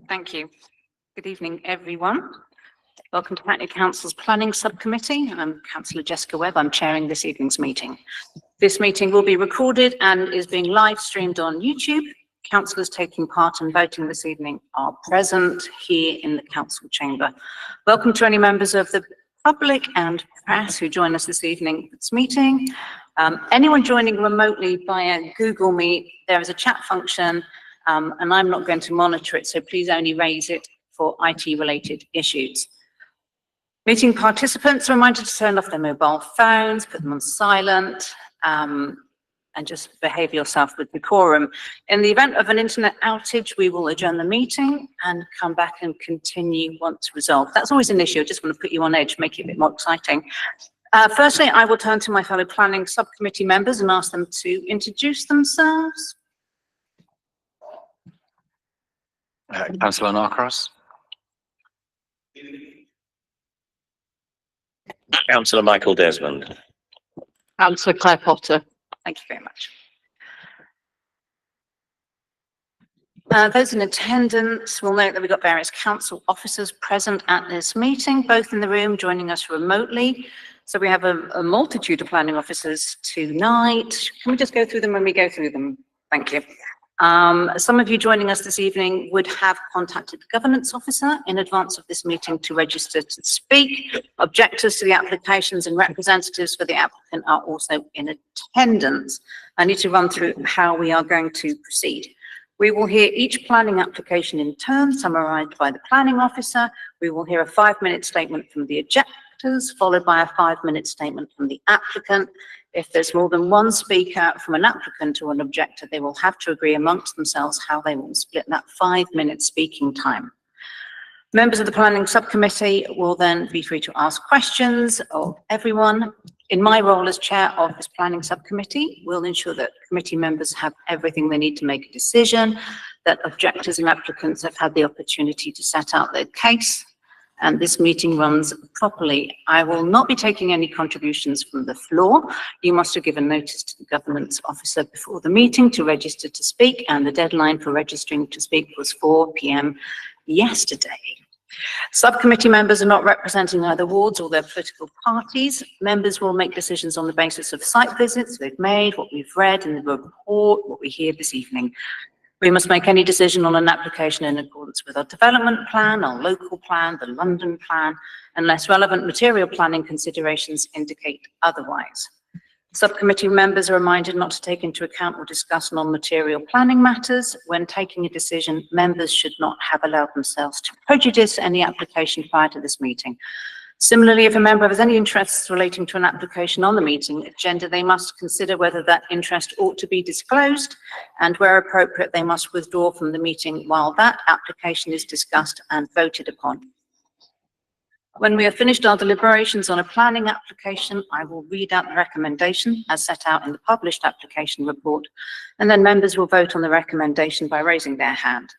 Thank you. Good evening, everyone. Welcome to Hackney Council's Planning Subcommittee. I'm Councillor Jessica Webb. I'm chairing this evening's meeting. This meeting will be recorded and is being live streamed on YouTube. Councillors taking part and voting this evening are present here in the council chamber. Welcome to any members of the public and press who join us this evening for this meeting. Anyone joining remotely via Google Meet, there is a chat function and I'm not going to monitor it, so please only raise it for IT-related issues. Meeting participants are reminded to turn off their mobile phones, put them on silent, and just behave yourself with decorum. In the event of an internet outage, we will adjourn the meeting and come back and continue once resolved. That's always an issue. I just want to put you on edge, make it a bit more exciting. Firstly, I will turn to my fellow planning subcommittee members and ask them to introduce themselves. Councillor Narcross. Councillor Michael Desmond. Councillor Claire Potter. Thank you very much. Those in attendance will note that we've got various council officers present at this meeting, both in the room, joining us remotely. So we have a multitude of planning officers tonight. Can we just go through them when we go through them? Thank you. Some of you joining us this evening would have contacted the governance officer in advance of this meeting to register to speak. Objectors to the applications and representatives for the applicant are also in attendance. I need to run through how we are going to proceed. We will hear each planning application in turn, summarised by the planning officer. We will hear a 5-minute statement from the objectors, followed by a 5-minute statement from the applicant. If there's more than one speaker from an applicant or an objector, they will have to agree amongst themselves how they will split that 5-minute speaking time. Members of the planning subcommittee will then be free to ask questions of everyone. In my role as chair of this planning subcommittee, we'll ensure that committee members have everything they need to make a decision, that objectors and applicants have had the opportunity to set out their case, and this meeting runs properly. I will not be taking any contributions from the floor. You must have given notice to the governance officer before the meeting to register to speak, and the deadline for registering to speak was 4 p.m. yesterday. Subcommittee members are not representing either wards or their political parties. Members will make decisions on the basis of site visits they've made, what we've read in the report, what we hear this evening. We must make any decision on an application in accordance with our development plan, our local plan, the London plan, unless relevant material planning considerations indicate otherwise. Subcommittee members are reminded not to take into account or discuss non-material planning matters. When taking a decision, members should not have allowed themselves to prejudice any application prior to this meeting. Similarly, if a member has any interests relating to an application on the meeting agenda, they must consider whether that interest ought to be disclosed, and where appropriate, they must withdraw from the meeting while that application is discussed and voted upon. When we have finished our deliberations on a planning application, I will read out the recommendation as set out in the published application report, and then members will vote on the recommendation by raising their hand.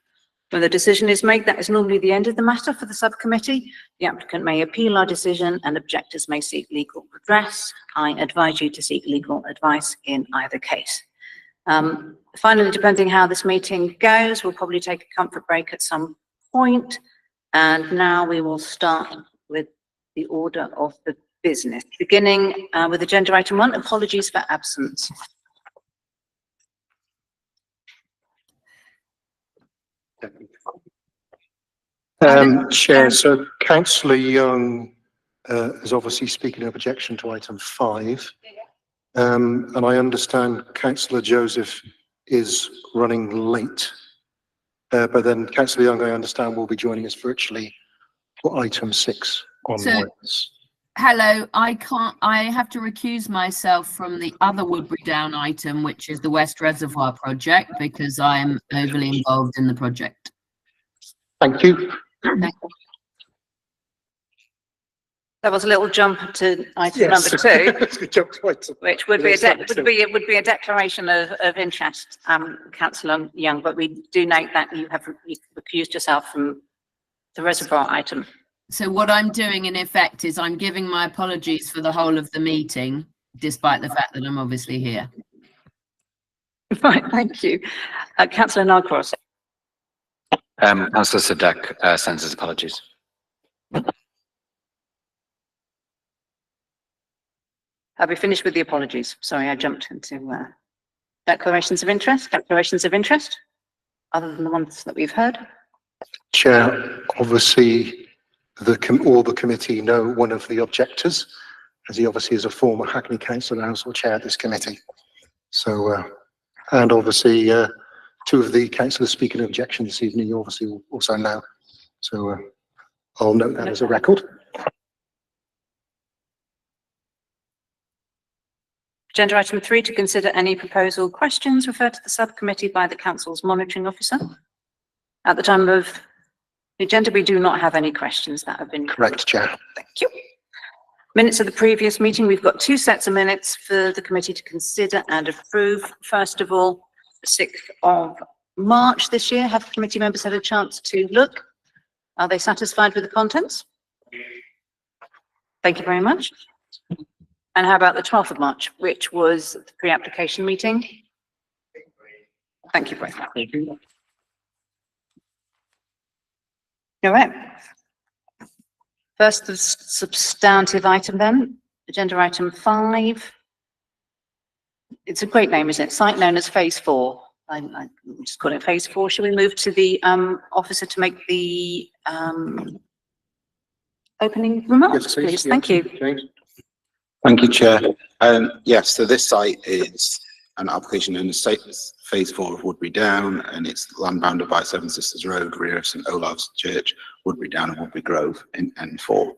When the decision is made, that is normally the end of the matter for the subcommittee. The applicant may appeal our decision and objectors may seek legal redress. I advise you to seek legal advice in either case. Finally, depending how this meeting goes, we'll probably take a comfort break at some point. And now we will start with the order of the business, beginning with agenda item 1, apologies for absence. Chair, so Councillor Young is obviously speaking in objection to item 5, and I understand Councillor Joseph is running late, but then Councillor Young, I understand, will be joining us virtually for item 6 onwards. Hello, I have to recuse myself from the other Woodbury Down item, which is the West Reservoir project, because I am overly involved in the project. Thank you. Thank you. There was a little jump to item number 2, which would be a declaration of interest, Councillor Young. But we do note that you have recused yourself from the reservoir item. So what I'm doing in effect is I'm giving my apologies for the whole of the meeting, despite the fact that I'm obviously here. Right, thank you. Councillor Narcross. Councillor Sadek sends his apologies. Have we finished with the apologies? Sorry, I jumped into declarations of interest. Declarations of interest, other than the ones that we've heard. Chair, obviously, all the committee know one of the objectors, as he obviously is a former Hackney Council and also chaired this committee. So, and obviously, two of the councillors speaking objection this evening, you obviously also know. So, I'll note that as a record. Agenda item 3, to consider any proposal questions referred to the subcommittee by the council's monitoring officer. At the time of the agenda, we do not have any questions that have been. Correct, Chair. Thank you. Minutes of the previous meeting, we've got 2 sets of minutes for the committee to consider and approve. First of all, the 6th of March this year. Have committee members had a chance to look? Are they satisfied with the contents? Thank you very much. And how about the 12th of March, which was the pre-application meeting? Thank you very much. All right. First, the substantive item then, agenda item 5. It's a great name, isn't it? Site known as Phase 4. I just call it Phase 4. Shall we move to the officer to make the opening remarks, Yes, please. please? Thank you. James? Thank you, Chair. Yes, so this site is an application in the Phase 4 of Woodbury Down, and it's land bounded by Seven Sisters Road, rear of St Olave's Church, Woodbury Down and Woodbury Grove in N4.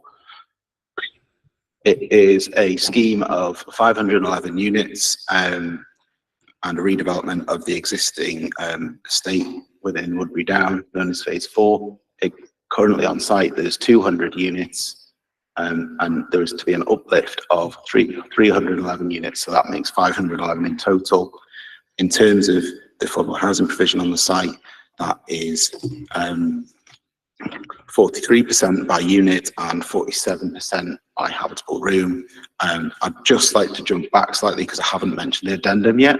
It is a scheme of 511 units and a redevelopment of the existing estate within Woodbury Down, known as Phase 4. Currently on site, there's 200 units. And there is to be an uplift of 311 units, so that makes 511 in total. In terms of the affordable housing provision on the site, that is 43% by unit and 47% by habitable room. I'd just like to jump back slightly because I haven't mentioned the addendum yet.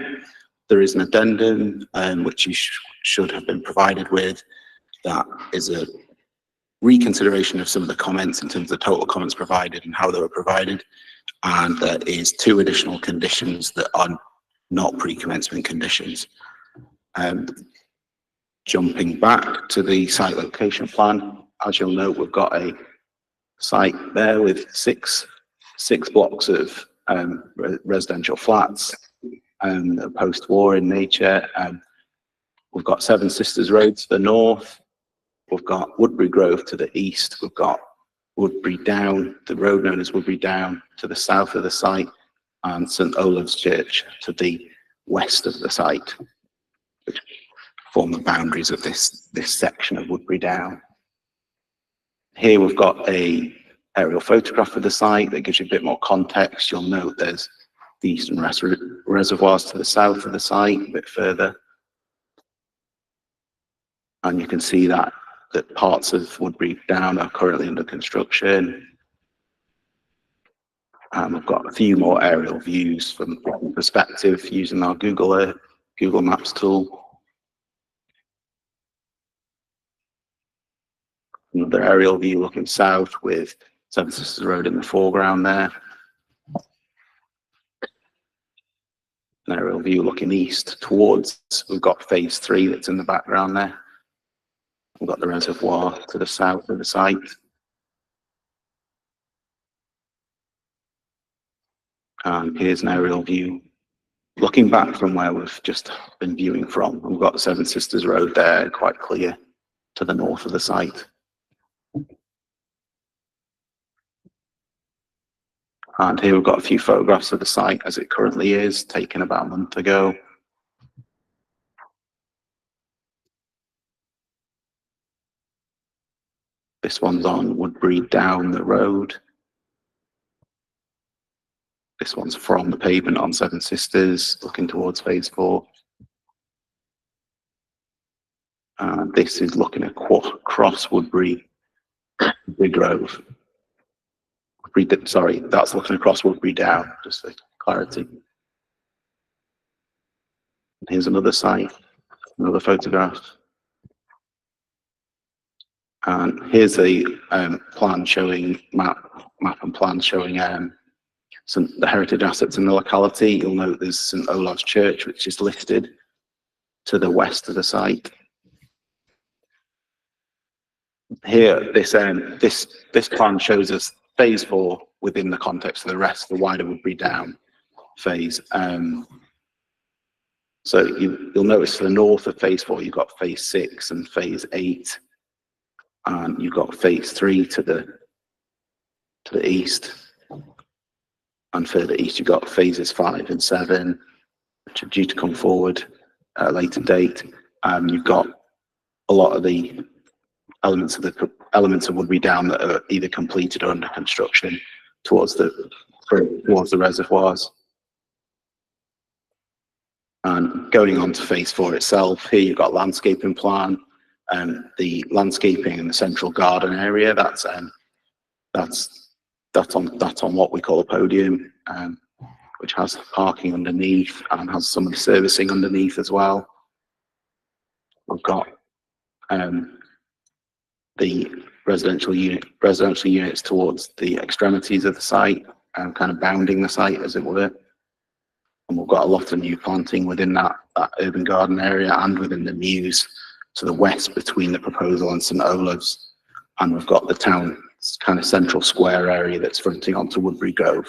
There is an addendum which you should have been provided with. That is a reconsideration of some of the comments in terms of the total comments provided and how they were provided, and there is 2 additional conditions that are not pre-commencement conditions. Jumping back to the site location plan, as you'll note, we've got a site there with six blocks of residential flats, post-war in nature. We've got Seven Sisters Road to the north. We've got Woodbury Grove to the east. We've got Woodbury Down, the road known as Woodbury Down, to the south of the site, and St Olave's Church to the west of the site, which form the boundaries of this section of Woodbury Down. Here we've got a aerial photograph of the site that gives you a bit more context. You'll note there's the eastern reservoirs to the south of the site, a bit further. And you can see that parts of Woodbury Down are currently under construction. And we've got a few more aerial views from the perspective using our Google Maps tool. Another aerial view looking south with Seven Sisters Road in the foreground there. An aerial view looking east towards, we've got Phase 3 that's in the background there. We've got the reservoir to the south of the site. And here's an aerial view looking back from where we've just been viewing from. We've got Seven Sisters Road there, quite clear to the north of the site. And here we've got a few photographs of the site as it currently is, taken about a month ago. This one's on Woodbury Down the road. This one's from the pavement on Seven Sisters, looking towards Phase 4. And this is looking across Woodbury Grove. Sorry, that's looking across Woodbury Down, just for clarity. Here's another site, another photograph. And here's a plan showing map and plan showing the heritage assets in the locality. You'll note there's St Olaf's Church, which is listed to the west of the site. Here, this plan shows us phase 4 within the context of the rest of the wider Woodbury Down phase. So you'll notice to the north of phase 4, you've got phase 6 and phase 8, and you've got phase 3 to the east, and further east you've got phases 5 and 7, which are due to come forward at a later date. You've got a lot of the elements of Woodbury Down that are either completed or under construction towards the reservoirs. And going on to phase 4 itself, here you've got landscaping plan, the landscaping in the central garden area. That's on what we call a podium, which has parking underneath and has some of the servicing underneath as well. We've got the residential units towards the extremities of the site, kind of bounding the site, as it were. And we've got a lot of new planting within that urban garden area and within the mews to the west between the proposal and St Olaf's. And we've got the town kind of central square area that's fronting onto Woodbury Grove.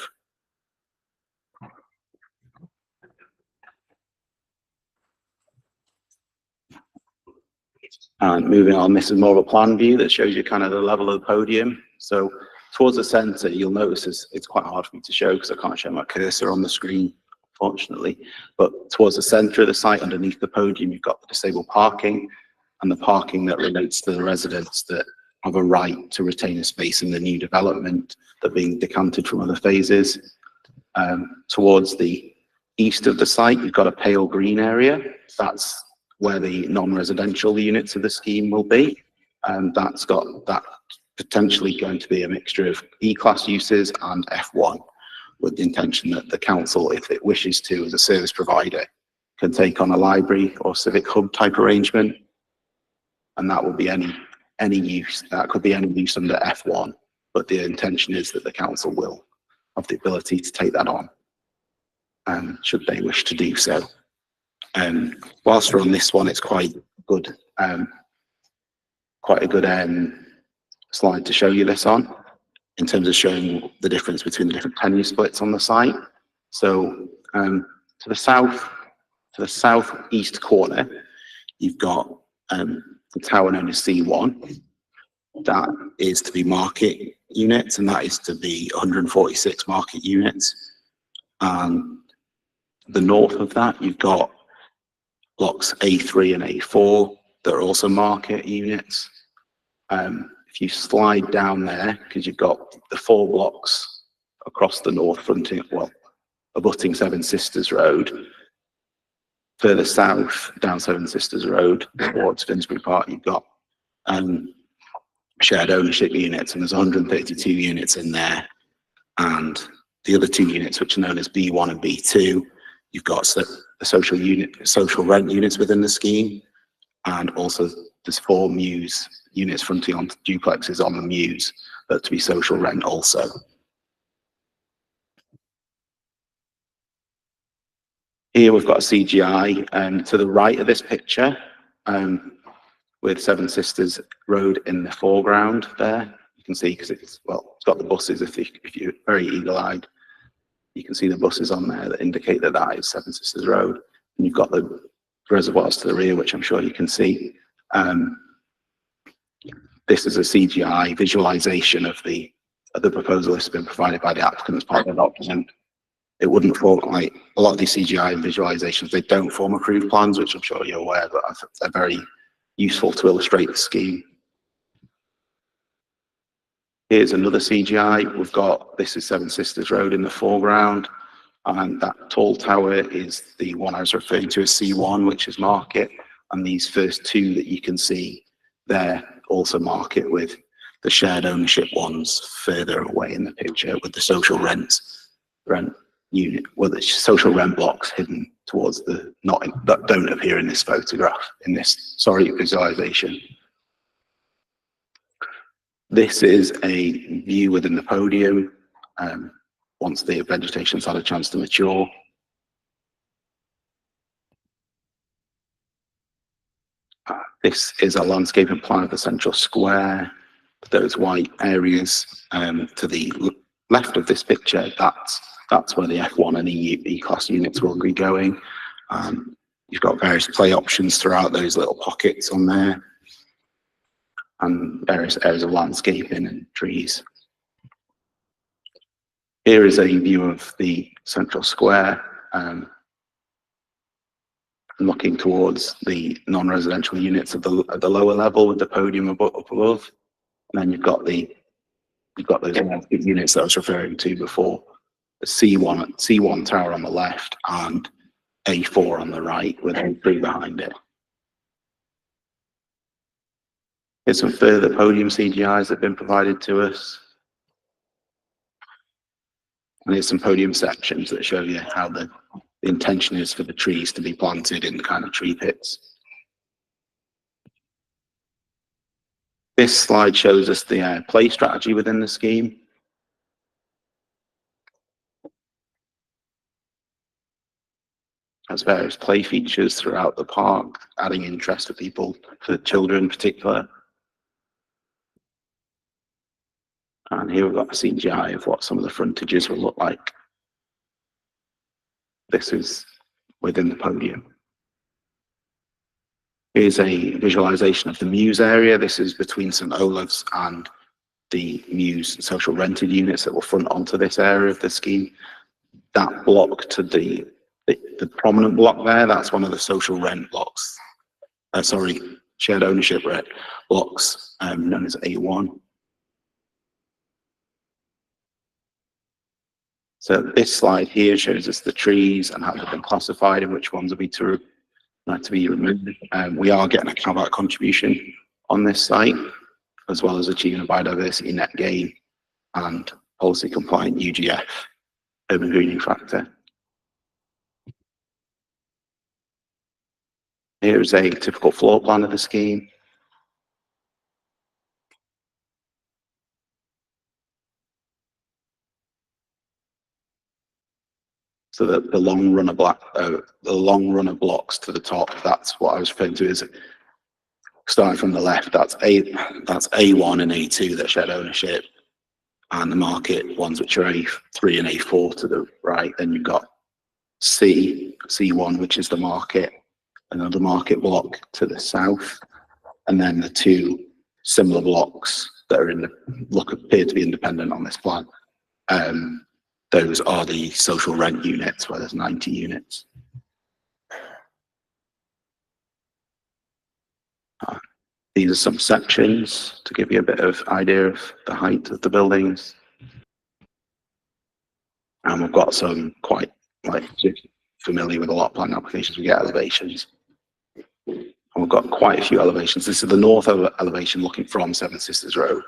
And moving on, this is more of a plan view that shows you kind of the level of the podium. So towards the centre, you'll notice it's quite hard for me to show because I can't show my cursor on the screen, unfortunately. But towards the centre of the site, underneath the podium, you've got the disabled parking and the parking that relates to the residents that have a right to retain a space in the new development that are being decanted from other phases. Towards the east of the site, you've got a pale green area. That's where the non-residential units of the scheme will be. And that's potentially going to be a mixture of E-class uses and F1, with the intention that the council, if it wishes to, as a service provider, can take on a library or civic hub type arrangement. And that will be any use, that could be any use under F1, but the intention is that the council will have the ability to take that on, should they wish to do so. Whilst we're on this one, it's quite good, quite a good slide to show you this on, in terms of showing the difference between the different tenure splits on the site. So to the southeast corner, you've got the tower known as C1. That is to be market units, and that is to be 146 market units. And the north of that, you've got blocks A3 and A4 that are also market units. If you slide down there, because you've got the 4 blocks across the north fronting, well, abutting Seven Sisters Road. Further south, down Seven Sisters Road towards Finsbury Park, you've got shared ownership units, and there's 132 units in there. And the other 2 units, which are known as B1 and B2, you've got the social rent units within the scheme, and also there's 4 mews units fronting on duplexes on the mews that to be social rent also. Here we've got a CGI to the right of this picture, with Seven Sisters Road in the foreground there. You can see, because it's got the buses, if you're very eagle-eyed, you can see the buses on there that indicate that that is Seven Sisters Road. And you've got the reservoirs to the rear, which I'm sure you can see. This is a CGI visualization of the proposal that's been provided by the applicant as part of the document. It wouldn't form, like a lot of these CGI visualizations, they don't form approved plans, which I'm sure you're aware, but I think they're very useful to illustrate the scheme. Here's another CGI. We've got, this is Seven Sisters Road in the foreground, and that tall tower is the one I was referring to as C1, which is market, and these first 2 that you can see there also market, with the shared ownership ones further away in the picture, with the social rent unit, well, the social rent blocks hidden towards the that don't appear in this photograph, in this visualization. This is a view within the podium, once the vegetation's had a chance to mature. This is a landscaping plan of the central square. Those white areas to the left of this picture, that's where the F1 and E-class units will be going. You've got various play options throughout those little pockets on there, and various areas of landscaping and trees. Here is a view of the central square, looking towards the non-residential units at the lower level with the podium up above. And then you've got those units that I was referring to before, the C1 tower on the left and A4 on the right with A3 behind it. Here's some further podium CGIs that have been provided to us. And here's some podium sections that show you how the intention is for the trees to be planted in kind of tree pits. This slide shows us the play strategy within the scheme. Has various play features throughout the park, adding interest to people, for children in particular. And here we've got a CGI of what some of the frontages will look like. This is within the podium. Here's a visualization of the Mews area. This is between St Olave's and the Mews social rented units that will front onto this area of the scheme. That block to the prominent block there, that's one of the social rent blocks. Shared ownership blocks, known as A1. So this slide here shows us the trees and how they've been classified and which ones will be to be removed. We are getting a caveat contribution on this site, as well as achieving a biodiversity net gain and policy compliant UGF, urban greening factor. Here's a typical floor plan of the scheme. So the long run of blocks to the top, that's what I was referring to as, starting from the left, that's A1 and A2 that shared ownership, and the market ones which are A3 and A4 to the right. Then you've got C1, which is the market, another market block to the south, and then the two similar blocks that are appear to be independent on this plan. Those are the social rent units, where there's 90 units. These are some sections to give you a bit of idea of the height of the buildings. And we've got some quite, familiar with a lot of planning applications, we get elevations. And we've got quite a few elevations. This is the north elevation looking from Seven Sisters Road.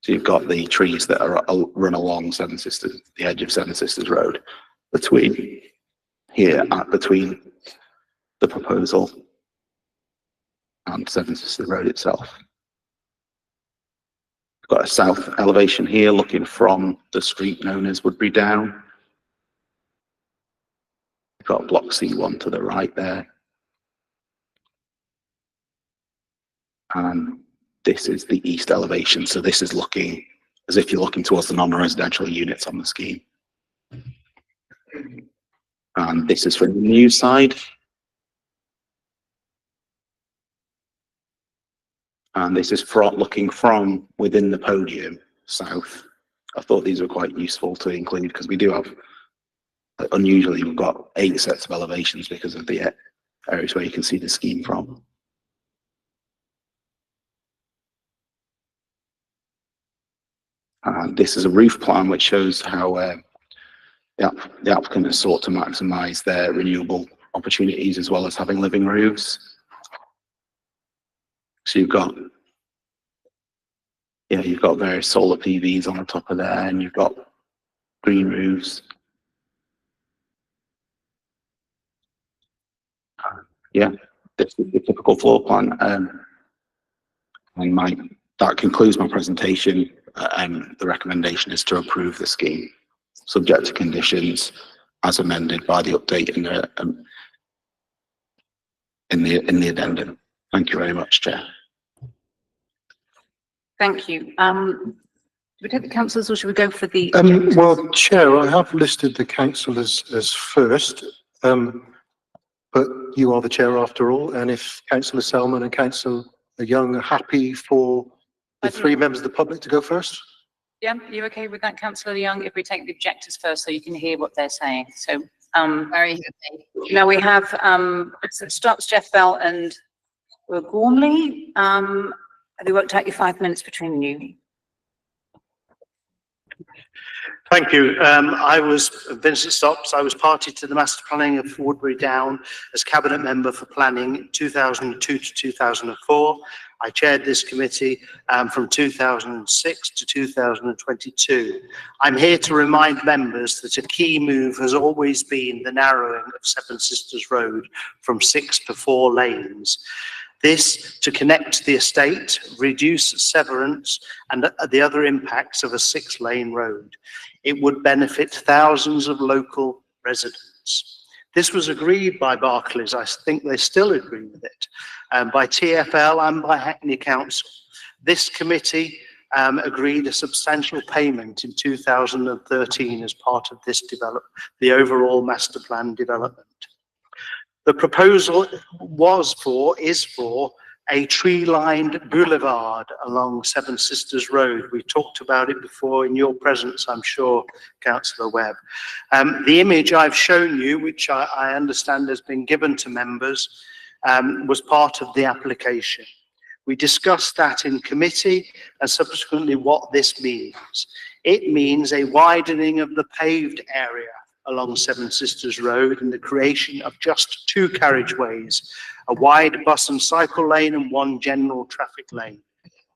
So you've got the trees that are run along the edge of Seven Sisters Road, between the proposal and Seven Sisters Road itself. We've got a south elevation here looking from the street known as Woodbury Down. We've got block C1 to the right there. And this is the east elevation. So this is looking as if you're looking towards the non-residential units on the scheme. And this is from the new side. And this is looking from within the podium south. I thought these were quite useful to include because we do have, unusually, we've got 8 sets of elevations because of the areas where you can see the scheme from. This is a roof plan which shows how the applicant has sought to maximise their renewable opportunities as well as having living roofs. So you've got various solar PVs on the top of there, and you've got green roofs. This is the typical floor plan. And that concludes my presentation, and the recommendation is to approve the scheme, subject to conditions as amended by the update in the addendum. Thank you very much, Chair. Thank you. Do we take the councillors or should we go for the? Well, Chair, I have listed the councillors as first, but you are the chair after all, and if Councillor Selman and Councillor Young are happy for the three members of the public to go first? Yeah, you okay with that, Councillor Young, if we take the objectors first so you can hear what they're saying? So, Very happy. now we have, it starts Jeff Bell and Gormley. They won't take you 5 minutes between you. Thank you. I was Vincent Stopps. I was party to the master planning of Woodbury Down as cabinet member for planning 2002 to 2004. I chaired this committee from 2006 to 2022. I'm here to remind members that a key move has always been the narrowing of Seven Sisters Road from 6 to 4 lanes. This to connect the estate, reduce severance and the other impacts of a 6-lane road. It would benefit thousands of local residents. This was agreed by Barclays. I think they still agree with it, by TfL and by Hackney Council. This committee agreed a substantial payment in 2013 as part of this the overall master plan development. The proposal is for a tree-lined boulevard along Seven Sisters Road. We talked about it before in your presence, I'm sure, Councillor Webb. The image I've shown you, which I understand has been given to members, was part of the application. We discussed that in committee and subsequently what this means. It means a widening of the paved area along Seven Sisters Road and the creation of just 2 carriageways, a wide bus and cycle lane and 1 general traffic lane.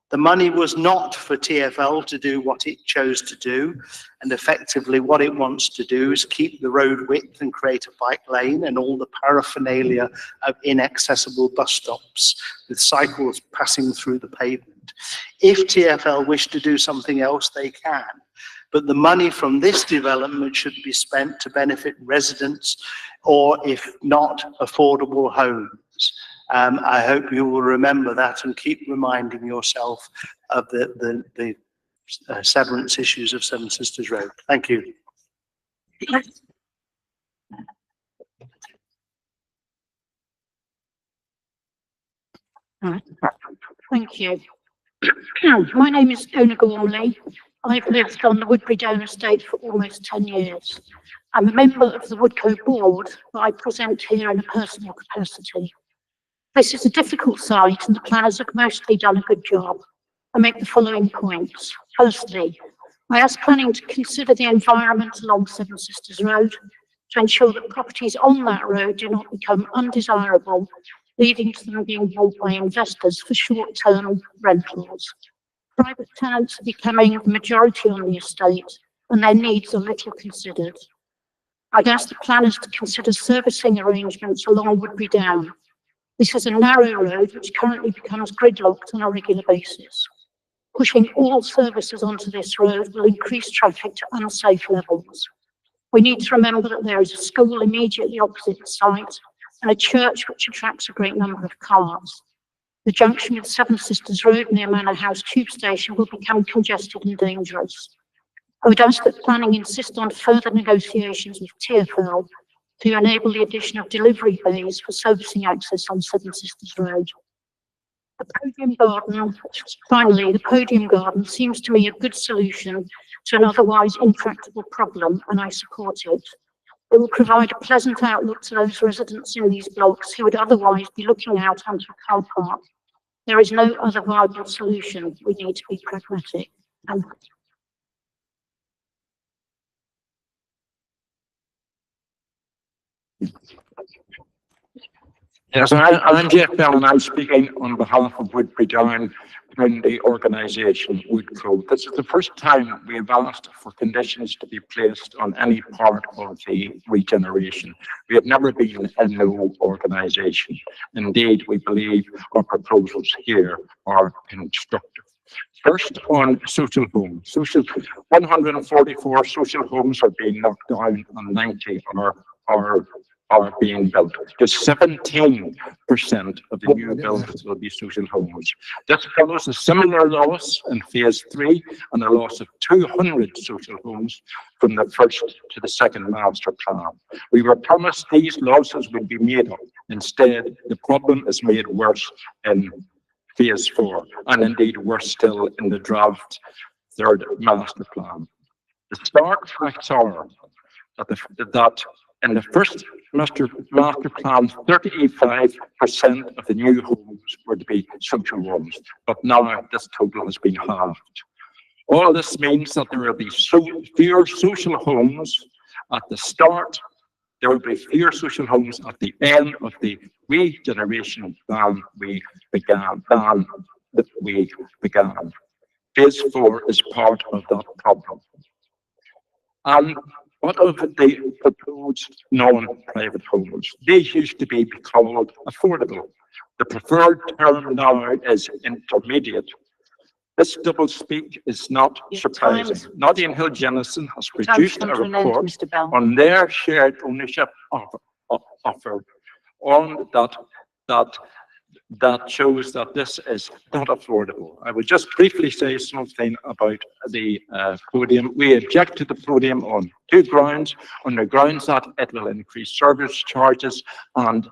The money was not for TfL to do what it chose to do, and effectively what it wants to do is keep the road width and create a bike lane and all the paraphernalia of inaccessible bus stops with cycles passing through the pavement. If TfL wish to do something else, they can. But the money from this development should be spent to benefit residents or, if not, affordable homes. I hope you will remember that and keep reminding yourself of the severance issues of Seven Sisters Road. Thank you. Thank you. My name is Ona Gormley. I've lived on the Woodbury Down estate for almost 10 years. I'm a member of the Woodco board, but I present here in a personal capacity. This is a difficult site and the planners have mostly done a good job. I make the following points. Firstly, I ask planning to consider the environment along Seven Sisters Road to ensure that properties on that road do not become undesirable, leading to them being bought by investors for short-term rentals. Private tenants are becoming the majority on the estate and their needs are little considered. I'd ask the planners to consider servicing arrangements along Woodbury Down. This is a narrow road which currently becomes gridlocked on a regular basis. Pushing all services onto this road will increase traffic to unsafe levels. We need to remember that there is a school immediately opposite the site and a church which attracts a great number of cars. The junction with Seven Sisters Road near Manor House Tube Station will become congested and dangerous. I would ask that planning insist on further negotiations with TfL to enable the addition of delivery bays for servicing access on Seven Sisters Road. The podium garden, finally, the podium garden seems to me a good solution to an otherwise intractable problem, and I support it. It will provide a pleasant outlook to those residents in these blocks who would otherwise be looking out onto a car park. There is no other viable solution. We need to be pragmatic. Yes, I'm Jeff Bell and I'm speaking on behalf of Woodbury Down and the organisation Woodco. This is the first time we have asked for conditions to be placed on any part of the regeneration. We have never been a no organisation. Indeed, we believe our proposals here are constructive. First, on social homes. 144 social homes are being knocked down and 90 are being built. Just 17% of the new builds will be social homes. This follows a similar loss in phase 3 and a loss of 200 social homes from the first to the second master plan. We were promised these losses would be made up. Instead, the problem is made worse in phase 4, and indeed worse still in the draft third master plan. The stark facts are that in the first master plan, 35% of the new homes were to be social ones, but now this total has been halved. All this means that there will be fewer social homes at the start. There will be fewer social homes at the end of the regeneration than we began. Phase 4 is part of that problem. And what of the proposed non-private homes? These used to be called affordable. The preferred term now is intermediate. This double speak is not surprising. Notting Hill Jennison has produced a report on their shared ownership offer on that shows that this is not affordable. I would just briefly say something about the podium. We object to the podium on 2 grounds: on the grounds that it will increase service charges, and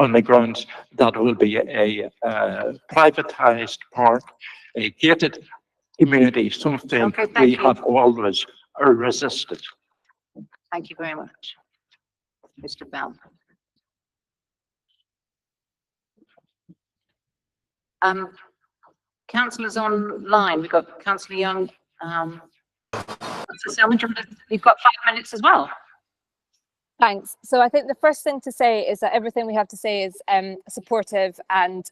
on the grounds that will be a privatized park, a gated community, something we have always resisted. Thank you very much. Mr. Bell. Councillors online, we've got Councillor Young. Councillor Selman, you've got 5 minutes as well. Thanks. So I think the first thing to say is that everything we have to say is supportive and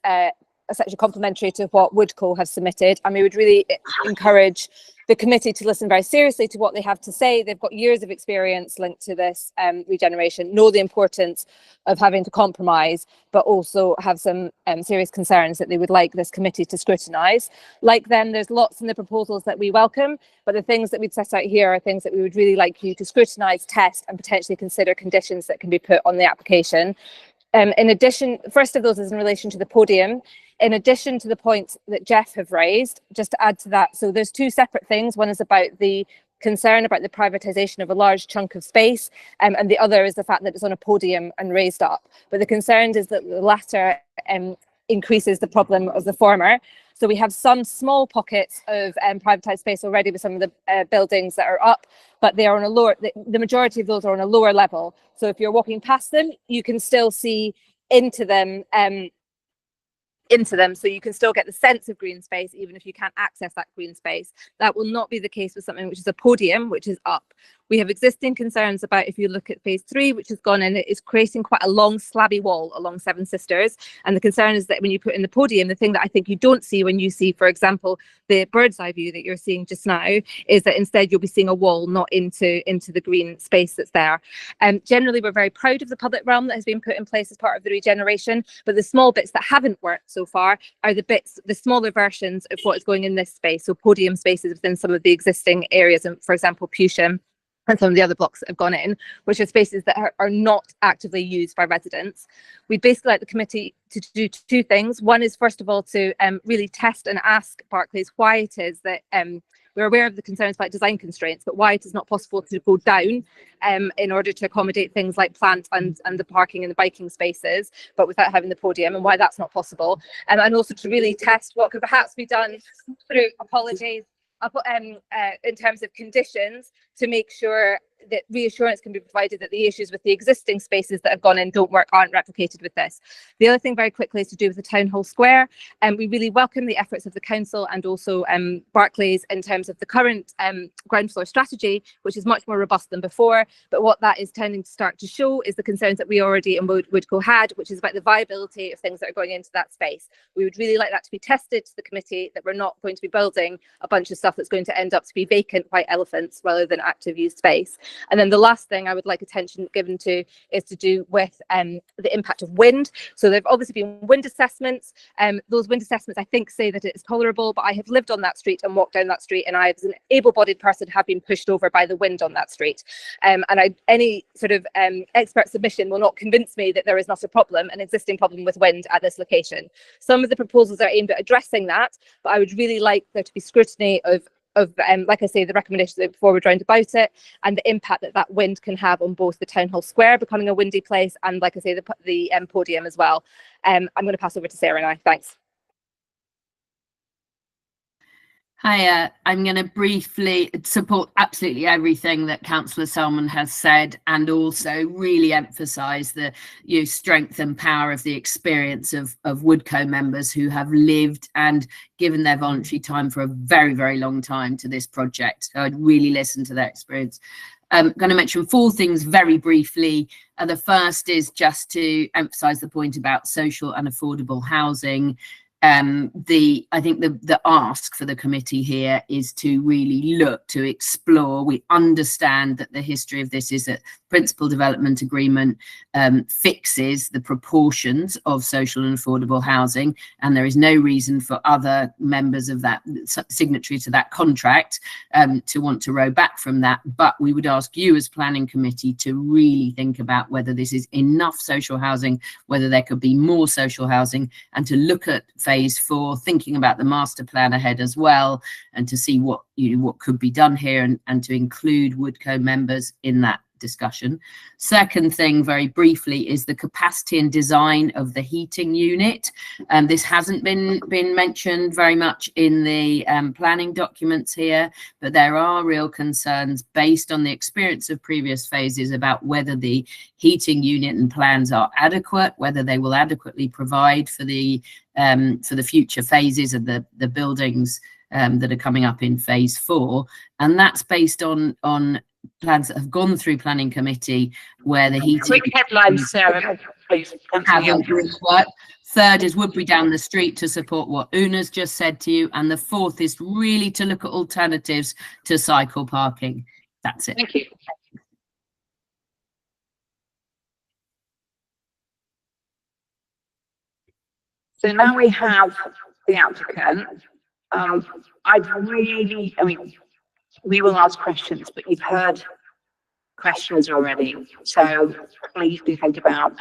essentially complementary to what Woodco have submitted, and we would really encourage the committee to listen very seriously to what they have to say. They've got years of experience linked to this regeneration, know the importance of having to compromise, but also have some serious concerns that they would like this committee to scrutinise. Like them, there's lots in the proposals that we welcome, but the things that we'd set out here are things that we would really like you to scrutinise, test, and potentially consider conditions that can be put on the application. In addition, first of those is in relation to the podium. In addition to the points that Jeff have raised, just to add to that, so there's 2 separate things. One is about the concern about the privatisation of a large chunk of space, and the other is the fact that it's on a podium and raised up. But the concern is that the latter increases the problem of the former. So we have some small pockets of privatised space already with some of the buildings that are up, but they are on a lower, the majority of those are on a lower level. So if you're walking past them, you can still see into them, so you can still get the sense of green space even if you can't access that green space. That will not be the case with something which is a podium, which is up. We have existing concerns about, if you look at phase 3, which has gone in, it is creating quite a long slabby wall along Seven Sisters. And the concern is that when you put in the podium, the thing that I think you don't see when you see, for example, the bird's eye view that you're seeing just now, is that instead you'll be seeing a wall, not into the green space that's there. Generally, we're very proud of the public realm that has been put in place as part of the regeneration, but the small bits that haven't worked so far are the smaller versions of what is going in this space. So podium spaces within some of the existing areas, and for example, Pewsham, and some of the other blocks that have gone in, which are spaces that are not actively used by residents. We'd basically like the committee to do 2 things. One is, first of all, to really test and ask Barclays why it is that we're aware of the concerns about design constraints, but why it is not possible to go down in order to accommodate things like plant and the parking and the biking spaces, but without having the podium, and why that's not possible. And also to really test what could perhaps be done through, apologies, in terms of conditions, to make sure that reassurance can be provided that the issues with the existing spaces that have gone in aren't replicated with this. The other thing very quickly is to do with the Town Hall Square. We really welcome the efforts of the council and also Barclays in terms of the current ground floor strategy, which is much more robust than before. But what that is tending to start to show is the concerns that we already in Woodco had, which is about the viability of things that are going into that space. We would really like that to be tested to the committee, that we're not going to be building a bunch of stuff that's going to end up to be vacant white elephants rather than active use space. And then the last thing I would like attention given to is to do with the impact of wind. So there've obviously been wind assessments. Those wind assessments, I think, say that it's tolerable, but I have lived on that street and walked down that street, and I, as an able-bodied person, have been pushed over by the wind on that street. And any sort of expert submission will not convince me that there is not a problem, an existing problem with wind at this location. Some of the proposals are aimed at addressing that, but I would really like there to be scrutiny of like I say, the recommendations before we're drowned about it, and the impact that that wind can have on both the Town Hall Square becoming a windy place, and like I say, the podium as well. I'm going to pass over to Sarah now. Thanks. Hi, I'm going to briefly support absolutely everything that Councillor Selman has said, and also really emphasise the strength and power of the experience of Woodco members who have lived and given their voluntary time for a very, very long time to this project. So I'd really listen to their experience. I'm going to mention 4 things very briefly. The first is just to emphasise the point about social and affordable housing. I think the ask for the committee here is to really look to explore. We understand that the history of this is that Principal Development Agreement fixes the proportions of social and affordable housing, and there is no reason for other members of that signatory to that contract to want to row back from that. But we would ask you as planning committee to really think about whether this is enough social housing, whether there could be more social housing, and to look at phase 4, thinking about the master plan ahead as well, and to see what could be done here, and to include Woodco members in that discussion. Second thing, very briefly, is the capacity and design of the heating unit. This hasn't been mentioned very much in the planning documents here, but there are real concerns based on the experience of previous phases about whether the heating unit and plans are adequate, whether they will adequately provide for the future phases of the buildings that are coming up in phase 4, and that's based on plans that have gone through planning committee where the heating Quick headlines, Sarah, please. haven't worked. Third is Woodbury down the street to support what Una's just said to you, and the fourth is really to look at alternatives to cycle parking. That's it. Thank you. So now we have the applicant. We will ask questions, but you've heard questions already. So please do think about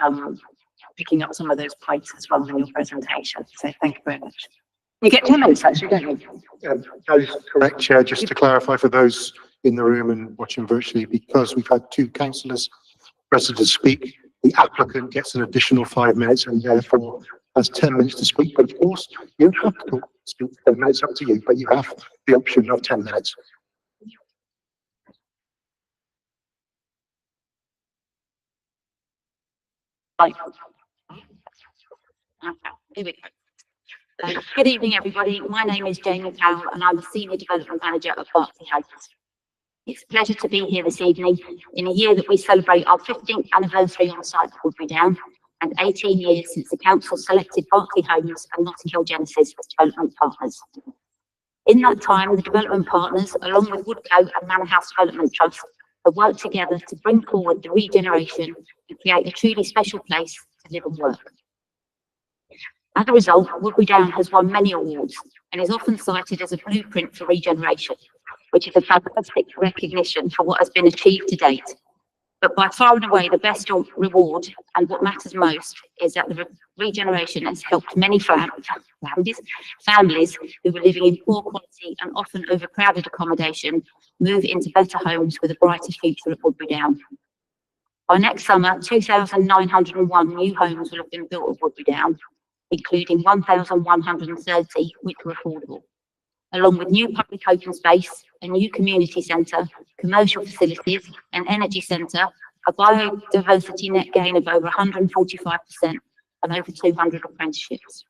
picking up some of those points as well in your presentation. So thank you very much. You get 10 minutes actually, don't you? That is correct, Chair. Just to clarify for those in the room and watching virtually, because we've had 2 councillors residents speak, the applicant gets an additional 5 minutes and therefore has 10 minutes to speak. But of course, you don't have to speak 10 minutes, up to you, but you have the option of 10 minutes. Right. Okay, here we go. Good evening, everybody. My name is Jamie Powell, and I'm the Senior Development Manager at Berkeley Homes. It's a pleasure to be here this evening in a year that we celebrate our 15th anniversary on site at Woodbury Down, and 18 years since the Council selected Berkeley Homes and Notting Hill Genesis as development partners. In that time, the development partners, along with Woodco and Manor House Development Trust, have worked together to bring forward the regeneration and create a truly special place to live and work. As a result, Woodbury Down has won many awards and is often cited as a blueprint for regeneration, which is a fantastic recognition for what has been achieved to date. But by far and away, the best reward and what matters most is that the regeneration has helped many families who were living in poor quality and often overcrowded accommodation move into better homes with a brighter future at Woodbury Down. By next summer, 2,901 new homes will have been built at Woodbury Down, including 1,130 which were affordable, along with new public open space, a new community centre, commercial facilities, an energy centre, a biodiversity net gain of over 145%, and over 200 apprenticeships.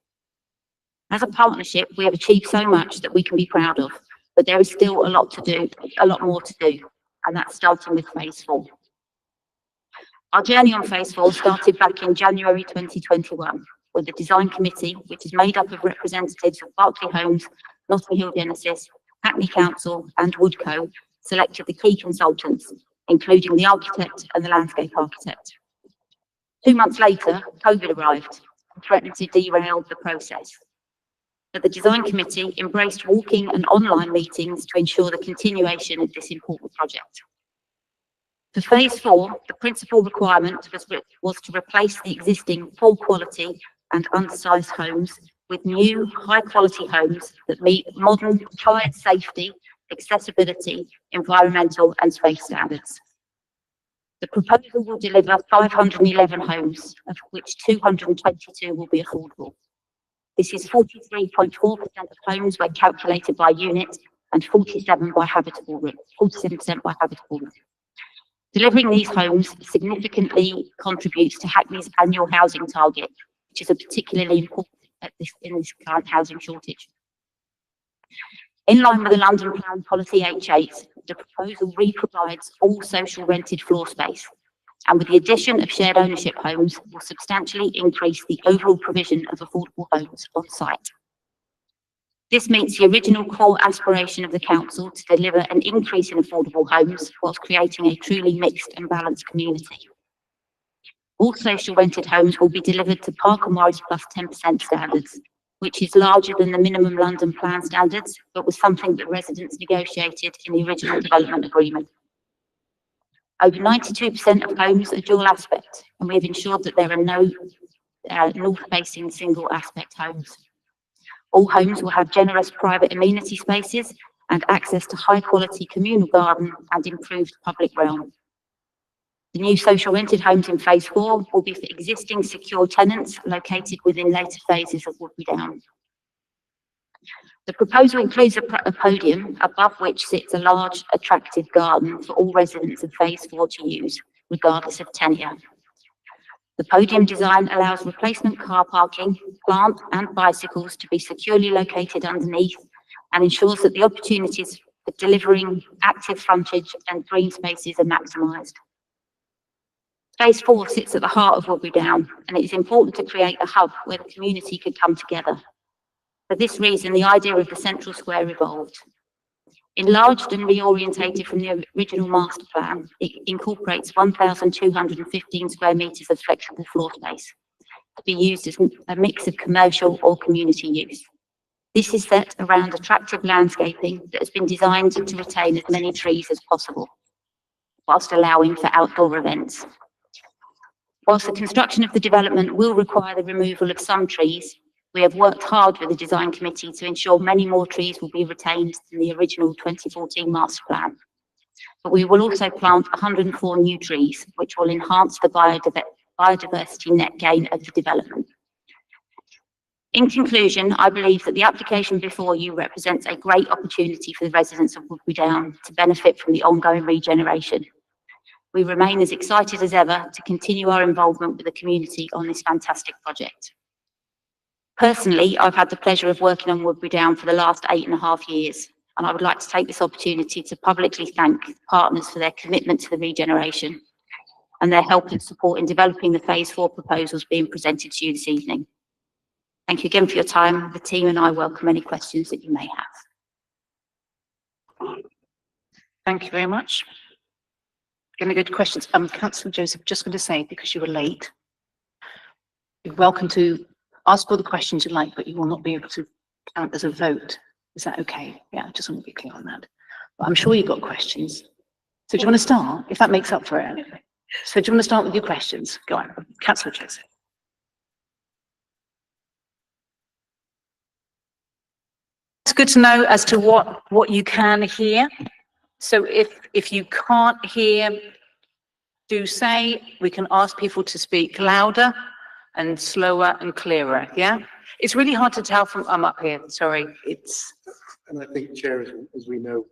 As a partnership, we have achieved so much that we can be proud of, but there is still a lot more to do, and that's starting with phase 4. Our journey on phase 4 started back in January 2021, when the design committee, which is made up of representatives of Berkeley Homes, Notting Hill Genesis, Hackney Council and Woodco, selected the key consultants including the architect and the landscape architect. 2 months later, COVID arrived and threatened to derail the process. But the design committee embraced walking and online meetings to ensure the continuation of this important project. For phase 4, the principal requirement was to replace the existing poor quality and undersized homes with new high quality homes that meet modern fire safety, accessibility, environmental and space standards. The proposal will deliver 511 homes, of which 222 will be affordable. This is 43.4% of homes when calculated by unit and 47% by habitable room. Delivering these homes significantly contributes to Hackney's annual housing target, which is a particularly important in this current housing shortage. In line with the London Plan Policy H8, the proposal re-provides all social rented floor space, and with the addition of shared ownership homes, will substantially increase the overall provision of affordable homes on site. This meets the original core aspiration of the council to deliver an increase in affordable homes whilst creating a truly mixed and balanced community. All social rented homes will be delivered to Parker Morris plus 10% standards, which is larger than the minimum London Plan standards, but was something that residents negotiated in the original development agreement. Over 92% of homes are dual aspect, and we have ensured that there are no north-facing single aspect homes. All homes will have generous private amenity spaces and access to high-quality communal garden and improved public realm. The new social rented homes in phase 4 will be for existing secure tenants located within later phases of Woodbury Down. The proposal includes a podium above which sits a large, attractive garden for all residents of phase 4 to use, regardless of tenure. The podium design allows replacement car parking, plant and bicycles to be securely located underneath and ensures that the opportunities for delivering active frontage and green spaces are maximised. Phase 4 sits at the heart of Woodbury Down, and it is important to create a hub where the community could come together. For this reason, the idea of the central square evolved. Enlarged and reorientated from the original master plan, it incorporates 1,215 square metres of flexible floor space to be used as a mix of commercial or community use. This is set around attractive landscaping that has been designed to retain as many trees as possible, whilst allowing for outdoor events. Whilst the construction of the development will require the removal of some trees, we have worked hard with the design committee to ensure many more trees will be retained than the original 2014 master plan. But we will also plant 104 new trees, which will enhance the biodiversity net gain of the development. In conclusion, I believe that the application before you represents a great opportunity for the residents of Woodbury Down to benefit from the ongoing regeneration. We remain as excited as ever to continue our involvement with the community on this fantastic project. Personally, I've had the pleasure of working on Woodbury Down for the last 8.5 years, and I would like to take this opportunity to publicly thank partners for their commitment to the regeneration and their help and support in developing the phase 4 proposals being presented to you this evening. Thank you again for your time. The team and I welcome any questions that you may have. Thank you very much. Going to go to questions. Councillor Joseph, just going to say, because you were late, you're welcome to ask all the questions you like, but you will not be able to count as a vote. Is that okay? Yeah, I just want to be clear on that. But I'm sure you've got questions. So do you want to start, if that makes up for it? So do you want to start with your questions? Go on, Councillor Joseph. It's good to know as to what you can hear. So if you can't hear, do say, we can ask people to speak louder and slower and clearer, yeah? It's really hard to tell from, I'm up here, sorry, it's... And I think, Chair, as we know,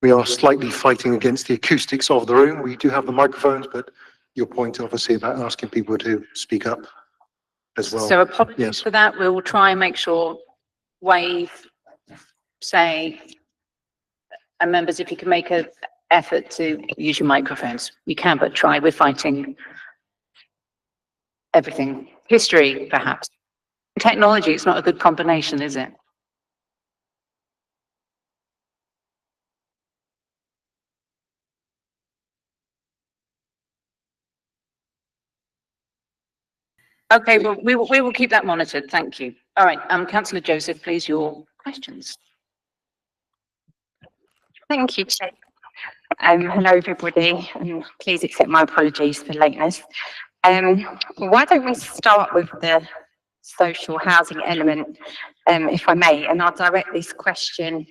we are slightly fighting against the acoustics of the room. We do have the microphones, but your point obviously about asking people to speak up as well. So apologies for that. We will try and make sure, wave, say, and members, if you can make an effort to use your microphones, you can, but try. We're fighting everything. History, perhaps. Technology, it's not a good combination, is it? Okay, well, we will keep that monitored. Thank you. All right, councillor Joseph, please, your questions. Thank you, Chair. Hello, everybody, and please accept my apologies for lateness. Why don't we start with the social housing element, if I may, and I'll direct this question.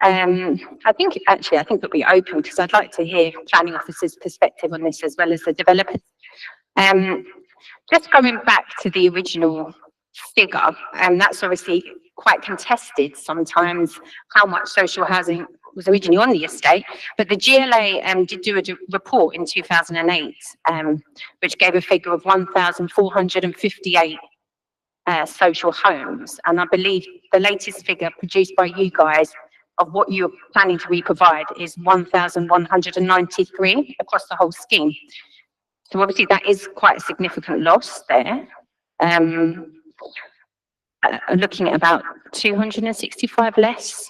I think it'll be open because I'd like to hear planning officers' perspective on this as well as the developers. Just going back to the original figure, and that's obviously quite contested sometimes, how much social housing was originally on the estate, but the GLA did do a report in 2008, which gave a figure of 1,458 social homes, and I believe the latest figure produced by you guys of what you're planning to re-provide is 1,193 across the whole scheme. So obviously that is quite a significant loss there. Looking at about 265 less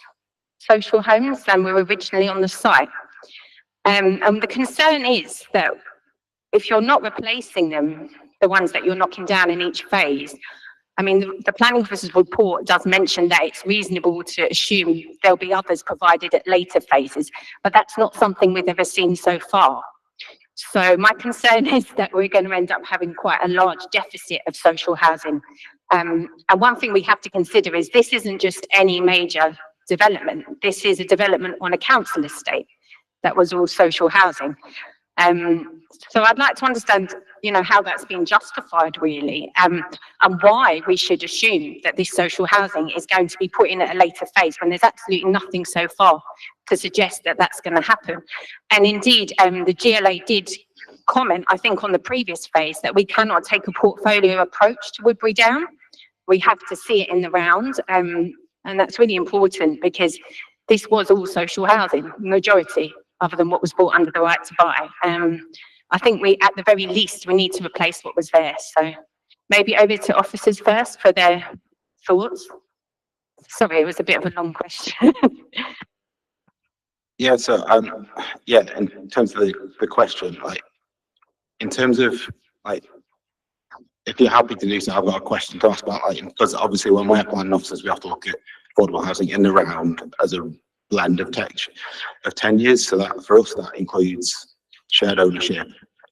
social homes than were originally on the site. And the concern is that if you're not replacing them, the ones that you're knocking down in each phase, I mean, the planning officer's report does mention that it's reasonable to assume there'll be others provided at later phases, but that's not something we've ever seen so far. So my concern is that we're going to end up having quite a large deficit of social housing. And one thing we have to consider is this isn't just any major development. This is a development on a council estate that was all social housing. So I'd like to understand, how that's been justified really, and why we should assume that this social housing is going to be put in at a later phase when there's absolutely nothing so far to suggest that that's going to happen. And indeed, the GLA did comment, I think, on the previous phase that we cannot take a portfolio approach to Woodbury Down. We have to see it in the round, and that's really important because this was all social housing, majority, other than what was bought under the right to buy. I think at the very least, we need to replace what was there. So maybe over to officers first for their thoughts. Sorry, it was a bit of a long question. Yeah, so in terms of the question, in terms of if you're happy to do so, I've got a question to ask about because obviously when we're planning officers, we have to look at affordable housing in the round as a blend of 10 years. So that for us, that includes shared ownership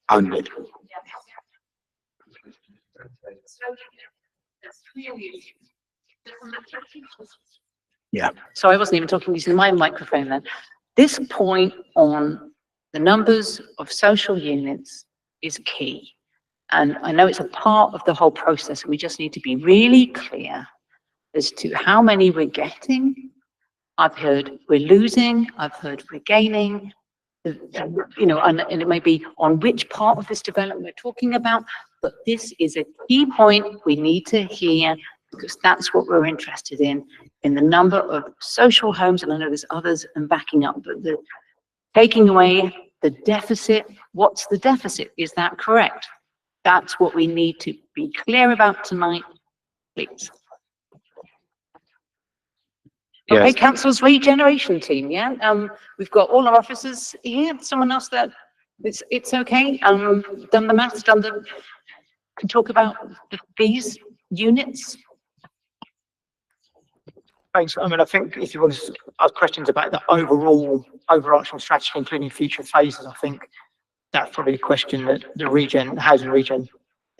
and it. Yeah. So I wasn't even talking using my microphone then. This point on the numbers of social units is key. And I know it's a part of the whole process. We just need to be really clear as to how many we're getting. I've heard we're losing, I've heard we're gaining, and it may be on which part of this development we're talking about, but this is a key point we need to hear because that's what we're interested in the number of social homes, and I know there's others and backing up, but the taking away the deficit, what's the deficit? Is that correct? That's what we need to be clear about tonight, please. Okay, Yes. council's regeneration team, yeah? We've got all our officers here. Someone else that it's okay. Done the maths, can talk about these units. Thanks. I mean, I think if you want to ask questions about the overall overarching strategy, including future phases, I think that's probably a question that the housing regen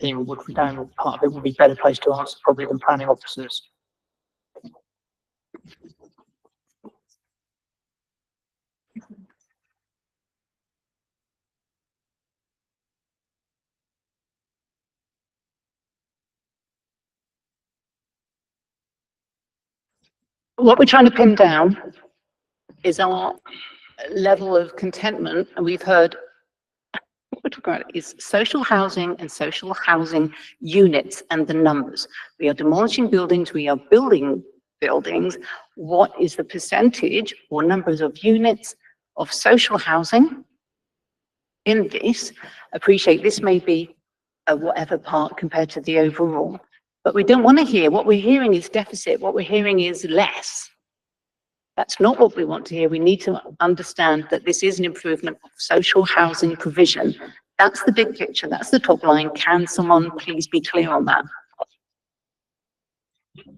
team would be down part of it would be better placed to answer probably than planning officers. What we're trying to pin down is our level of contentment, and we've heard what we're talking about is social housing and social housing units and the numbers. We are demolishing buildings, we are building buildings. What is the percentage or numbers of units of social housing in this? Appreciate this may be a whatever part compared to the overall. But we don't want to hear, what we're hearing is deficit, what we're hearing is less. That's not what we want to hear. We need to understand that this is an improvement of social housing provision. That's the big picture. That's the top line. Can someone please be clear on that?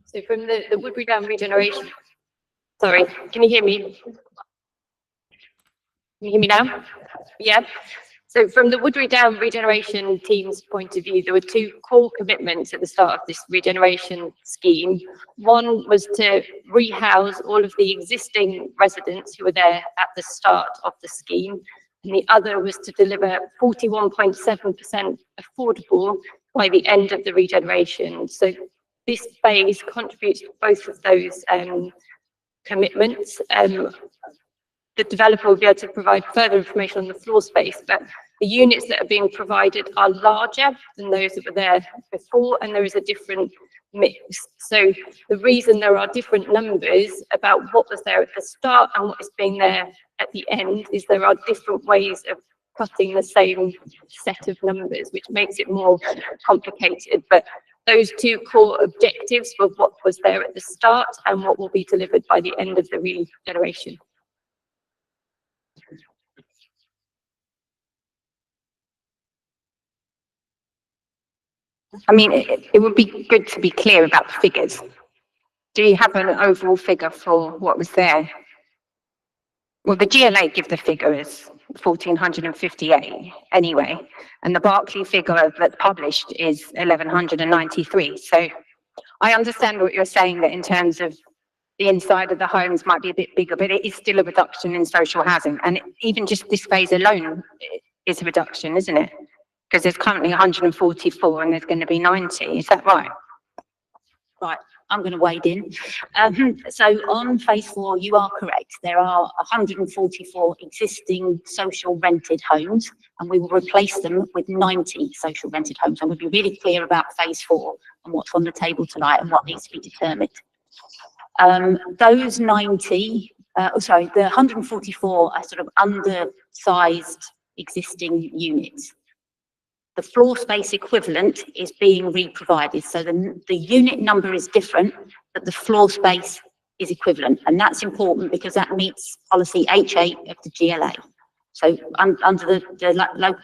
So from the Woodbury Down regeneration, sorry, can you hear me? Can you hear me now? Yeah. So from the Woodbury Down regeneration team's point of view, there were two core commitments at the start of this regeneration scheme. One was to rehouse all of the existing residents who were there at the start of the scheme, and the other was to deliver 41.7% affordable by the end of the regeneration. So this phase contributes to both of those commitments. The developer will be able to provide further information on the floor space, but the units that are being provided are larger than those that were there before, and there is a different mix. So the reason there are different numbers about what was there at the start and what is being there at the end is there are different ways of cutting the same set of numbers, which makes it more complicated. But those two core objectives were what was there at the start and what will be delivered by the end of the regeneration. I mean, it would be good to be clear about the figures. Do you have an overall figure for what was there? Well, the GLA give the figure as 1,458 anyway, and the Berkeley figure that's published is 1,193. So I understand what you're saying, that in terms of the inside of the homes might be a bit bigger, but it is still a reduction in social housing. And even just this phase alone is a reduction, isn't it? Because there's currently 144 and there's going to be 90. Is that right? Right, I'm going to wade in. So on phase 4, you are correct. There are 144 existing social rented homes, and we will replace them with 90 social rented homes. I'm going to be really clear about phase 4 and what's on the table tonight and what needs to be determined. Those 90, the 144 are sort of undersized existing units. The floor space equivalent is being re-provided. So the unit number is different, but the floor space is equivalent. And that's important because that meets policy H8 of the GLA. So under the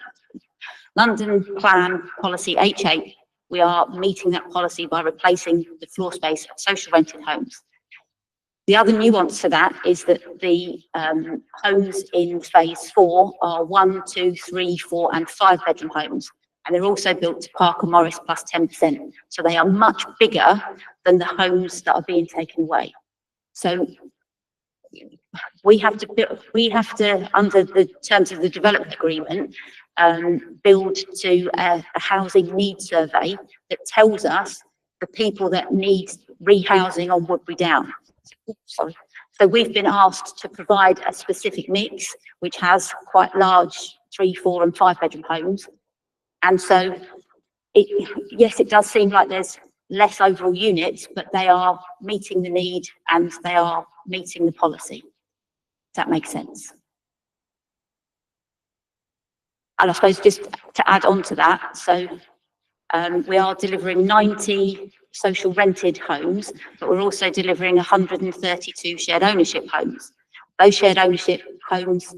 London Plan policy H8, we are meeting that policy by replacing the floor space of social rented homes. The other nuance to that is that the homes in phase 4 are 1, 2, 3, 4 and 5 bedroom homes. And they're also built to Parker Morris plus 10%. So they are much bigger than the homes that are being taken away. So we have to, under the terms of the development agreement, build to a housing needs survey that tells us the people that need rehousing on Woodbury Down. Sorry. So we've been asked to provide a specific mix, which has quite large 3, 4 and 5 bedroom homes. And so, yes, it does seem like there's less overall units, but they are meeting the need and they are meeting the policy. Does that make sense? And I suppose just to add on to that, so we are delivering 90 social rented homes, but we're also delivering 132 shared ownership homes. Those shared ownership homes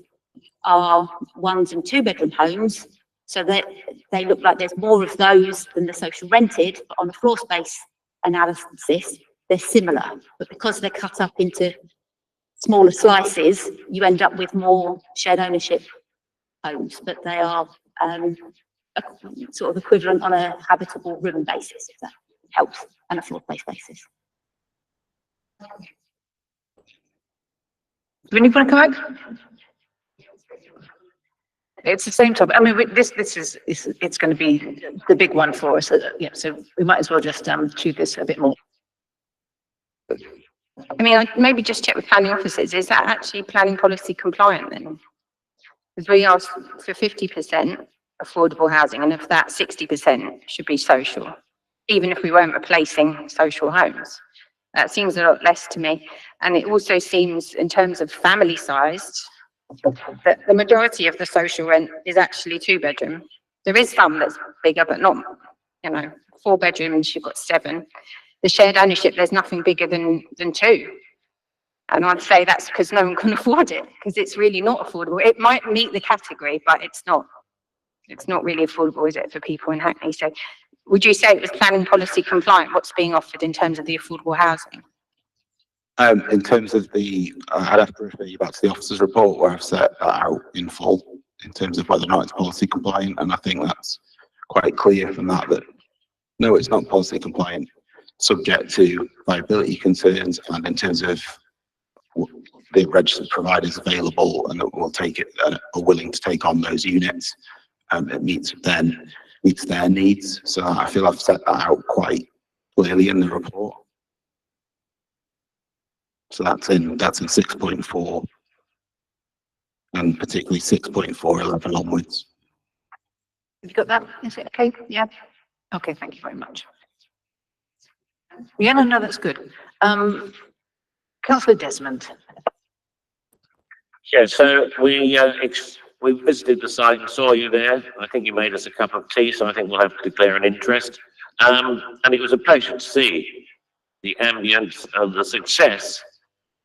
are 1 and 2 bedroom homes, so that they look like there's more of those than the social rented, but on a floor space analysis, they're similar. But because they're cut up into smaller slices, you end up with more shared ownership homes, but they are sort of equivalent on a habitable room basis, if that helps, and a floor space basis. Do anyone come back? It's the same topic. I mean, this is it's going to be the big one for us. Yeah, so we might as well just chew this a bit more. I mean, I'd maybe just check with planning officers. Is that actually planning policy compliant then? Because we asked for 50% affordable housing, and of that, 60% should be social, even if we weren't replacing social homes. That seems a lot less to me. And it also seems, in terms of family sized, that the majority of the social rent is actually 2 bedroom. There is some that's bigger, but not, 4 bedrooms, you've got 7. The shared ownership, there's nothing bigger than 2. And I'd say that's because no one can afford it, because it's really not affordable. It might meet the category, but it's not. it's not really affordable, is it, for people in Hackney? So would you say it was planning policy compliant, what's being offered in terms of the affordable housing? In terms of I'd have to refer you back to the officer's report where I've set that out in full in terms of whether or not it's policy compliant. And I think that's quite clear from that no, it's not policy compliant, subject to viability concerns and in terms of the registered providers available and that will take it, are willing to take on those units. It meets their needs. So I feel I've set that out quite clearly in the report. So that's in 6.4 and particularly 6.411 onwards. Have you got that? Is it okay? Yeah. Okay, thank you very much. Yeah, no, that's good. Councillor Desmond. Yeah, so we visited the site and saw you there. I think you made us a cup of tea, so I think we'll have to declare an interest. And it was a pleasure to see the ambience and the success.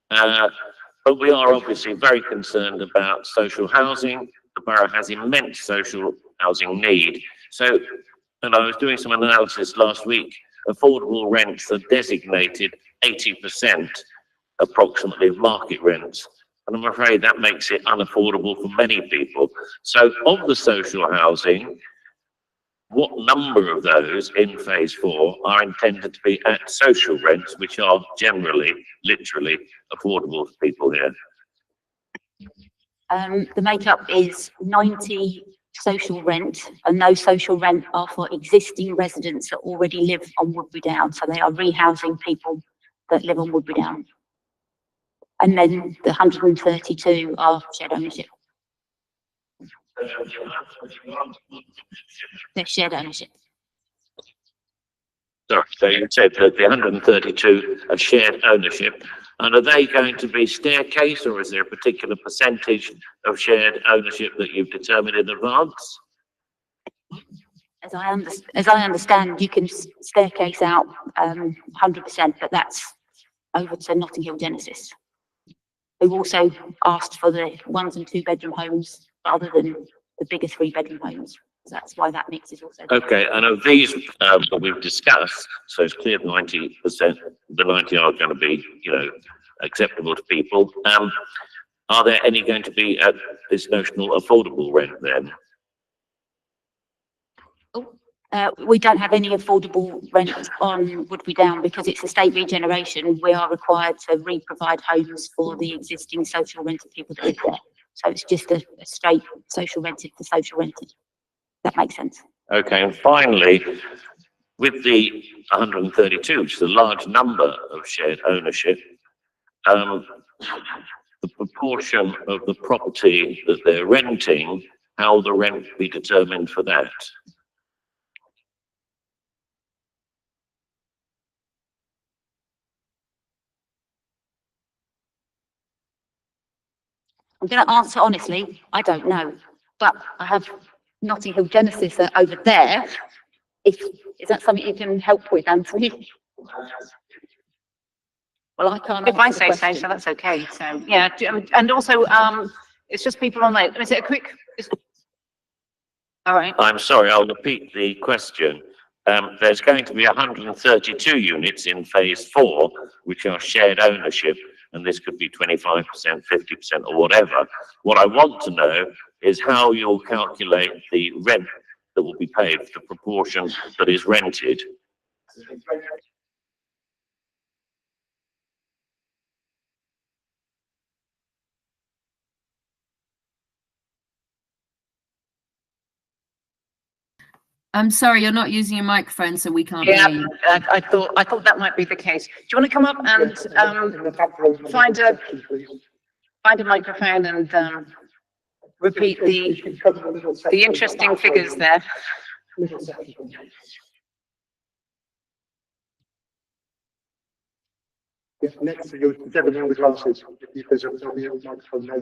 But we are obviously very concerned about social housing. The borough has immense social housing need. So, and I was doing some analysis last week, affordable rents are designated 80% approximately of market rents. And I'm afraid that makes it unaffordable for many people. So of the social housing, what number of those in phase 4 are intended to be at social rents, which are generally, literally affordable for people here? The makeup is 90 social rent, and those social rent are for existing residents that already live on Woodbury Down. So they are rehousing people that live on Woodbury Down. And then the 132 are shared ownership. They're shared ownership. Sorry, so you said that the 132 are shared ownership, and are they going to be staircase, or is there a particular percentage of shared ownership that you've determined in advance? As I understand, you can staircase out 100%, but that's over to Notting Hill Genesis, who also asked for the 1 and 2 bedroom homes rather than the bigger 3-bedroom homes. So that's why that mix is also. Okay, and of these that we've discussed, so it's clear 90%, the 90 are going to be, acceptable to people. Are there any going to be at this notional affordable rent then? We don't have any affordable rent on Woodbury Down because it's a state regeneration. We are required to re-provide homes for the existing social rented people that live there. So it's just a straight social rented for social rented. That makes sense. Okay, and finally, with the 132, which is a large number of shared ownership, the proportion of the property that they're renting, how will the rent be determined for that? I'm going to answer honestly, I don't know, but I have Notting Hill Genesis over there. Is that something you can help with, Anthony? Well, I can't. If I say so, so that's okay. So yeah, and also it's just people on there. Is it a quick? All right. I'm sorry, I'll repeat the question. There's going to be 132 units in phase 4, which are shared ownership, and this could be 25%, 50%, or whatever. What I want to know is how you'll calculate the rent that will be paid, the proportion that is rented. I'm sorry, you're not using your microphone, so we can't hear you. I thought that might be the case. Do you want to come up and find a microphone and repeat the interesting figures there? Yes, next to you, gentleman with glasses. If there's a microphone now,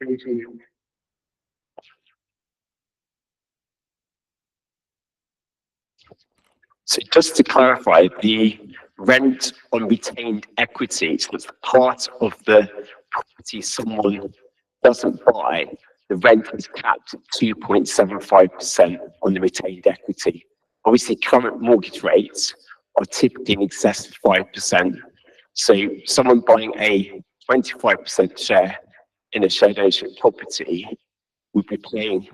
we need to you. So just to clarify, the rent on retained equity, so it's the part of the property someone doesn't buy, the rent is capped at 2.75% on the retained equity. Obviously, current mortgage rates are typically in excess of 5%. So someone buying a 25% share in a shared ownership property would be paying,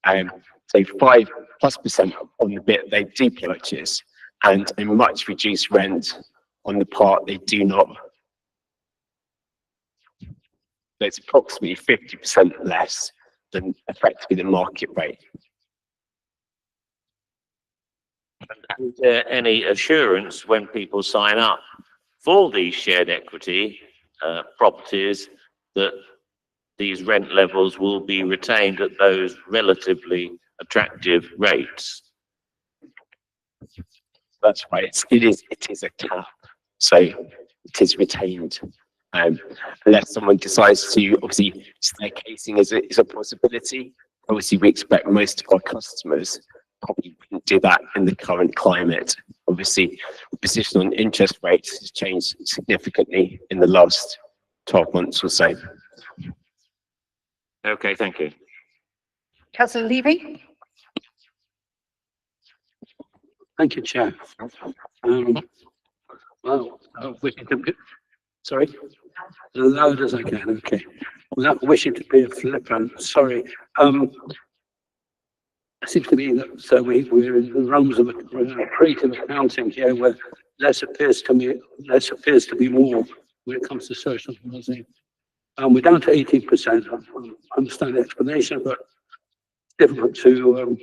say, 5+% on the bit they do purchase, and a much reduced rent on the part they do not. It's approximately 50% less than effectively the market rate. Is there any assurance when people sign up for these shared equity properties that these rent levels will be retained at those relatively attractive rates? That's right. It is a cap, so it is retained. Unless someone decides to, obviously, staircasing is a possibility. Obviously, we expect most of our customers probably wouldn't do that in the current climate. Obviously, the position on interest rates has changed significantly in the last 12 months or so. Okay, thank you. Councillor Levy? Thank you, Chair. Well, wishing to be, sorry, as loud as I can, okay. Without wishing to be a flippant, sorry. It seems to me that we're in the realms of creative accounting here, where less appears to be more when it comes to social housing. We're down to 18%. I understand the explanation, but it's difficult to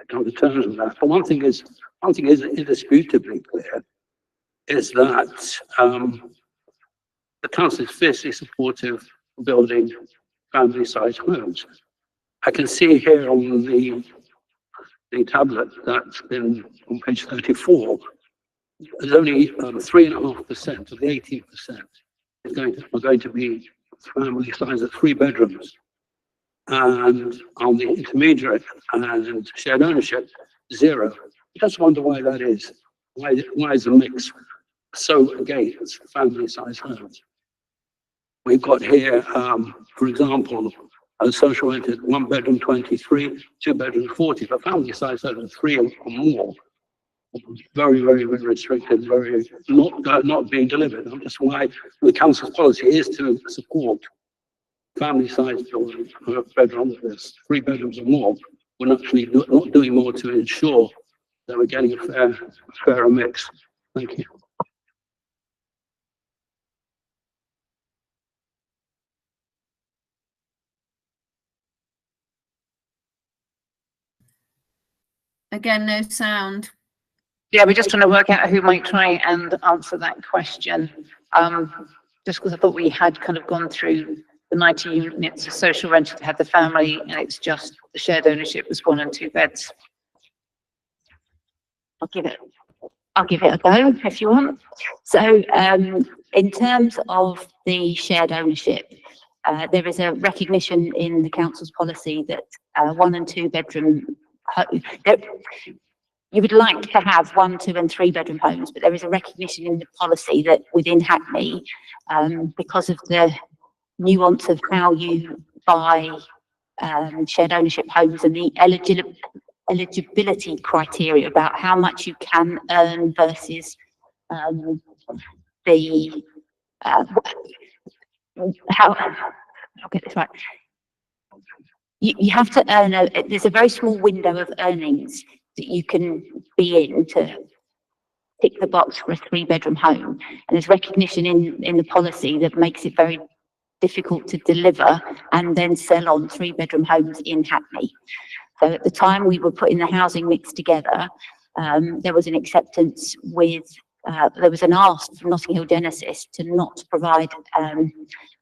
come to terms with that. But one thing is indisputably clear, is that the council is fiercely supportive of building family-sized homes. I can see here on the tablet that's been on page 34, there's only 3.5% of the 18% are going to be family size at 3 bedrooms. And on the intermediate and shared ownership, 0. I just wonder why that is. Why is the mix so against family size homes? We've got here, for example, a social rented 1 bedroom 23, 2 bedroom 40, but family size over 3 or more. Very, very, very restricted, very not being delivered. And that's why the council's policy is to support family size buildings for a bedroom with 3 bedrooms or more. We're actually not doing more to ensure that we're getting a fairer mix. Thank you. Again, no sound. Yeah, we're just trying to work out who might try and answer that question. Just because I thought we had kind of gone through the 90 units of social rental to have the family, and it's just the shared ownership was 1 and 2 beds. I'll give it a go if you want. So in terms of the shared ownership, there is a recognition in the council's policy that 1 and 2 bedroom you would like to have 1, 2 and 3 bedroom homes, but there is a recognition in the policy that within Hackney, because of the nuance of how you buy shared ownership homes and the eligibility criteria about how much you can earn versus how I'll get this right. You have to earn there's a very small window of earnings that you can be in to tick the box for a 3 bedroom home, and there's recognition in the policy that makes it very difficult to deliver and then sell on 3 bedroom homes in Hackney. So at the time we were putting the housing mix together, there was an acceptance with there was an ask from Notting Hill Genesis to not provide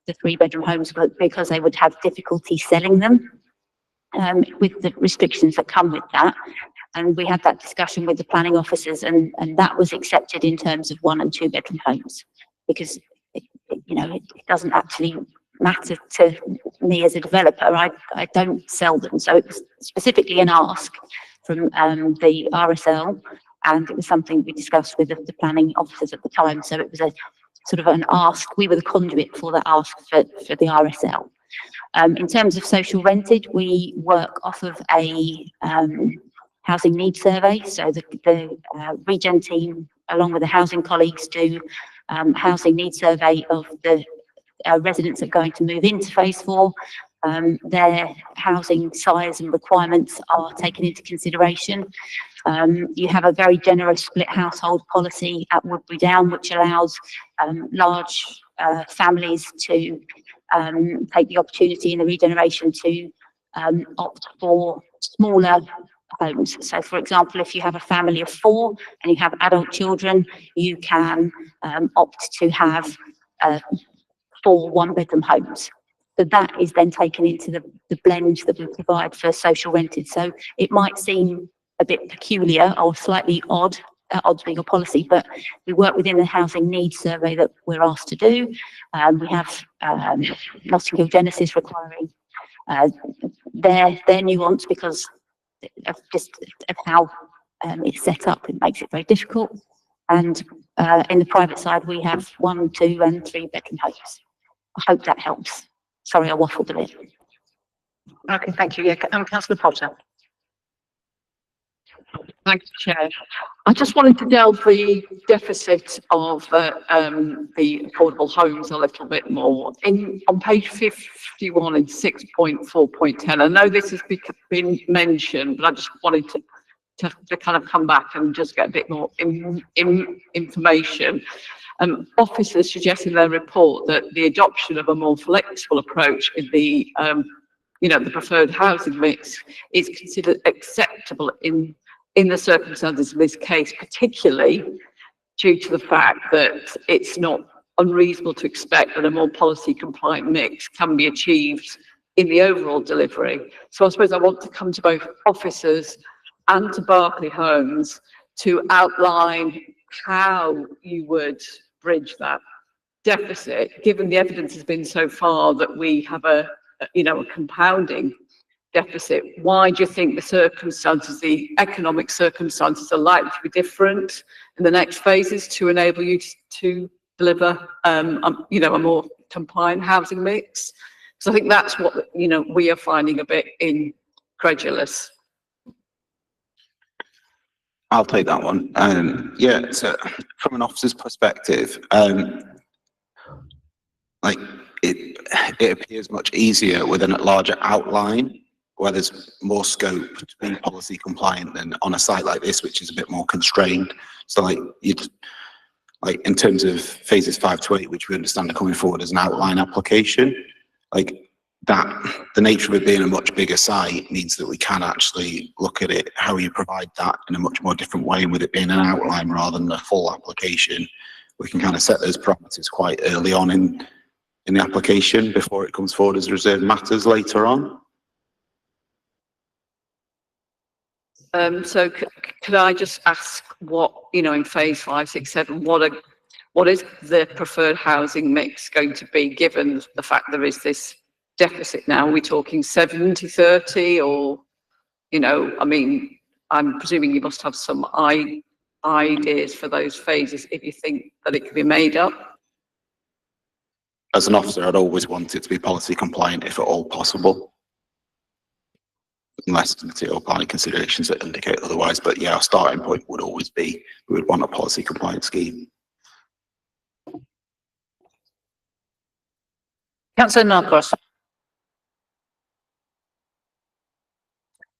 the 3 bedroom homes because they would have difficulty selling them with the restrictions that come with that. And we had that discussion with the planning officers, and that was accepted in terms of 1 and 2 bedroom homes, because it doesn't actually matter to me as a developer. I don't sell them. So it was specifically an ask from the RSL, and it was something we discussed with the planning officers at the time. So it was a sort of an ask. We were the conduit for that ask for the RSL. In terms of social rented, we work off of a housing needs survey. So the Regen team, along with the housing colleagues, do housing needs survey of the residents that are going to move into phase 4. Their housing size and requirements are taken into consideration. You have a very generous split household policy at Woodbury Down, which allows large families to take the opportunity in the regeneration to opt for smaller homes. So, for example, if you have a family of 4 and you have adult children, you can opt to have 4 one-bedroom homes. So that is then taken into the blend that we provide for social rented. So it might seem a bit peculiar or slightly odd, odds being a policy, but we work within the housing needs survey that we're asked to do. We have Notting Hill Genesis requiring their nuance because of just of how it's set up. It makes it very difficult. And in the private side, we have 1, 2 and 3 bedroom homes. I hope that helps. Sorry, I waffled a bit. Okay, thank you. Yeah, Councillor Potter. Thanks, Chair. I just wanted to delve the deficit of the affordable homes a little bit more. On page 51 in 6.4.10, I know this has been mentioned, but I just wanted to kind of come back and just get a bit more information. Officers suggest in their report that the adoption of a more flexible approach in the the preferred housing mix is considered acceptable in the circumstances of this case, particularly due to the fact that it's not unreasonable to expect that a more policy compliant mix can be achieved in the overall delivery. So I suppose I want to come to both officers and to Berkeley Homes to outline how you would bridge that deficit, given the evidence has been so far that we have a compounding deficit. Why do you think the circumstances, the economic circumstances, are likely to be different in the next phases to enable you to deliver, a more compliant housing mix? So I think that's what, we are finding a bit incredulous. I'll take that one. So from an officer's perspective, it appears much easier with a larger outline where there's more scope to be policy compliant than on a site like this, which is a bit more constrained. So in terms of phases 5 to 8, which we understand are coming forward as an outline application, the nature of it being a much bigger site means that we can actually look at it, how you provide that in a much more different way. And with it being an outline rather than a full application, we can kind of set those parameters quite early on in the application before it comes forward as reserved matters later on. So could I just ask what, in phase 5, 6, 7, what is the preferred housing mix going to be, given the fact there is this deficit now? Are we talking 70-30 or, I'm presuming you must have some ideas for those phases if you think that it can be made up? As an officer, I'd always want it to be policy compliant if at all possible, unless there's material planning considerations that indicate otherwise. But yeah, our starting point would always be, we would want a policy compliant scheme. Councillor Norcross.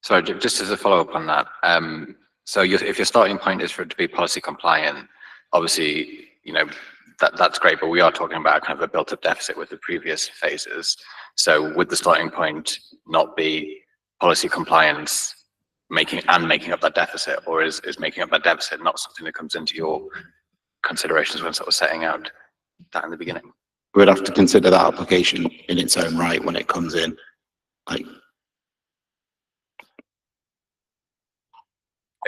Sorry, just as a follow-up on that. So if your starting point is for it to be policy compliant, obviously, that's great, but we are talking about kind of a built-up deficit with the previous phases. So would the starting point not be policy compliance making up that deficit, or is making up that deficit not something that comes into your considerations when sort of setting out that in the beginning? We'd have to consider that application in its own right when it comes in.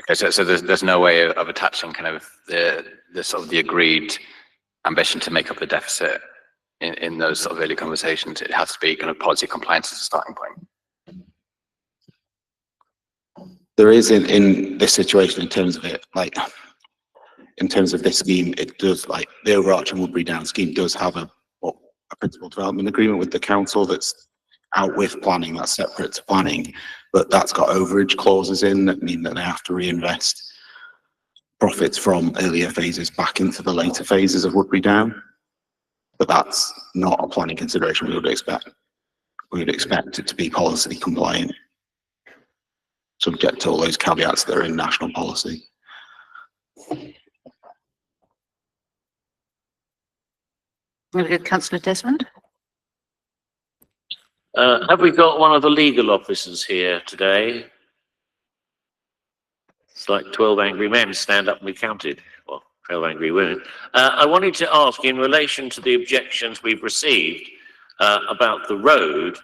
Okay, so there's no way of attaching kind of the sort of the agreed ambition to make up the deficit in those sort of early conversations. It has to be kind of policy compliance as a starting point. There is in this situation, in terms of it, in terms of this scheme, it does, the overarching Woodbury Down scheme does have a principal development agreement with the council that's out with planning, that's separate to planning, but that's got overage clauses in that mean that they have to reinvest profits from earlier phases back into the later phases of Woodbury Down. But that's not a planning consideration we would expect. We would expect it to be policy compliant, subject to all those caveats that are in national policy. Councillor Desmond? Have we got one of the legal officers here today? It's like 12 angry men stand up and be counted. Well, 12 angry women. I wanted to ask, in relation to the objections we've received about the road,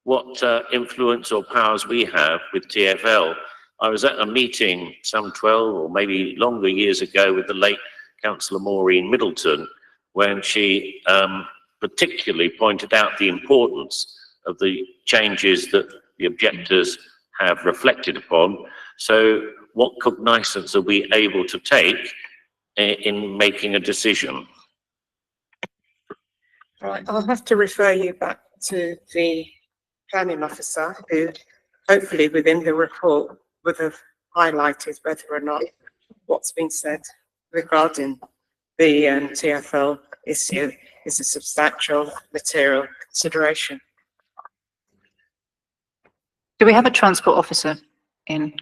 what influence or powers we have with TfL. I was at a meeting some 12 or maybe longer years ago with the late Councillor Maureen Middleton, when she particularly pointed out the importance of the changes that the objectors have reflected upon. So what cognizance are we able to take in making a decision? Right, I'll have to refer you back to the planning officer, who hopefully within the report would have highlighted whether or not what's been said regarding the TfL issue is a substantial material consideration. Do we have a transport officer in?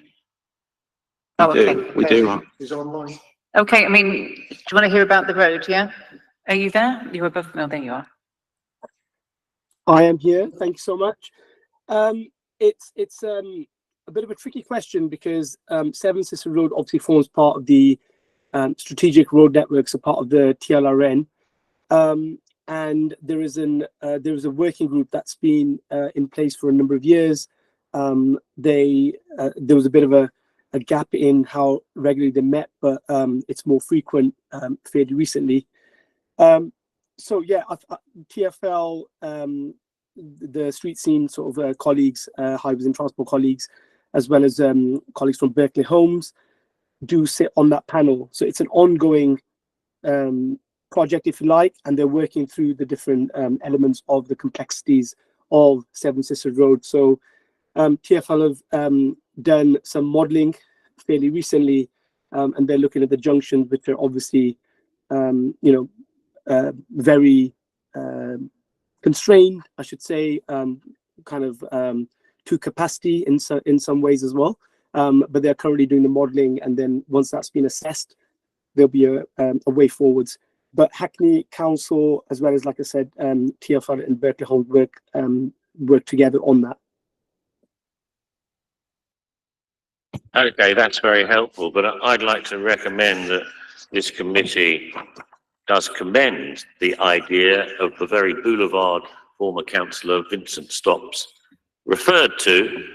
We do. Is online. Okay, I mean, do you want to hear about the road, yeah? Are you there? You're above, no, there you are. I am here, thank you so much. It's a bit of a tricky question because Seven Sisters Road obviously forms part of the strategic road networks, a part of the TLRN. And there is a working group that's been in place for a number of years. There was a bit of a gap in how regularly they met, but it's more frequent fairly recently. So yeah, TfL, the street scene sort of colleagues, highways and transport colleagues, as well as colleagues from Berkeley Homes, do sit on that panel. So it's an ongoing project, if you like, and they're working through the different elements of the complexities of Seven Sisters Road. So TfL have done some modelling fairly recently, and they're looking at the junctions, which are obviously, very constrained, I should say, kind of to capacity in some ways as well. But they're currently doing the modelling, and then once that's been assessed, there'll be a way forwards. But Hackney Council, as well as, like I said, TfL and Berkeley Homes work together on that. Okay, that's very helpful, but I'd like to recommend that this committee does commend the idea of the very boulevard former councillor Vincent Stopps referred to.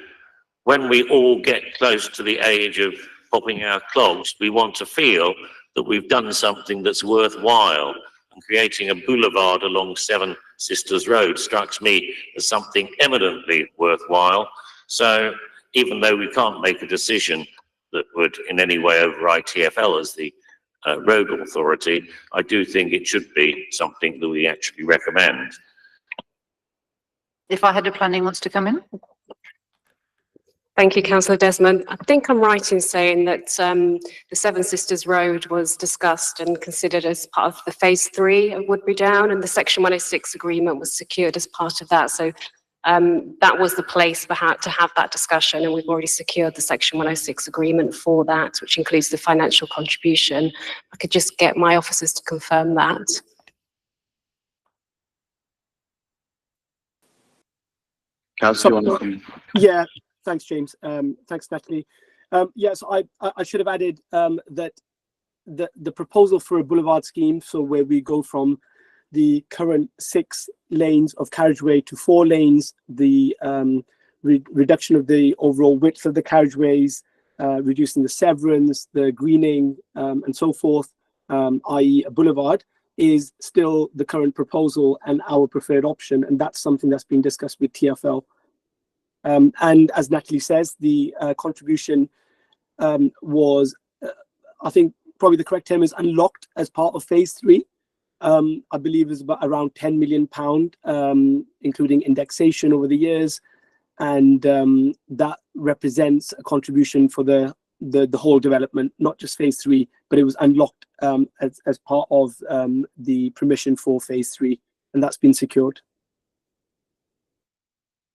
When we all get close to the age of popping our clogs, we want to feel that we've done something that's worthwhile, and creating a boulevard along Seven Sisters Road strikes me as something eminently worthwhile. So even though we can't make a decision that would in any way override TfL as the road authority, I do think it should be something that we actually recommend. If our head of planning wants to come in. Thank you, Councillor Desmond. I think I'm right in saying that the Seven Sisters Road was discussed and considered as part of the phase 3 of Woodbury Down, and the Section 106 agreement was secured as part of that. So that was the place to have that discussion, and we've already secured the Section 106 agreement for that, which includes the financial contribution. I could just get my officers to confirm that. Yeah, thanks, James. Thanks, Natalie. Yes, I should have added that the proposal for a boulevard scheme, so where we go from the current 6 lanes of carriageway to 4 lanes, the reduction of the overall width of the carriageways, reducing the severance, the greening, and so forth, i.e. a boulevard, is still the current proposal and our preferred option, and that's something that's been discussed with TfL. And as Natalie says, the contribution was, I think probably the correct term is unlocked as part of phase 3. I believe is about around £10 million, including indexation over the years. And that represents a contribution for the whole development, not just phase 3, but it was unlocked as part of the permission for phase 3, and that's been secured.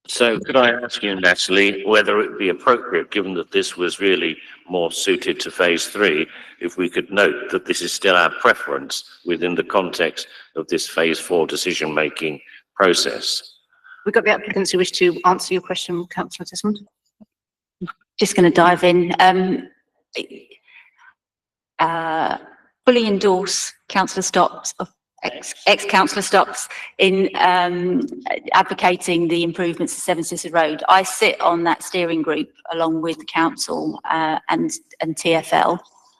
So could I ask you, Natalie, whether it would be appropriate, given that this was really more suited to phase 3, if we could note that this is still our preference within the context of this phase 4 decision-making process? We've got the applicants who wish to answer your question, Councillor Desmond. Just going to dive in. Fully endorse Councillor Stopps, ex-Councillor Stopps, in advocating the improvements to Seven Sisters Road. I sit on that steering group along with the council and TfL.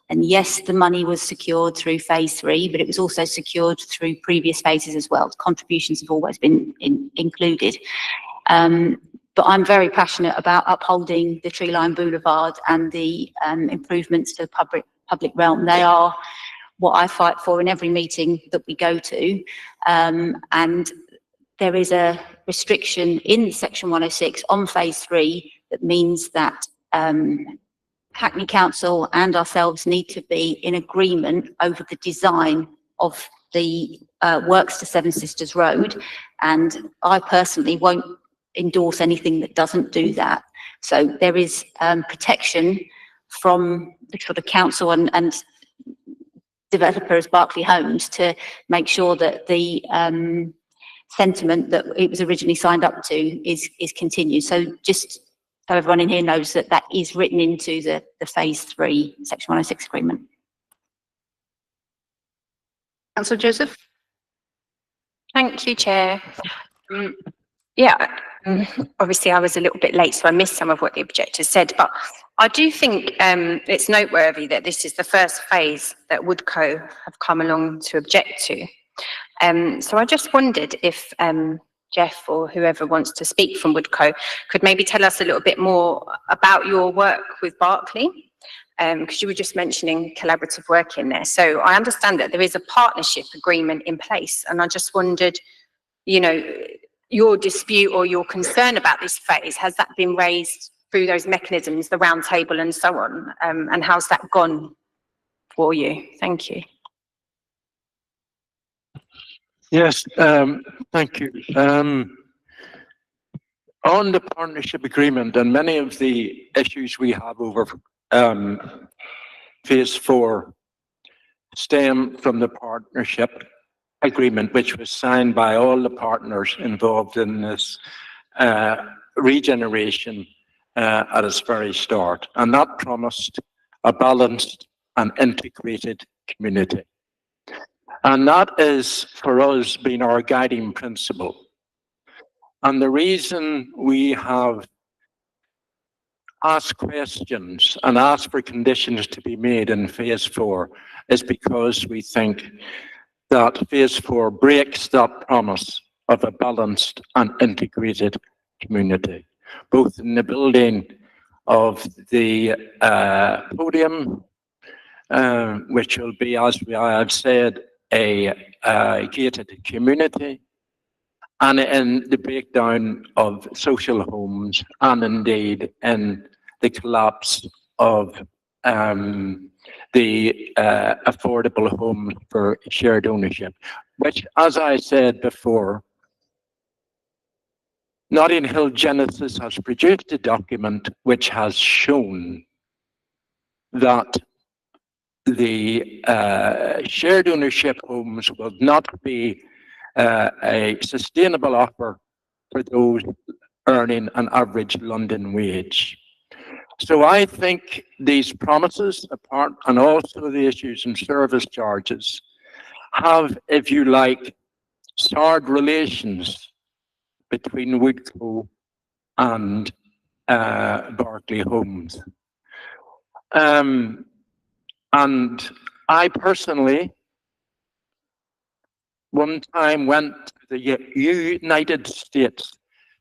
And yes, the money was secured through phase 3, but it was also secured through previous phases as well. Contributions have always been included. But I'm very passionate about upholding the Tree Line Boulevard and the improvements to the public realm. They are what I fight for in every meeting that we go to. And there is a restriction in Section 106 on phase 3 that means that Hackney Council and ourselves need to be in agreement over the design of the works to Seven Sisters Road. And I personally won't endorse anything that doesn't do that. So there is protection from the sort of council and developers, Berkeley Homes, to make sure that the sentiment that it was originally signed up to is continued. So just so everyone in here knows that that is written into the phase 3 Section 106 agreement. Councillor Joseph. Thank you, Chair. Yeah, obviously I was a little bit late, so I missed some of what the objectors said, but I do think it's noteworthy that this is the first phase that Woodco have come along to object to. So I just wondered if Jeff or whoever wants to speak from Woodco could maybe tell us a little bit more about your work with Berkeley, because you were just mentioning collaborative work in there. So I understand that there is a partnership agreement in place, and I just wondered, you know, your dispute or your concern about this phase, has that been raised through those mechanisms, the round table and so on, and how's that gone for you? Thank you. Yes, thank you. On the partnership agreement and many of the issues we have over phase 4 stem from the partnership agreement, which was signed by all the partners involved in this regeneration at its very start. And that promised a balanced and integrated community. And that is, for us, been our guiding principle. And the reason we have asked questions and asked for conditions to be made in phase 4 is because we think that phase 4 breaks that promise of a balanced and integrated community, both in the building of the podium, which will be, as I have said, a gated community, and in the breakdown of social homes, and indeed in the collapse of the affordable homes for shared ownership, which, as I said before, Notting Hill Genesis has produced a document which has shown that the shared ownership homes will not be a sustainable offer for those earning an average London wage. So I think these promises, apart, and also the issues in service charges, have, if you like, starred relations between Woodco and Berkeley Homes. And I personally, one time went to the United States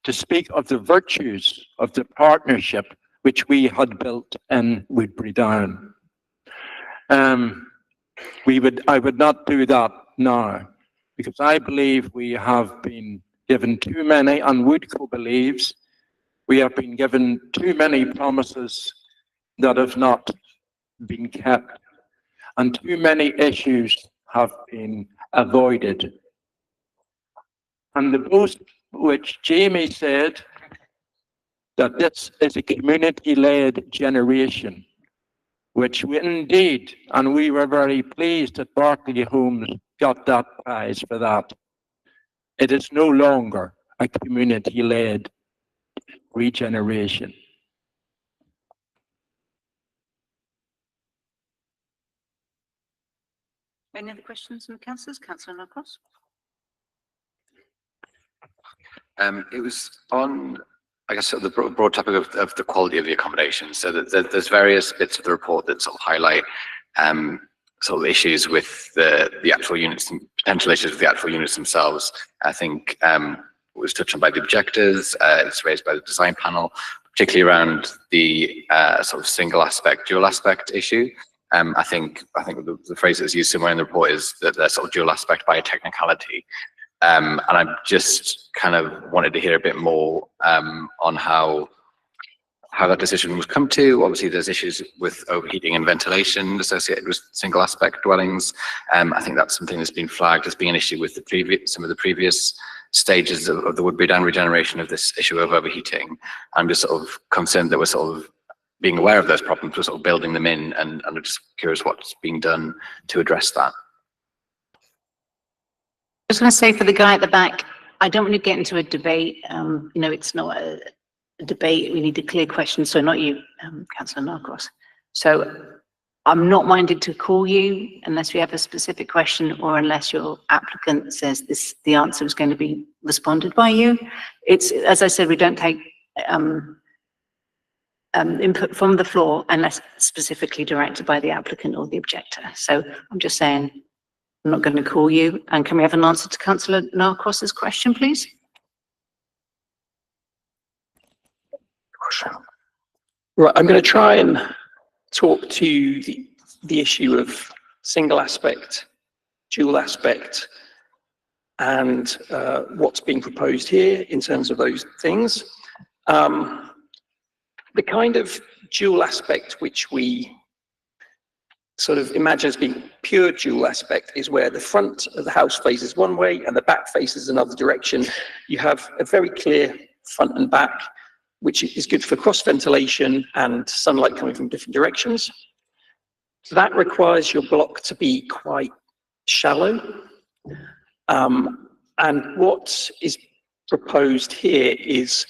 to speak of the virtues of the partnership which we had built in Woodbury Down. I would not do that now, because I believe we have been given too many, and Woodco believes we have been given too many promises that have not been kept, and too many issues have been avoided. And the boast which Jamie said, that this is a community-led generation, which we indeed, and we were very pleased that Berkeley Homes got that prize for that. It is no longer a community-led regeneration. Any other questions from the councillors? Councillor Norcross? It was on, I guess, sort of the broad topic of the quality of the accommodation. So that there's various bits of the report that sort of highlight sort of issues with the actual units, potential issues with the actual units themselves. I think it was touched on by the objectors, it's raised by the design panel, particularly around the sort of single aspect, dual aspect issue. I think the phrase that's used somewhere in the report is that they're sort of dual aspect by a technicality. And I just kind of wanted to hear a bit more on how that decision was come to. Obviously, there's issues with overheating and ventilation associated with single aspect dwellings. I think that's something that's been flagged as being an issue with some of the previous stages of the Woodbury Down regeneration of this issue of overheating. I'm just sort of concerned that we're sort of being aware of those problems, we're sort of building them in, and I'm just curious what's being done to address that. I was going to say, for the guy at the back, I don't want to get into a debate. You know, it's not a debate. We need a clear question. So not you, Councillor Norcross. So I'm not minded to call you unless we have a specific question, or unless your applicant says the answer is going to be responded by you. It's, as I said, we don't take input from the floor unless specifically directed by the applicant or the objector. So I'm just saying, I'm not going to call you. And can we have an answer to Councillor Norcross's question, please? Right, I'm going to try and talk to the issue of single aspect, dual aspect, and what's being proposed here in terms of those things. The kind of dual aspect which we sort of imagine as being pure dual aspect is where the front of the house faces one way and the back faces another direction. You have a very clear front and back, which is good for cross ventilation and sunlight coming from different directions. That requires your block to be quite shallow. And what is proposed here is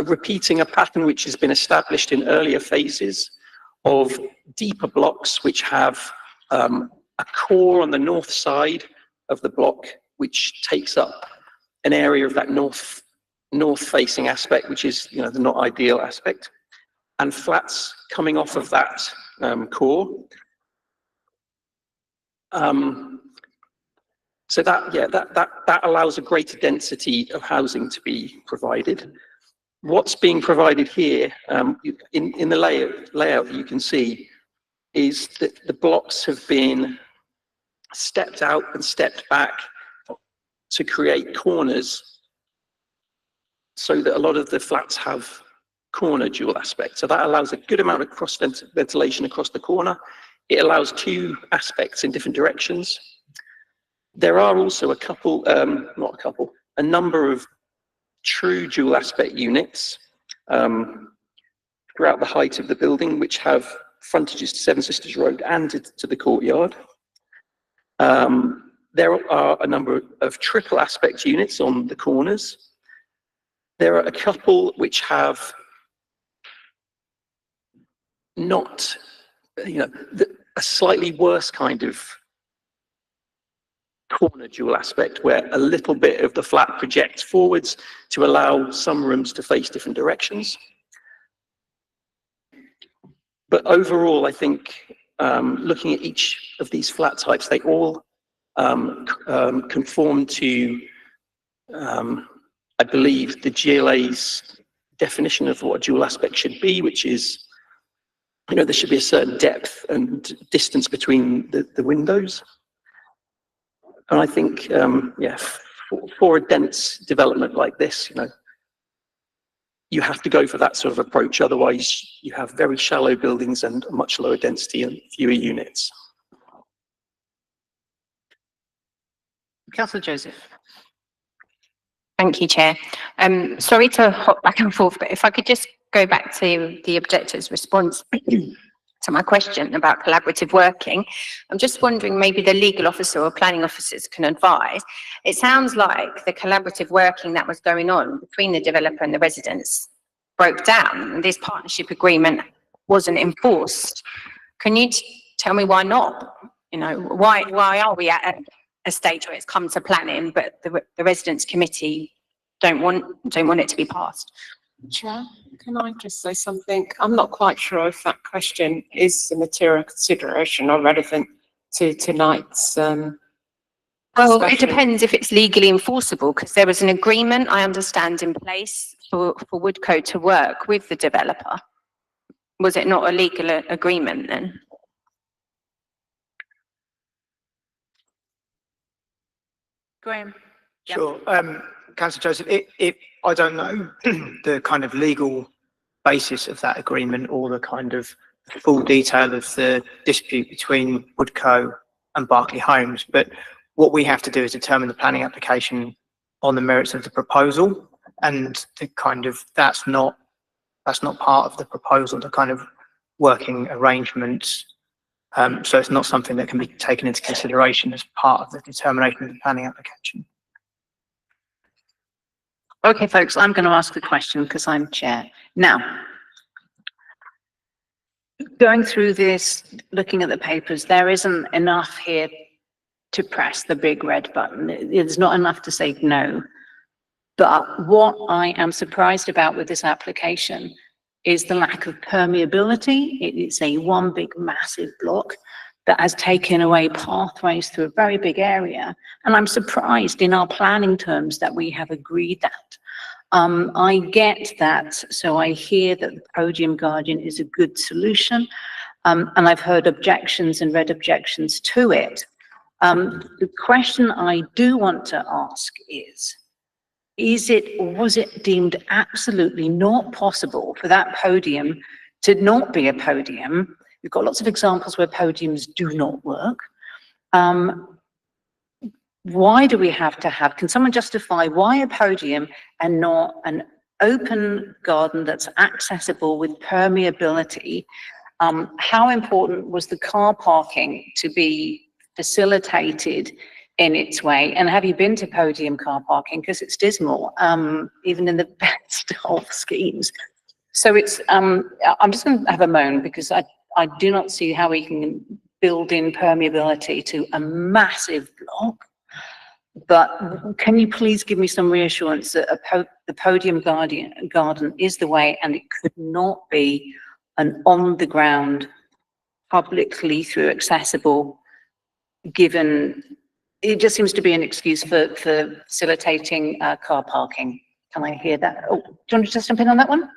repeating a pattern which has been established in earlier phases of deeper blocks which have a core on the north side of the block which takes up an area of that north facing aspect, which is, you know, the not ideal aspect, and flats coming off of that core. So that allows a greater density of housing to be provided. What's being provided here in the layout you can see is that the blocks have been stepped out and stepped back to create corners, so that a lot of the flats have corner dual aspect. So that allows a good amount of cross ventilation across the corner. It allows two aspects in different directions. There are also a number of true dual aspect units throughout the height of the building, which have frontages to Seven Sisters Road and to the courtyard. There are a number of triple aspect units on the corners. There are a couple which have not, you know, a slightly worse kind of corner dual aspect, where a little bit of the flat projects forwards to allow some rooms to face different directions. But overall, I think looking at each of these flat types, they all conform to, I believe, the GLA's definition of what a dual aspect should be, which is, you know, there should be a certain depth and distance between the windows. And I think, yeah, for a dense development like this, you know, you have to go for that sort of approach. Otherwise, you have very shallow buildings and much lower density and fewer units. Councillor Joseph. Thank you, Chair. Sorry to hop back and forth, but if I could just go back to the objector's response to my question about collaborative working. I'm just wondering, maybe the legal officer or planning officers can advise. It sounds like the collaborative working that was going on between the developer and the residents broke down, and this partnership agreement wasn't enforced. Can you tell me why not? You know, why are we at a stage where it's come to planning, but the residents committee don't want it to be passed? Chair, can I just say something? I'm not quite sure if that question is a material consideration or relevant to tonight's Well, discussion. it depends if it's legally enforceable, because there was an agreement, I understand, in place for Woodco to work with the developer. Was it not a legal agreement then? Graham. Sure. Councillor Joseph, I don't know the kind of legal basis of that agreement or the kind of full detail of the dispute between Woodco and Berkeley Homes, but what we have to do is determine the planning application on the merits of the proposal, and the kind of that's not part of the proposal, the kind of working arrangements. So it's not something that can be taken into consideration as part of the determination of the planning application. Okay, folks, I'm going to ask the question because I'm chair. Now, going through this, looking at the papers, there isn't enough here to press the big red button. It's not enough to say no. But what I am surprised about with this application is the lack of permeability. It's a one big massive block that has taken away pathways through a very big area. And I'm surprised in our planning terms that we have agreed that. I get that, so I hear that the podium guardian is a good solution. And I've heard objections and read objections to it. The question I do want to ask is it, or was it deemed absolutely not possible for that podium to not be a podium? We've got lots of examples where podiums do not work. Why do we have to have, can someone justify why a podium and not an open garden that's accessible with permeability? How important was the car parking to be facilitated in its way? And have you been to podium car parking? Because it's dismal, even in the best of schemes. So it's, I'm just going to have a moan because I do not see how we can build in permeability to a massive block. But can you please give me some reassurance that the podium garden is the way, and it could not be an on-the-ground, publicly through accessible, given it just seems to be an excuse for facilitating car parking. Can I hear that? Oh, do you want to just jump in on that one?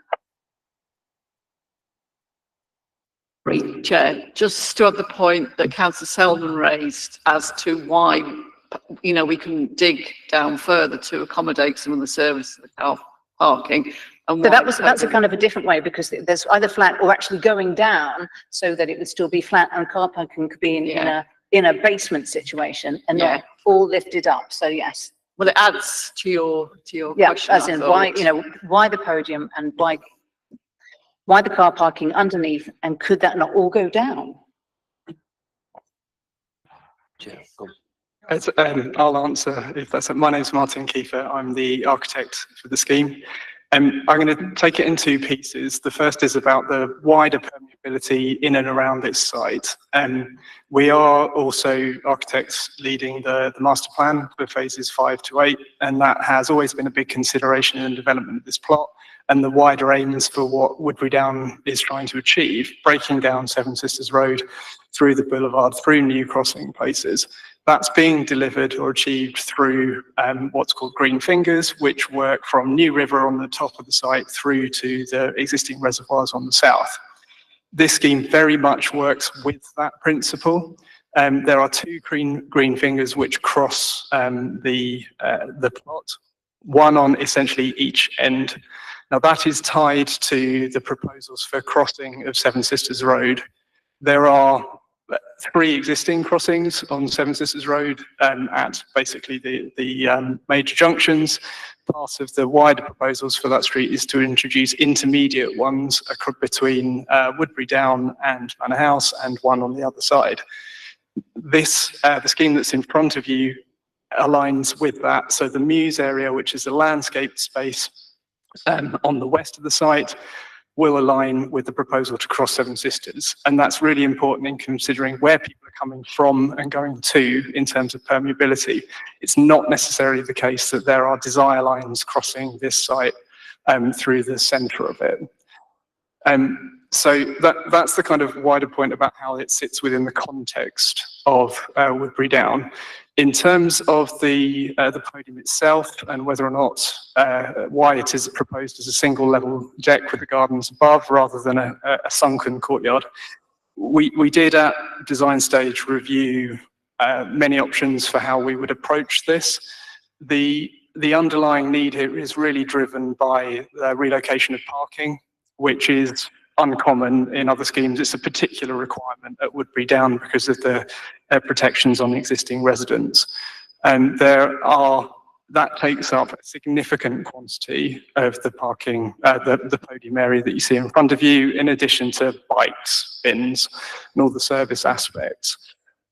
Great, Chair. Just to add the point that Councillor Selman raised as to why, you know, we can dig down further to accommodate some of the services of the car parking. And So that's a kind of a different way, because there's either flat or actually going down so that it would still be flat, and car parking could be in a basement situation and not all lifted up. So yes. Well, it adds to your question. As in why, you know, why the podium and why the car parking underneath, and could that not all go down? I'll answer if that's it. My name's Martin Kiefer. I'm the architect for the scheme. I'm going to take it in two pieces. The first is about the wider permeability in and around this site. We are also architects leading the master plan for phases 5 to 8, and that has always been a big consideration in the development of this plot, and the wider aims for what Woodbury Down is trying to achieve, breaking down Seven Sisters Road through the boulevard, through new crossing places. That's being delivered or achieved through what's called Green Fingers, which work from New River on the top of the site through to the existing reservoirs on the south. This scheme very much works with that principle. There are two green fingers which cross the plot, one on essentially each end. Now that is tied to the proposals for crossing of Seven Sisters Road. There are 3 existing crossings on Seven Sisters Road at basically the major junctions. Part of the wider proposals for that street is to introduce intermediate ones between Woodbury Down and Manor House, and one on the other side. This, the scheme that's in front of you aligns with that. So the Muse area, which is a landscaped space on the west of the site, will align with the proposal to cross Seven Sisters. And that's really important in considering where people are coming from and going to in terms of permeability. It's not necessarily the case that there are desire lines crossing this site through the centre of it. So that's the kind of wider point about how it sits within the context of Woodbury Down. In terms of the podium itself and whether or not why it is proposed as a single level deck with the gardens above rather than a sunken courtyard, we did at design stage review many options for how we would approach this. The underlying need here is really driven by the relocation of parking, which is uncommon in other schemes. It's a particular requirement at Woodbury Down because of the protections on existing residents. And that takes up a significant quantity of the parking, the podium area that you see in front of you, in addition to bikes, bins, and all the service aspects.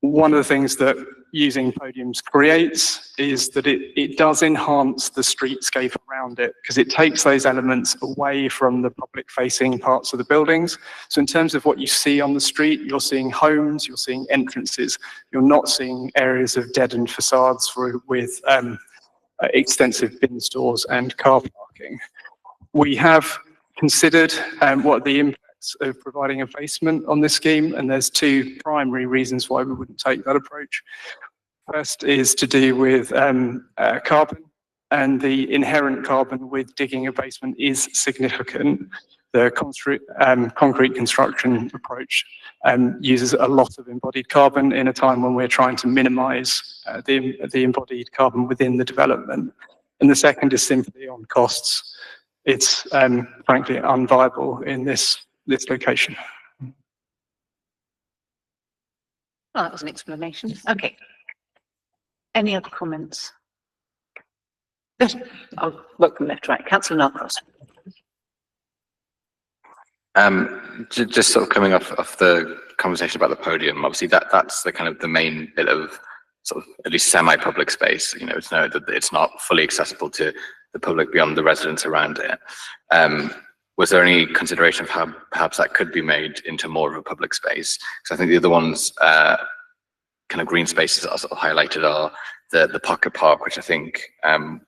One of the things that using podiums creates is that it does enhance the streetscape around it, because it takes those elements away from the public facing parts of the buildings. So in terms of what you see on the street, you're seeing homes, you're seeing entrances, you're not seeing areas of deadened facades with extensive bin stores and car parking. We have considered what the impacts of providing a basement on this scheme, and there's 2 primary reasons why we wouldn't take that approach. First is to do with carbon, and the inherent carbon with digging a basement is significant. The concrete construction approach uses a lot of embodied carbon in a time when we're trying to minimise the embodied carbon within the development. And the second is simply on costs. It's frankly unviable in this location. Well, that was an explanation. Okay. Any other comments? Yes, I'll work from left to right. Councillor Narcross. Just sort of coming off the conversation about the podium, obviously that's the kind of the main bit of sort of at least semi-public space. You know, it's not fully accessible to the public beyond the residents around it. Was there any consideration of how perhaps that could be made into more of a public space? Because I think the other ones, kind of green spaces that are sort of highlighted are the pocket park, which I think, I can't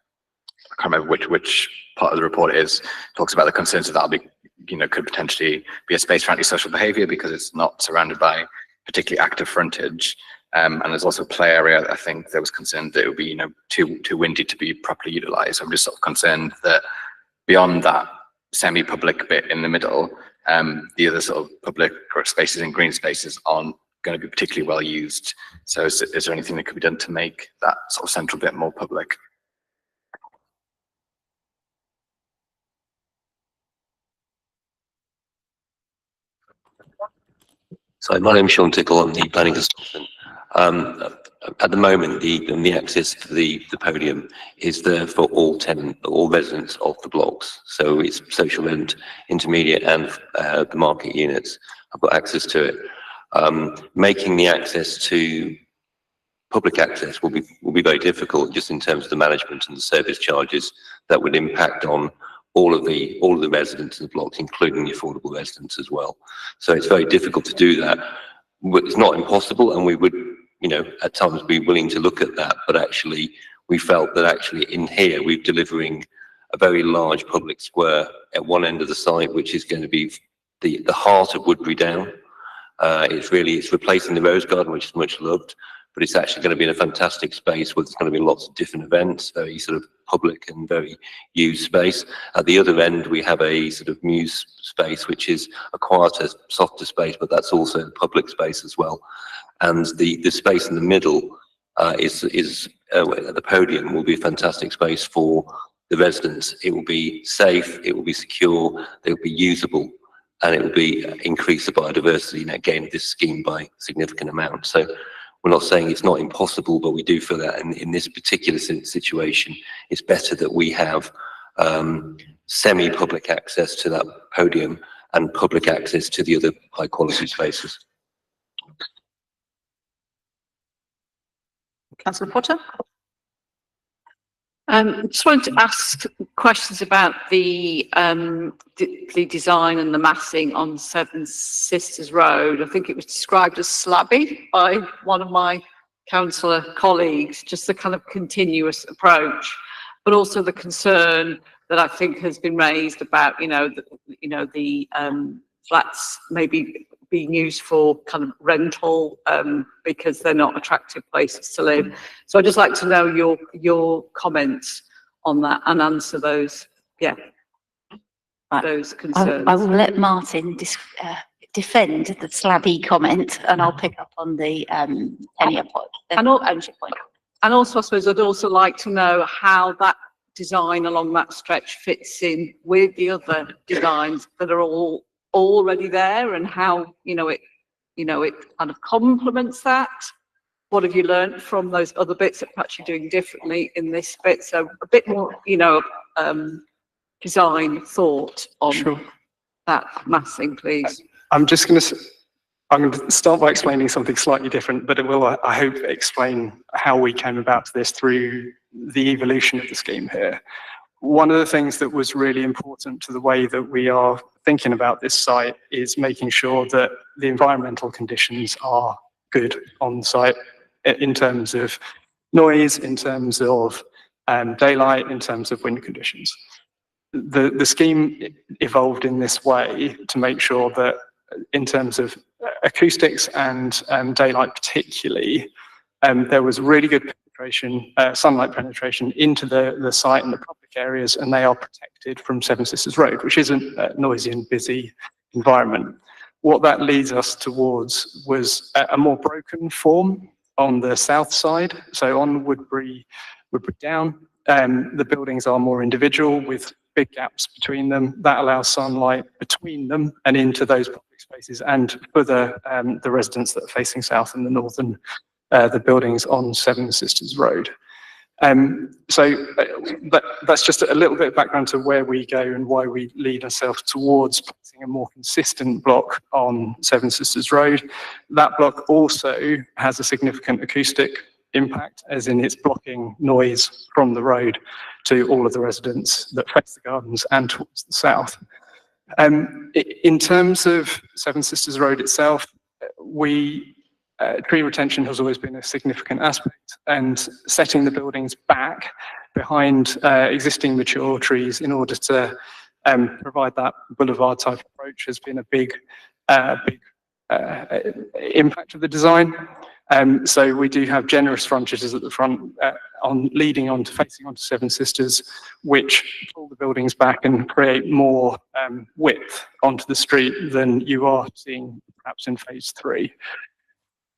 remember which part of the report it is, talks about the concerns that that'll be, you know, could potentially be a space for antisocial behaviour because it's not surrounded by particularly active frontage. And there's also a play area. I think there was concern that it would be, you know, too windy to be properly utilised. I'm just sort of concerned that beyond that semi-public bit in the middle, the other sort of public spaces and green spaces aren't going to be particularly well used. So is there anything that could be done to make that sort of central bit more public? So my name is Sean Tickle, I'm the planning consultant. At the moment, the access to the podium is there for all residents of the blocks. So it's social and intermediate and the market units have got access to it. Making the access to public access will be very difficult just in terms of the management and the service charges that would impact on all of the residents of the blocks, including the affordable residents as well. So it's very difficult to do that. It's not impossible, and we would, you know, at times be willing to look at that, but actually we felt that actually in here we're delivering a very large public square at one end of the site, which is going to be the heart of Woodbury Down. It's replacing the Rose Garden, which is much loved, but it's actually going to be in a fantastic space where there's going to be lots of different events, very sort of public and very used space. At the other end, we have a sort of muse space, which is a quieter, softer space, but that's also public space as well. And the space in the middle is at the podium will be a fantastic space for the residents. It will be safe, it will be secure, it will be usable, and it will be increase the biodiversity, you know, again, this scheme by significant amount. So we're not saying it's not impossible, but we do feel that in this particular situation, it's better that we have semi-public access to that podium and public access to the other high quality spaces. Councillor Potter? Just wanted to ask questions about the design and the massing on Seven Sisters Road. I think it was described as slabby by one of my councillor colleagues, just the kind of continuous approach, but also the concern that I think has been raised about, the flats maybe being used for kind of rental because they're not attractive places to live. So I'd just like to know your comments on that and answer those, those concerns. I will let Martin defend the slabby comment, and I'll pick up on the tenure point, ownership point. And also, I suppose I'd also like to know how that design along that stretch fits in with the other designs that are all already there, and how it kind of complements that. What have you learned from those other bits that perhaps you're doing differently in this bit? So a bit more design thought on that massing, please. I'm going to start by explaining something slightly different, but it will, I hope, explain how we came about this through the evolution of the scheme here. One of the things that was really important to the way that we are thinking about this site is making sure that the environmental conditions are good on site in terms of noise, in terms of daylight, in terms of wind conditions. The scheme evolved in this way to make sure that in terms of acoustics and daylight particularly, there was really good penetration, sunlight penetration into the site and the public areas, and they are protected from Seven Sisters Road, which isn't a noisy and busy environment. What that leads us towards was a more broken form on the south side. So on Woodbury Down, the buildings are more individual with big gaps between them. That allows sunlight between them and into those public spaces, and for the residents that are facing south in the northern, the buildings on Seven Sisters Road. So that's just a little bit of background to where we go and why we lead ourselves towards placing a more consistent block on Seven Sisters Road. That block also has a significant acoustic impact, as in it's blocking noise from the road to all of the residents that face the gardens and towards the south. In terms of Seven Sisters Road itself, tree retention has always been a significant aspect, and setting the buildings back behind existing mature trees in order to provide that boulevard type approach has been a big impact of the design. So we do have generous frontages at the front facing onto Seven Sisters, which pull the buildings back and create more width onto the street than you are seeing perhaps in phase 3.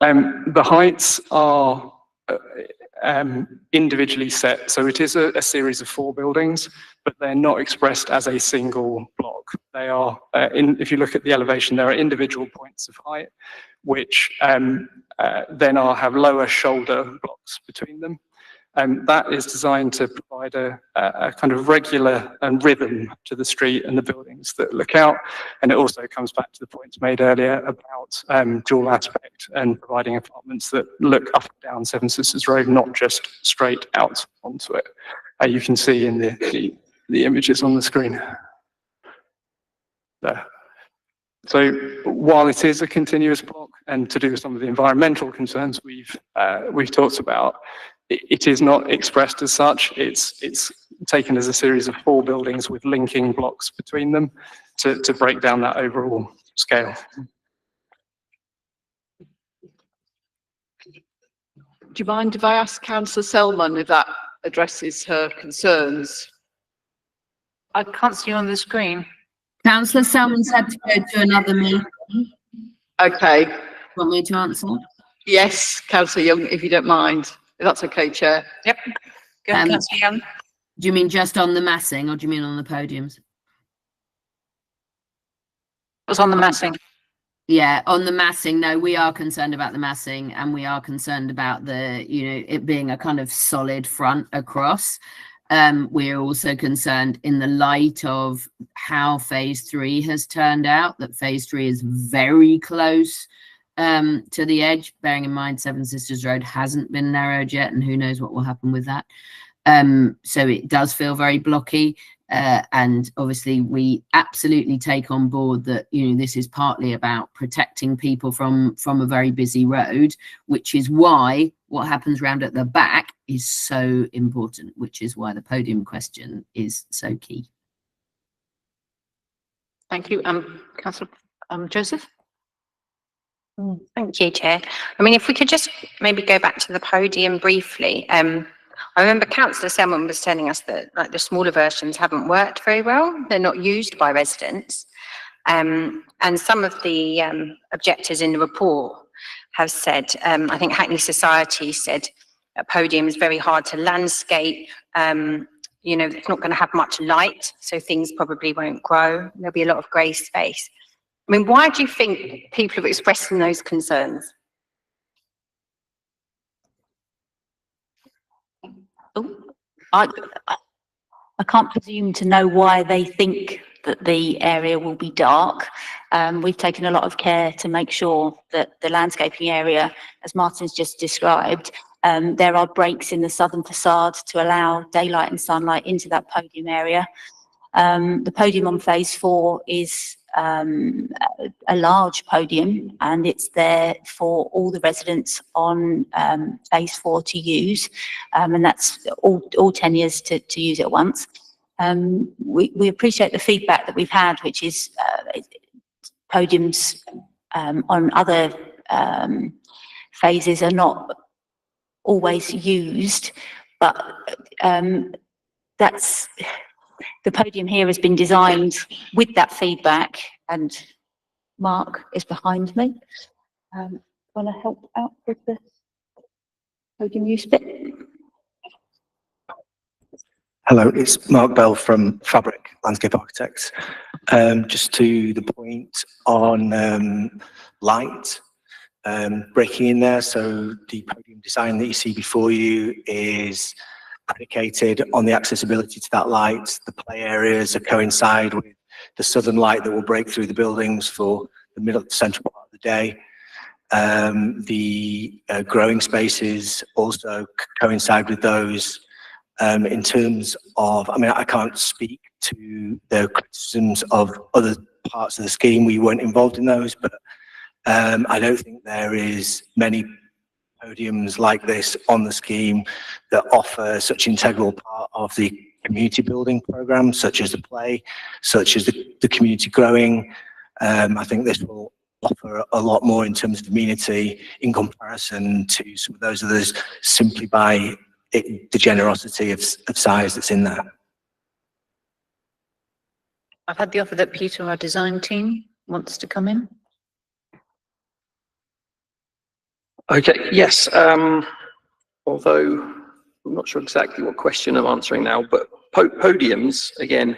The heights are individually set, so it is a series of 4 buildings, but they're not expressed as a single block. They are, if you look at the elevation, there are individual points of height, which then have lower shoulder blocks between them. That is designed to provide a kind of regular and rhythm to the street and the buildings that look out. And it also comes back to the points made earlier about dual aspect and providing apartments that look up and down Seven Sisters Road, not just straight out onto it. You can see in the images on the screen there. So while it is a continuous block, and to do with some of the environmental concerns we've talked about, it is not expressed as such. It's taken as a series of 4 buildings with linking blocks between them to break down that overall scale. Do you mind if I ask Councillor Selman if that addresses her concerns? I can't see you on the screen. Councillor Selman's had to go to another meeting. Okay. Want me to answer? Yes, councillor Young, if you don't mind, if that's okay, Chair. Yep. Go ahead, councillor Young. Do you mean just on the massing or do you mean on the podiums? It was on the massing. Yeah, on the massing, no, we are concerned about the massing and we are concerned about it being a kind of solid front across. We're also concerned in the light of how phase 3 has turned out, that phase 3 is very close to the edge, bearing in mind Seven Sisters Road hasn't been narrowed yet and who knows what will happen with that. So it does feel very blocky. And obviously we absolutely take on board that, this is partly about protecting people from a very busy road, which is why what happens round at the back is so important, which is why the podium question is so key. Thank you. Councillor Joseph. Thank you, Chair. I mean, if we could just maybe go back to the podium briefly. I remember Councillor Selman was telling us that the smaller versions haven't worked very well. They're not used by residents. And some of the objectors in the report have said, I think Hackney Society said a podium is very hard to landscape. It's not going to have much light, so things probably won't grow. There'll be a lot of grey space. I mean, why do you think people are expressing those concerns? I can't presume to know why they think that the area will be dark. We've taken a lot of care to make sure that the landscaping area, as Martin's just described, there are breaks in the southern facade to allow daylight and sunlight into that podium area. The podium on phase 4 is a large podium and it's there for all the residents on phase 4 to use, and that's all tenures to use at once. We appreciate the feedback that we've had, which is podiums on other phases are not always used, but that's the podium here has been designed with that feedback, and Mark is behind me. Want to help out with the podium use bit? Hello, it's Mark Bell from Fabric Landscape Architects. Just to the point on light, breaking in there. So the podium design that you see before you is predicated on the accessibility to that light. The play areas that coincide with the southern light that will break through the buildings for the middle, central part of the day. The growing spaces also coincide with those. In terms of, I mean, I can't speak to the criticisms of other parts of the scheme. We weren't involved in those, but I don't think there is many podiums like this on the scheme that offer such integral part of the community building program, such as the play, such as the community growing. I think this will offer a lot more in terms of amenity in comparison to some of those others, simply by the generosity of size that's in there. I've had the offer that Peter, our design team, wants to come in. Okay, yes. Although I'm not sure exactly what question I'm answering now, but podiums, again,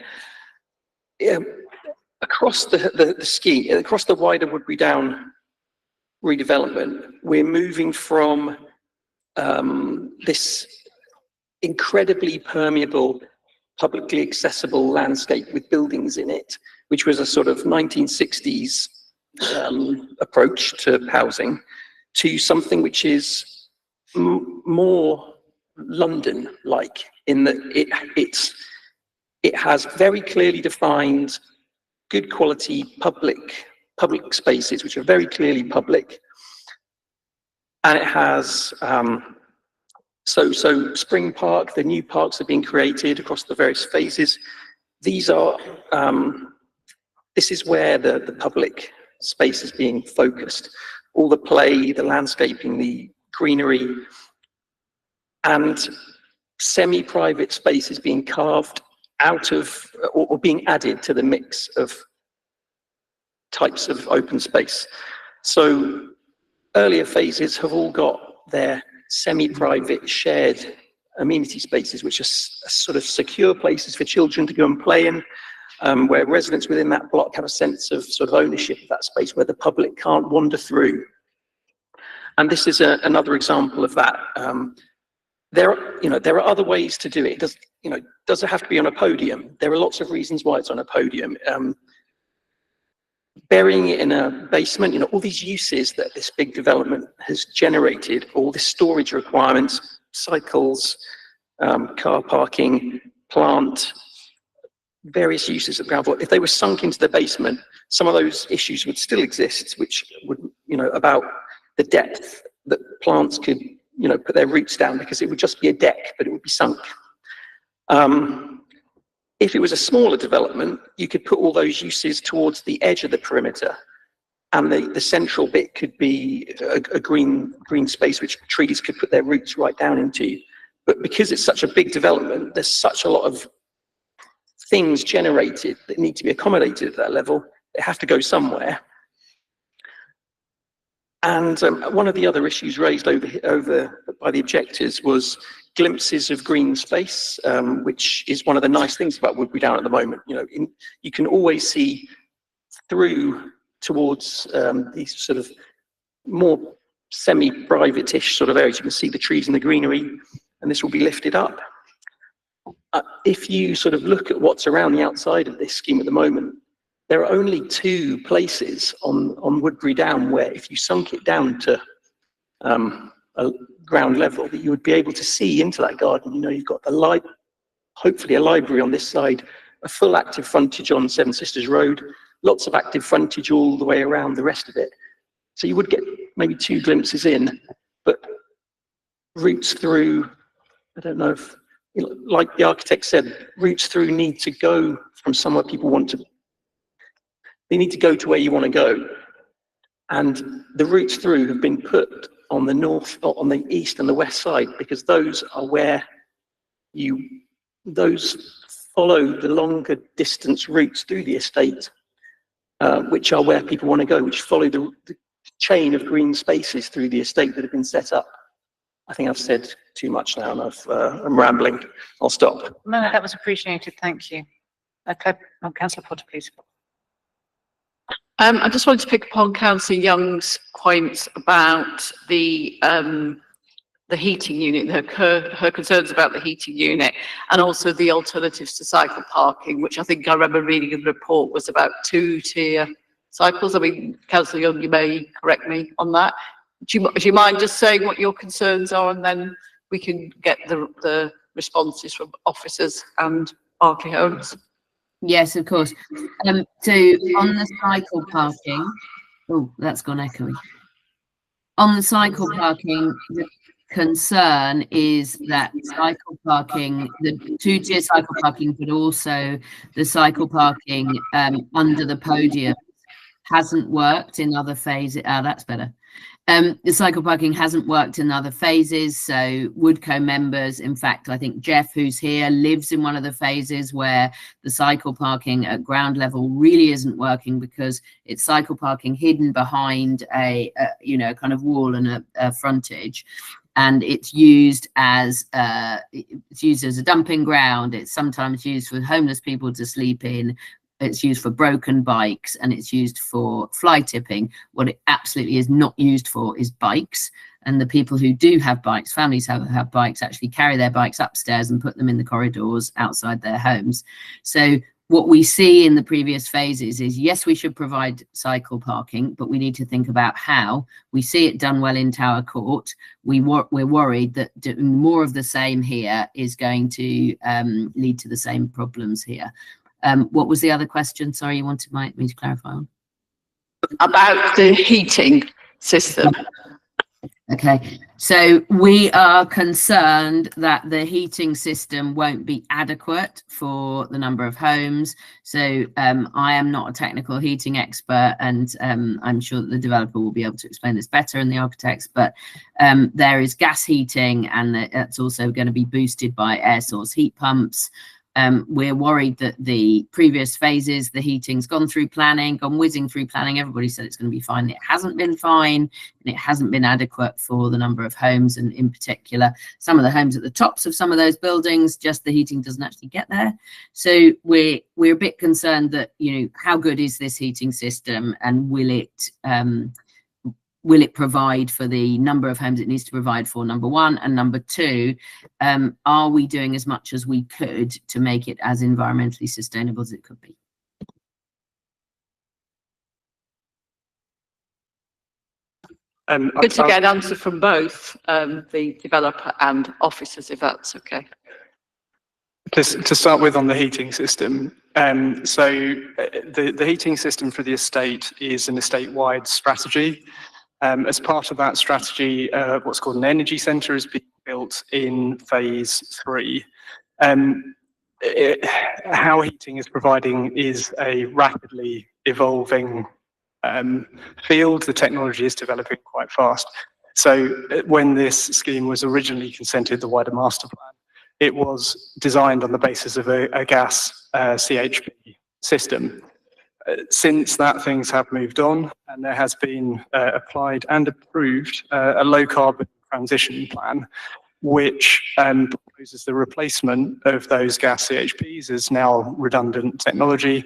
across the scheme, across the wider Woodbury Down redevelopment, we're moving from this incredibly permeable, publicly accessible landscape with buildings in it, which was a sort of 1960s approach to housing, to something which is more London-like, in that it has very clearly defined, good quality public spaces, which are very clearly public, and it has so Spring Park, the new parks are being created across the various phases. These are this is where the public space is being focused. All the play, the landscaping, the greenery, and semi-private space is being carved out of, or being added to the mix of types of open space. So earlier phases have all got their semi-private shared amenity spaces, which are sort of secure places for children to go and play in, where residents within that block have a sense of sort of ownership of that space, where the public can't wander through. And this is another example of that. There are other ways to do it. Does it have to be on a podium? There are lots of reasons why it's on a podium. Burying it in a basement, all these uses that this big development has generated, all the storage requirements, cycles, car parking, plant, various uses of ground floor. If they were sunk into the basement, some of those issues would still exist, which would, about the depth that plants could, put their roots down, because it would just be a deck, but it would be sunk. If it was a smaller development, you could put all those uses towards the edge of the perimeter, and the central bit could be a green space which trees could put their roots right down into. But because it's such a big development, there's such a lot of things generated that need to be accommodated at that level. They have to go somewhere. And one of the other issues raised over by the objectors was glimpses of green space, which is one of the nice things about Woodbury Down at the moment. You can always see through towards these sort of more semi-private-ish sort of areas. You can see the trees and the greenery, and this will be lifted up. If you sort of look at what's around the outside of this scheme at the moment, there are only 2 places on Woodbury Down where, if you sunk it down to a ground level, that you would be able to see into that garden. You've got hopefully a library on this side, a full active frontage on Seven Sisters Road, lots of active frontage all the way around the rest of it. So you would get maybe 2 glimpses in, but routes through, I don't know if, like the architect said, routes through need to go from somewhere people want to, they need to go to where you want to go. And the routes through have been put on the north, on the east and the west side, because those are where those follow the longer distance routes through the estate, which are where people want to go, which follow the chain of green spaces through the estate that have been set up. I think I've said too much now, and I'm rambling. I'll stop. No, that was appreciated. Thank you. Councillor Potter, please. I just wanted to pick up on Councillor Young's point about the heating unit, her concerns about the heating unit, and also the alternatives to cycle parking, which I think I remember reading in the report was about 2-tier cycles. I mean, Councillor Young, you may correct me on that. Do you mind just saying what your concerns are, and then we can get the responses from officers and Berkeley Homes? Yes, of course. So on the cycle parking, oh, that's gone echoey. On the cycle parking, the concern is that cycle parking, the 2-tier cycle parking, but also the cycle parking under the podium hasn't worked in other phases. That's better. The cycle parking hasn't worked in other phases. So Woodco members, in fact, I think Jeff, who's here, lives in one of the phases where the cycle parking at ground level really isn't working, because it's cycle parking hidden behind a kind of wall and a frontage. And it's used as a dumping ground. It's sometimes used for homeless people to sleep in. It's used for broken bikes, and it's used for fly tipping. What it absolutely is not used for is bikes. And the people who do have bikes, families have bikes, actually carry their bikes upstairs and put them in the corridors outside their homes. So what we see in the previous phases is, yes, we should provide cycle parking, but we need to think about how. We see it done well in Tower Court. We're worried that doing more of the same here is going to lead to the same problems here. What was the other question? Sorry, you wanted me to clarify on? About the heating system. Okay, so we are concerned that the heating system won't be adequate for the number of homes. So I am not a technical heating expert, and I'm sure that the developer will be able to explain this better, and the architects, but there is gas heating, and that's also going to be boosted by air source heat pumps. We're worried that the previous phases, the heating's gone through planning, gone whizzing through planning. Everybody said it's going to be fine. It hasn't been fine, and it hasn't been adequate for the number of homes, and in particular, some of the homes at the tops of some of those buildings, just the heating doesn't actually get there. So we're a bit concerned that, you know, how good is this heating system, and will it provide for the number of homes it needs to provide for, number one, and number two, are we doing as much as we could to make it as environmentally sustainable as it could be? Good to get an answer from both the developer and officers, if that's okay. To start with on the heating system, so the heating system for the estate is an estate-wide strategy. As part of that strategy, what's called an energy centre is being built in phase 3. How heating is providing is a rapidly evolving field. The technology is developing quite fast. So when this scheme was originally consented, the wider master plan, it was designed on the basis of a gas CHP system. Since that, things have moved on, and there has been applied and approved a low carbon transition plan, which proposes the replacement of those gas CHPs as now redundant technology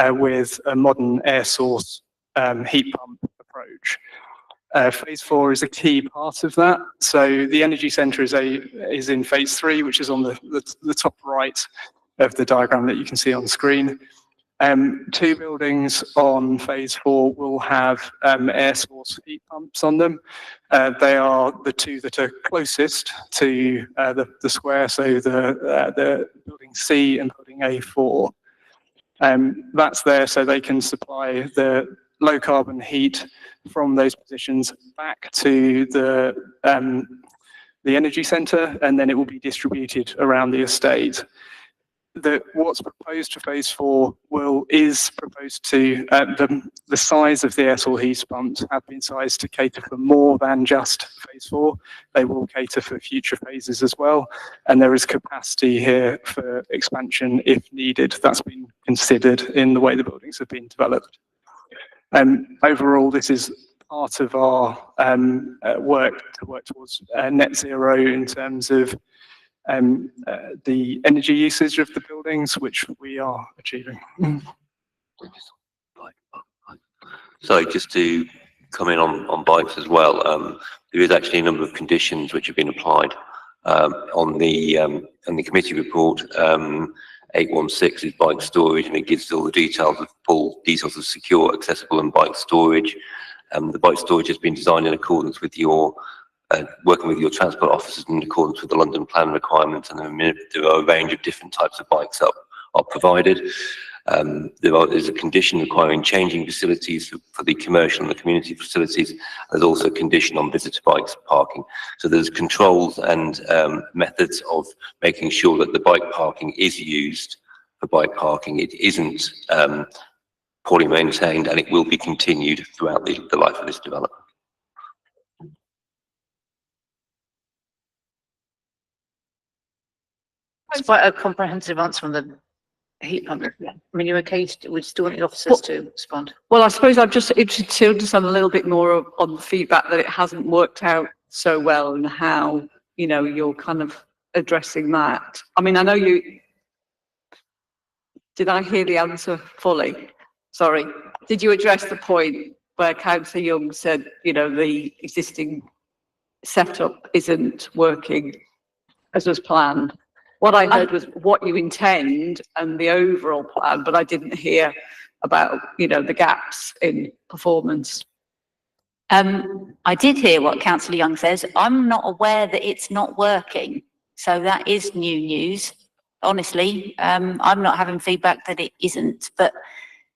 with a modern air source heat pump approach. Phase 4 is a key part of that. So the energy centre is in phase 3, which is on the top right of the diagram that you can see on screen. 2 buildings on phase 4 will have air source heat pumps on them. They are the 2 that are closest to the square, so the building C and building A4. That's there so they can supply the low carbon heat from those positions back to the energy centre, and then it will be distributed around the estate. What's proposed for phase 4 is proposed to the size of the air source heat pumps have been sized to cater for more than just phase 4. They will cater for future phases as well, and there is capacity here for expansion if needed. That's been considered in the way the buildings have been developed. Overall, this is part of our work towards net zero in terms of the energy usage of the buildings, which we are achieving. So just to come in on bikes as well, there is actually a number of conditions which have been applied on the committee report. 816 is bike storage, and it gives all the full details of secure, accessible and bike storage. The bike storage has been designed in accordance with your working with your transport officers in accordance with the London Plan requirements, and there are a range of different types of bikes are provided. There's a condition requiring changing facilities for the commercial and the community facilities. There's also a condition on visitor bikes parking. So there's controls and methods of making sure that the bike parking is used for bike parking. It isn't poorly maintained, and it will be continued throughout the life of this development. It's quite a comprehensive answer on the heat pump. I mean, you're okay, we still want the officers to respond. Well, I suppose I'm just interested to understand a little bit more on the feedback that it hasn't worked out so well, and how, you know, you're kind of addressing that. I mean, I know did I hear the answer fully? Sorry. Did you address the point where Councillor Young said, you know, the existing setup isn't working as was planned? What I heard was what you intend and the overall plan, but I didn't hear about, you know, the gaps in performance. I did hear what Councillor Young says. I'm not aware that it's not working. So that is new news. Honestly, I'm not having feedback that it isn't, but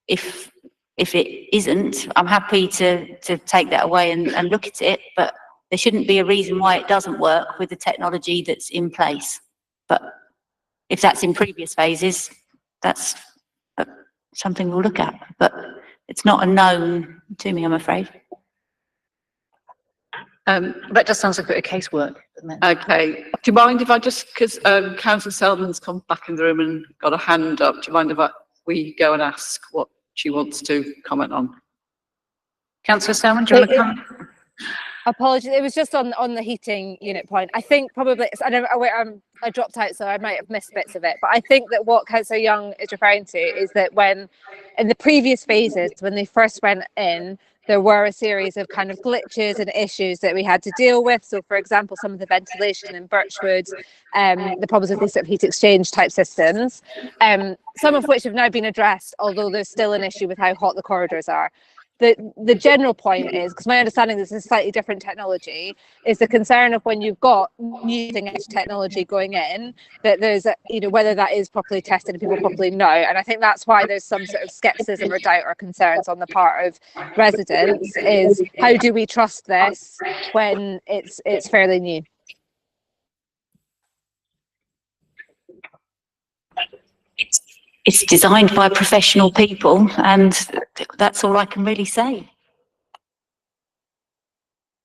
if it isn't, I'm happy to take that away and look at it, but there shouldn't be a reason why it doesn't work with the technology that's in place. But if that's in previous phases, that's something we'll look at, but it's not a known to me, I'm afraid. That just sounds like a bit of casework. the minute. Okay, do you mind if I just, because Councillor Selman's come back in the room and got a hand up, do you mind if we go and ask what she wants to comment on? Councillor Selman, do you want to comment? Apologies, it was just on the heating unit point. I think probably, I don't know, I dropped out, so I might have missed bits of it, but I think that what Councillor Young is referring to is that when, in the previous phases, when they first went in, there were a series of kind of glitches and issues that we had to deal with. So, for example, some of the ventilation in Birchwood, the problems with these sort of heat exchange type systems, some of which have now been addressed, although there's still an issue with how hot the corridors are. The general point is, because my understanding this is slightly different technology, is the concern of when you've got new edge technology going in, that there's a, whether that is properly tested and people properly know. And I think that's why there's some sort of skepticism or doubt or concerns on the part of residents, is how do we trust this when it's fairly new? It's designed by professional people, and that's all I can really say.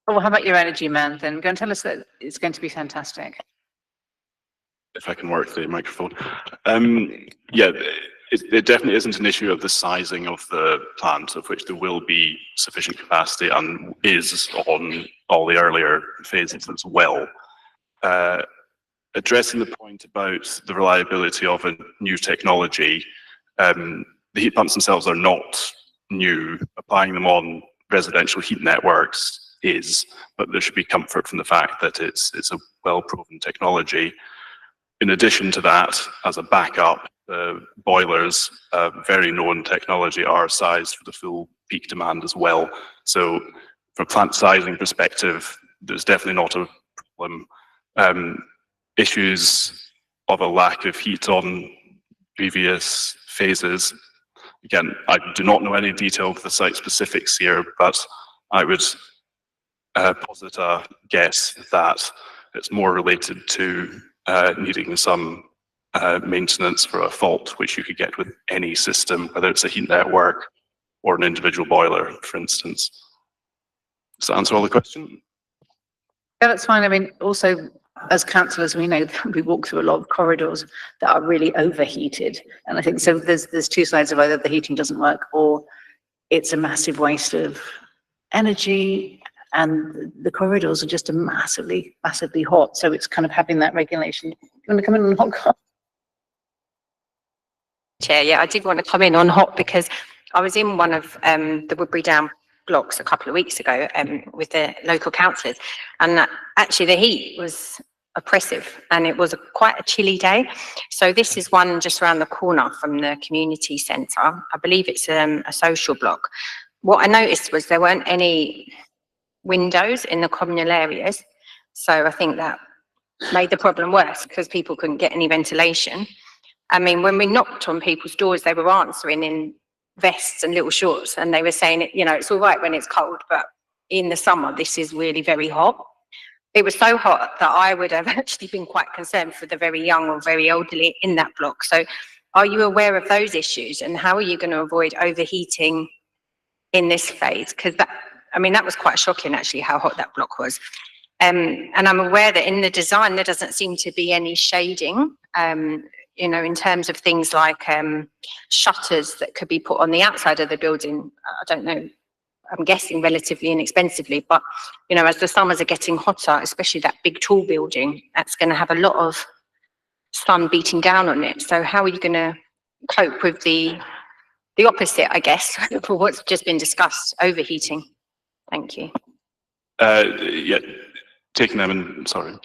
Well, how about your energy man then? Go and tell us that it's going to be fantastic. If I can work the microphone. Yeah, it definitely isn't an issue of the sizing of the plant, of which there will be sufficient capacity and is on all the earlier phases as well. Addressing the point about the reliability of a new technology, the heat pumps themselves are not new. Applying them on residential heat networks is, but there should be comfort from the fact that it's a well-proven technology. In addition to that, as a backup, the boilers, very known technology, are sized for the full peak demand as well. So from a plant sizing perspective, there's definitely not a problem. Issues of a lack of heat on previous phases. Again, I do not know any detail of the site specifics here, but I would posit a guess that it's more related to needing some maintenance for a fault, which you could get with any system, whether it's a heat network or an individual boiler, for instance. Does that answer all the question? Yeah, that's fine. I mean, also, as councillors, we know that we walk through a lot of corridors that are really overheated. And I think so there's two sides of either the heating doesn't work or it's a massive waste of energy and the corridors are just massively hot. So it's kind of having that regulation. You want to come in on hot? Chair, yeah, I did want to come in on hot because I was in one of the Woodbury Down blocks a couple of weeks ago with the local councillors, and actually the heat was oppressive and it was quite a chilly day. So this is one just around the corner from the community centre. I believe it's a social block. What I noticed was there weren't any windows in the communal areas, so I think that made the problem worse because people couldn't get any ventilation. I mean, when we knocked on people's doors, they were answering in vests and little shorts, and they were saying, it's all right when it's cold, but in the summer, this is really very hot. It was so hot that I would have actually been quite concerned for the very young or very elderly in that block. So are you aware of those issues, and how are you going to avoid overheating in this phase? Because that was quite shocking actually, how hot that block was. And I'm aware that in the design, there doesn't seem to be any shading, in terms of things like shutters that could be put on the outside of the building. I don't know, I'm guessing relatively inexpensively, but, as the summers are getting hotter, especially that big tall building, that's going to have a lot of sun beating down on it. So how are you going to cope with the opposite, I guess, for what's just been discussed, overheating? Thank you. Yeah, taking them in turn.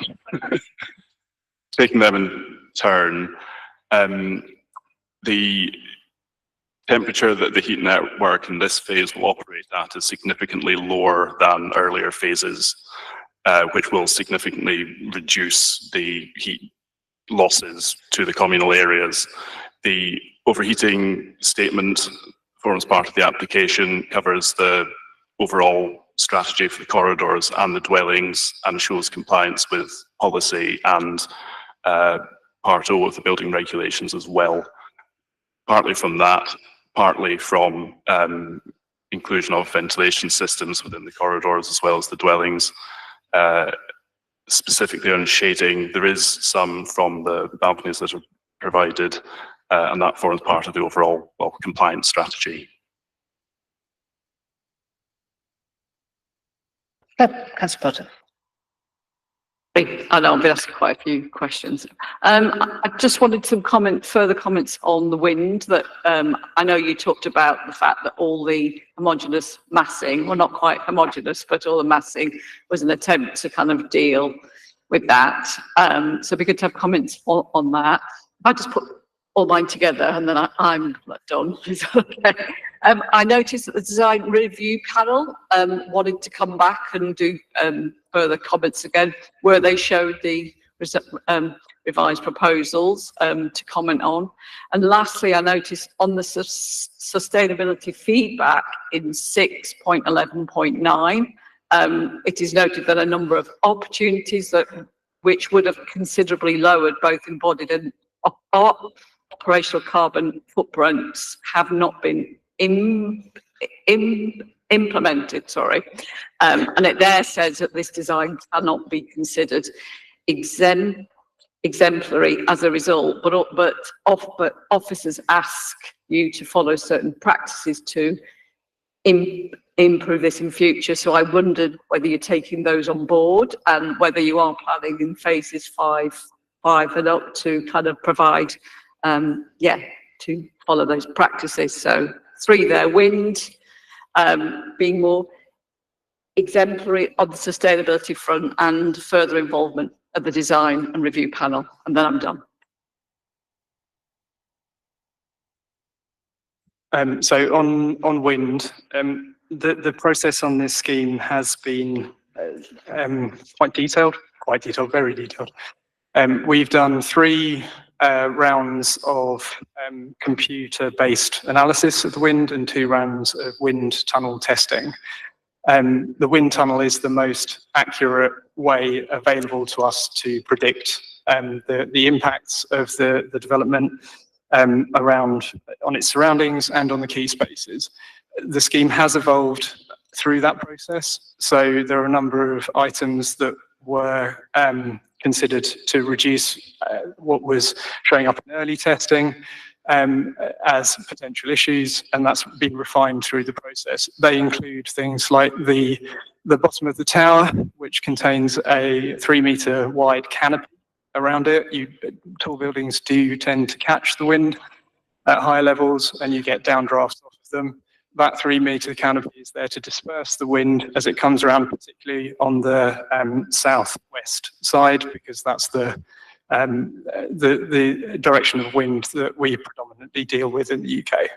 The temperature that the heat network in this phase will operate at is significantly lower than earlier phases, which will significantly reduce the heat losses to the communal areas. The overheating statement forms part of the application, covers the overall strategy for the corridors and the dwellings, and shows compliance with policy and Part O of the building regulations as well. Partly from that, partly from inclusion of ventilation systems within the corridors as well as the dwellings. specifically on shading. There is some from the balconies that are provided, and that forms part of the overall compliance strategy. Councillor Potter. I know I've been asking quite a few questions. I just wanted some further comments on the wind. That I know you talked about the fact that all the homogeneous massing, well, not quite homogeneous, but all the massing was an attempt to kind of deal with that. So it'd be good to have comments on that. I just put all mine together and then I'm done. Is that okay? I noticed that the design review panel wanted to come back and do further comments again, where they showed the revised proposals to comment on. And lastly, I noticed on the sustainability feedback in 6.11.9, it is noted that a number of opportunities which would have considerably lowered both embodied and operational carbon footprints have not been implemented, and it there says that this design cannot be considered exemplary as a result, but officers ask you to follow certain practices to improve this in future. So I wondered whether you're taking those on board and whether you are planning in phases 5 and up to kind of provide, to follow those practices. So 3 there, wind, being more exemplary on the sustainability front and further involvement of the design and review panel, and then I'm done. So on wind, the process on this scheme has been quite detailed, very detailed. We've done 3 rounds of computer-based analysis of the wind and 2 rounds of wind tunnel testing. The wind tunnel is the most accurate way available to us to predict the impacts of the development on its surroundings and on the key spaces. The scheme has evolved through that process, so there are a number of items that were considered to reduce what was showing up in early testing as potential issues, and that's been refined through the process. They include things like the bottom of the tower, which contains a 3-meter wide canopy around it. Tall buildings do tend to catch the wind at higher levels, and you get downdrafts off of them. That 3-meter canopy is there to disperse the wind as it comes around, particularly on the southwest side, because that's the direction of wind that we predominantly deal with in the UK.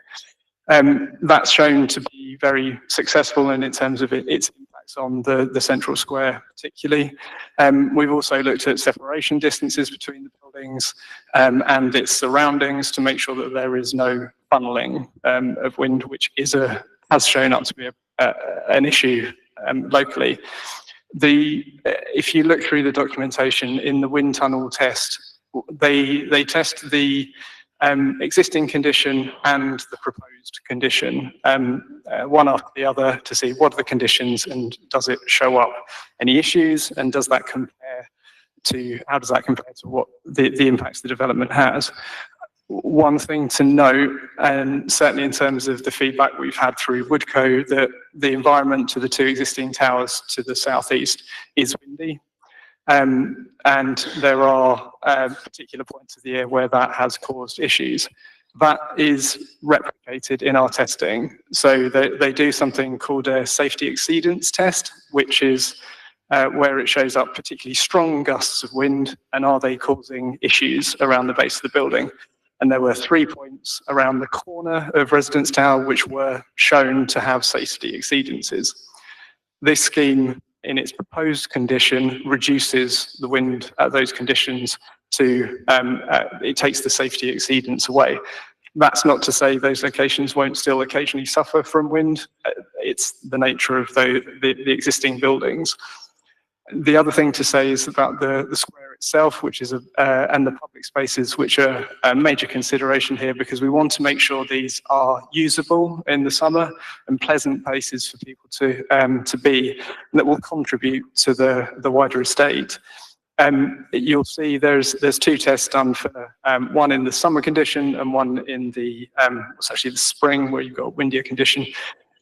That's shown to be very successful in terms of its impacts on the central square particularly. We've also looked at separation distances between the buildings and its surroundings to make sure that there is no funneling of wind, which has shown up to be an issue locally. If you look through the documentation in the wind tunnel test, they test the existing condition and the proposed condition, one after the other, to see what are the conditions and does it show up any issues, and how does that compare to what the impacts the development has. One thing to note, and certainly in terms of the feedback we've had through Woodco, that the environment to the 2 existing towers to the southeast is windy. And there are particular points of the year where that has caused issues. That is replicated in our testing. So they do something called a safety exceedance test, which is where it shows up particularly strong gusts of wind, and are they causing issues around the base of the building. And there were 3 points around the corner of Residence Tower which were shown to have safety exceedances. This scheme, in its proposed condition, reduces the wind at those conditions to, it takes the safety exceedance away. That's not to say those locations won't still occasionally suffer from wind. It's the nature of the existing buildings. The other thing to say is about the square itself, which is and the public spaces, which are a major consideration here, because we want to make sure these are usable in the summer and pleasant places for people to be, and that will contribute to the wider estate. You'll see there's two tests done for one in the summer condition and one in the it's actually the spring, where you've got a windier condition.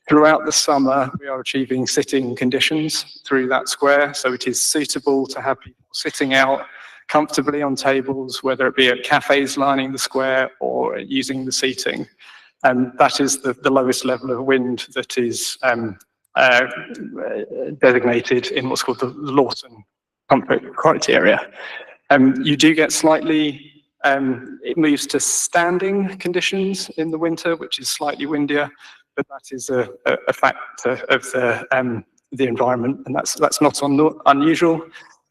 Throughout the summer, we are achieving sitting conditions through that square, so it is suitable to have people sitting out comfortably on tables, whether it be at cafes lining the square or using the seating. And that is the lowest level of wind that is designated in what's called the Lawson comfort criteria. You do get slightly, it moves to standing conditions in the winter, which is slightly windier, but that is a factor of the environment, and that's not unusual.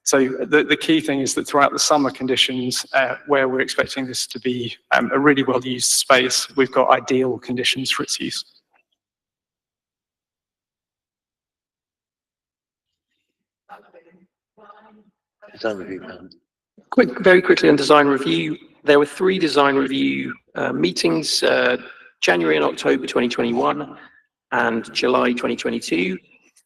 So the key thing is that throughout the summer conditions, where we're expecting this to be a really well-used space, we've got ideal conditions for its use. Design review. Very quickly on design review, there were 3 design review meetings, January and October 2021 and July 2022.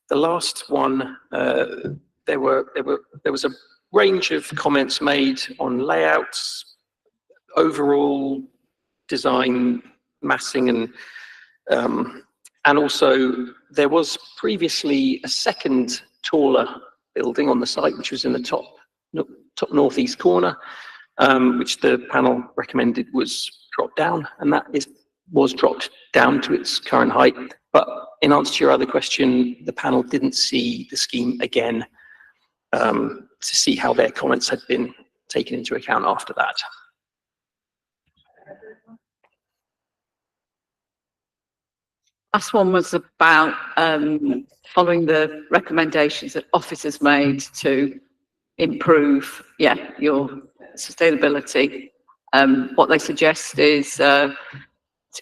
The last one, there was a range of comments made on layouts, overall design, massing, and also there was previously a second taller building on the site, which was in the top northeast corner, which the panel recommended was dropped down, and that was dropped down to its current height. But in answer to your other question, the panel didn't see the scheme again to see how their comments had been taken into account after that. Last one was about following the recommendations that officers made to improve, your sustainability. What they suggest is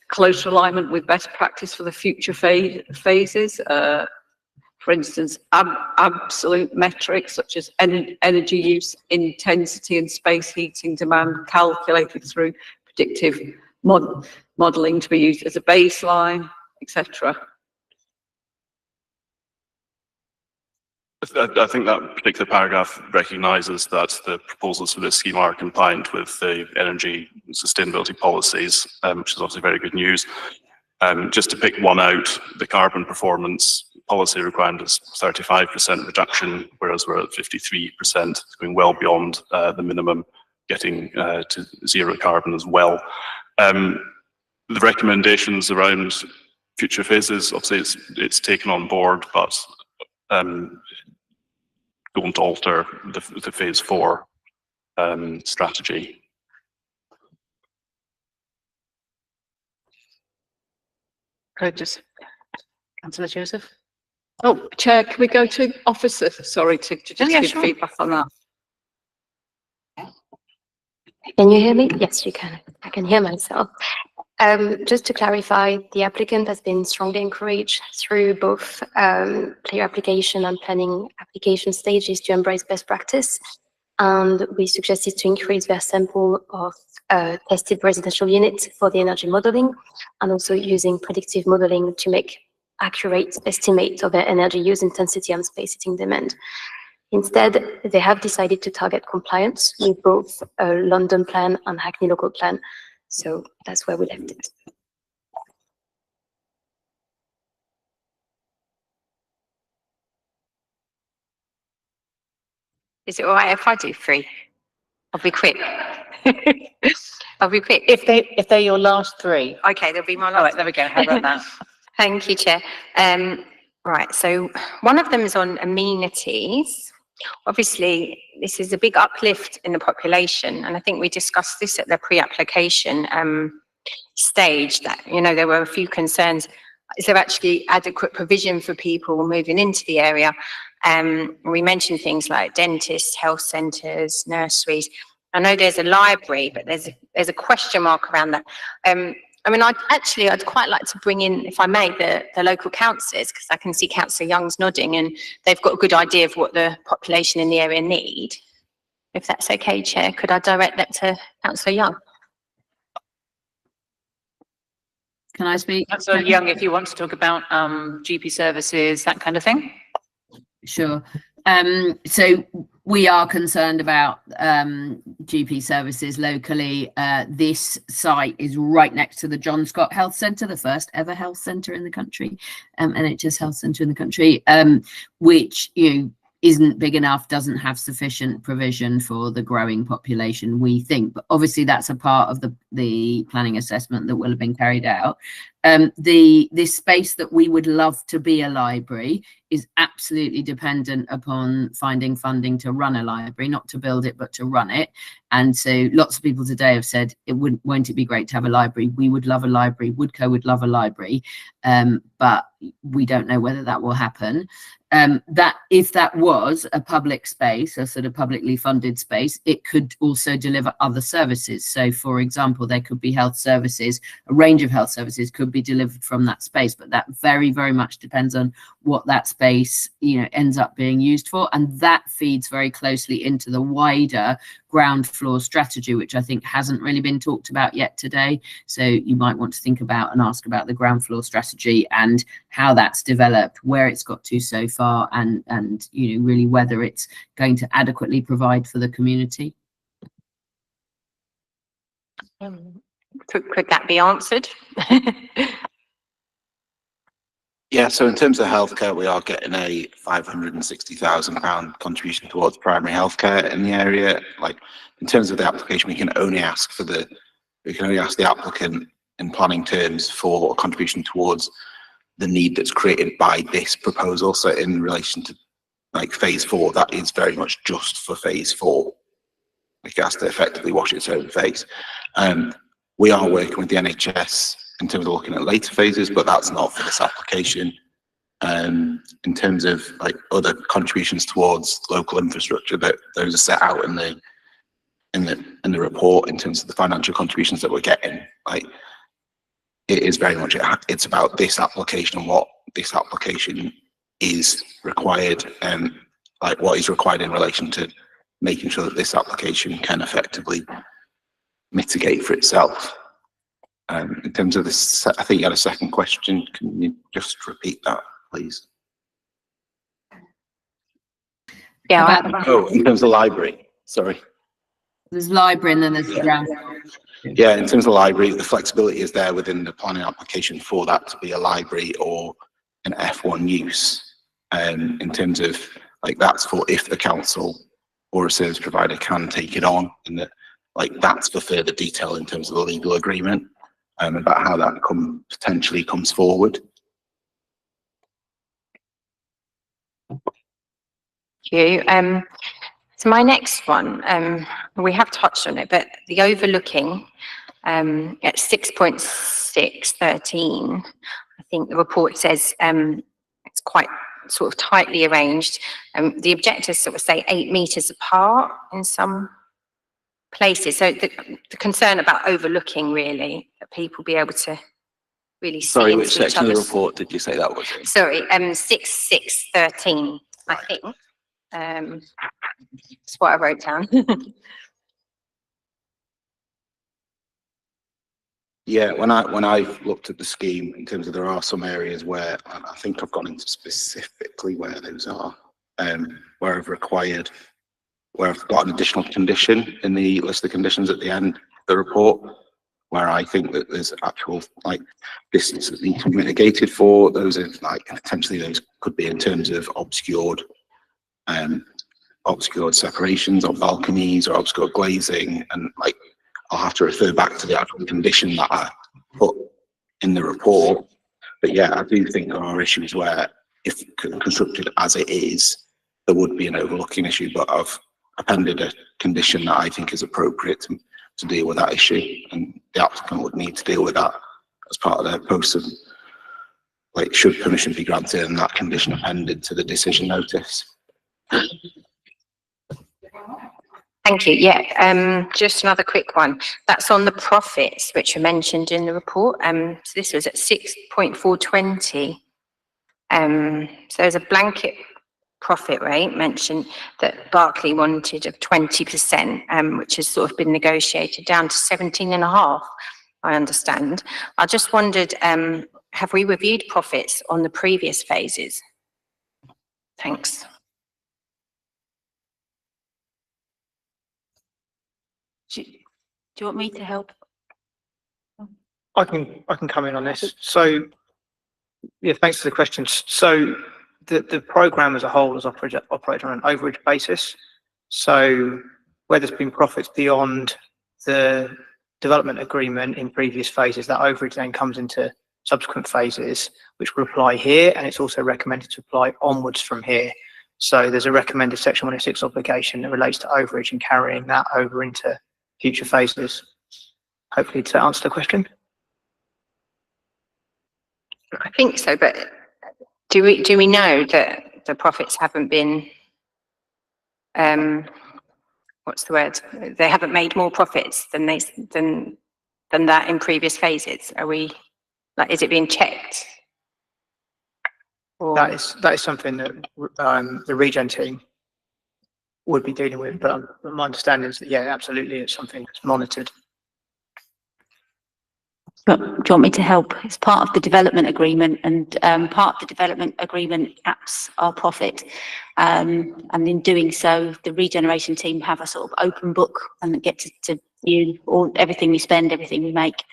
closer alignment with best practice for the future phases. For instance, absolute metrics such as energy use, intensity, and space heating demand calculated through predictive modelling to be used as a baseline, etc. I think that particular paragraph recognises that the proposals for this scheme are compliant with the energy sustainability policies, which is obviously very good news. Just to pick one out, the carbon performance policy requirement is 35% reduction, whereas we're at 53%, going well beyond the minimum, getting to zero carbon as well. The recommendations around future phases, obviously it's taken on board, but don't alter the phase 4 strategy. Just Councillor Joseph. Oh, Chair, can we go to officers? Sorry, to just give feedback on that. Can you hear me? Yes, you can. I can hear myself. Just to clarify, the applicant has been strongly encouraged through both clear application and planning application stages to embrace best practice. And we suggested to increase their sample of tested residential units for the energy modeling, and also using predictive modeling to make accurate estimates of their energy use intensity and space heating demand. Instead, they have decided to target compliance with both a London plan and Hackney local plan. So that's where we left it. Is it all right if I do 3? I'll be quick. I'll be quick. If they're your last 3. Okay, they'll be my last. All right, there we go. How about that? Thank you, Chair. Right, so one of them is on amenities. Obviously, this is a big uplift in the population, and I think we discussed this at the pre-application stage, that, there were a few concerns. Is there actually adequate provision for people moving into the area? We mentioned things like dentists, health centres, nurseries. I know there's a library, but there's a question mark around that. I'd quite like to bring in, if I may, the local councillors, because I can see Councillor Young's nodding, and they've got a good idea of what the population in the area need. If that's okay, Chair, could I direct that to Councillor Young? Can I speak? Councillor Young, if you want to talk about GP services, that kind of thing. Sure. So we are concerned about GP services locally. This site is right next to the John Scott Health Centre, the first ever health centre in the country, NHS health centre in the country, which isn't big enough, doesn't have sufficient provision for the growing population, we think. But obviously that's a part of the planning assessment that will have been carried out. This space that we would love to be a library is absolutely dependent upon finding funding to run a library, not to build it, but to run it. And so lots of people today have said, won't it be great to have a library? We would love a library, Woodco would love a library, but we don't know whether that will happen. That if that was a public space, a sort of publicly funded space, it could also deliver other services. So for example, there could be health services, a range of health services could be delivered from that space, but that very, very much depends on what that space ends up being used for. And that feeds very closely into the wider ground floor strategy, which I think hasn't really been talked about yet today. So you might want to think about and ask about the ground floor strategy and how that's developed, where it's got to so far, and really whether it's going to adequately provide for the community. Could that be answered? Yeah, so in terms of healthcare, we are getting a £560,000 contribution towards primary healthcare in the area. Like in terms of the application, we can only ask the applicant in planning terms for a contribution towards the need that's created by this proposal. So in relation to like phase 4, that is very much just for phase 4. Like it has to effectively wash its own face. We are working with the NHS in terms of looking at later phases, but that's not for this application. In terms of like other contributions towards local infrastructure, that those are set out in the report in terms of the financial contributions that we're getting. Like it is very much it's about this application and what this application is required, and like what is required in relation to making sure that this application can effectively mitigate for itself. In terms of this, I think you had a second question. Can you just repeat that, please? Yeah. Oh, in terms of library, sorry. There's library and then there's ground. Yeah, in terms of library, the flexibility is there within the planning application for that to be a library or an F1 use. In terms of like that's for if the council or a service provider can take it on, and that like that's for further detail in terms of the legal agreement. About how that potentially comes forward. Thank you. So my next one, we have touched on it, but the overlooking at 6.613, I think the report says it's quite sort of tightly arranged. The objectives sort of say 8 meters apart in some places. So the concern about overlooking, really, that people be able to really see. Sorry, which into each section of the other's- report did you say that was in? Sorry, 6.613, I think. That's what I wrote down. Yeah, when I've looked at the scheme in terms of there are some areas where, and I think I've gone into specifically where those are, where I've required, where I've got an additional condition in the list of conditions at the end of the report, where I think that there's actual like distance that needs to be mitigated for those. Are like potentially those could be in terms of obscured separations or balconies or obscured glazing, and like I'll have to refer back to the actual condition that I put in the report. But yeah, I do think there are issues where if constructed as it is, there would be an overlooking issue, but I've appended a condition that I think is appropriate to deal with that issue, and the applicant would need to deal with that as part of their post, like should permission be granted and that condition appended to the decision notice. Thank you. Yeah, just another quick one. That's on the profits, which are mentioned in the report. So this was at 6.420. So there's a blanket profit rate mentioned that Berkeley wanted of 20%, which has sort of been negotiated down to 17.5, I understand. I just wondered, have we reviewed profits on the previous phases? Thanks. Do you want me to help? I can come in on this. So, yeah, thanks for the questions. So the program as a whole is operated on an overage basis. So where there's been profits beyond the development agreement in previous phases, that overage then comes into subsequent phases, which will apply here, and it's also recommended to apply onwards from here. So there's a recommended Section 106 obligation that relates to overage and carrying that over into future phases. Hopefully to answer the question. I think so, but do we know that the profits haven't been, what's the word? They haven't made more profits than that in previous phases? Are we, like, is it being checked? Or? That is something that the regen team would be dealing with, but my understanding is that, yeah, absolutely, it's something that's monitored. Do you want me to help? It's part of the development agreement, and part of the development agreement caps our profit. And in doing so, the regeneration team have a sort of open book and get to view everything we spend, everything we make.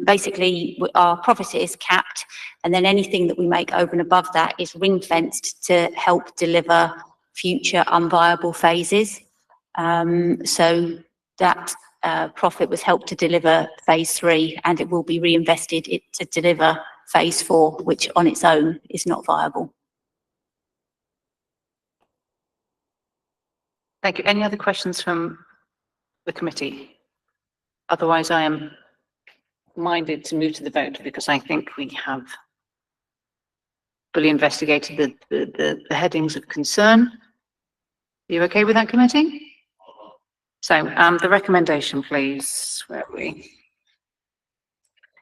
Basically, our profit is capped, and then anything that we make over and above that is ring fenced to help deliver future unviable phases. So that profit was helped to deliver phase 3, and it will be reinvested to deliver phase 4, which on its own is not viable. Thank you. Any other questions from the committee? Otherwise, I am minded to move to the vote, because I think we have fully investigated the headings of concern. Are you okay with that, committee? So the recommendation, please. Where are we?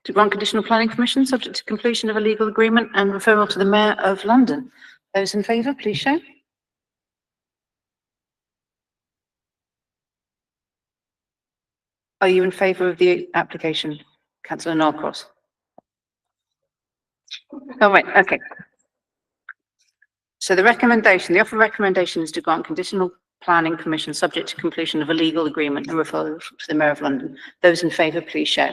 To grant conditional planning permission subject to completion of a legal agreement and referral to the Mayor of London. Those in favour, please show. Are you in favour of the application, Councillor Norcross? Oh, right, okay. So the offer recommendation is to grant conditional planning permission subject to completion of a legal agreement and referral to the Mayor of London. Those in favour, please show.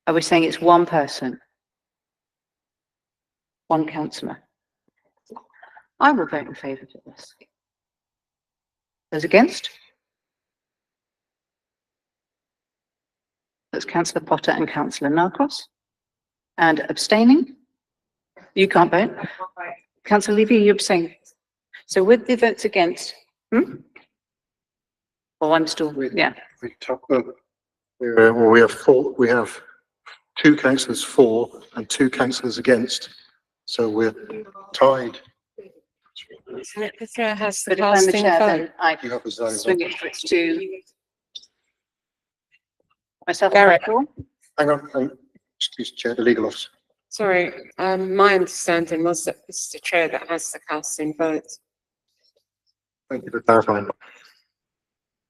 Are we saying it's one person? One councillor? I will vote in favour of this. Those against? That's Councillor Potter and Councillor Norcross. And abstaining? You can't vote. Councillor Levy, you abstain. So with the votes against, well, I'm still, yeah. Well, we have 2 councillors for and 2 councillors against, so we're tied. Petra has the casting vote. I swing it to myself. Garrett. Hang on, excuse the chair, the legal officer. Sorry, my understanding was that it's the chair that has the casting vote. Thank you for clarifying.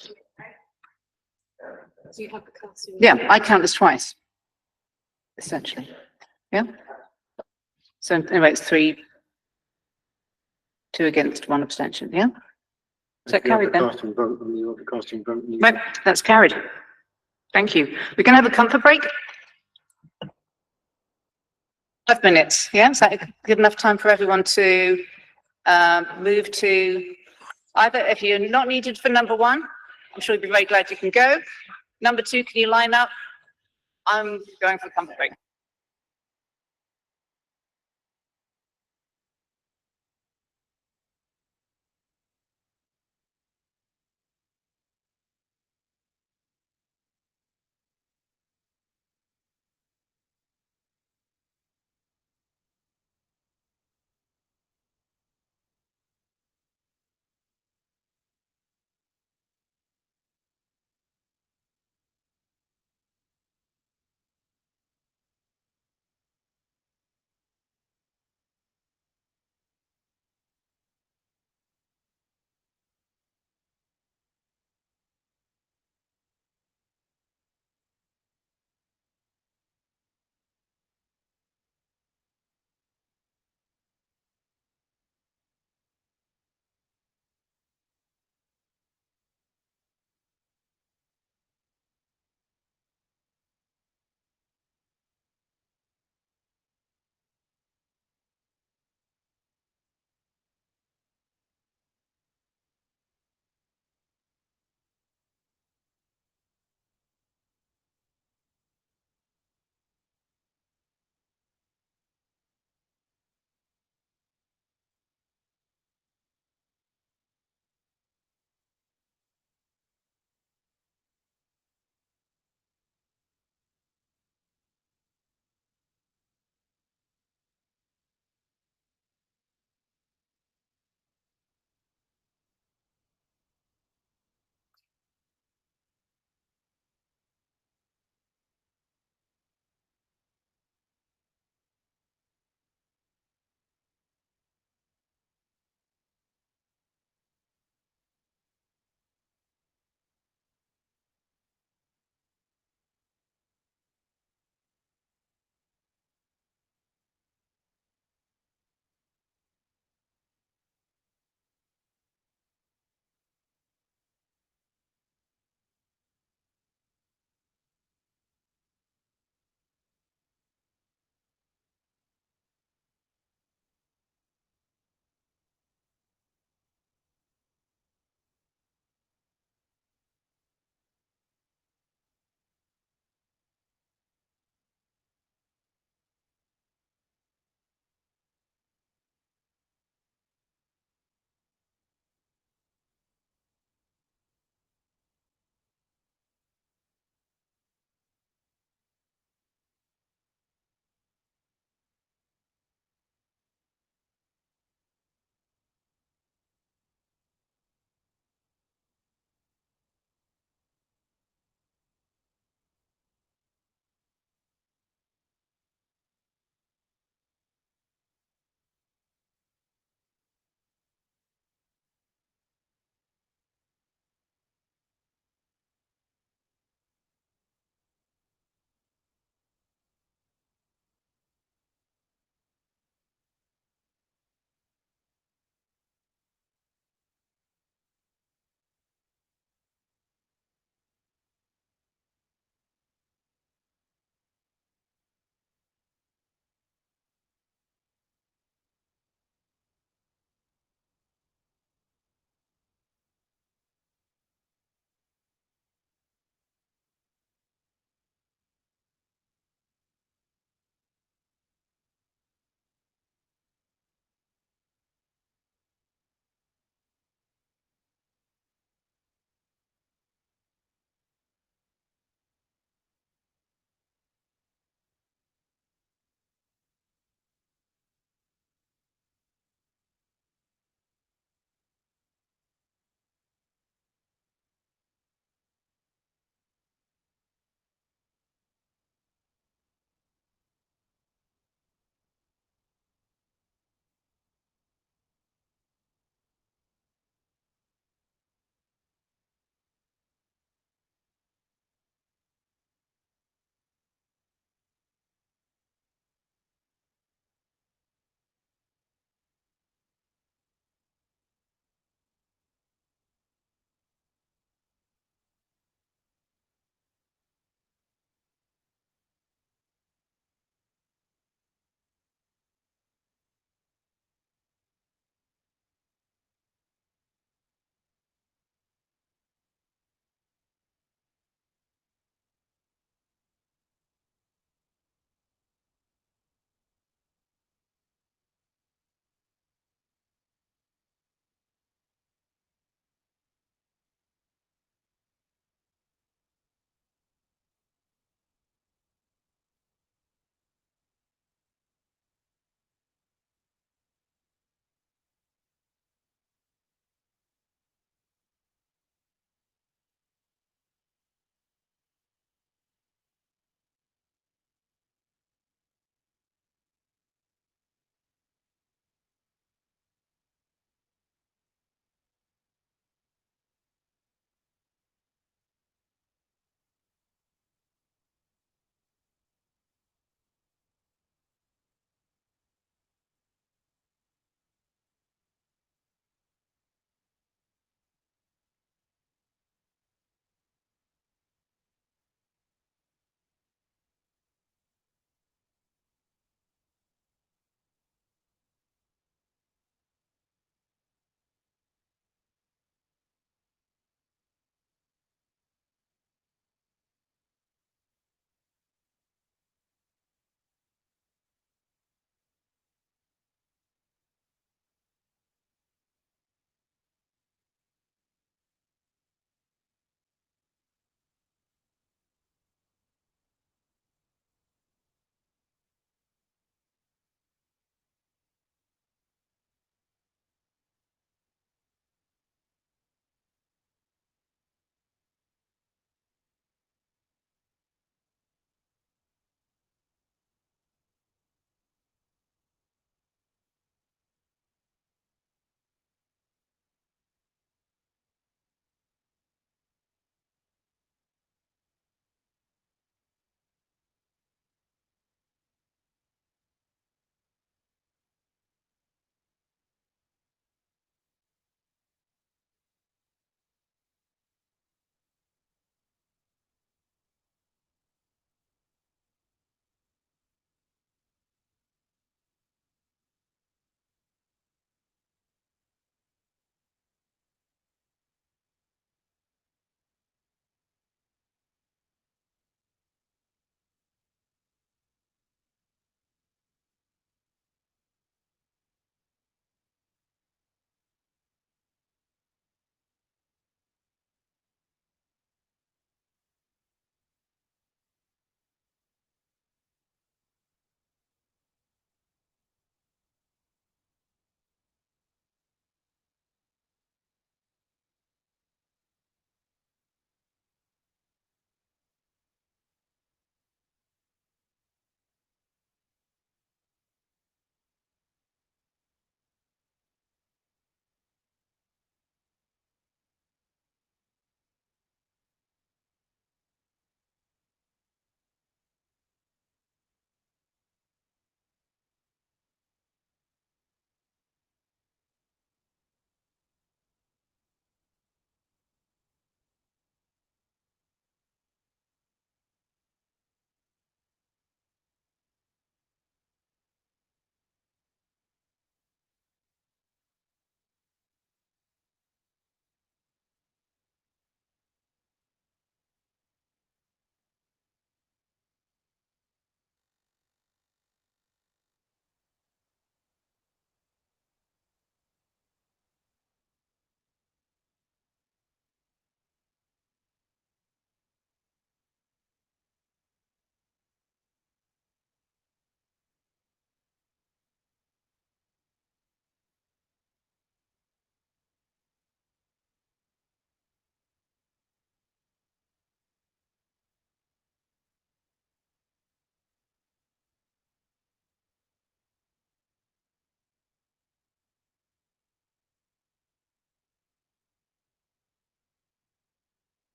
Do you have the casting? Yeah, I count this twice, essentially. Yeah. So anyway, it's 3, 2 against, 1 abstention. Yeah. Is that carried then? Right, that's carried. Thank you. We're going to have a comfort break. 5 minutes. Yeah, is that good enough time for everyone to move to either, if you're not needed for number 1, I'm sure you'll be very glad you can go. Number 2, can you line up? I'm going for a comfort break.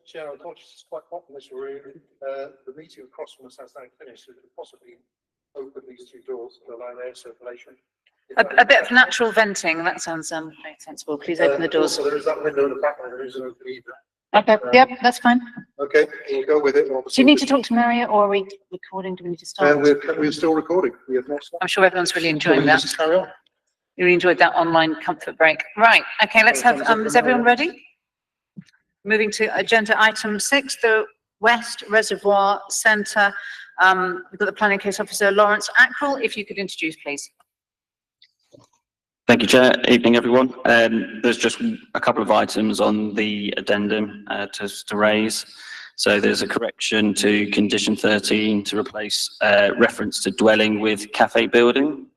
Chair, I'm conscious it's quite hot in this room. The meeting across from us has now finished, so we could possibly open these two doors to allow air circulation. A bit of natural venting, that sounds very sensible. Please open the doors. Also, there is that window in the back there, there isn't open either. Okay, yep, that's fine. Okay, we'll go with it. Do you need to talk to Maria or are we recording? Do we need to start? We're still recording. We have not stopped. I'm sure everyone's really enjoying that. Just carry on. You really enjoyed that online comfort break. Right, okay, let's have, is everyone ready? Moving to agenda item 6, the West Reservoir Centre. We've got the planning case officer, Lawrence Ackrell. If you could introduce, please. Thank you, Chair. Evening, everyone. There's just a couple of items on the addendum to raise. So there's a correction to condition 13 to replace reference to dwelling with cafe building,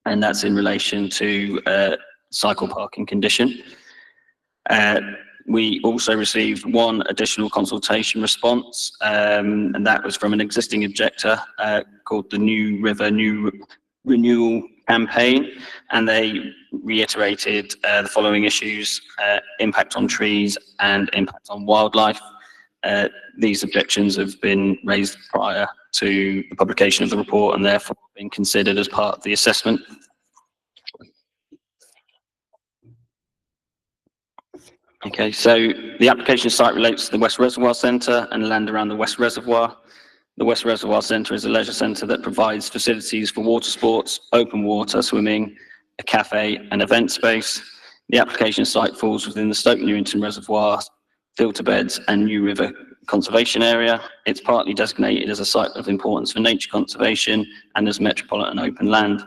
and that's in relation to cycle parking condition. We also received one additional consultation response, and that was from an existing objector called the New River New Renewal Campaign, and they reiterated the following issues: impact on trees and impact on wildlife. These objections have been raised prior to the publication of the report and therefore been considered as part of the assessment. Okay, so the application site relates to the West Reservoir Centre and land around the West Reservoir. The West Reservoir Centre is a leisure centre that provides facilities for water sports, open water, swimming, a cafe and event space. The application site falls within the Stoke Newington Reservoir, filter beds and New River Conservation Area. It's partly designated as a site of importance for nature conservation and as metropolitan open land.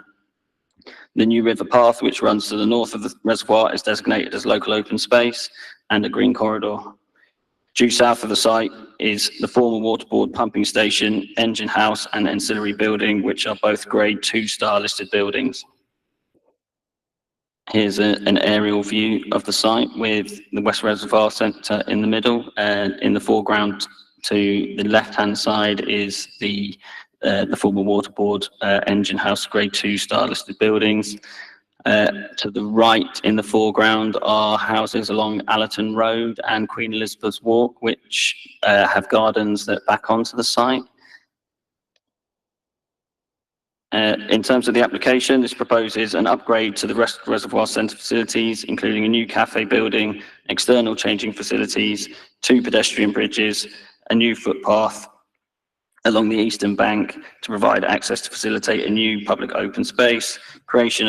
The New River Path, which runs to the north of the reservoir, is designated as local open space and a green corridor. Due south of the site is the former waterboard pumping station, engine house and ancillary building, which are both grade 2 star listed buildings. Here's an aerial view of the site with the West Reservoir Centre in the middle, and in the foreground to the left-hand side is the former waterboard engine house, grade 2 star listed buildings. To the right in the foreground are houses along Allerton Road and Queen Elizabeth's Walk, which have gardens that back onto the site. In terms of the application, this proposes an upgrade to the Reservoir Centre facilities, including a new cafe building, external changing facilities, 2 pedestrian bridges, a new footpath along the eastern bank to provide access to facilitate a new public open space, creation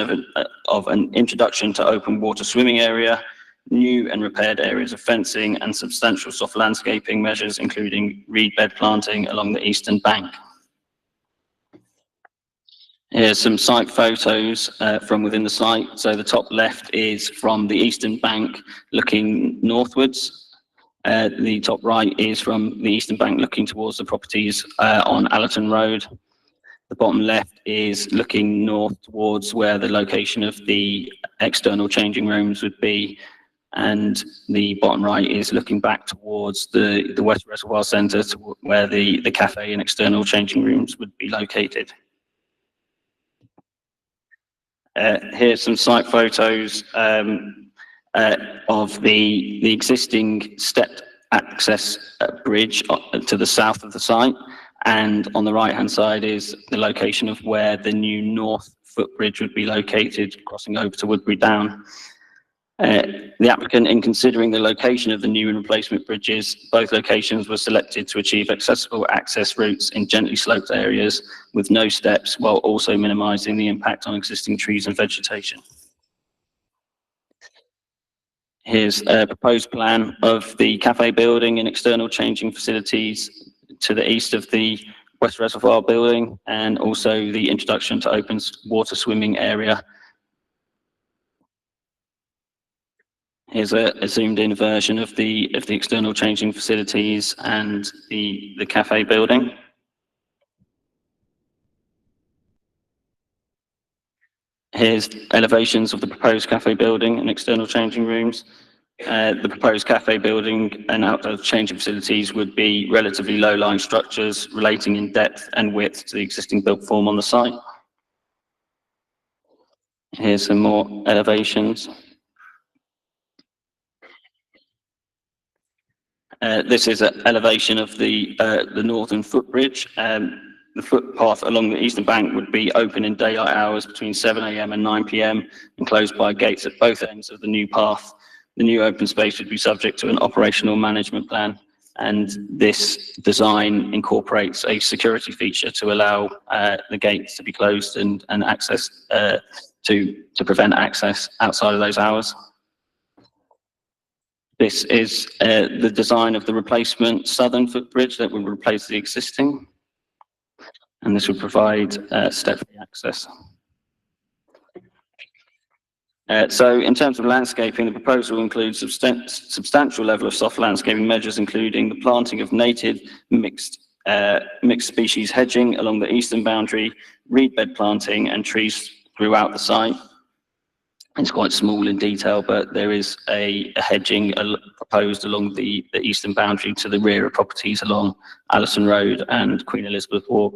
of an introduction to open water swimming area, new and repaired areas of fencing and substantial soft landscaping measures, including reed bed planting along the eastern bank. Here's some site photos from within the site. So the top left is from the eastern bank looking northwards. The top right is from the eastern bank looking towards the properties on Allerton Road. The bottom left is looking north towards where the location of the external changing rooms would be. And the bottom right is looking back towards the West Reservoir Centre, to where the cafe and external changing rooms would be located. Here's some site photos of the existing stepped access bridge to the south of the site, and on the right hand side is the location of where the new north footbridge would be located, crossing over to Woodbury Down. The applicant, in considering the location of the new and replacement bridges, both locations were selected to achieve accessible access routes in gently sloped areas with no steps, while also minimising the impact on existing trees and vegetation. Here's a proposed plan of the cafe building and external changing facilities to the east of the West Reservoir building, and also the introduction to open water swimming area. Here's a zoomed in version of the external changing facilities and the cafe building. Here's elevations of the proposed cafe building and external changing rooms. The proposed cafe building and outdoor changing facilities would be relatively low-lying structures relating in depth and width to the existing built form on the site. Here's some more elevations. This is an elevation of the northern footbridge. The footpath along the eastern bank would be open in daylight hours between 7 AM and 9 PM and closed by gates at both ends of the new path. The new open space would be subject to an operational management plan, and this design incorporates a security feature to allow the gates to be closed and access to prevent access outside of those hours. This is the design of the replacement southern footbridge that would replace the existing, and this would provide step-free access. So in terms of landscaping, the proposal includes substantial level of soft landscaping measures, including the planting of native mixed species hedging along the eastern boundary, reed bed planting and trees throughout the site. It's quite small in detail, but there is a hedging proposed along the eastern boundary to the rear of properties along Allison Road and Queen Elizabeth Walk.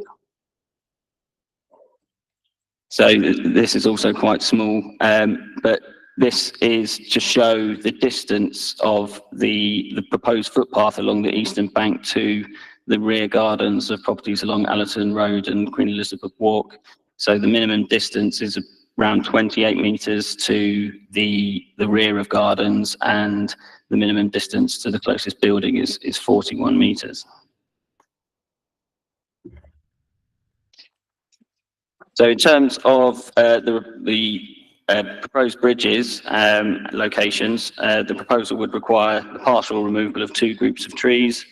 So this is also quite small, but this is to show the distance of the proposed footpath along the eastern bank to the rear gardens of properties along Allerton Road and Queen Elizabeth Walk. So the minimum distance is around 28 metres to the rear of gardens, and the minimum distance to the closest building is 41 metres. So in terms of the proposed bridges locations, the proposal would require the partial removal of 2 groups of trees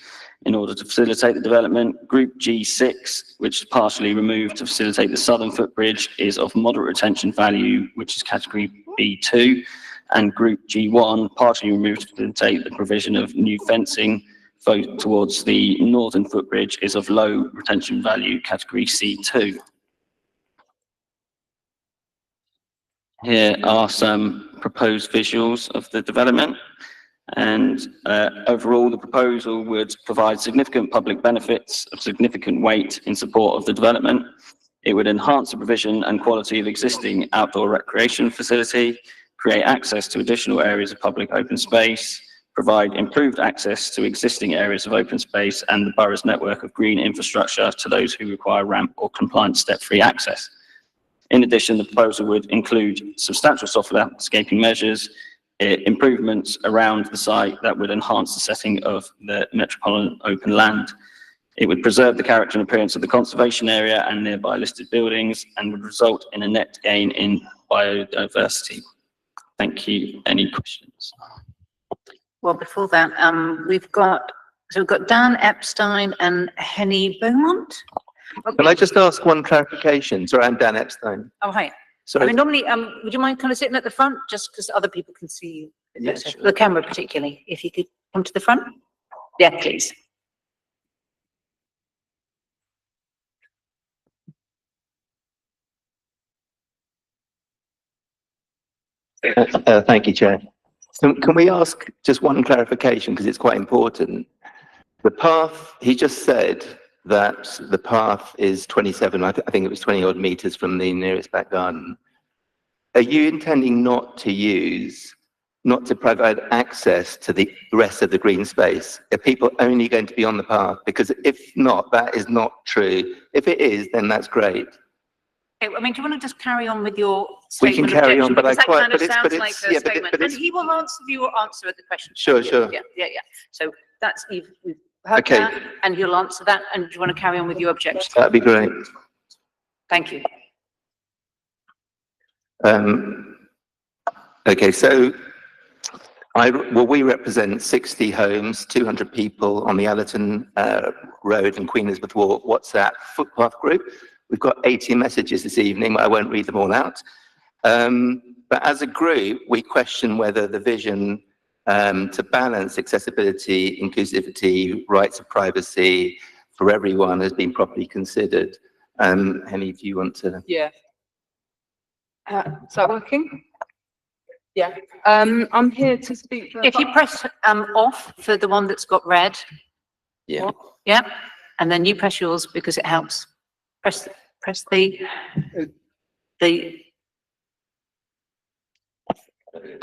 in order to facilitate the development. Group G6, which is partially removed to facilitate the southern footbridge, is of moderate retention value, which is category B2, and Group G1, partially removed to facilitate the provision of new fencing towards the northern footbridge, is of low retention value, category C2. Here are some proposed visuals of the development, and overall the proposal would provide significant public benefits of significant weight in support of the development. It would enhance the provision and quality of existing outdoor recreation facility, create access to additional areas of public open space, provide improved access to existing areas of open space and the borough's network of green infrastructure to those who require ramp or compliant step-free access. In addition, the proposal would include substantial soft landscaping measures, improvements around the site that would enhance the setting of the metropolitan open land. It would preserve the character and appearance of the conservation area and nearby listed buildings, and would result in a net gain in biodiversity. Thank you. Any questions? Well, before that, we've got Dan Epstein and Henny Beaumont. Can I just ask one clarification? Sorry, I'm Dan Epstein. Oh, hi. Sorry. I mean, normally, would you mind kind of sitting at the front, just because other people can see you? Yeah, sure. The camera particularly, if you could come to the front? Yeah, please. Thank you, Chair. So can we ask just one clarification, because it's quite important? The path, he just said that the path is 27, I think it was 20 odd meters from the nearest back garden. Are you intending not to provide access to the rest of the green space? Are people only going to be on the path? Because if not, that is not true. If it is, then that's great. Okay, I mean, do you want to just carry on with your We statement? can carry on, but I Because that quite, kind of but it's, sounds but like it's, a yeah, statement. but And it's, he will answer your answer at the question. Sure, sure. Yeah. So that's, you've heard Okay. that, and he'll answer that, and do you want to carry on with your objection? That'd be great. Thank you. Okay, so we represent 60 homes, 200 people on the Allerton Road and Queen Elizabeth Walk WhatsApp footpath group. We've got 80 messages this evening, but I won't read them all out. But as a group, we question whether the vision to balance accessibility, inclusivity, rights of privacy for everyone has been properly considered. Henny, do you want to? Yeah. Is that working? Yeah. I'm here to speak. If you press off for the one that's got red. Yeah. Yeah, and then you press yours because it helps. Press the.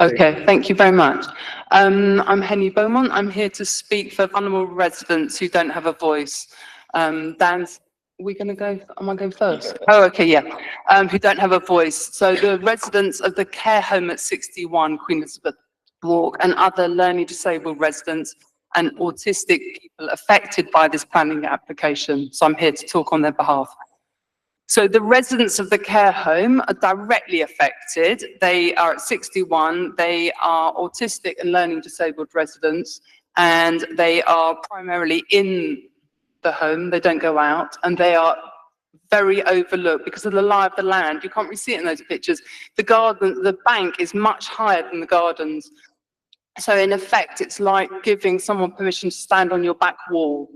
Okay, thank you very much. I'm Henny Beaumont. I'm here to speak for vulnerable residents who don't have a voice. Dan's, am I going first? Oh, okay, yeah. Who don't have a voice. So the residents of the care home at 61 Queen Elizabeth Walk and other learning disabled residents and autistic people affected by this planning application. So I'm here to talk on their behalf. So the residents of the care home are directly affected. They are at 61. They are autistic and learning disabled residents, and they are primarily in the home. They don't go out, and they are very overlooked because of the lie of the land. You can't really see it in those pictures. The bank is much higher than the gardens. So in effect, it's like giving someone permission to stand on your back wall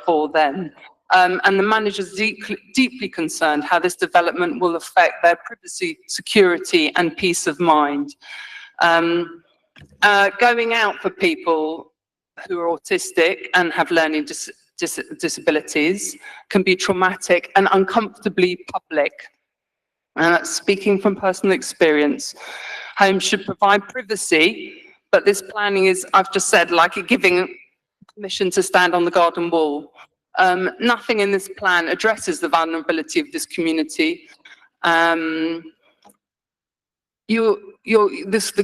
for them. And the manager's deeply concerned how this development will affect their privacy, security, and peace of mind. Going out for people who are autistic and have learning disabilities can be traumatic and uncomfortably public. And that's speaking from personal experience. Homes should provide privacy, but this planning is, I've just said, like giving permission to stand on the garden wall. Nothing in this plan addresses the vulnerability of this community. The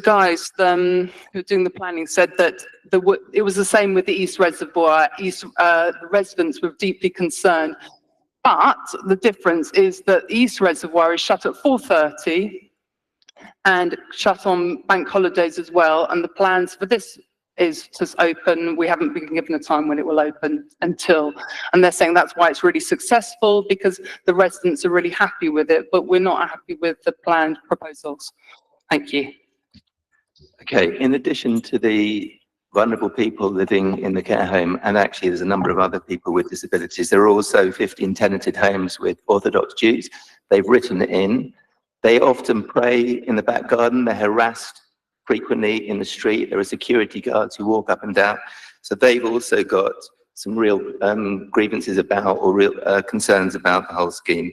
guys who are doing the planning said that it was the same with the East Reservoir. The residents were deeply concerned, but the difference is that the East Reservoir is shut at 4:30 and shut on bank holidays as well. And the plans for this is to open. We haven't been given a time when it will open until, and they're saying that's why it's really successful, because the residents are really happy with it, but we're not happy with the planned proposals. Thank you. Okay, in addition to the vulnerable people living in the care home, and actually there's a number of other people with disabilities, there are also 15 tenanted homes with Orthodox Jews. They've written it in. They often pray in the back garden. They're harassed frequently in the street. There are security guards who walk up and down. So they've also got some real grievances about, or real concerns about the whole scheme.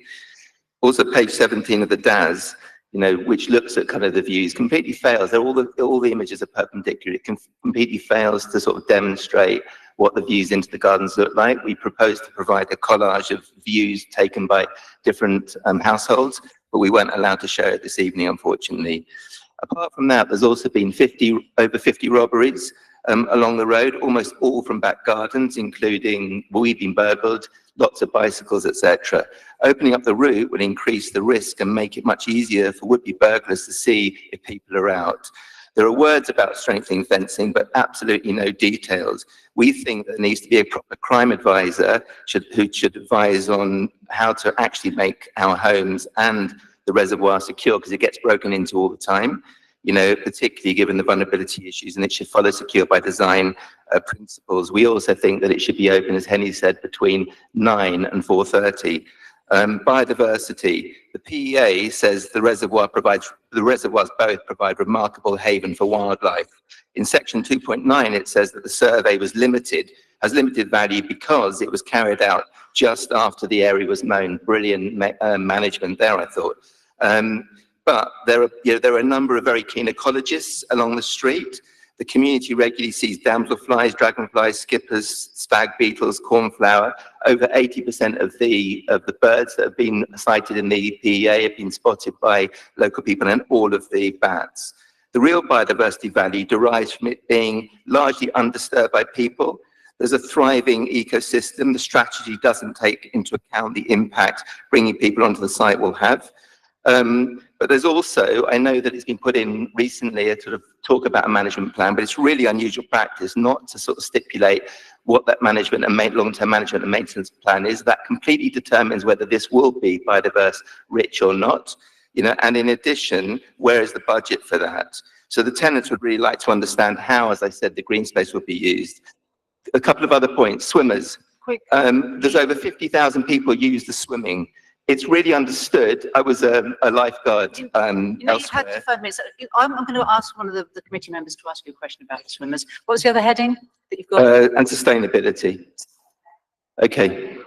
Also, page 17 of the DAS, which looks at kind of the views, completely fails. All the images are perpendicular. It completely fails to sort of demonstrate what the views into the gardens look like. We propose to provide a collage of views taken by different households, but we weren't allowed to share it this evening, unfortunately. Apart from that, there's also been over 50 robberies along the road, almost all from back gardens, including, we've been burgled, lots of bicycles, etc. Opening up the route would increase the risk and make it much easier for would-be burglars to see if people are out. There are words about strengthening fencing, but absolutely no details. We think there needs to be a proper crime advisor who should advise on how to actually make our homes and the reservoir secure, because it gets broken into all the time, particularly given the vulnerability issues, and it should follow secure by design principles. We also think that it should be open, as Henny said, between 9 and 4:30. Biodiversity, the PEA says the reservoirs both provide remarkable haven for wildlife. In section 2.9, it says that the survey has limited value because it was carried out just after the area was mown. Brilliant management there, I thought. But there are a number of very keen ecologists along the street. The community regularly sees damselflies, dragonflies, skippers, stag beetles, cornflower. Over 80% of the birds that have been sighted in the PEA have been spotted by local people, and all of the bats. The real biodiversity value derives from it being largely undisturbed by people. There's a thriving ecosystem. The strategy doesn't take into account the impact bringing people onto the site will have. But there's also, I know that it's been put in recently to sort of talk about a management plan, but it's really unusual practice not to sort of stipulate what that management and long-term management and maintenance plan is. That completely determines whether this will be biodiverse rich or not. And in addition, where is the budget for that? So the tenants would really like to understand how, as I said, the green space will be used. A couple of other points. Swimmers. There's over 50,000 people use the swimming. It's really understood. I was a lifeguard You've had elsewhere. 5 minutes. I'm going to ask one of the committee members to ask you a question about the swimmers. What was the other heading that you've got? And sustainability. Okay.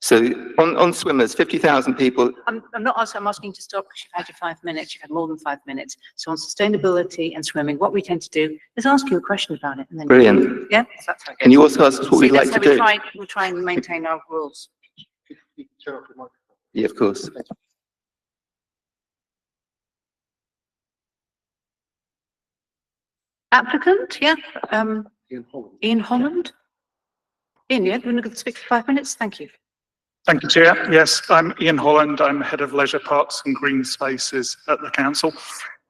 So on swimmers, 50,000 people. I'm not asking, I'm asking to stop because you've had your 5 minutes, you've had more than 5 minutes. So on sustainability and swimming, what we tend to do is ask you a question about it and then. Brilliant. Yeah, that's how it Can you goes. also ask us what we'd like to do? We'll try and maintain our rules. Yeah, of course. Applicant, yeah, Ian Holland. Ian, yeah, you want to speak for 5 minutes? Thank you. Thank you, Chair. Yes, I'm Ian Holland. I'm Head of Leisure Parks and Green Spaces at the Council.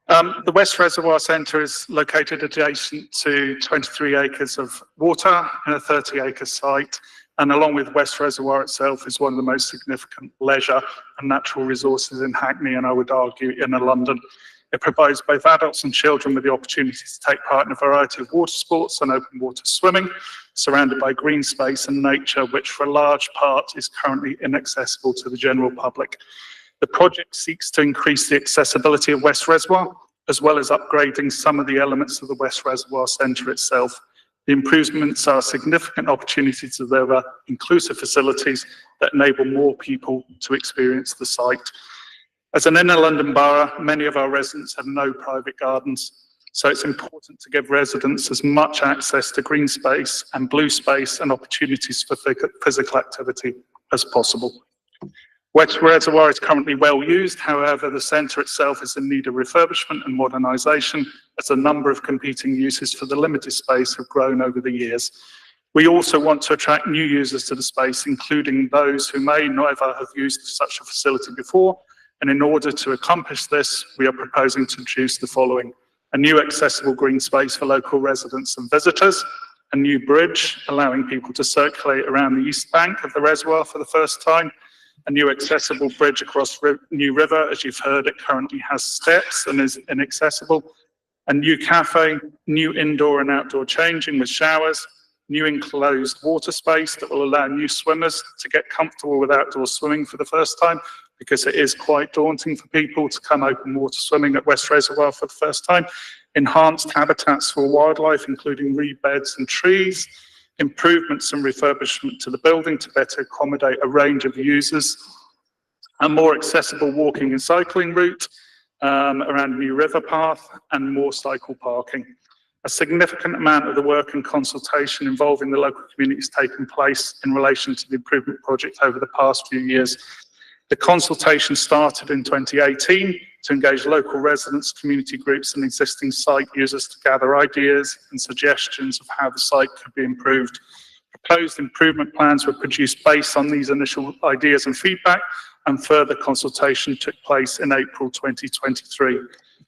The West Reservoir Centre is located adjacent to 23 acres of water and a 30-acre site. And along with West Reservoir itself is one of the most significant leisure and natural resources in Hackney, and I would argue in London. It provides both adults and children with the opportunity to take part in a variety of water sports and open water swimming, surrounded by green space and nature, which for a large part is currently inaccessible to the general public. The project seeks to increase the accessibility of West Reservoir, as well as upgrading some of the elements of the West Reservoir Centre itself. The improvements are a significant opportunity to deliver inclusive facilities that enable more people to experience the site. As an inner London borough, many of our residents have no private gardens, so it's important to give residents as much access to green space and blue space and opportunities for physical activity as possible. West Reservoir is currently well used, however, the centre itself is in need of refurbishment and modernisation as a number of competing uses for the limited space have grown over the years. We also want to attract new users to the space, including those who may never have used such a facility before, and in order to accomplish this, we are proposing to introduce the following: a new accessible green space for local residents and visitors, a new bridge allowing people to circulate around the east bank of the reservoir for the first time, a new accessible bridge across New River. As you've heard, it currently has steps and is inaccessible, a new cafe, new indoor and outdoor changing with showers, new enclosed water space that will allow new swimmers to get comfortable with outdoor swimming for the first time, because it is quite daunting for people to come open water swimming at West Reservoir for the first time. Enhanced habitats for wildlife, including reed beds and trees, improvements and refurbishment to the building to better accommodate a range of users, a more accessible walking and cycling route around New River Path, and more cycle parking. A significant amount of the work and consultation involving the local community has taken place in relation to the improvement project over the past few years. The consultation started in 2018 to engage local residents, community groups and existing site users to gather ideas and suggestions of how the site could be improved. Proposed improvement plans were produced based on these initial ideas and feedback, and further consultation took place in April 2023.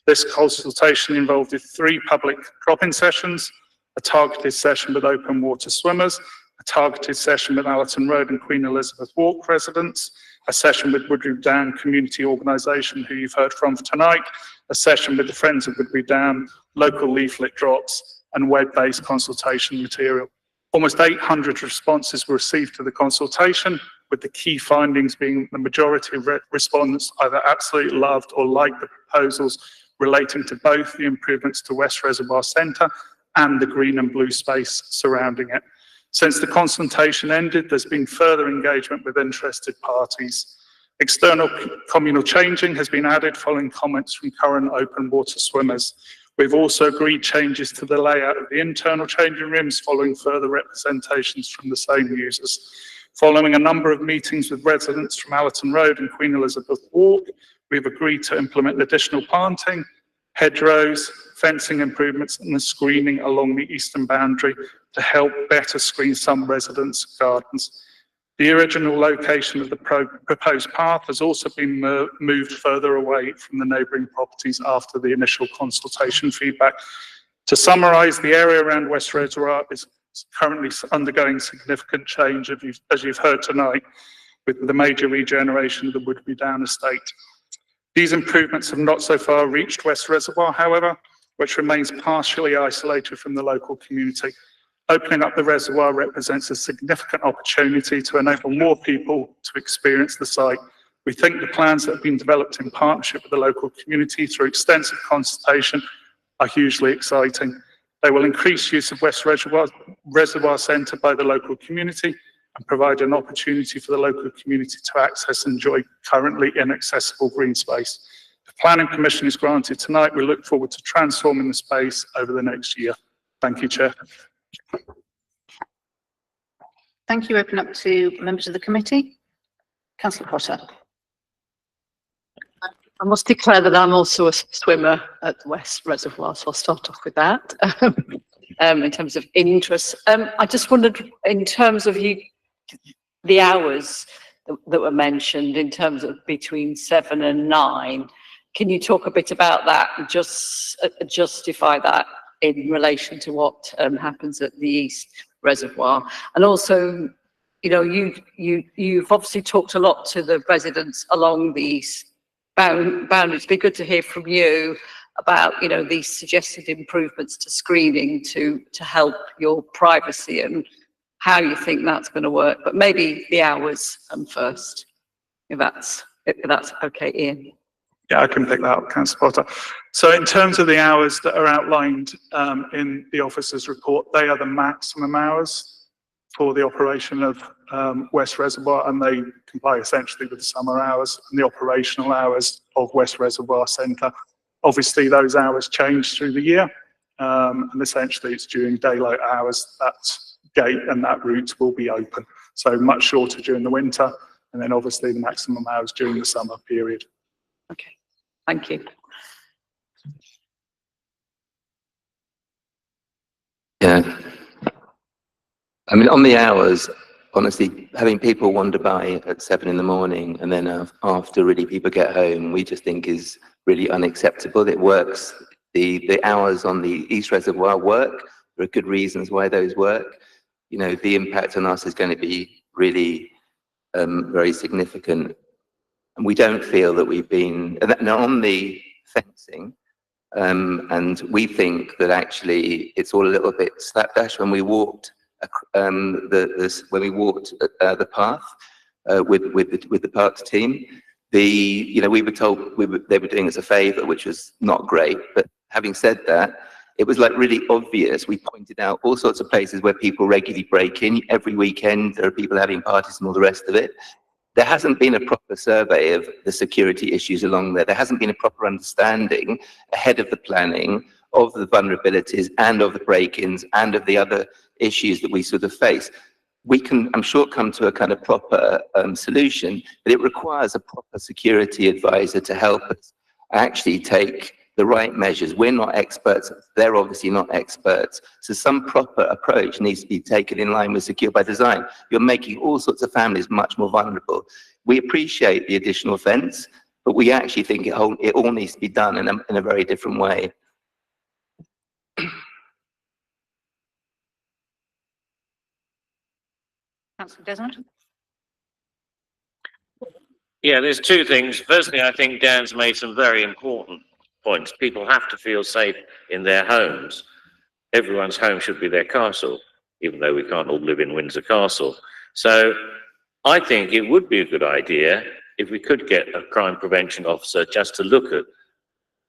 This consultation involved 3 public drop-in sessions, a targeted session with open water swimmers, a targeted session with Allerton Road and Queen Elizabeth Walk residents, a session with Woodbury Down Community Organisation, who you've heard from tonight, a session with the Friends of Woodbury Down, local leaflet drops, and web-based consultation material. Almost 800 responses were received to the consultation, with the key findings being the majority of respondents either absolutely loved or liked the proposals relating to both the improvements to West Reservoir Centre and the green and blue space surrounding it. Since the consultation ended, there's been further engagement with interested parties. External communal changing has been added following comments from current open water swimmers. We've also agreed changes to the layout of the internal changing rooms following further representations from the same users. Following a number of meetings with residents from Allerton Road and Queen Elizabeth Walk, we've agreed to implement additional planting, hedgerows, fencing improvements and the screening along the eastern boundary to help better screen some residents' gardens. The original location of the proposed path has also been moved further away from the neighbouring properties after the initial consultation feedback. To summarise, the area around West Reservoir is currently undergoing significant change, as you've heard tonight, with the major regeneration of the Woodbury Down estate. These improvements have not so far reached West Reservoir, however, which remains partially isolated from the local community. Opening up the reservoir represents a significant opportunity to enable more people to experience the site. We think the plans that have been developed in partnership with the local community through extensive consultation are hugely exciting. They will increase use of West Reservoir Centre by the local community and provide an opportunity for the local community to access and enjoy currently inaccessible green space. If planning permission is granted tonight, we look forward to transforming the space over the next year. Thank you, Chair. Thank you. Open up to members of the committee. Councillor Potter. I must declare that I'm also a swimmer at the West Reservoir, so I'll start off with that. In terms of interest, I just wondered, in terms of the hours that were mentioned, in terms of between 7 and 9, can you talk a bit about that and just justify that in relation to what happens at the East Reservoir? And also, you know, you've obviously talked a lot to the residents along the East boundaries. It'd be good to hear from you about, you know, these suggested improvements to screening to help your privacy and how you think that's going to work. But maybe the hours first, if that's okay, Ian. Yeah, I can pick that up, Councillor Potter. So in terms of the hours that are outlined in the officer's report, they are the maximum hours for the operation of West Reservoir, and they comply essentially with the summer hours and the operational hours of West Reservoir Centre. Obviously, those hours change through the year, and essentially it's during daylight hours that gate and that route will be open. So much shorter during the winter, and then obviously the maximum hours during the summer period. Okay, thank you. Yeah. I mean, on the hours, honestly, having people wander by at 7 in the morning and then after really people get home, we just think is really unacceptable. It works. The hours on the East Reservoir work. There are good reasons why those work. You know, the impact on us is going to be really very significant. And we don't feel that we've been, and on the fencing, and we think that actually it's all a little bit slapdash. When we walked the path with the parks team, you know, we were told they were doing us a favour, which was not great. But having said that, it was like really obvious. We pointed out all sorts of places where people regularly break in. Every weekend there are people having parties and all the rest of it. There hasn't been a proper survey of the security issues along there. There hasn't been a proper understanding ahead of the planning of the vulnerabilities and of the break-ins and of the other issues that we sort of face. We can, I'm sure, come to a kind of proper solution, but it requires a proper security advisor to help us actually take the right measures. We're not experts. They're obviously not experts. So some proper approach needs to be taken in line with Secure by Design. You're making all sorts of families much more vulnerable. We appreciate the additional fence, but we actually think it all needs to be done in a very different way. Councillor Desmond. Yeah, there's two things. Firstly, I think Dan's made some very important points. People have to feel safe in their homes. Everyone's home should be their castle, even though we can't all live in Windsor Castle. So I think it would be a good idea if we could get a crime prevention officer just to look at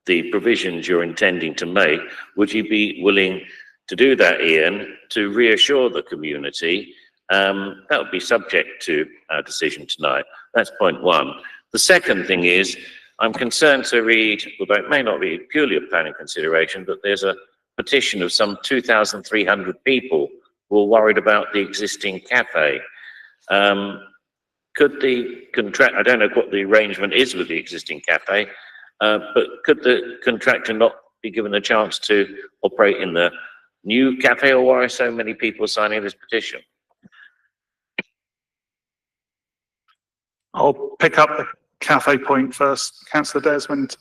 the provisions you're intending to make. Would you be willing to do that, Ian, to reassure the community? That would be subject to our decision tonight. That's point one. The second thing is, I'm concerned to read, although it may not be purely a planning consideration, but there's a petition of some 2,300 people who are worried about the existing cafe. Could the contract, I don't know what the arrangement is with the existing cafe, but could the contractor not be given a chance to operate in the new cafe, or why are so many people signing this petition? I'll pick up the cafe point first, Councillor Desmond.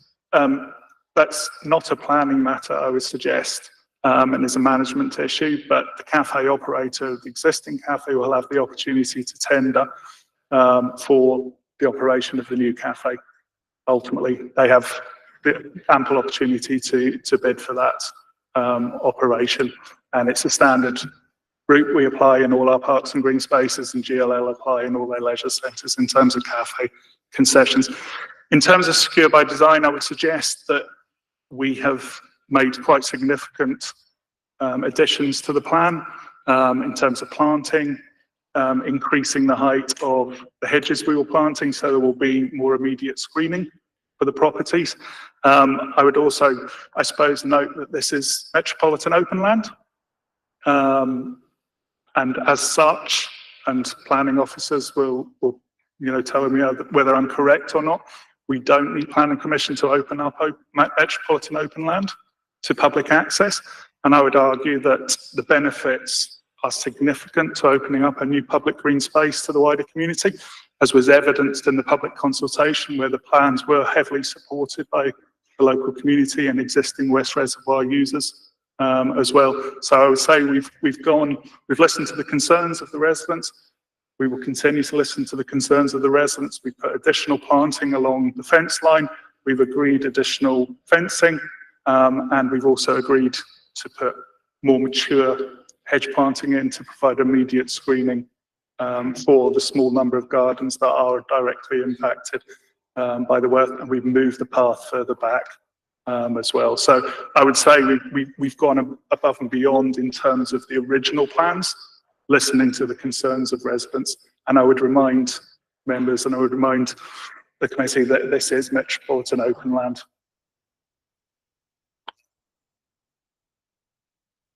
That's not a planning matter, I would suggest, and is a management issue, but the cafe operator of the existing cafe will have the opportunity to tender for the operation of the new cafe. Ultimately, they have the ample opportunity to bid for that operation, and it's a standard route we apply in all our parks and green spaces, and GLL apply in all their leisure centres in terms of cafe concessions. In terms of Secure by Design, I would suggest that we have made quite significant additions to the plan in terms of planting, increasing the height of the hedges we were planting, so there will be more immediate screening for the properties. I would also, I suppose, note that this is metropolitan open land. And as such, and planning officers will tell me whether I'm correct or not, we don't need planning permission to open up metropolitan open land to public access. And I would argue that the benefits are significant to opening up a new public green space to the wider community, as was evidenced in the public consultation where the plans were heavily supported by the local community and existing West Reservoir users as well. So I would say we've listened to the concerns of the residents. We will continue to listen to the concerns of the residents. We put additional planting along the fence line. We've agreed additional fencing, and we've also agreed to put more mature hedge planting in to provide immediate screening for the small number of gardens that are directly impacted by the work, and we've moved the path further back as well. So I would say we've gone above and beyond in terms of the original plans, listening to the concerns of residents. And I would remind members, and I would remind the committee that this is metropolitan open land.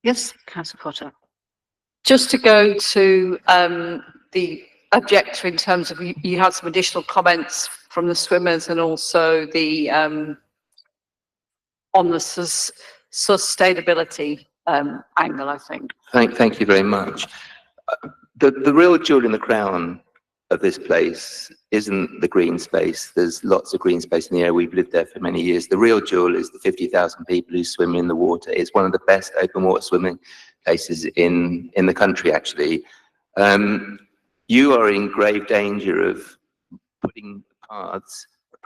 Yes, Councillor Potter. Just to go to the objector in terms of, you had some additional comments from the swimmers and also the on the sustainability angle, I think. Thank you very much. The real jewel in the crown of this place isn't the green space. There's lots of green space in the area. We've lived there for many years. The real jewel is the 50,000 people who swim in the water. It's one of the best open water swimming places in the country, actually. You are in grave danger of putting a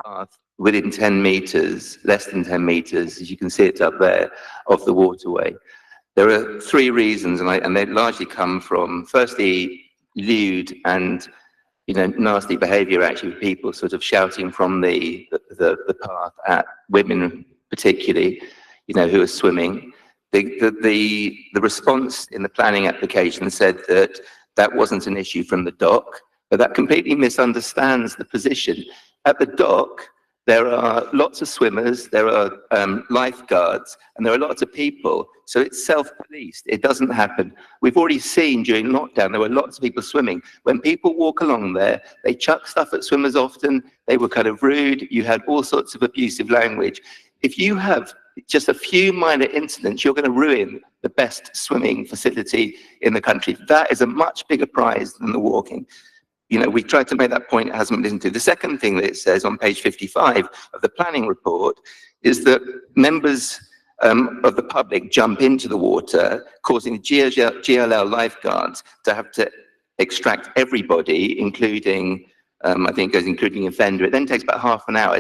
path within 10 meters, less than 10 meters, as you can see it up there, of the waterway. There are three reasons, and they largely come from, firstly, lewd and nasty behaviour, actually, with people sort of shouting from the path at women, particularly, who are swimming. The response in the planning application said that that wasn't an issue from the dock, but that completely misunderstands the position. At the dock, there are lots of swimmers, there are lifeguards, and there are lots of people. So it's self-policed. It doesn't happen. We've already seen during lockdown, there were lots of people swimming. When people walk along there, they chuck stuff at swimmers often. They were kind of rude. You had all sorts of abusive language. If you have just a few minor incidents, you're going to ruin the best swimming facility in the country. That is a much bigger prize than the walking. We tried to make that point, it hasn't been listened to. The second thing that it says on page 55 of the planning report is that members of the public jump into the water, causing the GLL lifeguards to have to extract everybody, including, I think it goes including offender. It then takes about half an hour.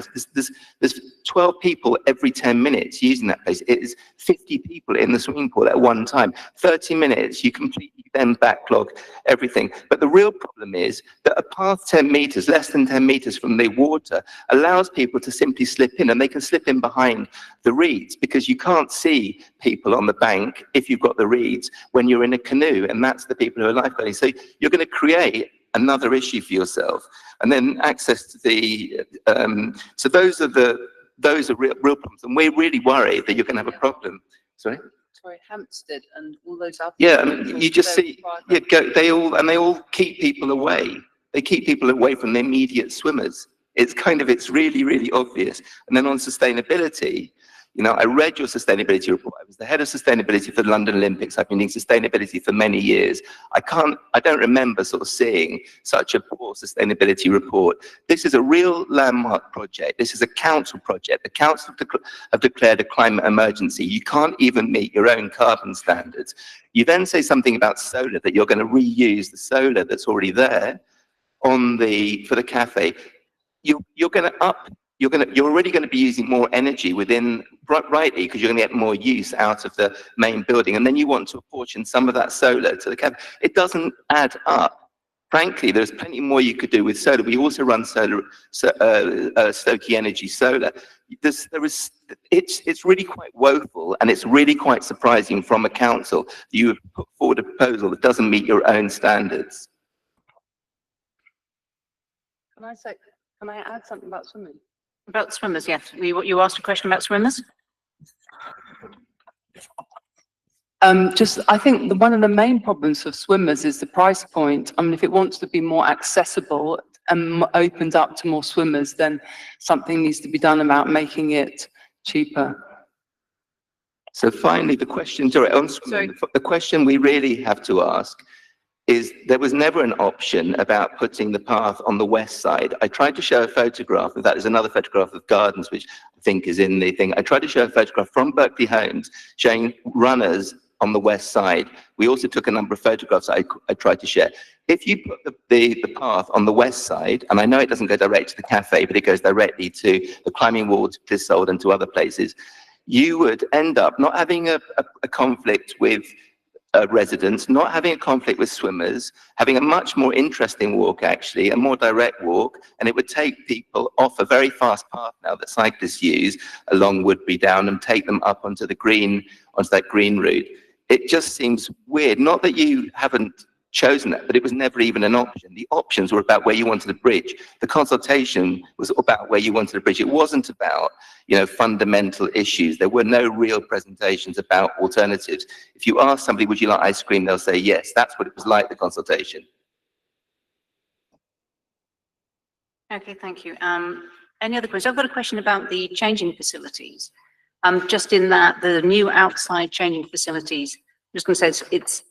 There's 12 people every 10 minutes using that place. It is 50 people in the swimming pool at one time. 30 minutes, you completely then backlog everything. But the real problem is that a path 10 meters, less than 10 meters from the water, allows people to simply slip in, and they can slip in behind the reeds because you can't see people on the bank if you've got the reeds when you're in a canoe, and that's the people who are lifeguarding. So you're going to create another issue for yourself. And then access to the, so those are real problems. And we're really worried that you're going to have a problem. Sorry? Sorry, Hampstead and all those other. Yeah, I mean, you just see, they all keep people away. They keep people away from the immediate swimmers. It's really, really obvious. And then on sustainability, I read your sustainability report. I was the head of sustainability for the London Olympics. I've been doing sustainability for many years. I don't remember sort of seeing such a poor sustainability report. This is a real landmark project. This is a council project. The council have declared a climate emergency. You can't even meet your own carbon standards. You then say something about solar, that you're going to reuse the solar that's already there for the cafe. You're already going to be using more energy rightly, because you're going to get more use out of the main building, and then you want to apportion some of that solar to the cafe. It doesn't add up. Frankly, there's plenty more you could do with solar. We also run solar, Stokey Energy solar. It's really quite woeful, and it's really quite surprising from a council that you have put forward a proposal that doesn't meet your own standards. Can I add something about swimming? About swimmers, yes. You asked a question about swimmers? I think one of the main problems of swimmers is the price point. I mean, if it wants to be more accessible and opened up to more swimmers, then something needs to be done about making it cheaper. So finally, the question, the question we really have to ask is, there was never an option about putting the path on the west side. I tried to show a photograph of that. There's another photograph of gardens, which I think is in the thing. I tried to show a photograph from Berkeley Homes showing runners on the west side. We also took a number of photographs I tried to share. If you put the path on the west side, and I know it doesn't go direct to the cafe, but it goes directly to the climbing wall, to Clissold and to other places, you would end up not having a conflict with residents, not having a conflict with swimmers, having a much more interesting walk, actually, a more direct walk, and it would take people off a very fast path now that cyclists use along Woodbury Down and take them up onto the green, onto that green route. It just seems weird. Not that you haven't chosen that, but it was never even an option. The options were about where you wanted the bridge. The consultation was about where you wanted the bridge. It wasn't about, fundamental issues. There were no real presentations about alternatives. If you ask somebody, would you like ice cream? They'll say yes. That's what it was like, the consultation. Okay, thank you. Any other questions? I've got a question about the changing facilities. Just in that the new outside changing facilities, I'm just going to say it's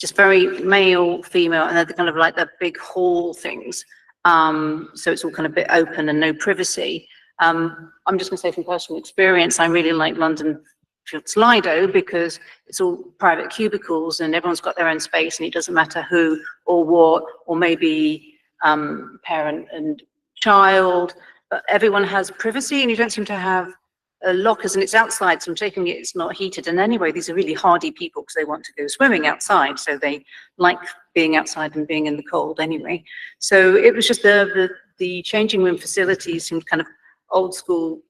just very male, female, and they're kind of like the big hall things. So it's all kind of a bit open and no privacy. I'm just going to say from personal experience, I really like London Field Slido because it's all private cubicles and everyone's got their own space and it doesn't matter who or what, or maybe parent and child, but everyone has privacy and you don't seem to have lockers, and it's outside, so I'm taking it it's not heated. And anyway, these are really hardy people because they want to go swimming outside, so they like being outside and being in the cold anyway. So it was just the changing room facilities seemed kind of old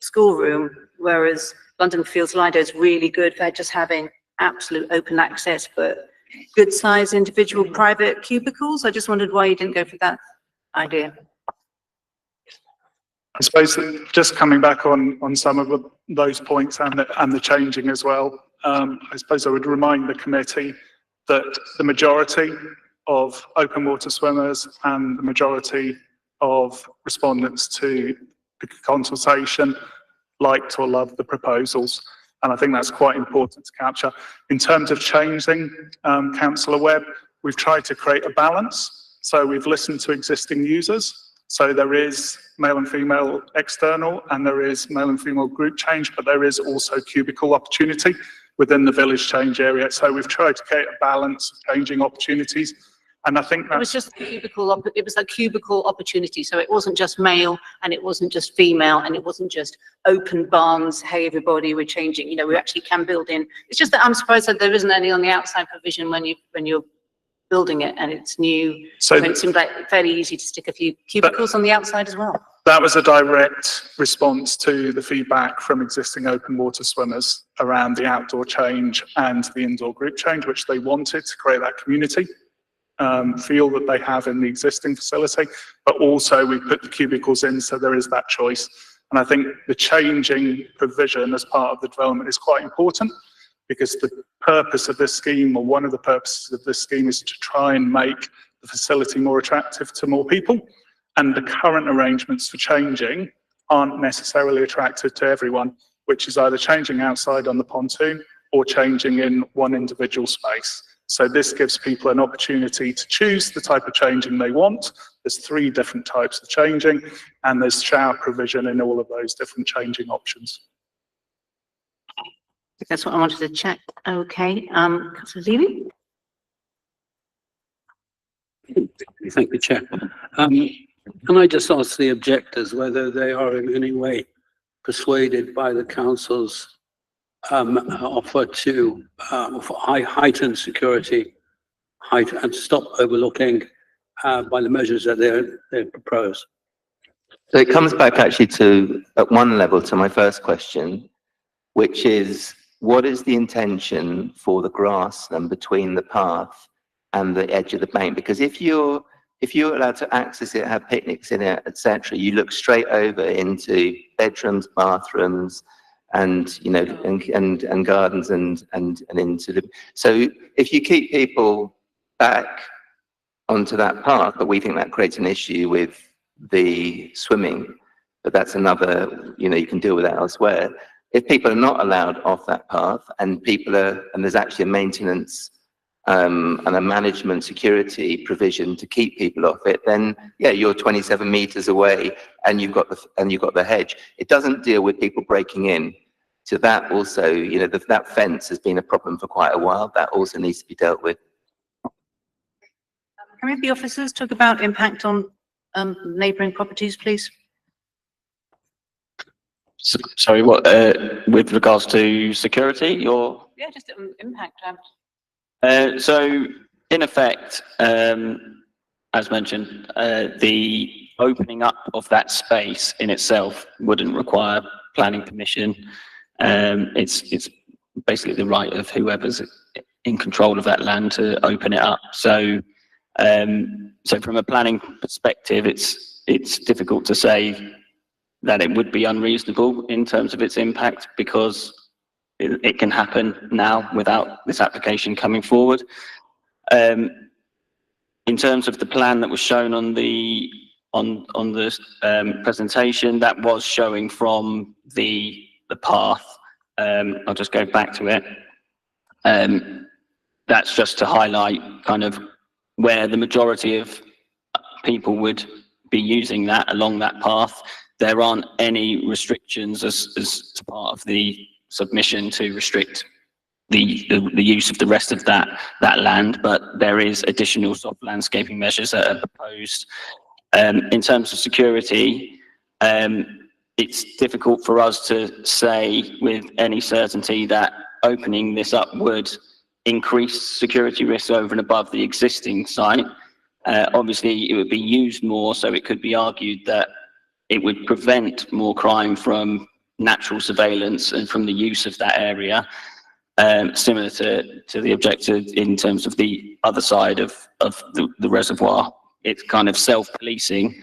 schoolroom, whereas London Fields Lido is really good for just having absolute open access, but good size individual private cubicles. I just wondered why you didn't go for that idea. I suppose that just coming back on some of those points and the changing as well, I suppose I would remind the committee that the majority of open water swimmers and the majority of respondents to the consultation liked or loved the proposals. And I think that's quite important to capture. In terms of changing, Councillor Webb, we've tried to create a balance. So we've listened to existing users. So there is male and female external and there is male and female group change, but there is also cubicle opportunity within the village change area. So we've tried to create a balance of changing opportunities. And I think it was just a cubicle, it was a cubicle opportunity. So it wasn't just male and it wasn't just female and it wasn't just open barns. Hey, everybody, we're changing, we actually can build in. It's just that I'm surprised that there isn't any on the outside provision when you're building it and it's new. So it seemed like fairly easy to stick a few cubicles on the outside as well. That was a direct response to the feedback from existing open water swimmers around the outdoor change and the indoor group change, which they wanted to create that community feel that they have in the existing facility, but also we put the cubicles in so there is that choice. And I think the changing provision as part of the development is quite important, because the purpose of this scheme, or one of the purposes of this scheme, is to try and make the facility more attractive to more people. And the current arrangements for changing aren't necessarily attractive to everyone, which is either changing outside on the pontoon or changing in one individual space. So this gives people an opportunity to choose the type of changing they want. There's 3 different types of changing, and there's shower provision in all of those different changing options. That's what I wanted to check. Okay, Councillor Levy. Thank you, Chair. Can I just ask the objectors whether they are in any way persuaded by the council's offer to for heightened security, and stop overlooking by the measures that they propose? So it comes back actually to, at one level, to my first question, which is, what is the intention for the grass then between the path and the edge of the bank? Because if you're if you're allowed to access it, have picnics in it, etc., you look straight over into bedrooms, bathrooms, and you know, and gardens and into the. So if you keep people back onto that path, but we think that creates an issue with the swimming, but that's another, you know, you can deal with that elsewhere. If people are not allowed off that path and people are, and there's actually a maintenance and a management security provision to keep people off it, then yeah, you're 27 meters away and you've got the hedge. It doesn't deal with people breaking in. So that also, you know, that fence has been a problem for quite a while. That also needs to be dealt with. Can we have the officers talk about impact on neighbouring properties, please? Sorry, what, with regards to security or? Yeah, just impact. So in effect, as mentioned, the opening up of that space in itself wouldn't require planning permission. It's basically the right of whoever's in control of that land to open it up. So so from a planning perspective, it's difficult to say that it would be unreasonable in terms of its impact, because it can happen now without this application coming forward. In terms of the plan that was shown on the presentation, that was showing from the path. I'll just go back to it. That's just to highlight kind of where the majority of people would be using that along that path. There aren't any restrictions as part of the submission to restrict the use of the rest of that land, but there is additional soft landscaping measures that are proposed. In terms of security, it's difficult for us to say with any certainty that opening this up would increase security risks over and above the existing site. Obviously, it would be used more, so it could be argued that it would prevent more crime from natural surveillance and from the use of that area, similar to the objective in terms of the other side of the reservoir. It's kind of self-policing.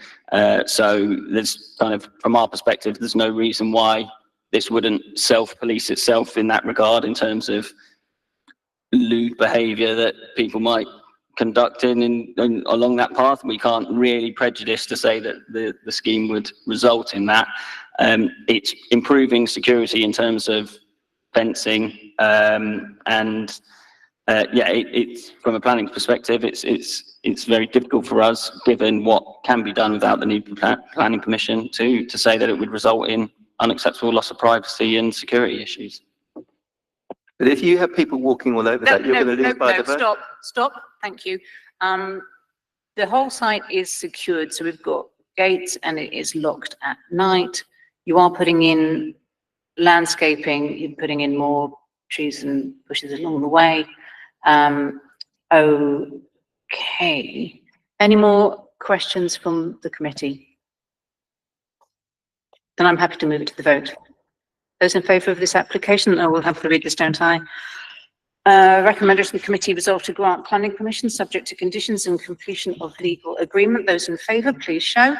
So there's kind of, from our perspective, there's no reason why this wouldn't self-police itself in that regard, in terms of lewd behaviour that people might conduct in along that path. We can't really prejudice to say that the scheme would result in that. It's improving security in terms of fencing, and yeah, it's from a planning perspective, it's very difficult for us, given what can be done without the need for planning permission, to say that it would result in unacceptable loss of privacy and security issues. But if you have people walking all over that, you're going to lose biodiversity. Stop, thank you. The whole site is secured, so we've got gates and it is locked at night. You are putting in landscaping, you're putting in more trees and bushes along the way. Okay. Any more questions from the committee? Then I'm happy to move it to the vote. Those in favour of this application, I will have to read this, don't I? Recommendation the committee resolve to grant planning permission subject to conditions and completion of legal agreement. Those in favour, please show.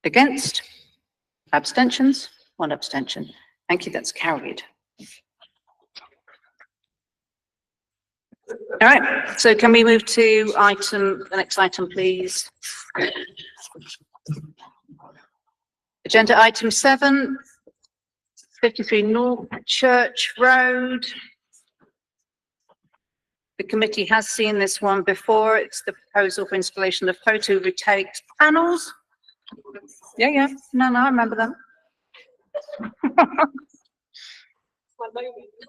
Against? Abstentions? One abstention. Thank you, that's carried. All right, so can we move to the next item, please? Agenda item 7, 53 North Church Road. The committee has seen this one before. It's the proposal for installation of photovoltaic panels. Yeah, no, I remember them.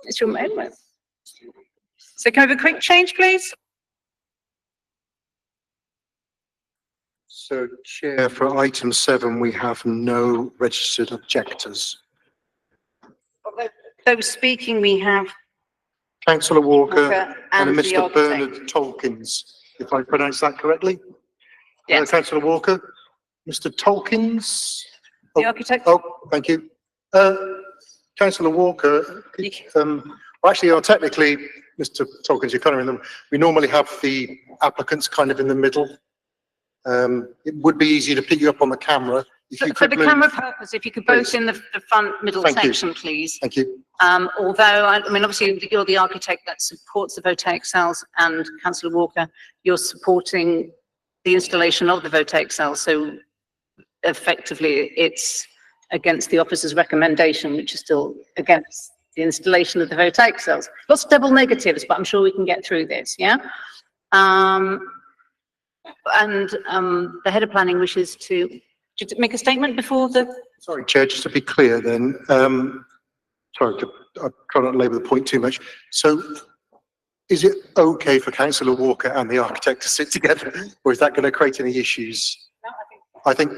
It's your moment. So can I have a quick change, please? So, Chair, for item 7, we have no registered objectors. Those speaking, we have Councillor Walker and the Mr. architect. Bernard Tolkins, if I pronounce that correctly. Yes. Councillor Walker, Mr. Tolkins. The architect. Oh, thank you. Councillor Walker, actually, technically, Mr. Toggins, you're kind of in the, we normally have the applicants kind of in the middle. It would be easier to pick you up on the camera. If you For could the move- camera purpose, if you could both Please. in the front middle Thank you. section, please. Thank you. Although, I mean, obviously, you're the architect that supports the voltaic cells, and councillor Walker, you're supporting the installation of the voltaic cells, so effectively, it's against the officer's recommendation, which is still against the installation of the voltaic cells. Lots of double negatives, but I'm sure we can get through this, yeah? The head of planning wishes to make a statement before the... Sorry, Chair, just to be clear then, sorry, I'll try not to labour the point too much. So is it okay for councillor Walker and the architect to sit together, or is that going to create any issues? No, I think.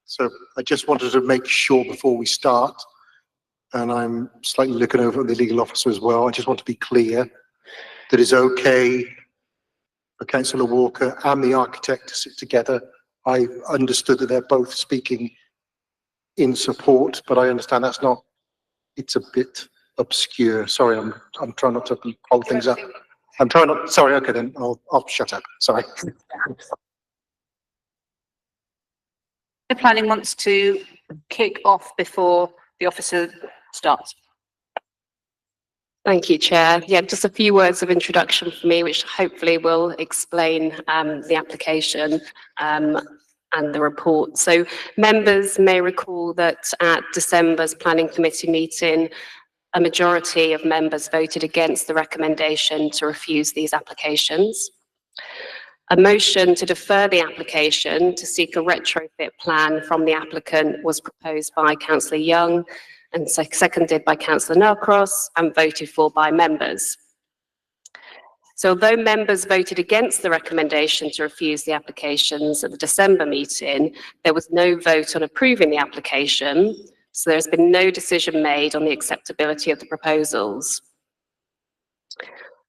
So I just wanted to make sure before we start, and I'm slightly looking over at the legal officer as well, I just want to be clear that it's okay for councillor Walker and the architect to sit together. I understood that they're both speaking in support, but I understand that's not, it's a bit obscure. Sorry, I'm trying not to hold things up. I'm trying not, sorry, okay then, I'll shut up, sorry. The planning wants to kick off before the officer starts. Thank you, Chair. Yeah, just a few words of introduction for me, which hopefully will explain the application and the report. So members may recall that at December's Planning Committee meeting, a majority of members voted against the recommendation to refuse these applications. A motion to defer the application to seek a retrofit plan from the applicant was proposed by Councillor Young and seconded by Councillor Norcross and voted for by members. So although members voted against the recommendation to refuse the applications at the December meeting, there was no vote on approving the application, so there has been no decision made on the acceptability of the proposals.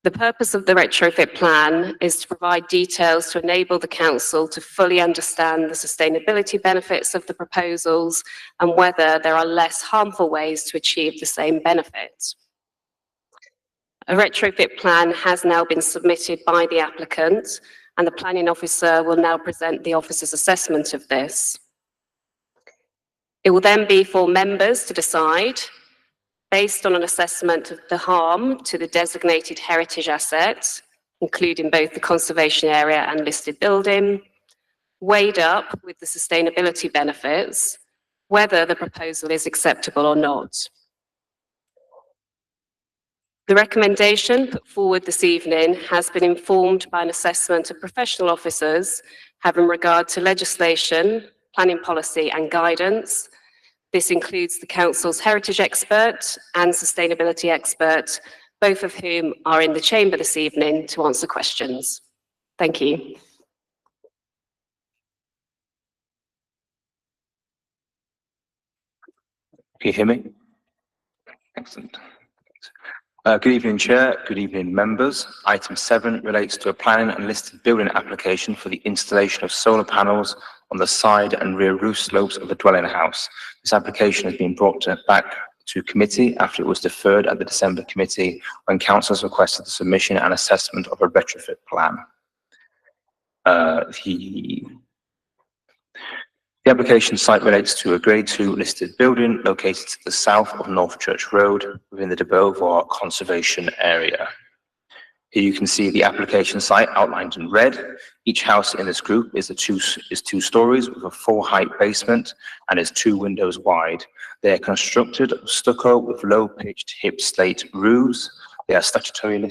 The purpose of the retrofit plan is to provide details to enable the council to fully understand the sustainability benefits of the proposals and whether there are less harmful ways to achieve the same benefits. A retrofit plan has now been submitted by the applicant, and the planning officer will now present the officer's assessment of this. It will then be for members to decide, based on an assessment of the harm to the designated heritage assets, including both the conservation area and listed building, weighed up with the sustainability benefits, whether the proposal is acceptable or not. The recommendation put forward this evening has been informed by an assessment of professional officers having regard to legislation, planning policy and guidance. This includes the Council's heritage expert and sustainability expert, both of whom are in the chamber this evening to answer questions. Thank you. Can you hear me? Excellent. Good evening, Chair. Good evening, members. Item 7 relates to a planning and listed building application for the installation of solar panels on the side and rear roof slopes of a dwelling house. This application has been brought back to committee after it was deferred at the December committee when councillors requested the submission and assessment of a retrofit plan. The application site relates to a Grade 2 listed building located to the south of North Church Road within the de Beauvoir Conservation Area. Here you can see the application site outlined in red. Each house in this group is two stories with a full height basement and is 2 windows wide. They are constructed of stucco with low pitched hip slate roofs. They are statutorily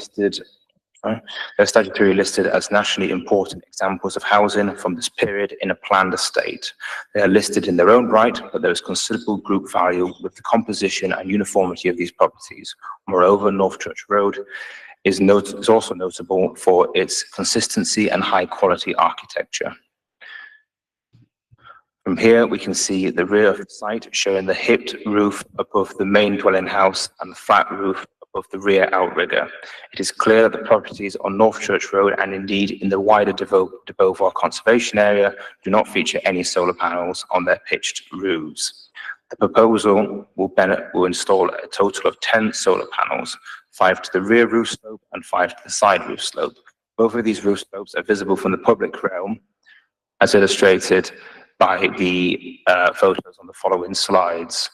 listed as nationally important examples of housing from this period in a planned estate. They are listed in their own right, but there is considerable group value with the composition and uniformity of these properties. Moreover, North Church Road is also notable for its consistency and high quality architecture. From here, we can see the rear of the site showing the hipped roof above the main dwelling house and the flat roof of the rear outrigger. It is clear that the properties on North Church Road and indeed in the wider de Beauvoir Conservation Area do not feature any solar panels on their pitched roofs. The proposal will install a total of 10 solar panels, 5 to the rear roof slope and 5 to the side roof slope. Both of these roof slopes are visible from the public realm, as illustrated by the photos on the following slides.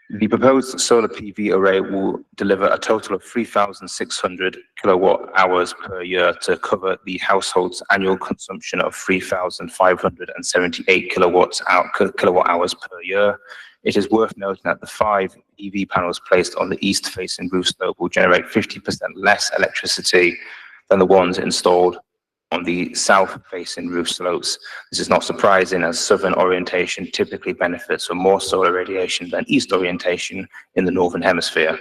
The proposed solar PV array will deliver a total of 3,600 kilowatt hours per year to cover the household's annual consumption of 3,578 kilowatt hours per year. It is worth noting that the 5 PV panels placed on the east-facing roof slope will generate 50% less electricity than the ones installed on the south-facing roof slopes. This is not surprising, as southern orientation typically benefits from more solar radiation than east orientation in the northern hemisphere.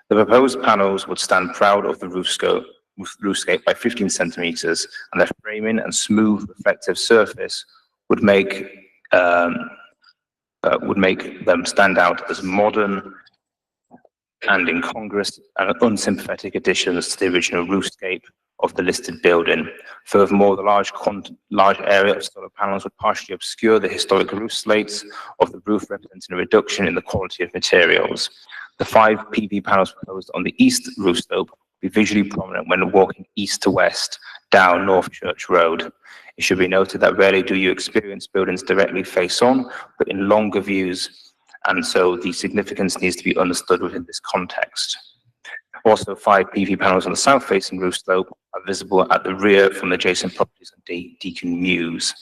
The proposed panels would stand proud of the roofscape by 15 centimeters, and their framing and smooth reflective surface would make them stand out as modern and incongruous and unsympathetic additions to the original roofscape of the listed building. Furthermore, the large area of solar panels would partially obscure the historic roof slates of the roof, representing a reduction in the quality of materials. The 5 PV panels proposed on the east roof slope will be visually prominent when walking east to west down North Church Road. It should be noted that rarely do you experience buildings directly face on, but in longer views, and so the significance needs to be understood within this context. Also, 5 PV panels on the south-facing roof slope are visible at the rear from the adjacent properties of Deacon Mews.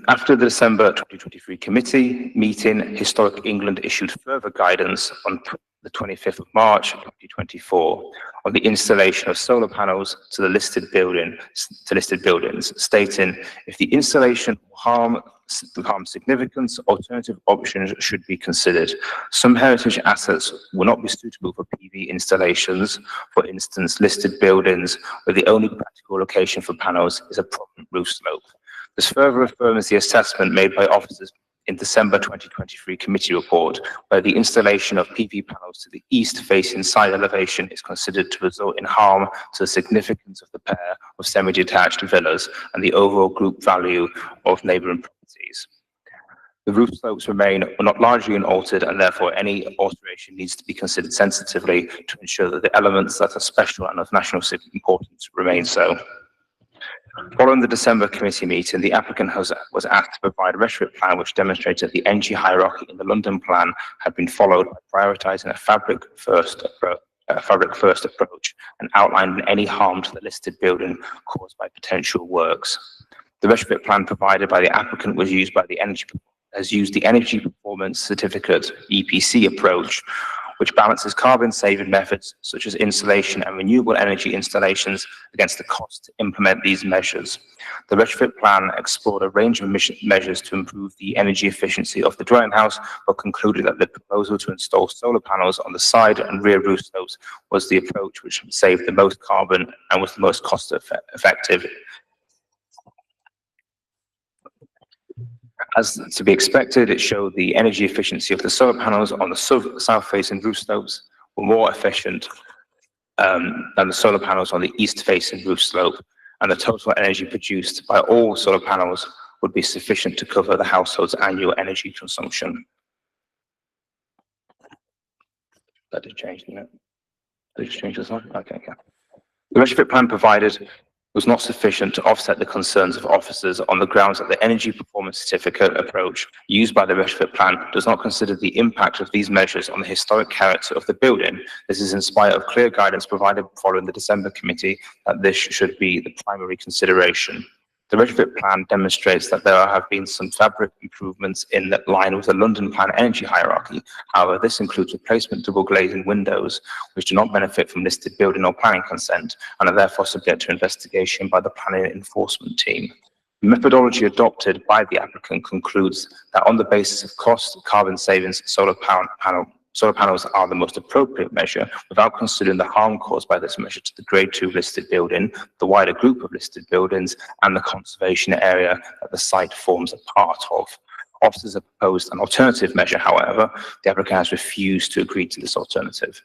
After the December 2023 committee meeting, Historic England issued further guidance on the 25th of March 2024 on the installation of solar panels to the listed buildings, stating if the installation will harm significance, alternative options should be considered. Some heritage assets will not be suitable for PV installations, for instance, listed buildings where the only practical location for panels is a prominent roof slope. This further affirms the assessment made by officers in December 2023 committee report, where the installation of PV panels to the east-facing side elevation is considered to result in harm to the significance of the pair of semi-detached villas and the overall group value of neighbouring properties. The roof slopes remain not largely unaltered, and therefore any alteration needs to be considered sensitively to ensure that the elements that are special and of national importance remain so. Following the December committee meeting, the applicant was asked to provide a retrofit plan which demonstrated that the energy hierarchy in the London plan had been followed by prioritising a fabric-first approach and outlining any harm to the listed building caused by potential works. The retrofit plan provided by the applicant has used the Energy Performance Certificate (EPC) approach, which balances carbon-saving methods such as insulation and renewable energy installations against the cost to implement these measures. The retrofit plan explored a range of measures to improve the energy efficiency of the dwelling house, but concluded that the proposal to install solar panels on the side and rear roof slopes was the approach which saved the most carbon and was the most cost-effective. As to be expected, it showed the energy efficiency of the solar panels on the south-facing roof slopes were more efficient than the solar panels on the east-facing roof slope, and the total energy produced by all solar panels would be sufficient to cover the household's annual energy consumption. That did change, didn't it? Did it change this one? Okay. The retrofit plan provided was not sufficient to offset the concerns of officers on the grounds that the Energy Performance Certificate approach used by the retrofit plan does not consider the impact of these measures on the historic character of the building. This is in spite of clear guidance provided following the December committee that this should be the primary consideration. The retrofit plan demonstrates that there have been some fabric improvements in line with the London plan energy hierarchy. However, this includes replacement double glazing windows, which do not benefit from listed building or planning consent and are therefore subject to investigation by the planning enforcement team. The methodology adopted by the applicant concludes that on the basis of cost, carbon savings, solar panels are the most appropriate measure without considering the harm caused by this measure to the Grade 2 listed building, the wider group of listed buildings, and the conservation area that the site forms a part of. Officers have proposed an alternative measure, however, the applicant has refused to agree to this alternative.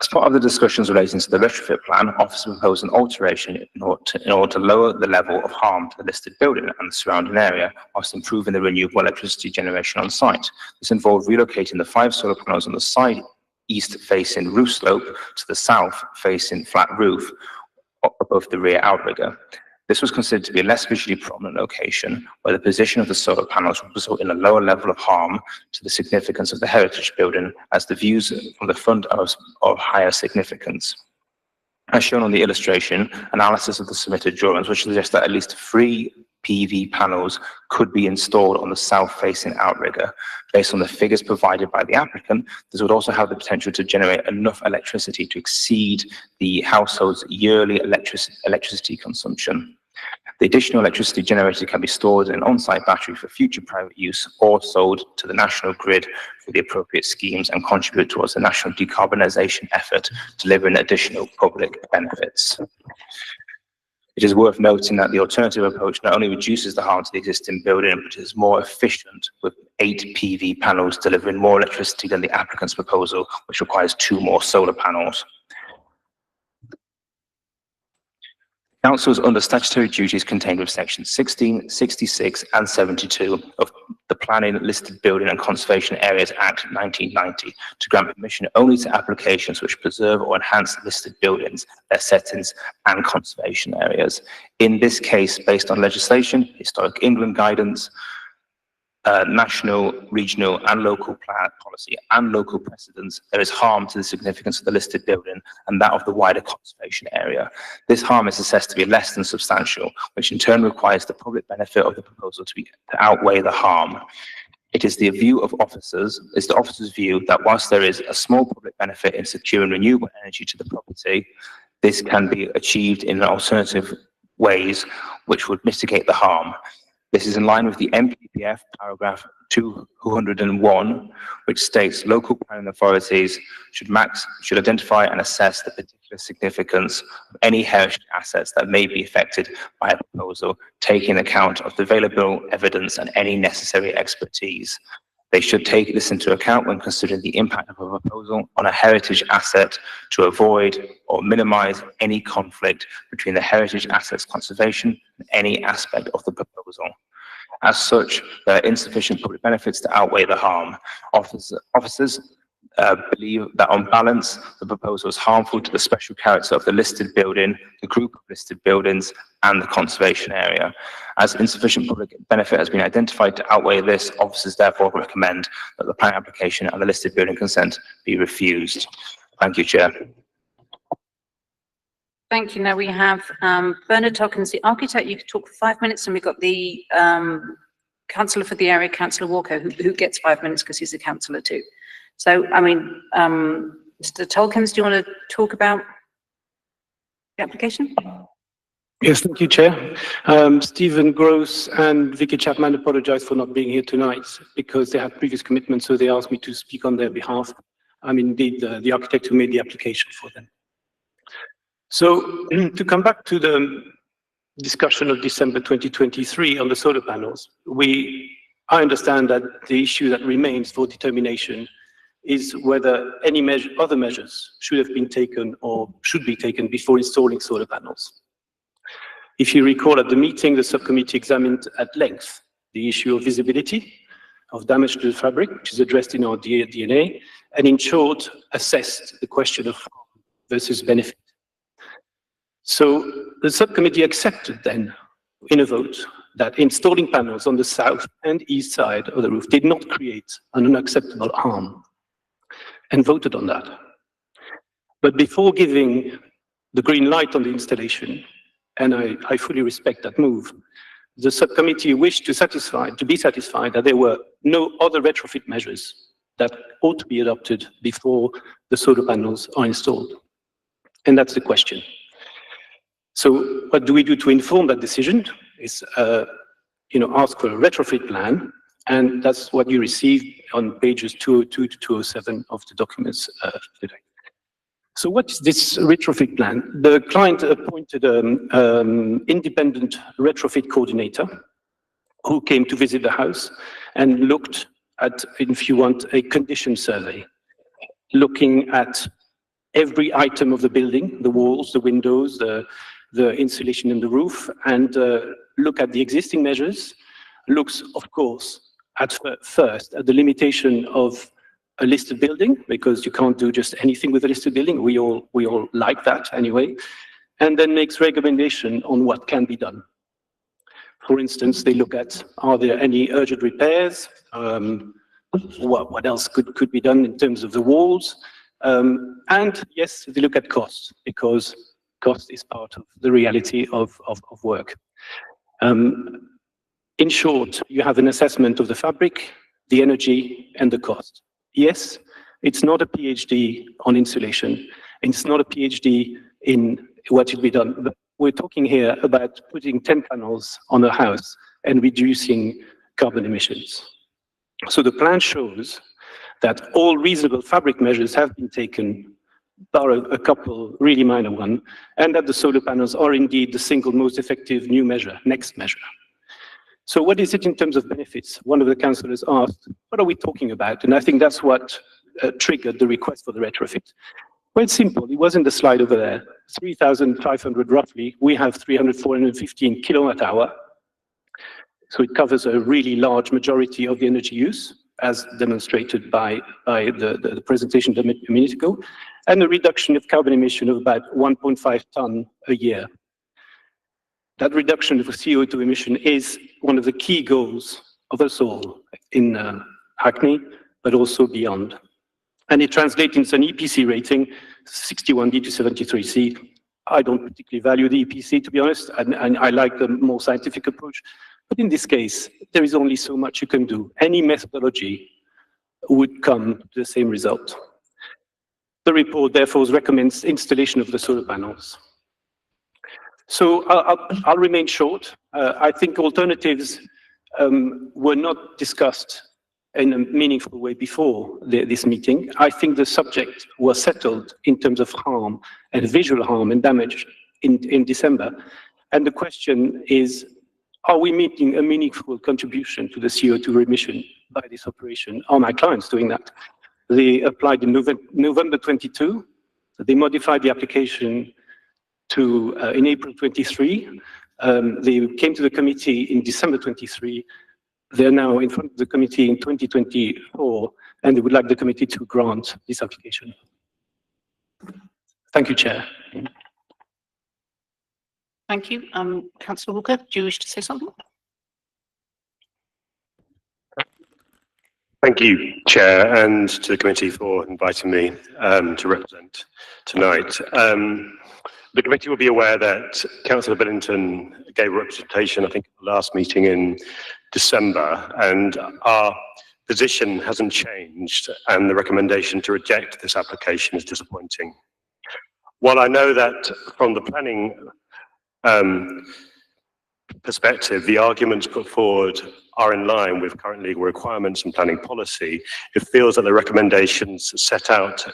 As part of the discussions relating to the retrofit plan, officers proposed an alteration in order to lower the level of harm to the listed building and the surrounding area, whilst improving the renewable electricity generation on site. This involved relocating the 5 solar panels on the side east-facing roof slope to the south-facing flat roof above the rear outrigger. This was considered to be a less visually prominent location, where the position of the solar panels would result in a lower level of harm to the significance of the heritage building, as the views from the front are of higher significance. As shown on the illustration, analysis of the submitted drawings which suggest that at least 3 PV panels could be installed on the south-facing outrigger. Based on the figures provided by the applicant, this would also have the potential to generate enough electricity to exceed the household's yearly electricity consumption. The additional electricity generated can be stored in an on-site battery for future private use or sold to the national grid for the appropriate schemes and contribute towards the national decarbonisation effort, delivering additional public benefits. It is worth noting that the alternative approach not only reduces the harm to the existing building, but is more efficient, with 8 PV panels delivering more electricity than the applicant's proposal, which requires 2 more solar panels. Council is under statutory duties contained with sections 16, 66 and 72 of the Planning, Listed Building and Conservation Areas Act 1990 to grant permission only to applications which preserve or enhance listed buildings, their settings and conservation areas. In this case, based on legislation, Historic England guidance, national, regional and local plan policy and local precedents, there is harm to the significance of the listed building and that of the wider conservation area. This harm is assessed to be less than substantial, which in turn requires the public benefit of the proposal to outweigh the harm. It is the officer's view that whilst there is a small public benefit in securing renewable energy to the property, this can be achieved in alternative ways which would mitigate the harm. This is in line with the NPPF paragraph 201, which states local planning authorities should identify and assess the particular significance of any heritage assets that may be affected by a proposal, taking account of the available evidence and any necessary expertise. They should take this into account when considering the impact of a proposal on a heritage asset to avoid or minimize any conflict between the heritage asset's conservation and any aspect of the proposal. As such, there are insufficient public benefits to outweigh the harm. Officers believe that on balance, the proposal is harmful to the special character of the listed building, the group of listed buildings, and the conservation area. As insufficient public benefit has been identified to outweigh this, officers therefore recommend that the planning application and the listed building consent be refused. Thank you, Chair. Thank you. Now we have Bernard Tockins, the architect. You could talk for 5 minutes, and we've got the councillor for the area, Councillor Walker, who gets 5 minutes because he's a councillor too. So, I mean, Mr. Tolkins, do you want to talk about the application? Yes, thank you, Chair. Stephen Gross and Vicky Chapman apologize for not being here tonight because they had previous commitments, so they asked me to speak on their behalf. I'm indeed the architect who made the application for them. So, to come back to the discussion of December 2023 on the solar panels, I understand that the issue that remains for determination is whether any other measures should have been taken or should be taken before installing solar panels. If you recall at the meeting, the subcommittee examined at length the issue of visibility, of damage to the fabric, which is addressed in our DNA, and in short, assessed the question of harm versus benefit. So the subcommittee accepted then, in a vote, that installing panels on the south and east side of the roof did not create an unacceptable harm, and voted on that. But before giving the green light on the installation, and I fully respect that move, the subcommittee wished to be satisfied that there were no other retrofit measures that ought to be adopted before the solar panels are installed. And that's the question. So what do we do to inform that decision? Is ask for a retrofit plan, and that's what you receive on pages 202 to 207 of the documents today. So what is this retrofit plan? The client appointed an independent retrofit coordinator who came to visit the house and looked at, if you want, a condition survey, looking at every item of the building, the walls, the windows, the insulation in the roof, and look at the existing measures. Looks, of course, at first at the limitation of a listed building, because you can't do just anything with a listed building. We all like that anyway. And then makes recommendation on what can be done. For instance, they look at, are there any urgent repairs? What else could be done in terms of the walls? And yes, they look at cost, because cost is part of the reality of work. In short, you have an assessment of the fabric, the energy, and the cost. Yes, it's not a PhD on insulation, and it's not a PhD in what should be done, but we're talking here about putting 10 panels on a house and reducing carbon emissions. So the plan shows that all reasonable fabric measures have been taken, bar a couple really minor ones, and that the solar panels are indeed the single most effective new measure, next measure. So what is it in terms of benefits? One of the councillors asked, what are we talking about? And I think that's what triggered the request for the retrofit. Well, it's simple. It was in the slide over there. 3,500 roughly. We have 415 kilowatt hour. So it covers a really large majority of the energy use, as demonstrated by the presentation a minute ago, and a reduction of carbon emission of about 1.5 ton a year. That reduction of CO2 emission is one of the key goals of us all in Hackney, but also beyond. And it translates into an EPC rating, 61D to 73C. I don't particularly value the EPC, to be honest, and I like the more scientific approach. But in this case, there is only so much you can do. Any methodology would come to the same result. The report, therefore, recommends installation of the solar panels. So I'll remain short. I think alternatives were not discussed in a meaningful way before this meeting. I think the subject was settled in terms of harm and visual harm and damage in December. And the question is, are we making a meaningful contribution to the CO2 emission by this operation? Are my clients doing that? They applied in November 22. They modified the application to in April 23. They came to the committee in December 23. They're now in front of the committee in 2024, and they would like the committee to grant this application. Thank you, Chair. Thank you. Councillor Walker, do you wish to say something? Thank you, Chair, and to the committee for inviting me to represent tonight. The committee will be aware that Councillor Billington gave a representation, I think, at the last meeting in December, and our position hasn't changed, and the recommendation to reject this application is disappointing. While I know that from the planning perspective, the arguments put forward are in line with current legal requirements and planning policy, it feels that the recommendations set out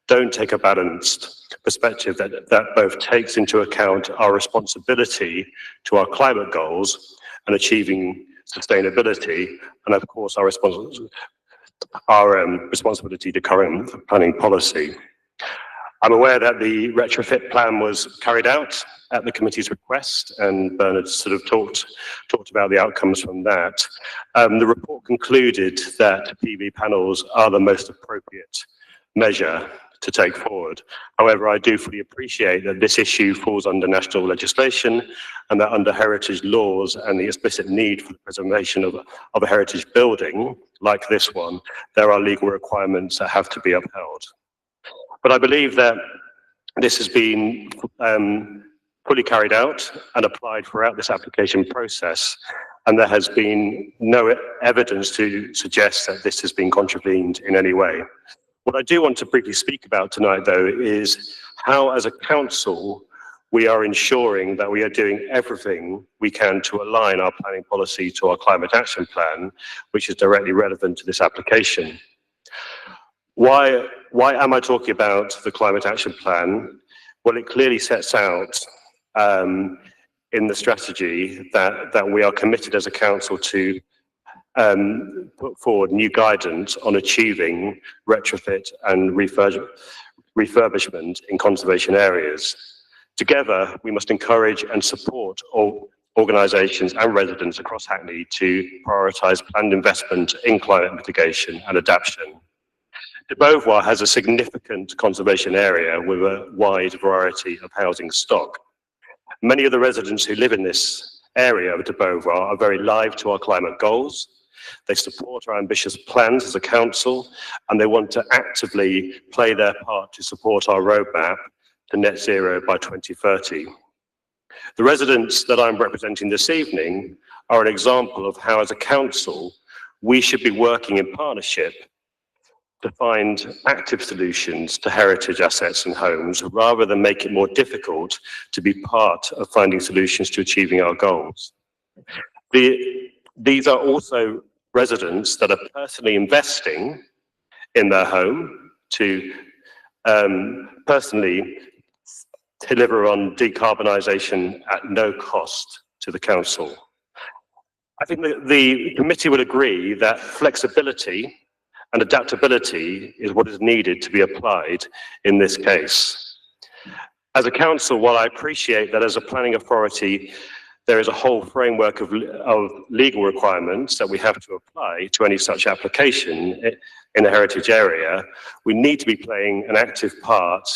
don't take a balanced perspective that both takes into account our responsibility to our climate goals and achieving sustainability, and of course our responsibility to current planning policy. I'm aware that the retrofit plan was carried out at the committee's request, and Bernard sort of talked about the outcomes from that. The report concluded that PV panels are the most appropriate measure to take forward. However, I do fully appreciate that this issue falls under national legislation, and that under heritage laws and the explicit need for the preservation of a heritage building like this one, there are legal requirements that have to be upheld. But I believe that this has been fully carried out and applied throughout this application process, and there has been no evidence to suggest that this has been contravened in any way. What I do want to briefly speak about tonight, though, is how, as a council, we are ensuring that we are doing everything we can to align our planning policy to our climate action plan, which is directly relevant to this application. Why am I talking about the climate action plan? Well, it clearly sets out in the strategy that we are committed as a council to put forward new guidance on achieving retrofit and refurbishment in conservation areas. Together, we must encourage and support all organisations and residents across Hackney to prioritise planned investment in climate mitigation and adaptation. De Beauvoir has a significant conservation area with a wide variety of housing stock. Many of the residents who live in this area of De Beauvoir are very live to our climate goals. They support our ambitious plans as a council, and they want to actively play their part to support our roadmap to net zero by 2030. The residents that I'm representing this evening are an example of how, as a council, we should be working in partnership to find active solutions to heritage assets and homes, rather than make it more difficult to be part of finding solutions to achieving our goals. These are also residents that are personally investing in their home to personally deliver on decarbonisation at no cost to the council. I think that the committee would agree that flexibility and adaptability is what is needed to be applied in this case. As a council, while I appreciate that as a planning authority, there is a whole framework of legal requirements that we have to apply to any such application in a heritage area, we need to be playing an active part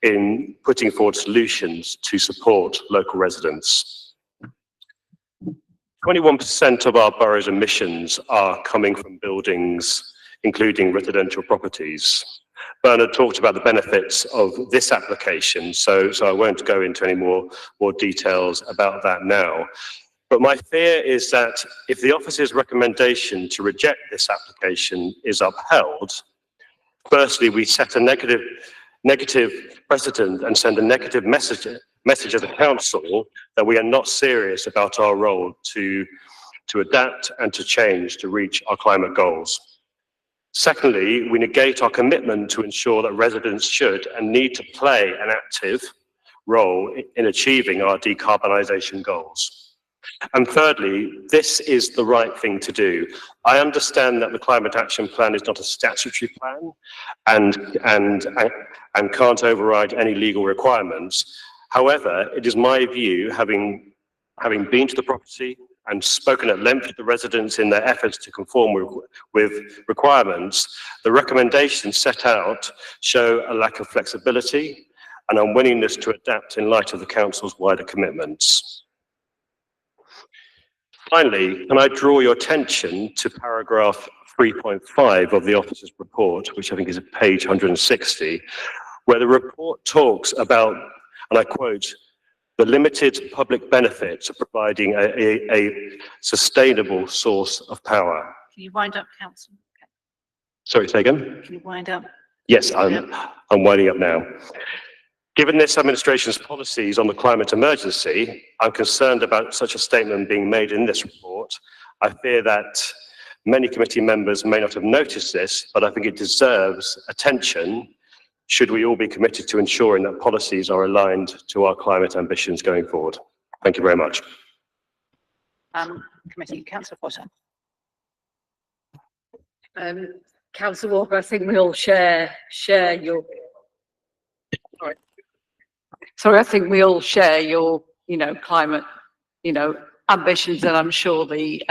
in putting forward solutions to support local residents. 21% of our borough's emissions are coming from buildings, including residential properties. Bernard talked about the benefits of this application, so I won't go into any more details about that now. But my fear is that if the office's recommendation to reject this application is upheld, firstly, we set a negative precedent and send a negative message as a council that we are not serious about our role to adapt and to change to reach our climate goals. Secondly, we negate our commitment to ensure that residents should and need to play an active role in achieving our decarbonisation goals. And thirdly, this is the right thing to do. I understand that the Climate Action Plan is not a statutory plan and can't override any legal requirements. However, it is my view, having been to the property and spoken at length with the residents in their efforts to conform with requirements, the recommendations set out show a lack of flexibility and unwillingness to adapt in light of the council's wider commitments. Finally, can I draw your attention to paragraph 3.5 of the officer's report, which I think is at page 160, where the report talks about, and I quote, the limited public benefits of providing a sustainable source of power. Can you wind up, Councillor? Sorry, say again? Can you wind up? Yes, I'm winding up now. Given this administration's policies on the climate emergency, I'm concerned about such a statement being made in this report. I fear that many committee members may not have noticed this, but I think it deserves attention should we all be committed to ensuring that policies are aligned to our climate ambitions going forward. Thank you very much. Committee, Councillor Potter. Councillor Walker, I think we all share your. Sorry, I think we all share your, climate, ambitions, and I'm sure the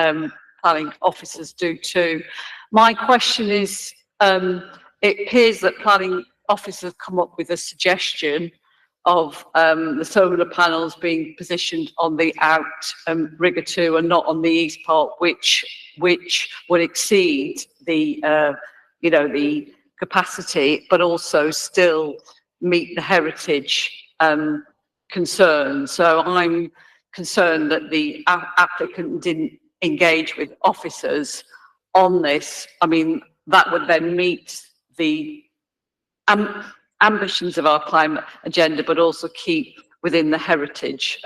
planning officers do too. My question is, it appears that planning officers come up with a suggestion of the solar panels being positioned on the out rigger 2 and not on the east part, which would exceed the the capacity, but also still meet the heritage concern. So I'm concerned that the applicant didn't engage with officers on this. I mean, that would then meet the ambitions of our climate agenda, but also keep within the heritage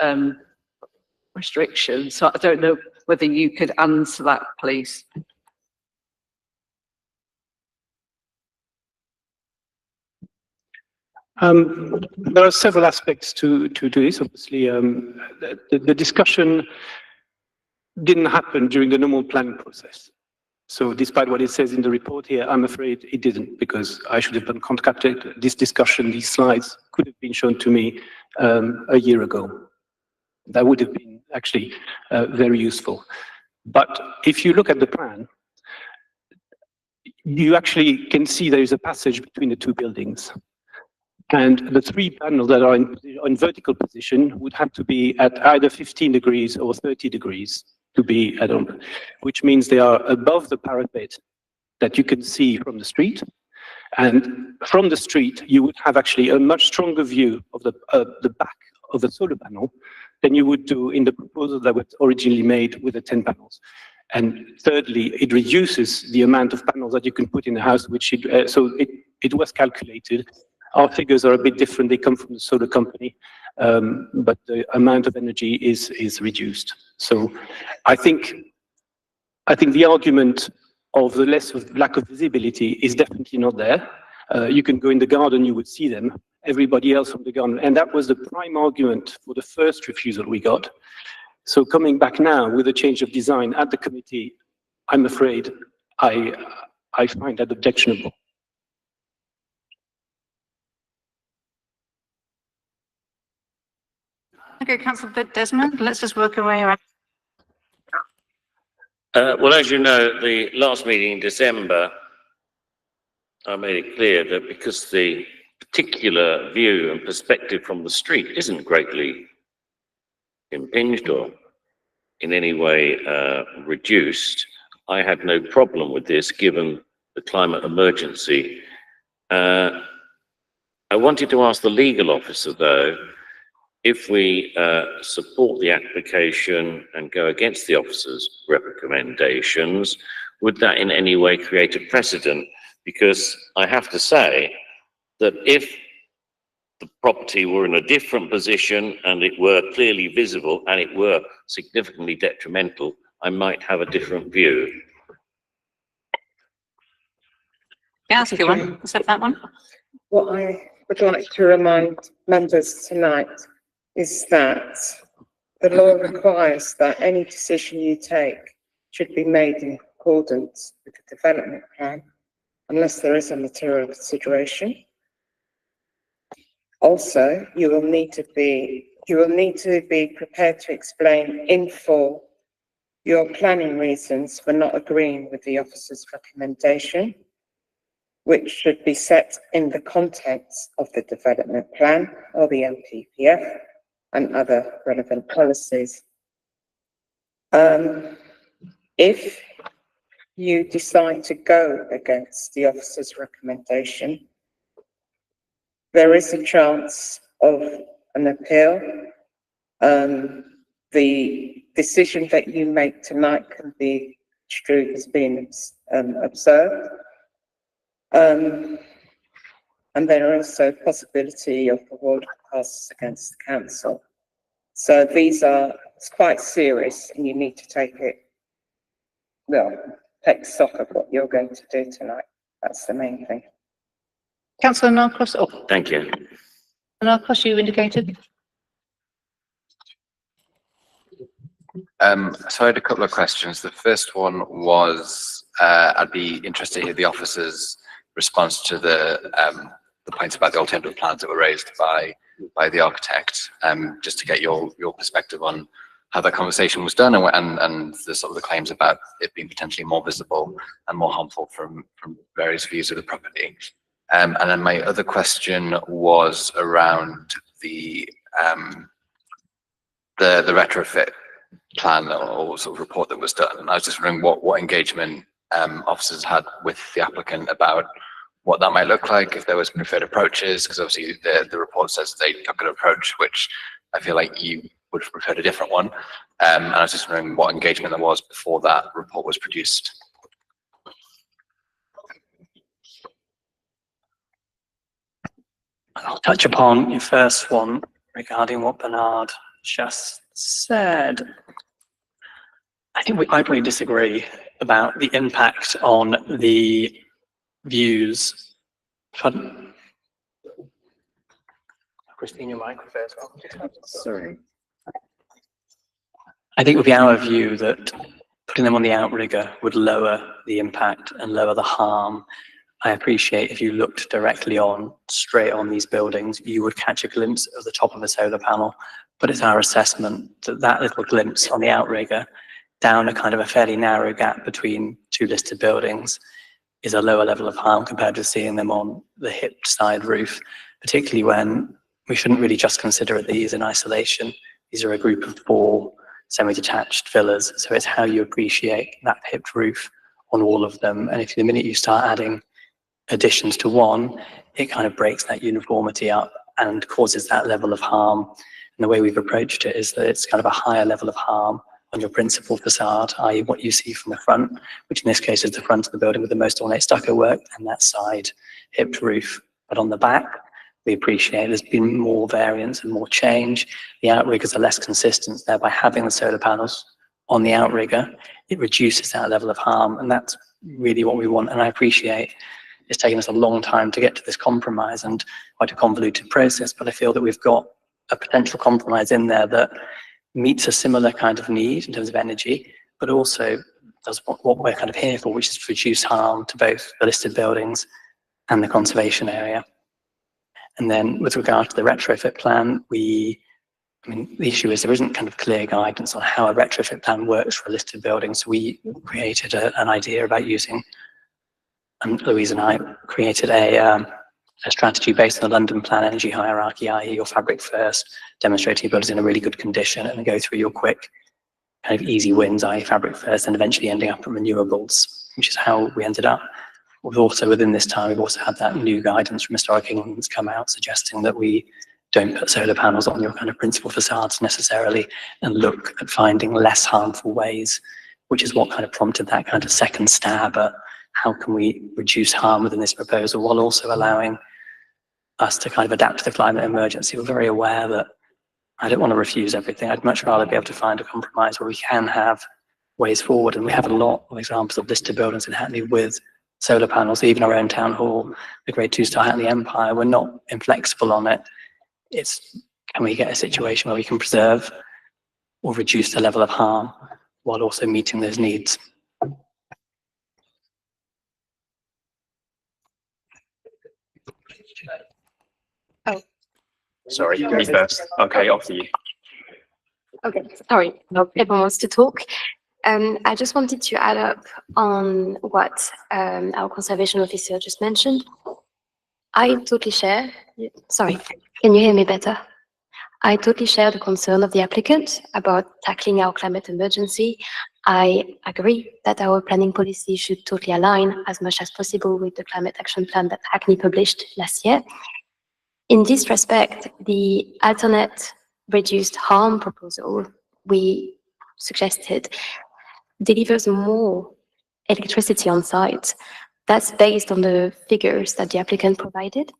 restrictions. So I don't know whether you could answer that, please. There are several aspects to this. Obviously, the discussion didn't happen during the normal planning process. So despite what it says in the report here, I'm afraid it didn't, because I should have been contacted. This discussion, these slides could have been shown to me a year ago. That would have been actually very useful. But if you look at the plan, you actually can see there is a passage between the two buildings. And the three panels that are in vertical position would have to be at either 15 degrees or 30 degrees to be at home, which means they are above the parapet that you can see from the street. And from the street, you would have actually a much stronger view of the back of the solar panel than you would do in the proposal that was originally made with the 10 panels. And thirdly, it reduces the amount of panels that you can put in the house, which it was calculated. Our figures are a bit different. They come from the solar company, but the amount of energy is reduced. So I think the argument of the lack of visibility is definitely not there. You can go in the garden, you would see them, everybody else from the garden. And that was the prime argument for the first refusal we got. So coming back now with a change of design at the committee, I'm afraid I find that objectionable. Okay, Councillor Desmond, let's just work our way around. Well, as you know, the last meeting in December, I made it clear that because the particular view and perspective from the street isn't greatly impinged or in any way reduced, I had no problem with this given the climate emergency. I wanted to ask the legal officer, though, if we support the application and go against the officer's recommendations, would that in any way create a precedent? Because I have to say that if the property were in a different position and it were clearly visible and it were significantly detrimental, I might have a different view. Yes, if you want, accept that one. What I would like to remind members tonight is that the law requires that any decision you take should be made in accordance with the development plan, unless there is a material consideration. Also, you will need to be prepared to explain in full your planning reasons for not agreeing with the officer's recommendation, which should be set in the context of the development plan or the NPPF and other relevant policies. If you decide to go against the officer's recommendation, there is a chance of an appeal. The decision that you make tonight can be construed as being observed. And there are also possibility of award costs against the council. So it's quite serious and you need to take stock of what you're going to do tonight. That's the main thing. Councillor Narcos, Thank you. Narcos, you indicated. So I had a couple of questions. The first one was, I'd be interested to hear the officer's response to the points about the alternative plans that were raised by the architect, just to get your perspective on how that conversation was done and the sort of the claims about it being potentially more visible and more harmful from various views of the property. And then my other question was around the retrofit plan or sort of report that was done. And I was just wondering what engagement officers had with the applicant about what that might look like, if there was preferred approaches, because obviously the report says they took an approach which I feel like you would have preferred a different one. And I was just wondering what engagement there was before that report was produced. I'll touch upon your first one regarding what Bernard just said. I think we openly disagree about the impact on the views. Christine, your microphone as well. Sorry. I think it would be our view that putting them on the outrigger would lower the impact and lower the harm. I appreciate if you looked directly on, straight on these buildings, you would catch a glimpse of the top of a solar panel. But it's our assessment that that little glimpse on the outrigger down a kind of a fairly narrow gap between two listed buildings is a lower level of harm compared to seeing them on the hipped side roof, particularly when we shouldn't really just consider these in isolation. These are a group of 4 semi-detached villas. So it's how you appreciate that hipped roof on all of them. And if the minute you start adding additions to one, it kind of breaks that uniformity up and causes that level of harm. And the way we've approached it is that it's kind of a higher level of harm on your principal facade, i.e. what you see from the front, which in this case is the front of the building with the most ornate stucco work and that side hipped roof. But on the back, we appreciate there's been more variance and more change. The outriggers are less consistent, thereby having the solar panels on the outrigger, it reduces that level of harm. And that's really what we want. And I appreciate it's taken us a long time to get to this compromise and quite a convoluted process, but I feel that we've got a potential compromise in there that meets a similar kind of need in terms of energy, but also does what we're kind of here for, which is to reduce harm to both the listed buildings and the conservation area. And then with regard to the retrofit plan, the issue is there isn't kind of clear guidance on how a retrofit plan works for a listed building. So we created an idea about using, Louise and I created a strategy based on the London Plan energy hierarchy, i.e. your fabric first, demonstrating your buildings in a really good condition, and then go through your quick kind of easy wins, i.e. fabric first, and eventually ending up at renewables, which is how we ended up. We've also, within this time, we've also had that new guidance from Historic England that's come out suggesting that we don't put solar panels on your kind of principal facades necessarily, and look at finding less harmful ways, which is what kind of prompted that kind of second stab at how can we reduce harm within this proposal while also allowing us to kind of adapt to the climate emergency. We're very aware that I don't want to refuse everything. I'd much rather be able to find a compromise where we can have ways forward. And we have a lot of examples of listed buildings in Hackney with solar panels, even our own town hall, the Grade 2-star Hackney Empire. We're not inflexible on it. It's, can we get a situation where we can preserve or reduce the level of harm while also meeting those needs? Oh, Sorry, me first. Okay, off to you. okay, sorry, no, everyone wants to talk. I just wanted to add up on what our conservation officer just mentioned. I totally share, sorry, can you hear me better? I totally share the concern of the applicant about tackling our climate emergency. I agree that our planning policy should totally align as much as possible with the climate action plan that Hackney published last year. In this respect, the alternate reduced harm proposal we suggested delivers more electricity on site. That's based on the figures that the applicant provided.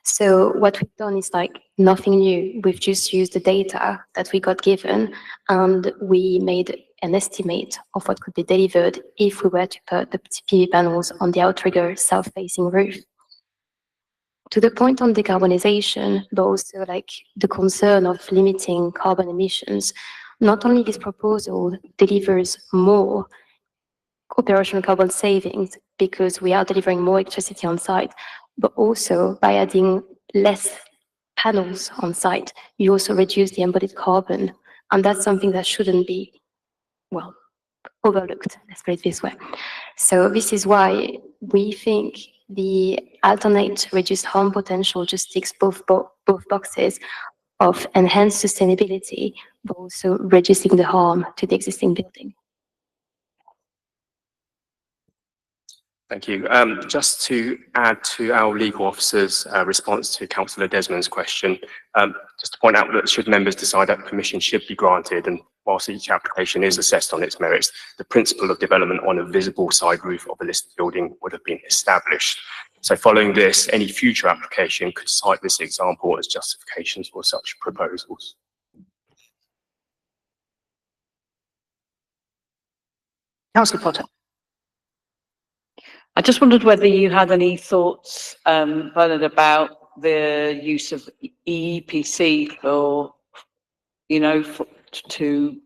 So what we've done is like nothing new. We've just used the data that we got given and we made an estimate of what could be delivered if we were to put the PV panels on the outrigger south-facing roof. To the point on decarbonization, but also like the concern of limiting carbon emissions, not only this proposal delivers more operational carbon savings because we are delivering more electricity on site, but also by adding less panels on site, you also reduce the embodied carbon. And that's something that shouldn't be, well, overlooked, let's put it this way. So this is why we think the alternate reduced harm potential just ticks both boxes of enhanced sustainability, but also reducing the harm to the existing building. Thank you. Just to add to our legal officer's response to Councillor Desmond's question, just to point out that should members decide that permission should be granted, and whilst each application is assessed on its merits, the principle of development on a visible side roof of a listed building would have been established. So following this, any future application could cite this example as justifications for such proposals. Councillor Potter. I just wondered whether you had any thoughts, Bernard, about the use of EPC for, to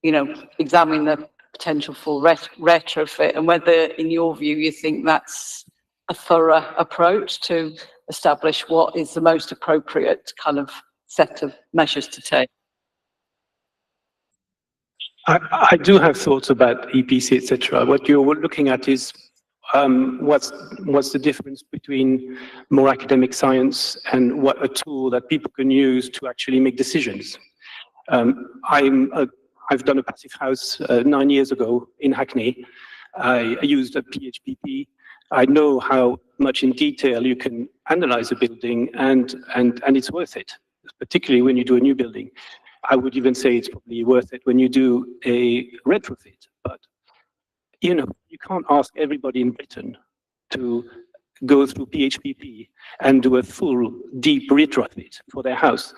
examine the potential for retrofit, and whether, in your view, you think that's a thorough approach to establish what is the most appropriate kind of set of measures to take. I do have thoughts about EPC, etc. What you're looking at is what's the difference between more academic science and what a tool that people can use to actually make decisions. I've done a passive house 9 years ago in Hackney. I used a PHPP. I know how much in detail you can analyze a building, and it's worth it, particularly when you do a new building. I would even say it's probably worth it when you do a retrofit. But you know, you can't ask everybody in Britain to go through PHPP and do a full deep retrofit for their house.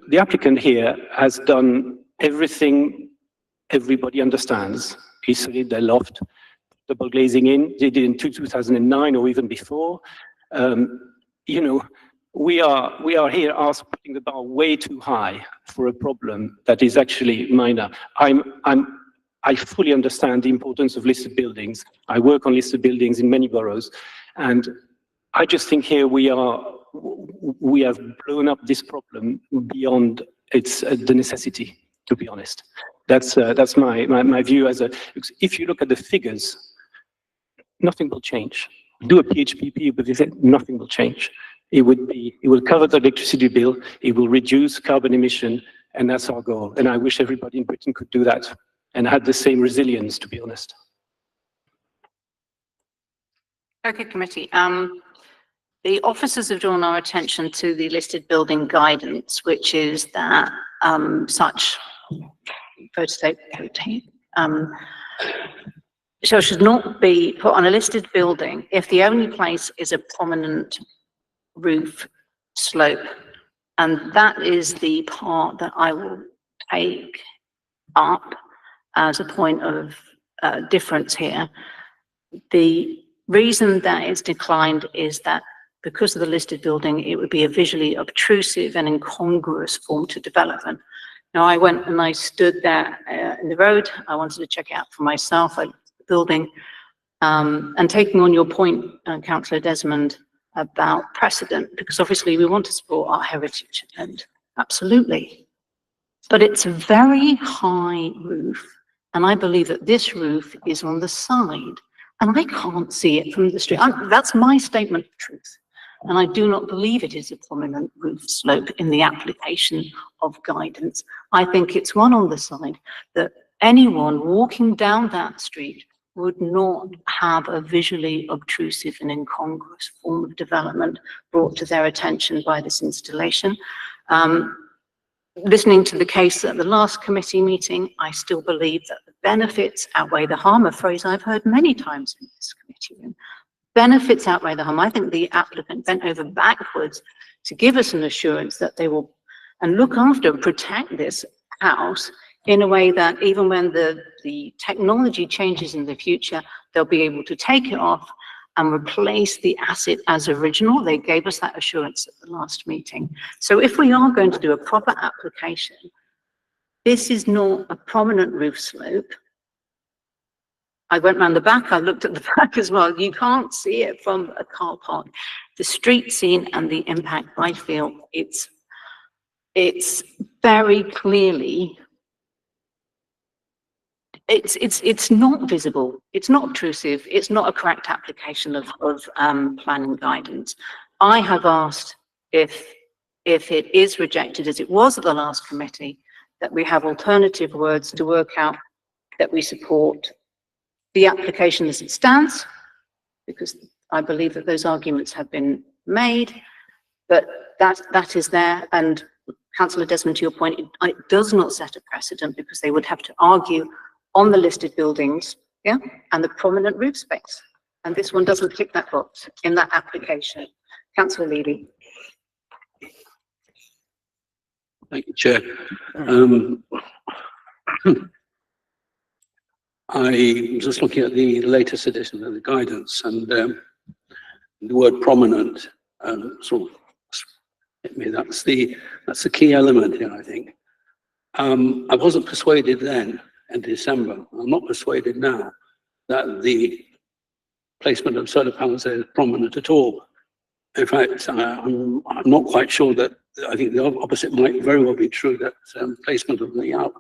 The applicant here has done everything everybody understands. He studied their loft, double glazing in, they did in 2009 or even before. You know, we are here putting the bar way too high for a problem that is actually minor. I fully understand the importance of listed buildings. I work on listed buildings in many boroughs, and I just think here we have blown up this problem beyond its the necessity, to be honest. That's my view. If you look at the figures, nothing will change. Do a PHPP, but nothing will change. It will cover the electricity bill, it will reduce carbon emission, and that's our goal. And I wish everybody in Britain could do that and had the same resilience, to be honest. Okay, committee. The officers have drawn our attention to the listed building guidance, which is that such so should not be put on a listed building if the only place is a prominent roof slope. And that is the part that I will take up as a point of difference here. The reason that it's declined is that because of the listed building, it would be a visually obtrusive and incongruous form to development. Now, I went and I stood there in the road. I wanted to check it out for myself. I looked at the building. And taking on your point, Councillor Desmond, about precedent, because obviously we want to support our heritage, and absolutely. But it's a very high roof, and I believe that this roof is on the side, and I can't see it from the street. That's my statement of truth. And I do not believe it is a prominent roof slope in the application of guidance. I think it's one on the side that anyone walking down that street would not have a visually obtrusive and incongruous form of development brought to their attention by this installation. Listening to the case at the last committee meeting, I still believe that the benefits outweigh the harm, a phrase I've heard many times in this committee room. Benefits outweigh the harm. I think the applicant bent over backwards to give us an assurance that they will and look after and protect this house in a way that even when the technology changes in the future, they'll be able to take it off and replace the asset as original. They gave us that assurance at the last meeting. So if we are going to do a proper application, this is not a prominent roof slope. I went round the back, I looked at the back as well. You can't see it from a car park. The street scene and the impact, I feel it's very clearly, it's not visible, it's not obtrusive, it's not a correct application of planning guidance. I have asked if it is rejected, as it was at the last committee, that we have alternative words to work out that we support the application as it stands, because I believe that those arguments have been made, but that is there. And Councillor Desmond, to your point, it does not set a precedent, because they would have to argue on the listed buildings, yeah, and the prominent roof space. And this one doesn't tick that box in that application. Councillor Levy. Thank you, Chair. I'm just looking at the latest edition of the guidance, and the word prominent sort of hit me. That's the key element here, I think. I wasn't persuaded then in December. I'm not persuaded now that the placement of solar panels is prominent at all. In fact, I'm not quite sure that, I think the opposite might very well be true, that placement of the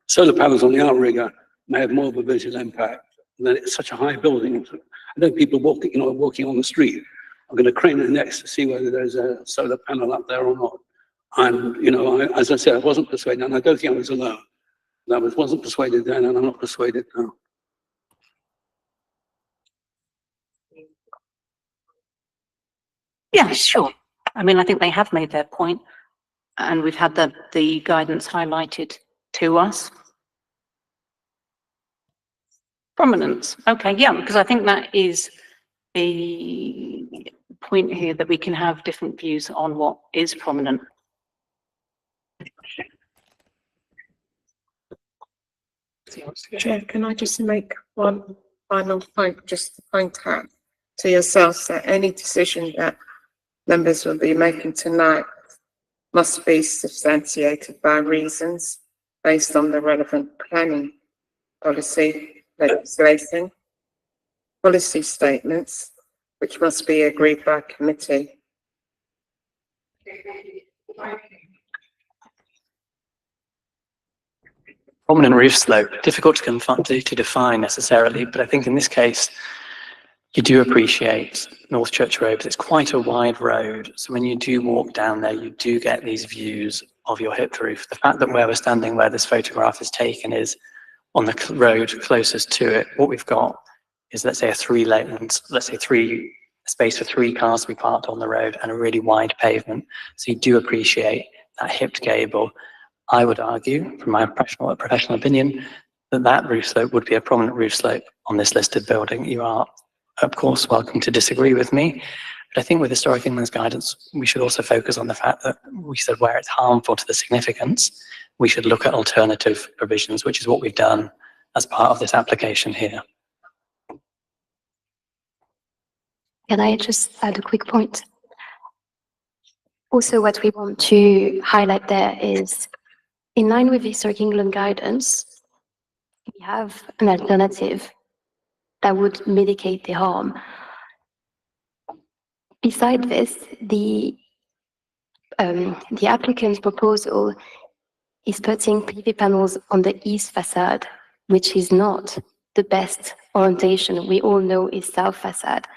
solar panels on the outrigger may have more of a visual impact. And then it's such a high building. I know people walking, walking on the street are going to crane their necks to see whether there's a solar panel up there or not. And, as I said, I wasn't persuaded, and I don't think I was alone. I wasn't persuaded then, and I'm not persuaded now. Yeah, sure. I mean, I think they have made their point, and we've had the guidance highlighted to us. Prominence. Okay, yeah, because I think that is the point here, that we can have different views on what is prominent. Chair, can I just make one final point, just to point out to yourselves that any decision that members will be making tonight must be substantiated by reasons based on the relevant planning policy, legislation, policy statements, which must be agreed by committee. Prominent roof slope, difficult to define necessarily, but I think in this case, you do appreciate North Church Road, but it's quite a wide road. So when you do walk down there, you do get these views of your hipped roof. The fact that where we're standing, where this photograph is taken, is on the road closest to it. What we've got is, let's say, space for 3 cars to be parked on the road and a really wide pavement. So you do appreciate that hipped gable. I would argue, from my professional opinion, that roof slope would be a prominent roof slope on this listed building. You are, of course, welcome to disagree with me, but I think with Historic England's guidance, we should also focus on the fact that we said where it's harmful to the significance, we should look at alternative provisions, which is what we've done as part of this application here. Can I just add a quick point? Also, what we want to highlight there is, in line with Historic England guidance, we have an alternative that would mitigate the harm. Beside this, the applicant's proposal is putting PV panels on the east facade, which is not the best orientation. We all know is south facade.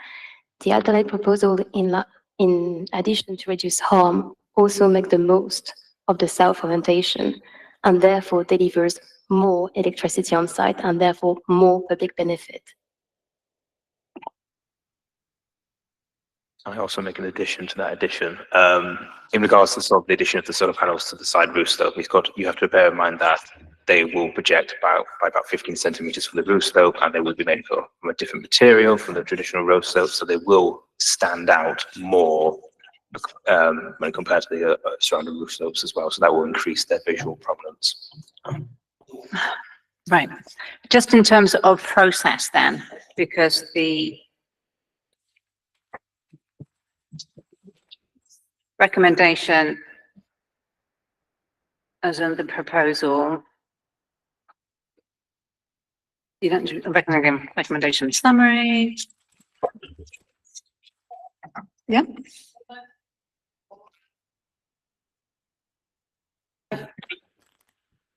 The alternate proposal, in addition to reduce harm, also make the most of the south orientation, and therefore delivers more electricity on site and therefore more public benefit. I also make an addition to that addition. In regards to sort of the addition of the solar panels to the side roof slope, you have to bear in mind that they will project by about 15 centimeters from the roof slope, and they will be made from a different material from the traditional roof slope, so they will stand out more when compared to the surrounding roof slopes as well. So that will increase their visual prominence. Right. Just in terms of process then, because the recommendation as in the proposal, you don't do a recommendation summary. Yeah.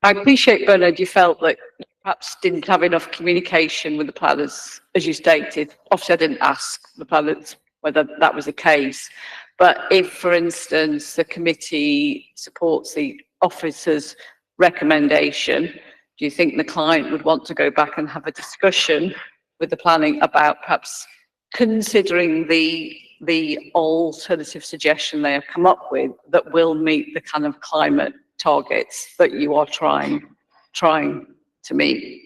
I appreciate, Bernard, you felt that you perhaps didn't have enough communication with the planners, as you stated. Obviously, I didn't ask the planners whether that was the case. But if, for instance, the committee supports the officer's recommendation, do you think the client would want to go back and have a discussion with the planning about perhaps considering the alternative suggestion they have come up with that will meet the kind of climate targets that you are trying to meet?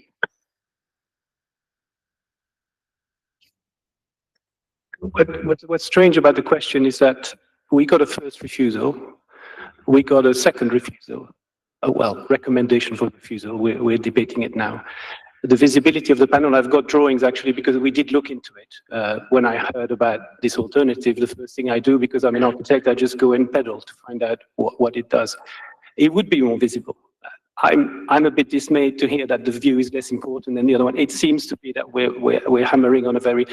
What's strange about the question is that we got a first refusal, we got a second refusal. Recommendation for refusal. We're debating it now. The visibility of the panel, I've got drawings actually, because we did look into it. When I heard about this alternative, the first thing I do, because I'm an architect, I just go and pedal to find out what it does. It would be more visible. I'm a bit dismayed to hear that the view is less important than the other one. It seems to be that we're hammering on a very,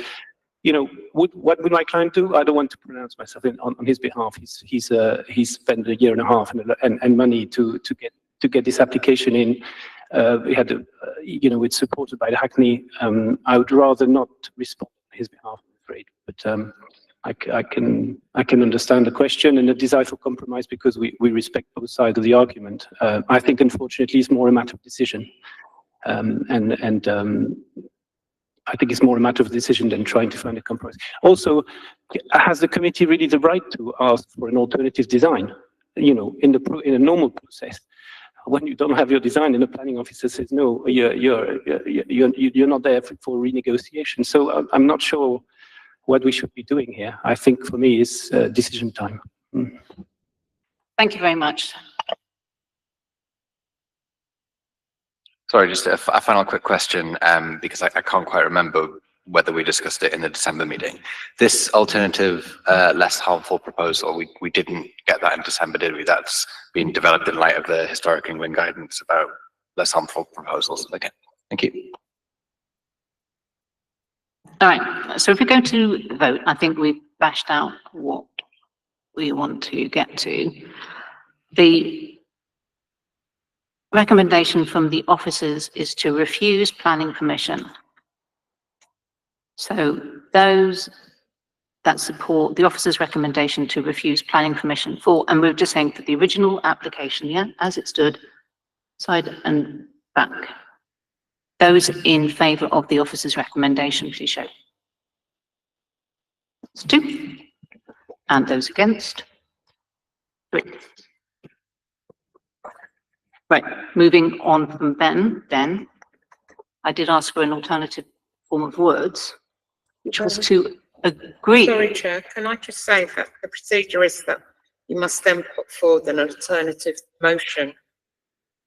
you know, what would my client do? I don't want to pronounce myself on his behalf. He's spent a year and a half and money to get this application in. We had, you know, it's supported by the Hackney. I would rather not respond on his behalf, I'm afraid. But I can understand the question and the desire for compromise because we respect both sides of the argument. I think, unfortunately, it's more a matter of decision, I think it's more a matter of decision than trying to find a compromise. Also, has the committee really the right to ask for an alternative design? You know, in a normal process, when you don't have your design and the planning officer says no, you're not there for renegotiation. So I'm not sure what we should be doing here. I think for me it's decision time. Thank you very much. Sorry, just a final quick question, because I can't quite remember whether we discussed it in the December meeting. This alternative, less harmful proposal, we didn't get that in December, did we? That's been developed in light of the historic England guidance about less harmful proposals. Okay, thank you. All right, so if we go to vote, I think we've bashed out what we want to get to. The recommendation from the officers is to refuse planning permission. So those that support the officer's recommendation to refuse planning permission for, and we're just saying for the original application, yeah, as it stood, side and back. Those in favour of the officer's recommendation, please show. That's 2. And those against? 3. Right, moving on from then, I did ask for an alternative form of words, which was to agree. Sorry, Chair, can I just say that the procedure is that you must then put forward an alternative motion.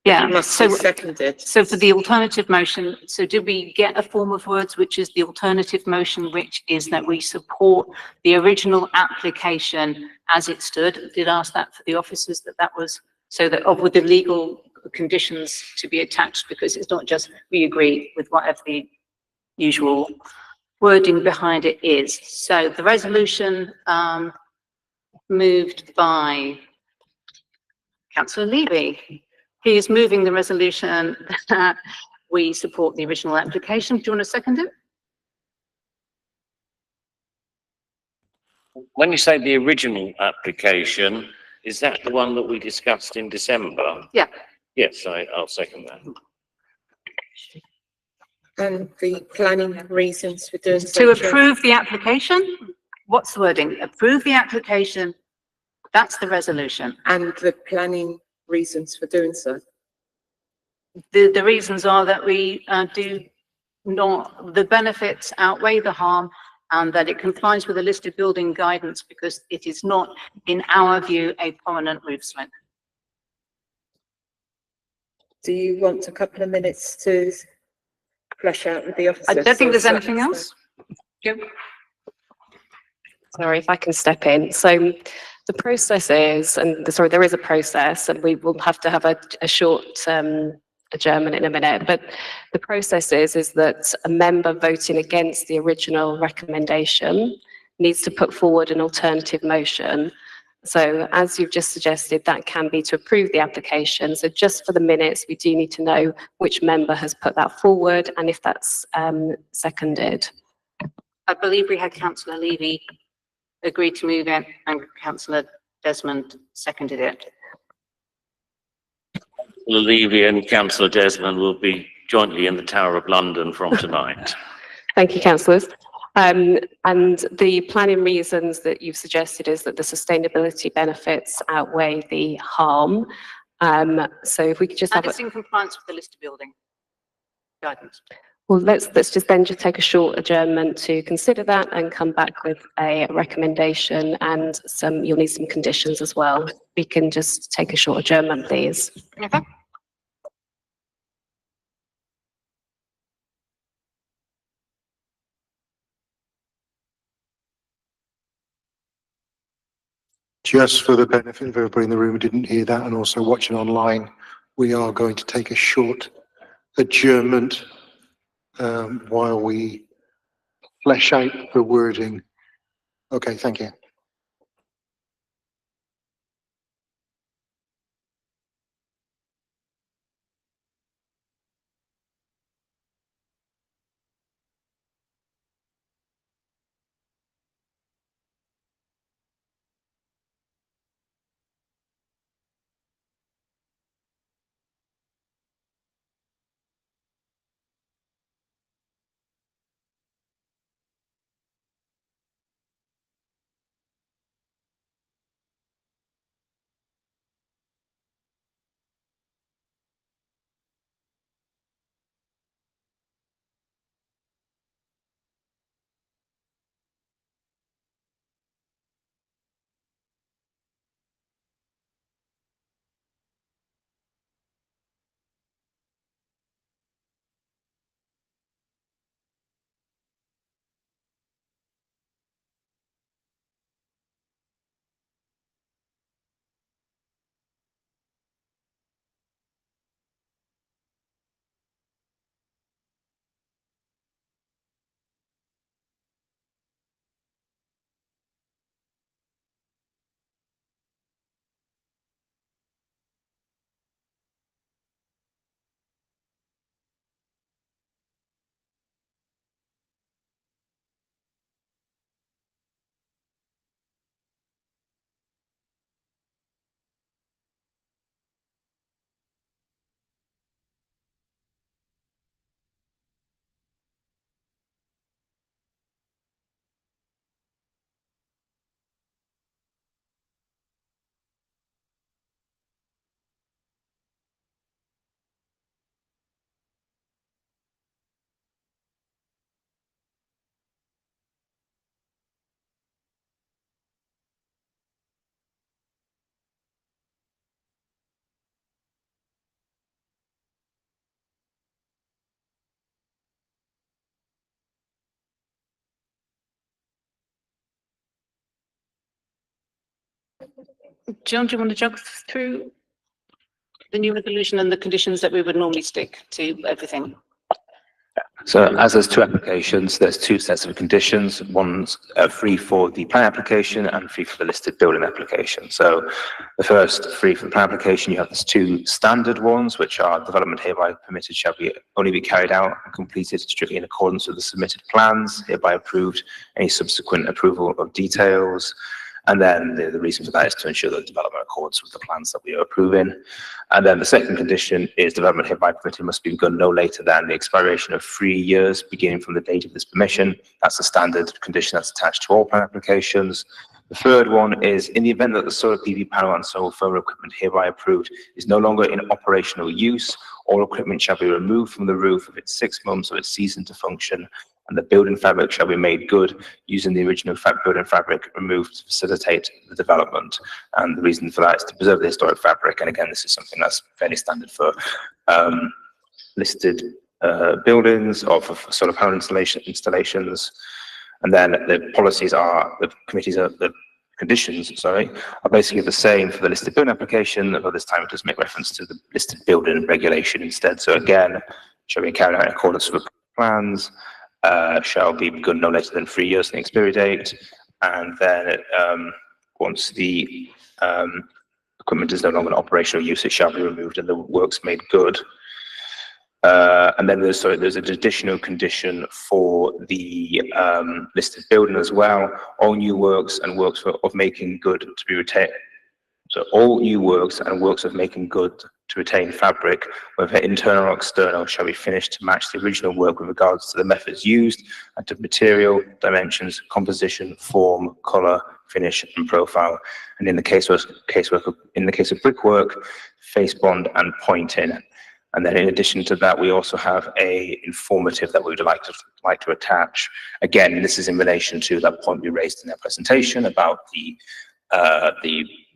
Yeah, It must be seconded. So for the alternative motion, so did we get a form of words, which is the alternative motion, which is that we support the original application as it stood? Did ask that for the officers, that was so that with the legal conditions to be attached, because it's not just we agree with whatever the usual wording behind it is. So the resolution moved by Councillor Levy. He is moving the resolution that we support the original application. Do you want to second it? When you say the original application, is that the one that we discussed in December? Yeah. Yes, I'll second that. And the planning reasons for doing so. To approve the application? What's the wording? Approve the application. That's the resolution. And the planning reasons for doing so. The reasons are that we do not, the benefits outweigh the harm, and that it complies with the listed building guidance because it is not, in our view, a prominent roof slope. Do you want a couple of minutes to flesh out with the officers? I don't think there's anything else. Sorry if I can step in. So the process is, there is a process, and we will have to have a short adjournment in a minute, but the process is that a member voting against the original recommendation needs to put forward an alternative motion. So as you've just suggested, that can be to approve the application. So just for the minutes, we do need to know which member has put that forward and if that's seconded. I believe we had Councillor Levy agree to move it and Councillor Desmond seconded it. Councillor Levy and Councillor Desmond will be jointly in the Tower of London from tonight. Thank you, councillors. And the planning reasons that you've suggested is that the sustainability benefits outweigh the harm. So if we could just have it's in compliance with the listed building guidance. Well, let's just take a short adjournment to consider that and come back with a recommendation, and you'll need some conditions as well. We can just take a short adjournment, please. Okay. Just for the benefit of everybody in the room who didn't hear that and also watching online, we are going to take a short adjournment while we flesh out the wording. Okay, thank you. John, do you want to jog through the new resolution and the conditions that we would normally stick to everything? So as there's two applications, there's two sets of conditions. One's free for the plan application and free for the listed building application. So the first, free for the plan application, you have these two standard ones, which are development hereby permitted shall only be carried out and completed strictly in accordance with the submitted plans, hereby approved, any subsequent approval of details. And then the reason for that is to ensure that development accords with the plans that we are approving. And then the second condition is development hereby permitted must be begun no later than the expiration of 3 years beginning from the date of this permission. That's a standard condition that's attached to all plan applications. The third one is in the event that the solar PV panel and solar thermal equipment hereby approved is no longer in operational use, all equipment shall be removed from the roof within 6 months of its ceasing to function, and the building fabric shall be made good using the original building fabric removed to facilitate the development. And the reason for that is to preserve the historic fabric. And again, this is something that's fairly standard for listed buildings or for solar panel installations. And then the policies are, the conditions, sorry, are basically the same for the listed building application, but this time it does make reference to the listed building regulation instead. So again, shall be carried out in accordance with the plans, shall be begun no later than 3 years from the expiry date, and then once the equipment is no longer in operational use, it shall be removed and the works made good. And then there's an additional condition for the listed building as well. All new works and works of making good to be retained. So all new works and works of making good to retain fabric, whether internal or external, shall be finished to match the original work with regards to the methods used and to material, dimensions, composition, form, colour, finish, and profile. And in the case of brickwork, face bond and pointing. And then in addition to that, we also have a informative that we would like to attach. Again, this is in relation to that point we raised in our presentation about the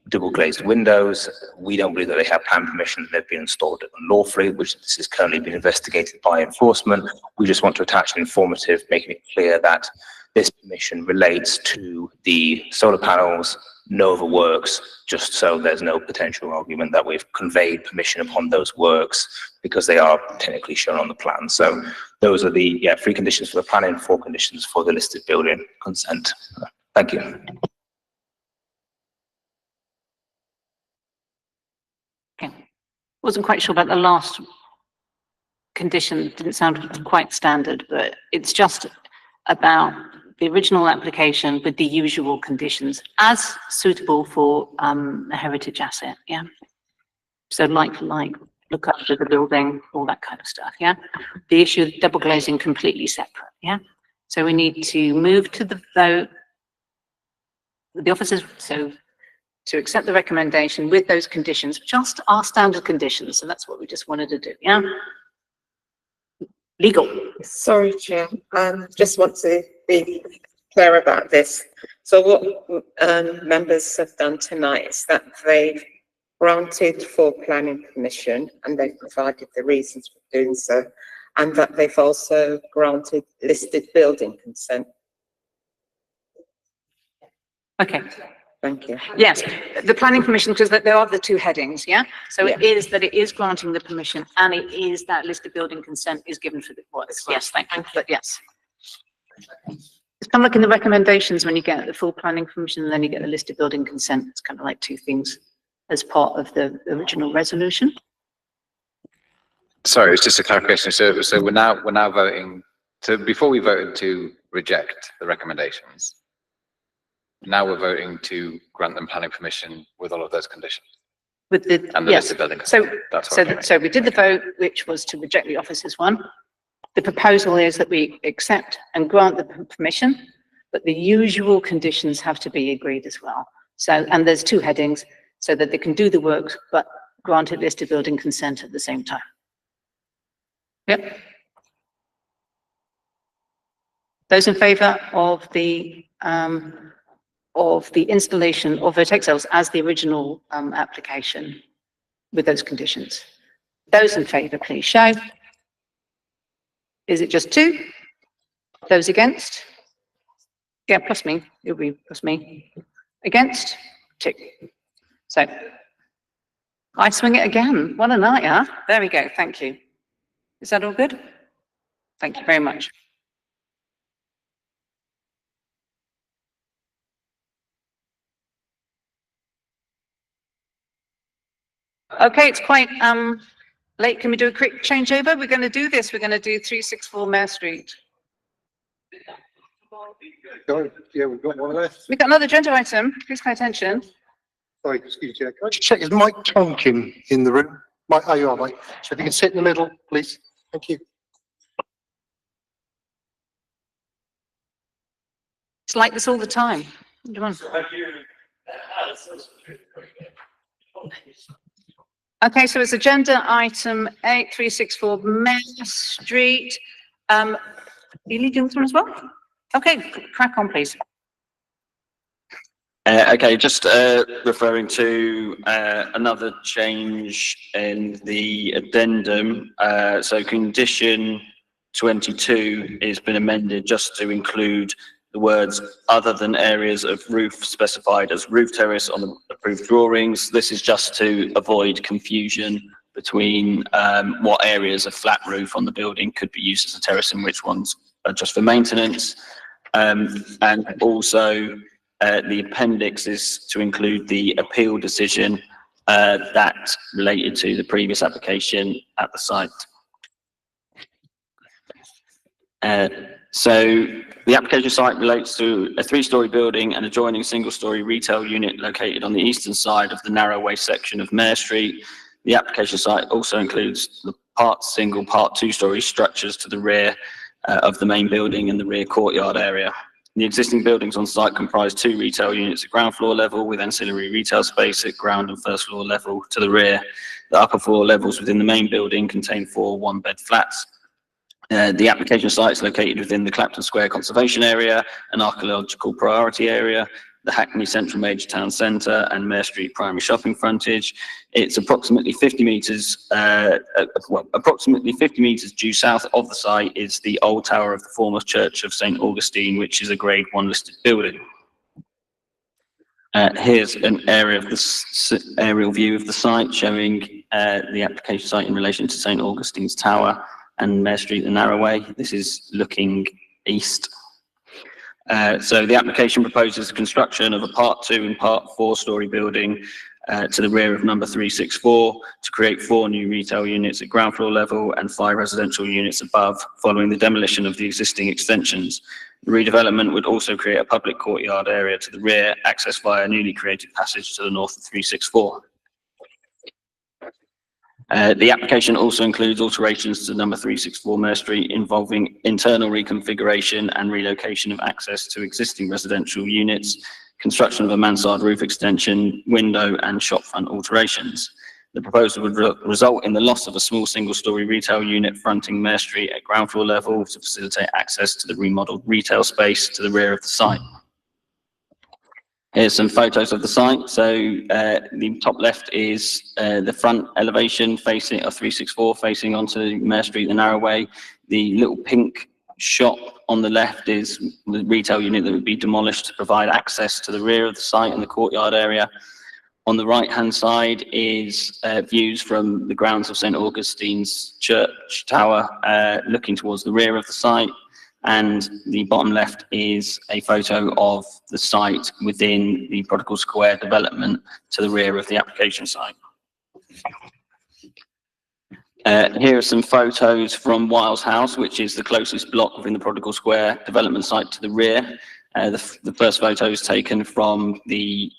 double glazed windows. We don't believe that they have plan permission. They've been installed unlawfully, which this is currently being investigated by enforcement. We just want to attach an informative, making it clear that this permission relates to the solar panels no other works, just so there's no potential argument that we've conveyed permission upon those works because they are technically shown on the plan. So those are the 3 conditions for the planning, 4 conditions for the listed building consent. Thank you. Okay. Wasn't quite sure about the last condition, didn't sound quite standard, but it's just about the original application with the usual conditions as suitable for a heritage asset, yeah? So like for like, look after the building, all that kind of stuff, yeah? The issue of double glazing completely separate, yeah? So we need to move to the vote. The officers, so to accept the recommendation with those conditions, just our standard conditions. So that's what we just wanted to do, yeah? Legal. Sorry, Chair. Just want to be clear about this. So what members have done tonight is that they've granted full planning permission and they've provided the reasons for doing so, and that they've also granted listed building consent. Okay. Thank you. Yes, the planning permission, because there are the 2 headings, yeah? So it is that it is granting the permission and it is that listed building consent is given for the works. Yes, thank you, but yes. It's kind of like in the recommendations when you get the full planning permission and then you get the listed building consent. It's kind of like 2 things as part of the original resolution. Sorry, it's just a clarification. So we're now voting. So before we voted to reject the recommendations, now we're voting to grant them planning permission with all of those conditions. With the, And the yes. listed building So, consent. That's what so we did the vote, which was to reject the officers one. The proposal is that we accept and grant the permission, but the usual conditions have to be agreed as well. So, and there's 2 headings so that they can do the works, but granted listed building consent at the same time. Yep. Those in favour of the installation of Vertexels as the original application with those conditions. Those in favour, please show. Is it just 2? Those against? Yeah, plus me. It'll be plus me. Against? 2. So I swing it again. What a night, huh? There we go. Thank you. Is that all good? Thank you very much. Okay, it's quite late. Can we do a quick changeover? We're going to do this. We're going to do 364 Mare Street. Yeah, we've got one left. We've got another agenda item. Please pay attention. Sorry, excuse me, Chair. Can I just check, is Mike Tonkin in the room? Mike, oh, you are, Mike. So if you can sit in the middle, please. Thank you. It's like this all the time. Come on. Okay, so it's agenda item 8364 Mare Street. Are you leading this one as well? Okay, crack on, please. Okay, just referring to another change in the addendum. So condition 22 has been amended just to include the words other than areas of roof specified as roof terrace on the approved drawings. This is just to avoid confusion between what areas of flat roof on the building could be used as a terrace and which ones are just for maintenance. And also the appendix is to include the appeal decision that related to the previous application at the site. So the application site relates to a 3-storey building and adjoining single-storey retail unit located on the eastern side of the narrow waist section of Mare Street. The application site also includes the part single, part 2-storey structures to the rear of the main building and the rear courtyard area. The existing buildings on site comprise 2 retail units at ground floor level with ancillary retail space at ground and first floor level to the rear. The upper 4 levels within the main building contain 4 one-bed flats. The application site is located within the Clapton Square Conservation Area, an archaeological priority area, the Hackney Central Major Town Centre and Mare Street Primary Shopping Frontage. It's approximately 50 metres, approximately 50 metres due south of the site is the old tower of the former Church of St Augustine, which is a Grade 1 listed building. Here's an area of the aerial view of the site showing the application site in relation to St Augustine's Tower and Mare Street and Narrowway. This is looking east. So the application proposes the construction of a Part 2 and Part 4 storey building to the rear of number 364 to create 4 new retail units at ground floor level and 5 residential units above, following the demolition of the existing extensions. The redevelopment would also create a public courtyard area to the rear, accessed via a newly created passage to the north of 364. The application also includes alterations to number 364 Mare Street involving internal reconfiguration and relocation of access to existing residential units, construction of a mansard roof extension, window and shopfront alterations. The proposal would result in the loss of a small single-storey retail unit fronting Mare Street at ground floor level to facilitate access to the remodelled retail space to the rear of the site. Here's some photos of the site. So the top left is the front elevation facing of 364 facing onto Mare Street and Narrowway. The little pink shop on the left is the retail unit that would be demolished to provide access to the rear of the site and the courtyard area. On the right-hand side is views from the grounds of St Augustine's Church Tower, looking towards the rear of the site. And the bottom left is a photo of the site within the Prodigal Square development to the rear of the application site. Here are some photos from Wiles House, which is the closest block within the Prodigal Square development site to the rear. The first photo is taken from the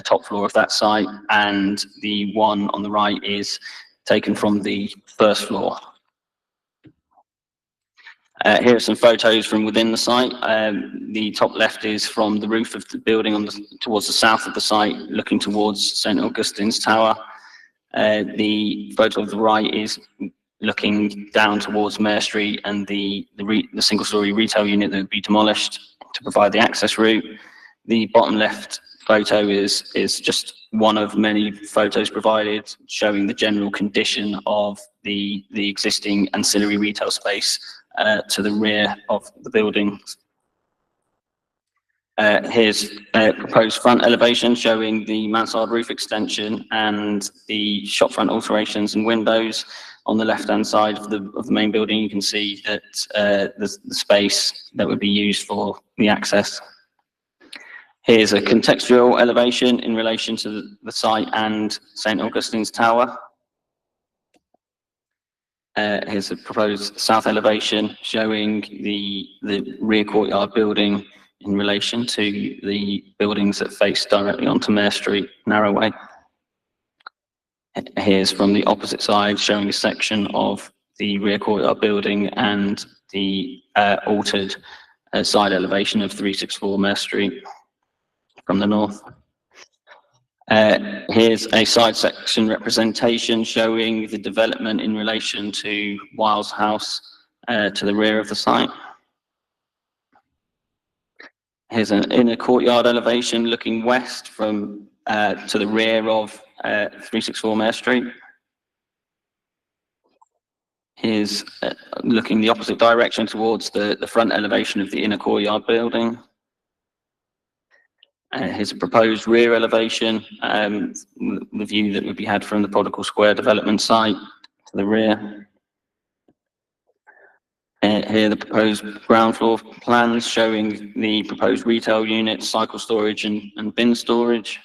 top floor of that site, and the one on the right is taken from the first floor. Here are some photos from within the site. The top left is from the roof of the building towards the south of the site, looking towards St Augustine's Tower. The photo of the right is looking down towards Mare Street and the single-storey retail unit that would be demolished to provide the access route. The bottom left photo is just one of many photos provided showing the general condition of the existing ancillary retail space to the rear of the building. Here's a proposed front elevation showing the mansard roof extension and the shopfront alterations and windows. On the left-hand side of the main building, you can see that the space that would be used for the access. Here's a contextual elevation in relation to the site and St Augustine's Tower. Here's a proposed south elevation showing the rear courtyard building in relation to the buildings that face directly onto Mare Street, Narrowway. Here's from the opposite side showing a section of the rear courtyard building and the altered side elevation of 364 Mare Street from the north. Here's a side section representation showing the development in relation to Wiles House to the rear of the site. Here's an inner courtyard elevation looking west from to the rear of 364 Mare Street. Here's looking the opposite direction towards the front elevation of the inner courtyard building. Here's a proposed rear elevation, the view that would be had from the Prodigal Square development site to the rear. Here the proposed ground floor plans showing the proposed retail units, cycle storage and bin storage.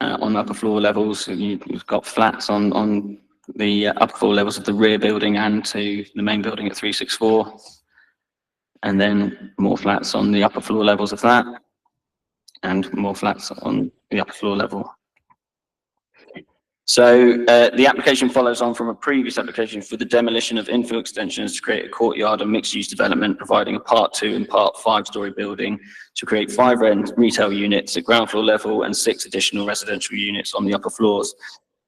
On upper floor levels, you've got flats on the upper floor levels of the rear building and to the main building at 364. And then more flats on the upper floor levels of that, and more flats on the upper floor level. So the application follows on from a previous application for the demolition of infill extensions to create a courtyard and mixed-use development, providing a Part 2 and Part 5 storey building to create 5 retail units at ground floor level and 6 additional residential units on the upper floors.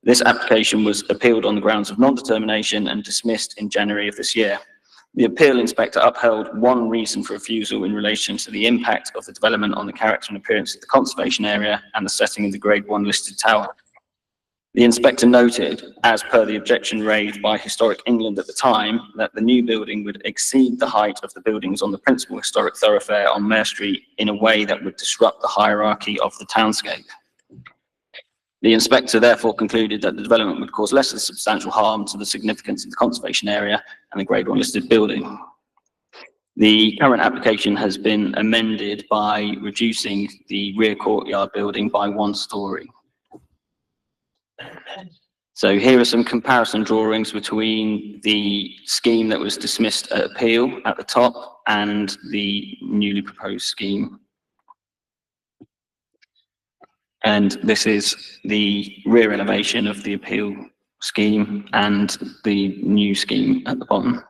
This application was appealed on the grounds of non-determination and dismissed in January of this year. The appeal inspector upheld one reason for refusal in relation to the impact of the development on the character and appearance of the conservation area and the setting of the Grade 1 listed tower. The inspector noted, as per the objection raised by Historic England at the time, that the new building would exceed the height of the buildings on the principal historic thoroughfare on Mare Street in a way that would disrupt the hierarchy of the townscape. The inspector therefore concluded that the development would cause less than substantial harm to the significance of the conservation area and the Grade 1 listed building. The current application has been amended by reducing the rear courtyard building by 1 story. So here are some comparison drawings between the scheme that was dismissed at appeal at the top and the newly proposed scheme. And this is the rear elevation of the appeal scheme and the new scheme at the bottom.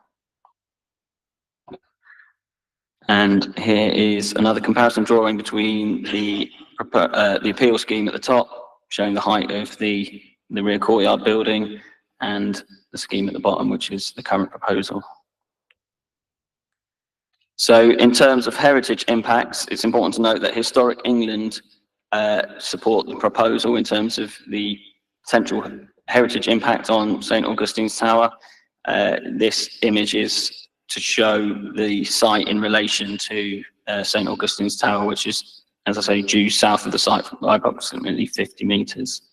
And here is another comparison drawing between the appeal scheme at the top, showing the height of the rear courtyard building, and the scheme at the bottom, which is the current proposal. So in terms of heritage impacts, it's important to note that Historic England support the proposal in terms of the potential heritage impact on St Augustine's Tower. This image is to show the site in relation to St Augustine's Tower, which is, as I say, due south of the site by approximately 50 metres.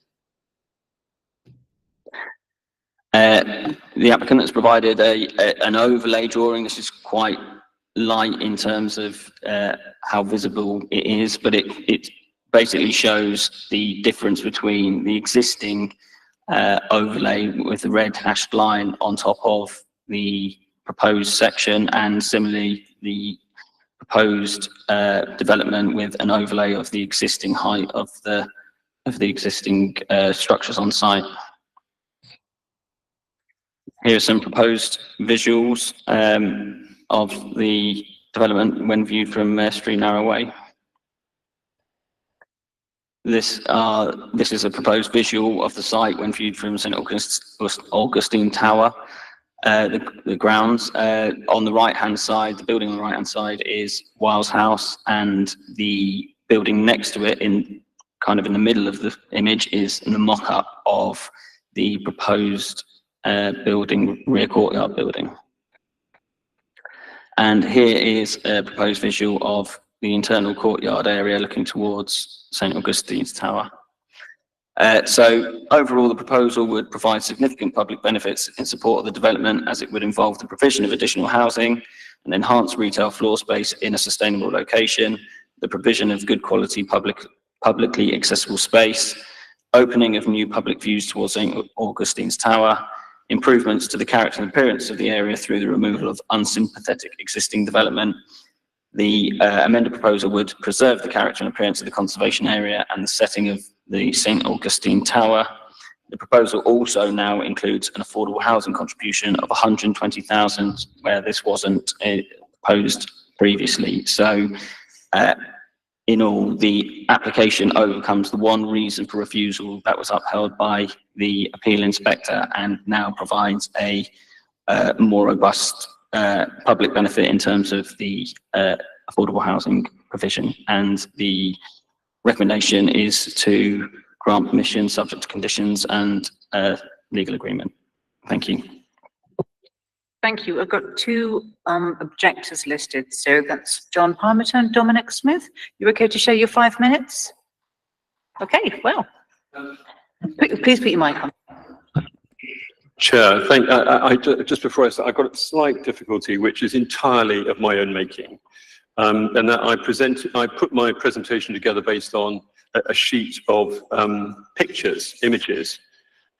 The applicant has provided an overlay drawing. This is quite light in terms of how visible it is, but it basically shows the difference between the existing overlay with the red hashed line on top of the proposed section, and similarly the proposed development with an overlay of the existing height of the existing structures on site. Here are some proposed visuals of the development when viewed from Mare Street Narrow Way. This is a proposed visual of the site when viewed from St Augustine Tower. The grounds on the right-hand side, the building on the right-hand side is Wiles House, and the building next to it, in the middle of the image, is the mock-up of the proposed building, rear courtyard building. And here is a proposed visual of the internal courtyard area looking towards St Augustine's Tower. So overall, the proposal would provide significant public benefits in support of the development, as it would involve the provision of additional housing and enhanced retail floor space in a sustainable location, the provision of good quality publicly accessible space, opening of new public views towards St Augustine's Tower, improvements to the character and appearance of the area through the removal of unsympathetic existing development. The amended proposal would preserve the character and appearance of the conservation area and the setting of the St Augustine Tower. The proposal also now includes an affordable housing contribution of 120,000, where this wasn't proposed previously. So in all, the application overcomes the one reason for refusal that was upheld by the appeal inspector, and now provides a more robust public benefit in terms of the affordable housing provision. And the recommendation is to grant permission subject to conditions and legal agreement. Thank you. Thank you. I've got 2 objectors listed. So that's John Parmenter and Dominic Smith. You okay to share your 5 minutes? Okay, well, please put your mic on. Chair, just before I start, I've got a slight difficulty, which is entirely of my own making. And that I put my presentation together based on a sheet of images,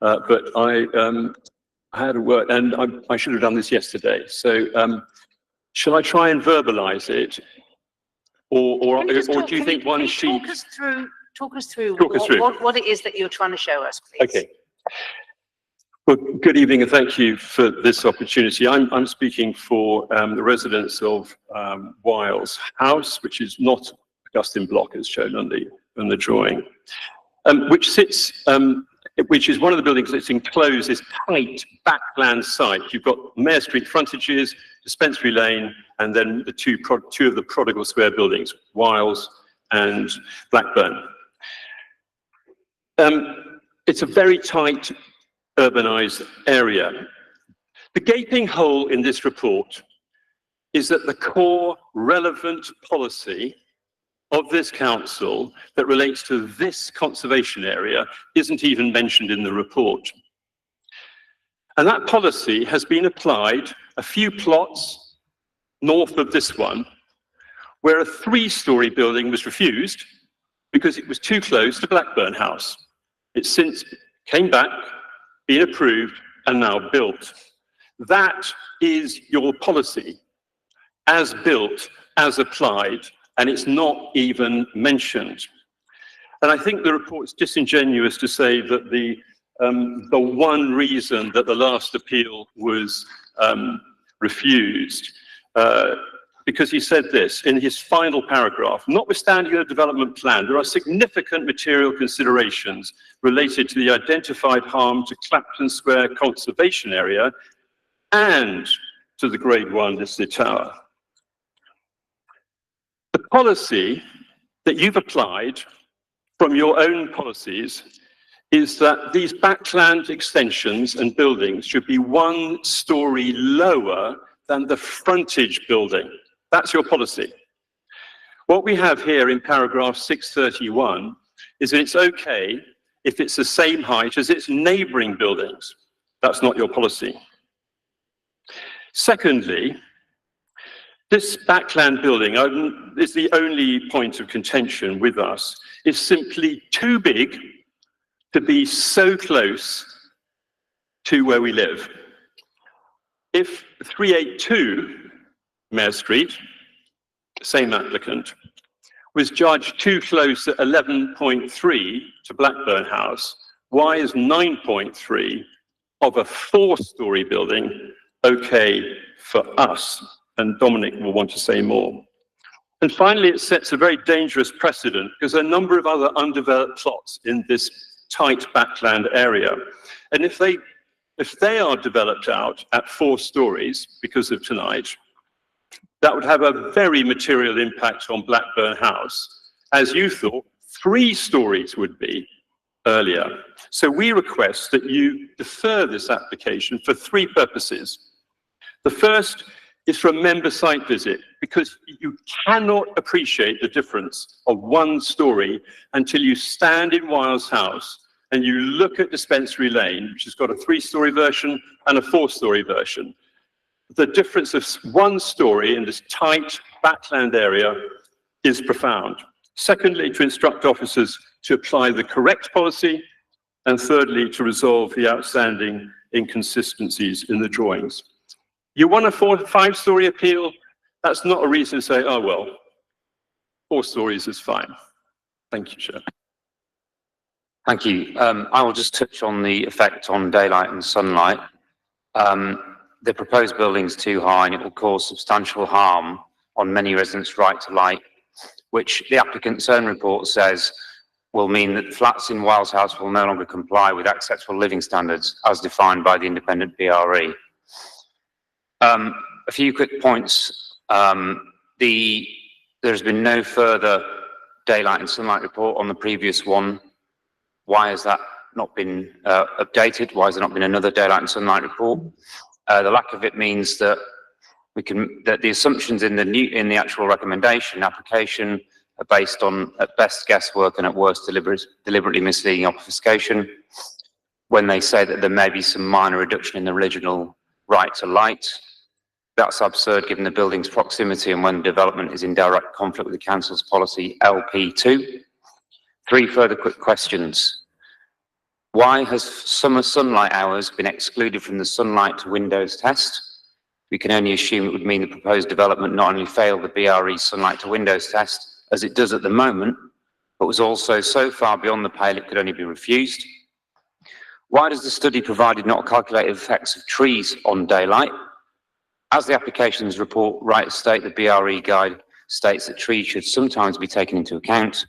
but I had a word, and I should have done this yesterday. So shall I try and verbalize it, or do you think one sheet? Talk us through what it is that you're trying to show us, please. Okay. Well, good evening, and thank you for this opportunity. I'm speaking for the residents of Wiles House, which is not Augustine Block as shown on the drawing, which is one of the buildings that's enclosed this tight backland site. You've got Mare Street frontages, Dispensary Lane, and then the two of the Prodigal Square buildings, Wiles and Blackburn. it's a very tight urbanized area. The gaping hole in this report is that the core relevant policy of this council that relates to this conservation area isn't even mentioned in the report. And that policy has been applied a few plots north of this one, where a 3-story building was refused because it was too close to Blackburn House. It's since came back, been approved, and now built. That is your policy, as built, as applied, and it's not even mentioned. And I think the report's disingenuous to say that the one reason that the last appeal was refused, because he said this in his final paragraph: notwithstanding the development plan, there are significant material considerations related to the identified harm to Clapton Square Conservation Area and to the Grade 1 listed tower. The policy that you've applied from your own policies is that these backland extensions and buildings should be 1 story lower than the frontage building. That's your policy. What we have here in paragraph 631 is that it's okay if it's the same height as its neighboring buildings. That's not your policy. Secondly, this backland building is the only point of contention with us. It's simply too big to be so close to where we live. If 382 Mayor Street, same applicant, was judged too close at 11.3 to Blackburn House, why is 9.3 of a 4-story building okay for us? And Dominic will want to say more. And finally, it sets a very dangerous precedent because there are a number of other undeveloped plots in this tight backland area. And if they are developed out at 4 stories because of tonight, that would have a very material impact on Blackburn House, as you thought 3 stories would be earlier. So we request that you defer this application for 3 purposes. The first is for a member site visit, because you cannot appreciate the difference of 1 story until you stand in Wiles House and you look at Dispensary Lane, which has got a 3-story version and a 4-story version. The difference of 1 story in this tight backland area is profound. Secondly, to instruct officers to apply the correct policy, and thirdly, to resolve the outstanding inconsistencies in the drawings. You want a 5-story appeal? That's not a reason to say, oh, well, 4 stories is fine. Thank you, Chair. Thank you. I will just touch on the effect on daylight and sunlight. The proposed building is too high and it will cause substantial harm on many residents' right to light, which the applicant's own report says will mean that flats in Wiles House will no longer comply with acceptable living standards as defined by the independent BRE. A few quick points. There's been no further daylight and sunlight report on the previous one. Why has that not been updated? Why has there not been another daylight and sunlight report? The lack of it means that that the assumptions in the actual recommendation application are based on at best guesswork and at worst deliberately misleading obfuscation. When they say that there may be some minor reduction in the original right to light, that's absurd given the building's proximity and when development is in direct conflict with the council's policy LP2. 3 further quick questions. Why has summer sunlight hours been excluded from the sunlight to windows test? We can only assume it would mean the proposed development not only failed the BRE sunlight to windows test, as it does at the moment, but was also so far beyond the pale it could only be refused. Why does the study provided not calculate the effects of trees on daylight? As the application's report right state, the BRE guide states that trees should sometimes be taken into account.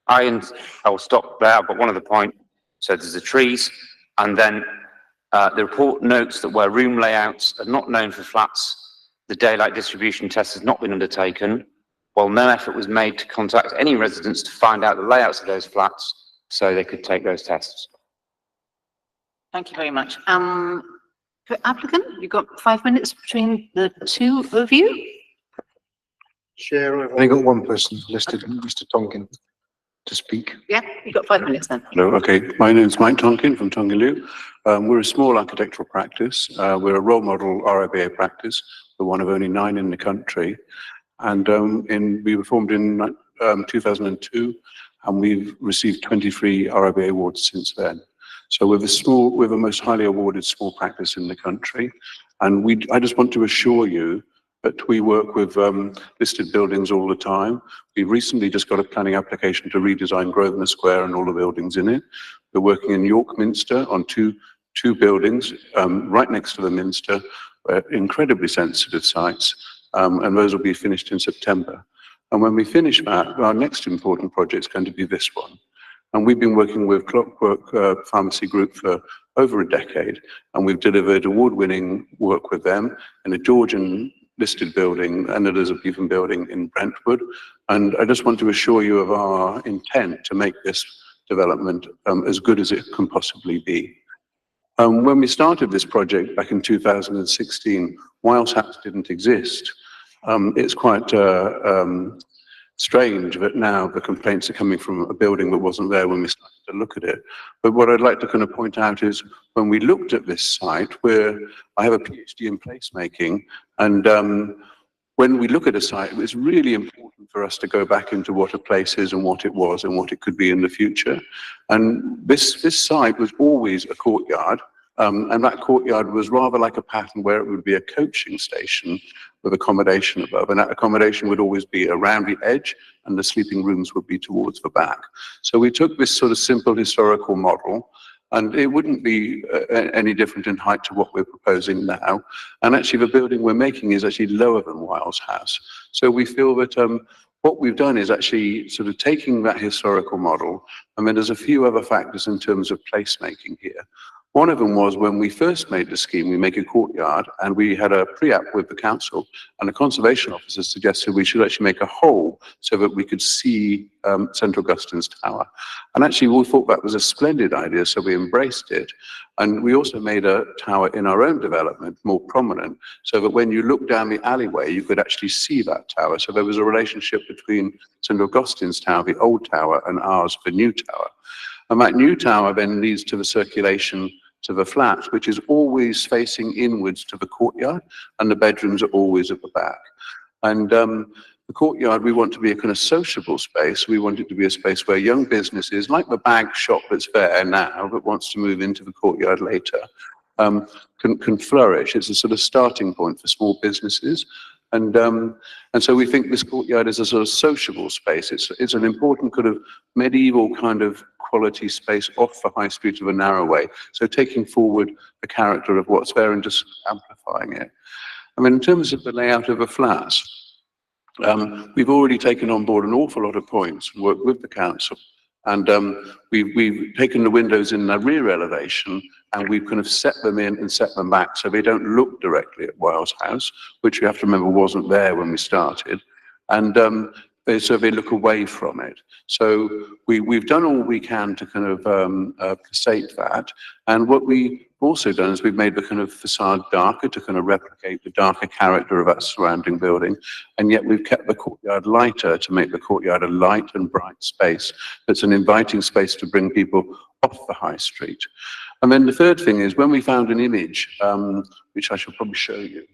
I will stop there, but one of the points said there's the trees, and then the report notes that where room layouts are not known for flats, the daylight distribution test has not been undertaken, while no effort was made to contact any residents to find out the layouts of those flats so they could take those tests. Thank you very much. For applicant, you've got 5 minutes between the two of you. Chair, I've only got one person listed, Mr. Tonkin, to speak. Yeah, you've got 5 minutes then. Hello, okay. My name's Mike Tonkin from Tongaloo. We're a small architectural practice. We're a role model RIBA practice. We're one of only 9 in the country. And we were formed in 2002, and we've received 23 RIBA awards since then. So we're the most highly awarded small practice in the country. And I just want to assure you that we work with listed buildings all the time. We recently just got a planning application to redesign Grosvenor Square and all the buildings in it. We're working in York Minster on two buildings right next to the Minster, incredibly sensitive sites, and those will be finished in September. And when we finish that, our next important project is going to be this one. And we've been working with Clockwork Pharmacy Group for over a decade, and we've delivered award-winning work with them in a Georgian listed building, and an Elizabethan building in Brentwood. And I just want to assure you of our intent to make this development as good as it can possibly be. When we started this project back in 2016, Wiles House didn't exist. It's quite strange that now the complaints are coming from a building that wasn't there when we started to look at it. But what I'd like to kind of point out is when we looked at this site, where I have a PhD in placemaking, and when we look at a site, it's really important for us to go back into what a place is and what it was and what it could be in the future. And this site was always a courtyard. And that courtyard was rather like a pattern where it would be a coaching station with accommodation above. And that accommodation would always be around the edge, and the sleeping rooms would be towards the back. So we took this sort of simple historical model, and it wouldn't be any different in height to what we're proposing now. And actually the building we're making is actually lower than Wiles House. So we feel that what we've done is actually sort of taking that historical model, and then there's a few other factors in terms of placemaking here. One of them was when we first made the scheme, we make a courtyard, and we had a pre-app with the council, and the conservation officer suggested we should actually make a hole so that we could see St Augustine's Tower. And actually we thought that was a splendid idea, so we embraced it. And we also made a tower in our own development more prominent, so that when you look down the alleyway, you could actually see that tower. So there was a relationship between St Augustine's Tower, the old tower, and ours, the new tower. And that new tower then leads to the circulation to the flat, which is always facing inwards to the courtyard, and the bedrooms are always at the back. And the courtyard, we want to be a kind of sociable space. We want it to be a space where young businesses, like the bag shop that's there now, that wants to move into the courtyard later, can flourish. It's a sort of starting point for small businesses. And so we think this courtyard is a sort of sociable space. It's an important kind of medieval kind of quality space off the high street of a narrow way. So taking forward the character of what's there and just amplifying it. I mean, in terms of the layout of the flats, we've already taken on board an awful lot of points and worked with the council. And we've taken the windows in the rear elevation, and we've kind of set them in and set them back so they don't look directly at Wiles House, which you have to remember wasn't there when we started. And so they look away from it. So we've done all we can to kind of placate that. And what we've also done is we've made the kind of facade darker to kind of replicate the darker character of that surrounding building. And yet we've kept the courtyard lighter to make the courtyard a light and bright space. That's an inviting space to bring people off the high street. And then the third thing is when we found an image, which I shall probably show you,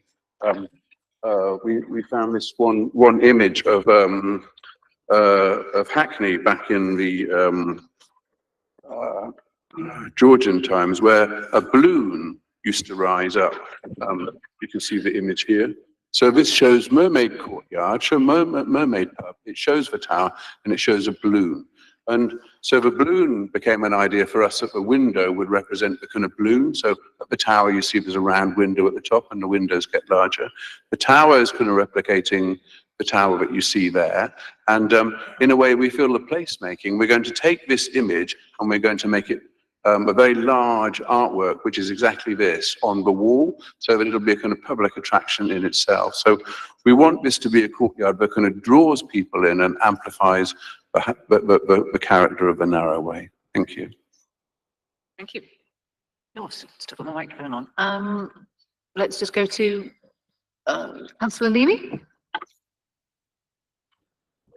we found this one image of Hackney back in the Georgian times, where a balloon used to rise up. You can see the image here. So this shows Mermaid Courtyard, Mermaid Pub. It shows the tower, and it shows a balloon. And so the balloon became an idea for us that the window would represent the kind of balloon. So at the tower, you see there's a round window at the top, and the windows get larger. The tower is kind of replicating the tower that you see there. And in a way, we feel the placemaking, we're going to take this image and we're going to make it a very large artwork, which is exactly this, on the wall, so that it'll be a kind of public attraction in itself. So we want this to be a courtyard that kind of draws people in and amplifies the character of the narrow way. Thank you. Thank you. Oh, still got my microphone on. Let's just go to, councillor Levy.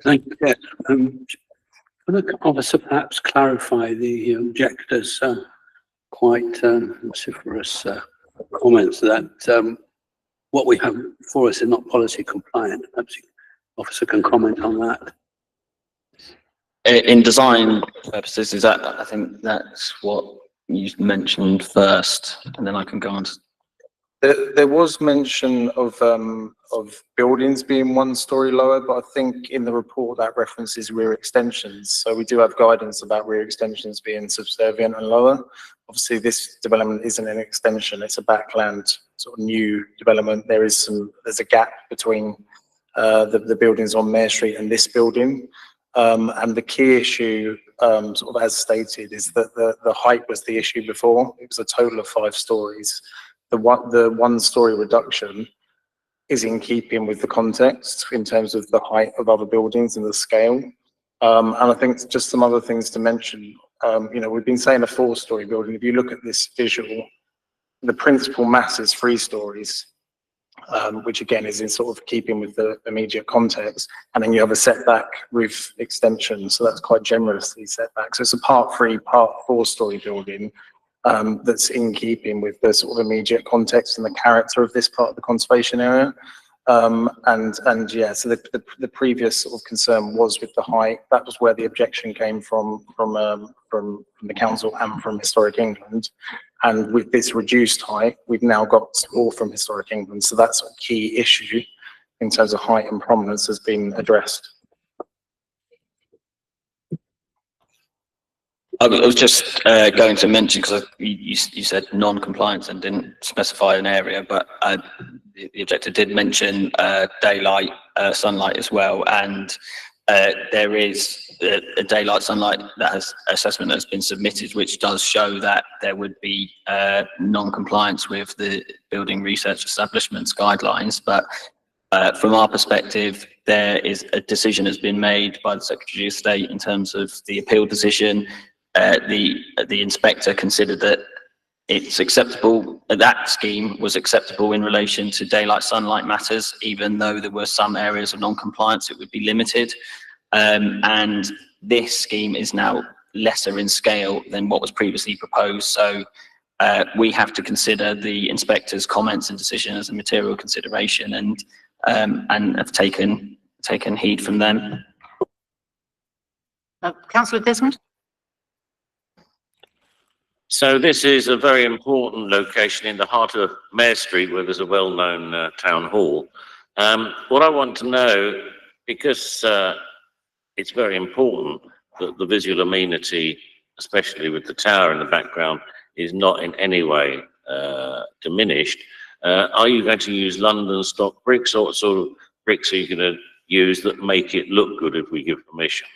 Thank you. Chair. Can the officer perhaps clarify the objectors' quite vociferous comments that what we have before us is not policy compliant? Perhaps the officer can comment on that. In design purposes, is that, I think that's what you mentioned first, and then I can go on to. There was mention of buildings being 1 story lower, but I think in the report that references rear extensions. So we do have guidance about rear extensions being subservient and lower. Obviously, this development isn't an extension; it's a backland sort of new development. There's a gap between the buildings on Mare Street and this building, and the key issue, sort of as stated, is that the height was the issue before. It was a total of 5 stories. The 1 story reduction is in keeping with the context in terms of the height of other buildings and the scale. And I think just some other things to mention. We've been saying a 4 story building. If you look at this visual, the principal mass is 3 stories, which again is in sort of keeping with the immediate context. And then you have a setback roof extension, so that's quite generously set back. So it's a part 3, part 4 story building. That's in keeping with the sort of immediate context and the character of this part of the conservation area. And yeah, so the previous sort of concern was with the height. That was where the objection came from the council and from Historic England. And with this reduced height, we've now got support from Historic England. So that's a key issue in terms of height and prominence has been addressed. I was just going to mention, because you said non-compliance and didn't specify an area, but the objector did mention daylight, sunlight as well, and there is a daylight sunlight assessment that's been submitted, which does show that there would be non-compliance with the Building Research Establishment's guidelines, but from our perspective, there is a decision has been made by the Secretary of State in terms of the appeal decision. The inspector considered that it's acceptable, that scheme was acceptable in relation to daylight sunlight matters, even though there were some areas of non-compliance, it would be limited. And this scheme is now lesser in scale than what was previously proposed. So we have to consider the inspector's comments and decision as a material consideration, and have taken heed from them. Councillor Desmond. So this is a very important location in the heart of Mare Street, where there's a well-known town hall. What I want to know, because it's very important that the visual amenity, especially with the tower in the background, is not in any way diminished. Are you going to use London stock bricks, or what sort of bricks are you going to use that make it look good if we give permission?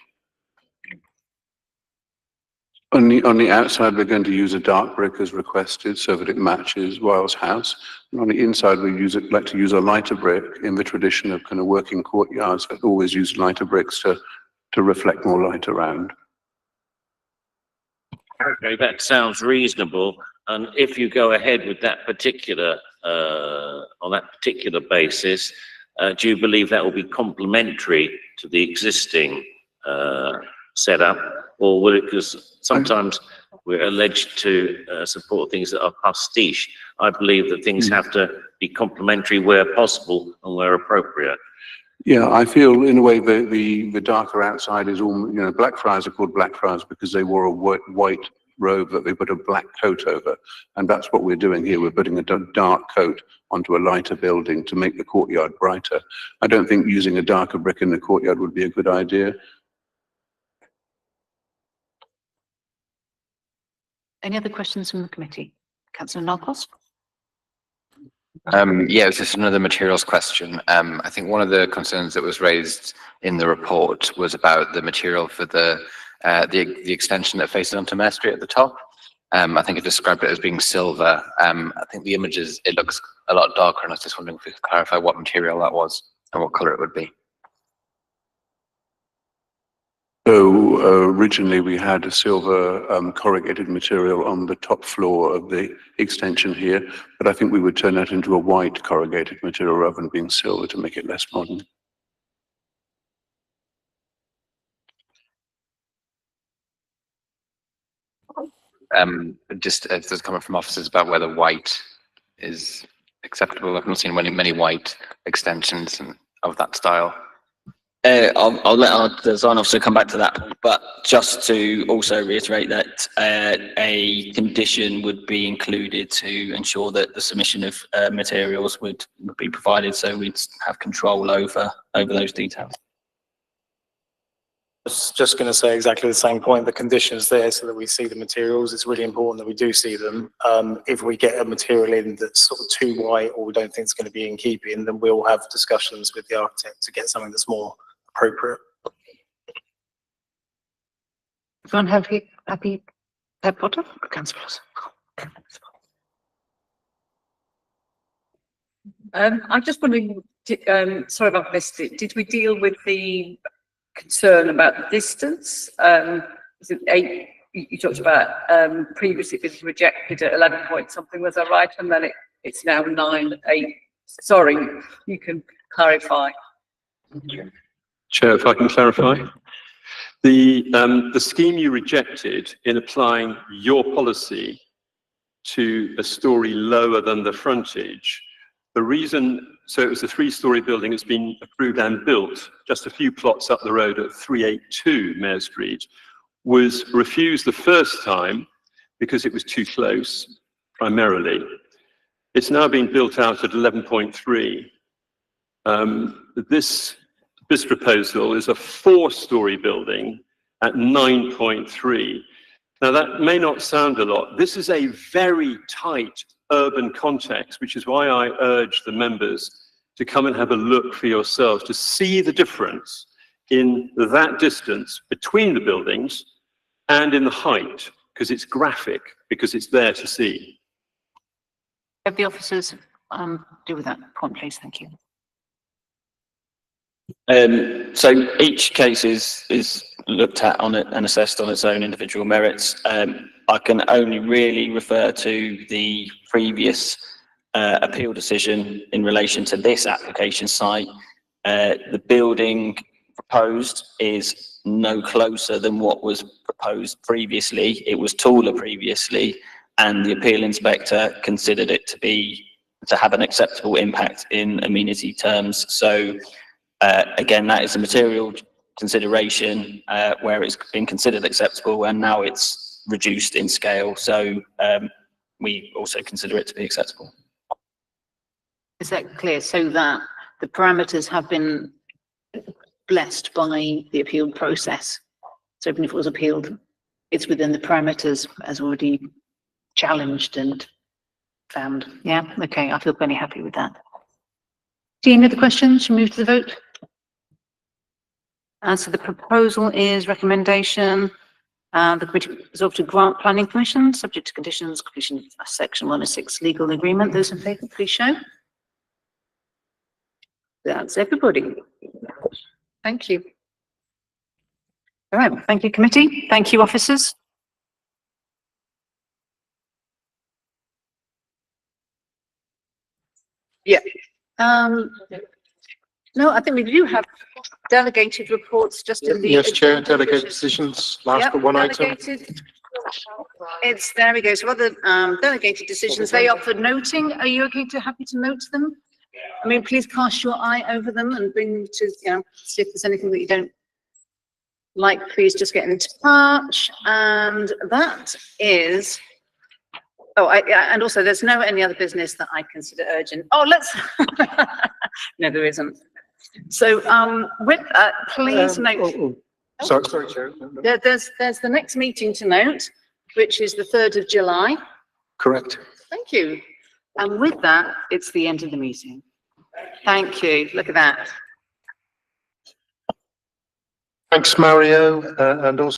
On the outside, we're going to use a dark brick as requested so that it matches Wiles House. And on the inside, we like to use a lighter brick in the tradition of kind of working courtyards that always use lighter bricks to reflect more light around. Okay, that sounds reasonable. And if you go ahead with that particular, on that particular basis, do you believe that will be complementary to the existing setup, or will it, because sometimes we're alleged to support things that are pastiche. I believe that things have to be complementary where possible and where appropriate. Yeah, I feel in a way the darker outside is all, Blackfriars are called Blackfriars because they wore a white robe that they put a black coat over. And that's what we're doing here. We're putting a dark coat onto a lighter building to make the courtyard brighter. I don't think using a darker brick in the courtyard would be a good idea. Any other questions from the committee? Councillor Narcos? Yeah, it's just another materials question. I think one of the concerns that was raised in the report was about the material for the extension that faces onto Mare Street at the top. I think it described it as being silver. I think the images, it looks a lot darker, and I was just wondering if you could clarify what material that was and what colour it would be. So originally we had a silver corrugated material on the top floor of the extension here, but I think we would turn that into a white corrugated material rather than being silver to make it less modern. Just there's a comment from officers about whether white is acceptable. I've not seen many white extensions of that style. I'll let our design officer come back to that, but just to also reiterate that a condition would be included to ensure that the submission of materials would be provided, so we'd have control over those details. I was just going to say exactly the same point, the conditions there so that we see the materials. It's really important that we do see them. If we get a material in that's sort of too white or we don't think it's going to be in keeping, then we'll have discussions with the architect to get something that's more appropriate. Everyone happy? Ted Potter? Councillors. I'm just wondering, sorry if I've missed it, did we deal with the concern about the distance? Is it 8, you talked about previously it was rejected at 11 point something, was that right? And then it's now 9, 8, sorry, you can clarify. Chair, if I can clarify. The scheme you rejected in applying your policy to a story lower than the frontage, the reason, so it was a 3-story building, it's been approved and built just a few plots up the road at 382 Mayor Street, was refused the first time because it was too close, primarily. It's now been built out at 11.3. This proposal is a 4-story building at 9.3. Now that may not sound a lot. This is a very tight urban context, which is why I urge the members to come and have a look for yourselves, to see the difference in that distance between the buildings and in the height, because it's graphic, because it's there to see. Have the officers deal with that point, please? Thank you. So each case is looked at on it and assessed on its own individual merits. I can only really refer to the previous appeal decision in relation to this application site. The building proposed is no closer than what was proposed previously. It was taller previously, and the appeal inspector considered it to have an acceptable impact in amenity terms. So again, that is a material consideration where it's been considered acceptable, and now it's reduced in scale. So we also consider it to be acceptable. Is that clear? So that the parameters have been blessed by the appeal process. So even if it was appealed, it's within the parameters as already challenged and found. Yeah, okay, I feel very happy with that. Do you have any other questions? Should we move to the vote? So the proposal is recommendation. The committee resolved to grant planning permission subject to conditions, completion of section 106 legal agreement. Those in favour, please show. That's everybody. Thank you. All right, thank you, committee. Thank you, officers. Yeah. No, I think we do have delegated reports just in the. Yes, Chair, delegated decisions, last but one item. It's, there we go. So other delegated decisions, they offered noting. Are you happy to note them? I mean, please cast your eye over them and bring them to, see if there's anything that you don't like, please just get in touch. And that is, and also there's no any other business that I consider urgent. Oh, let's, no, there isn't. So, please note. Sorry, Chair. There's the next meeting to note, which is the 3rd of July. Correct. Thank you. And with that, it's the end of the meeting. Thank you. Look at that. Thanks, Mario, and also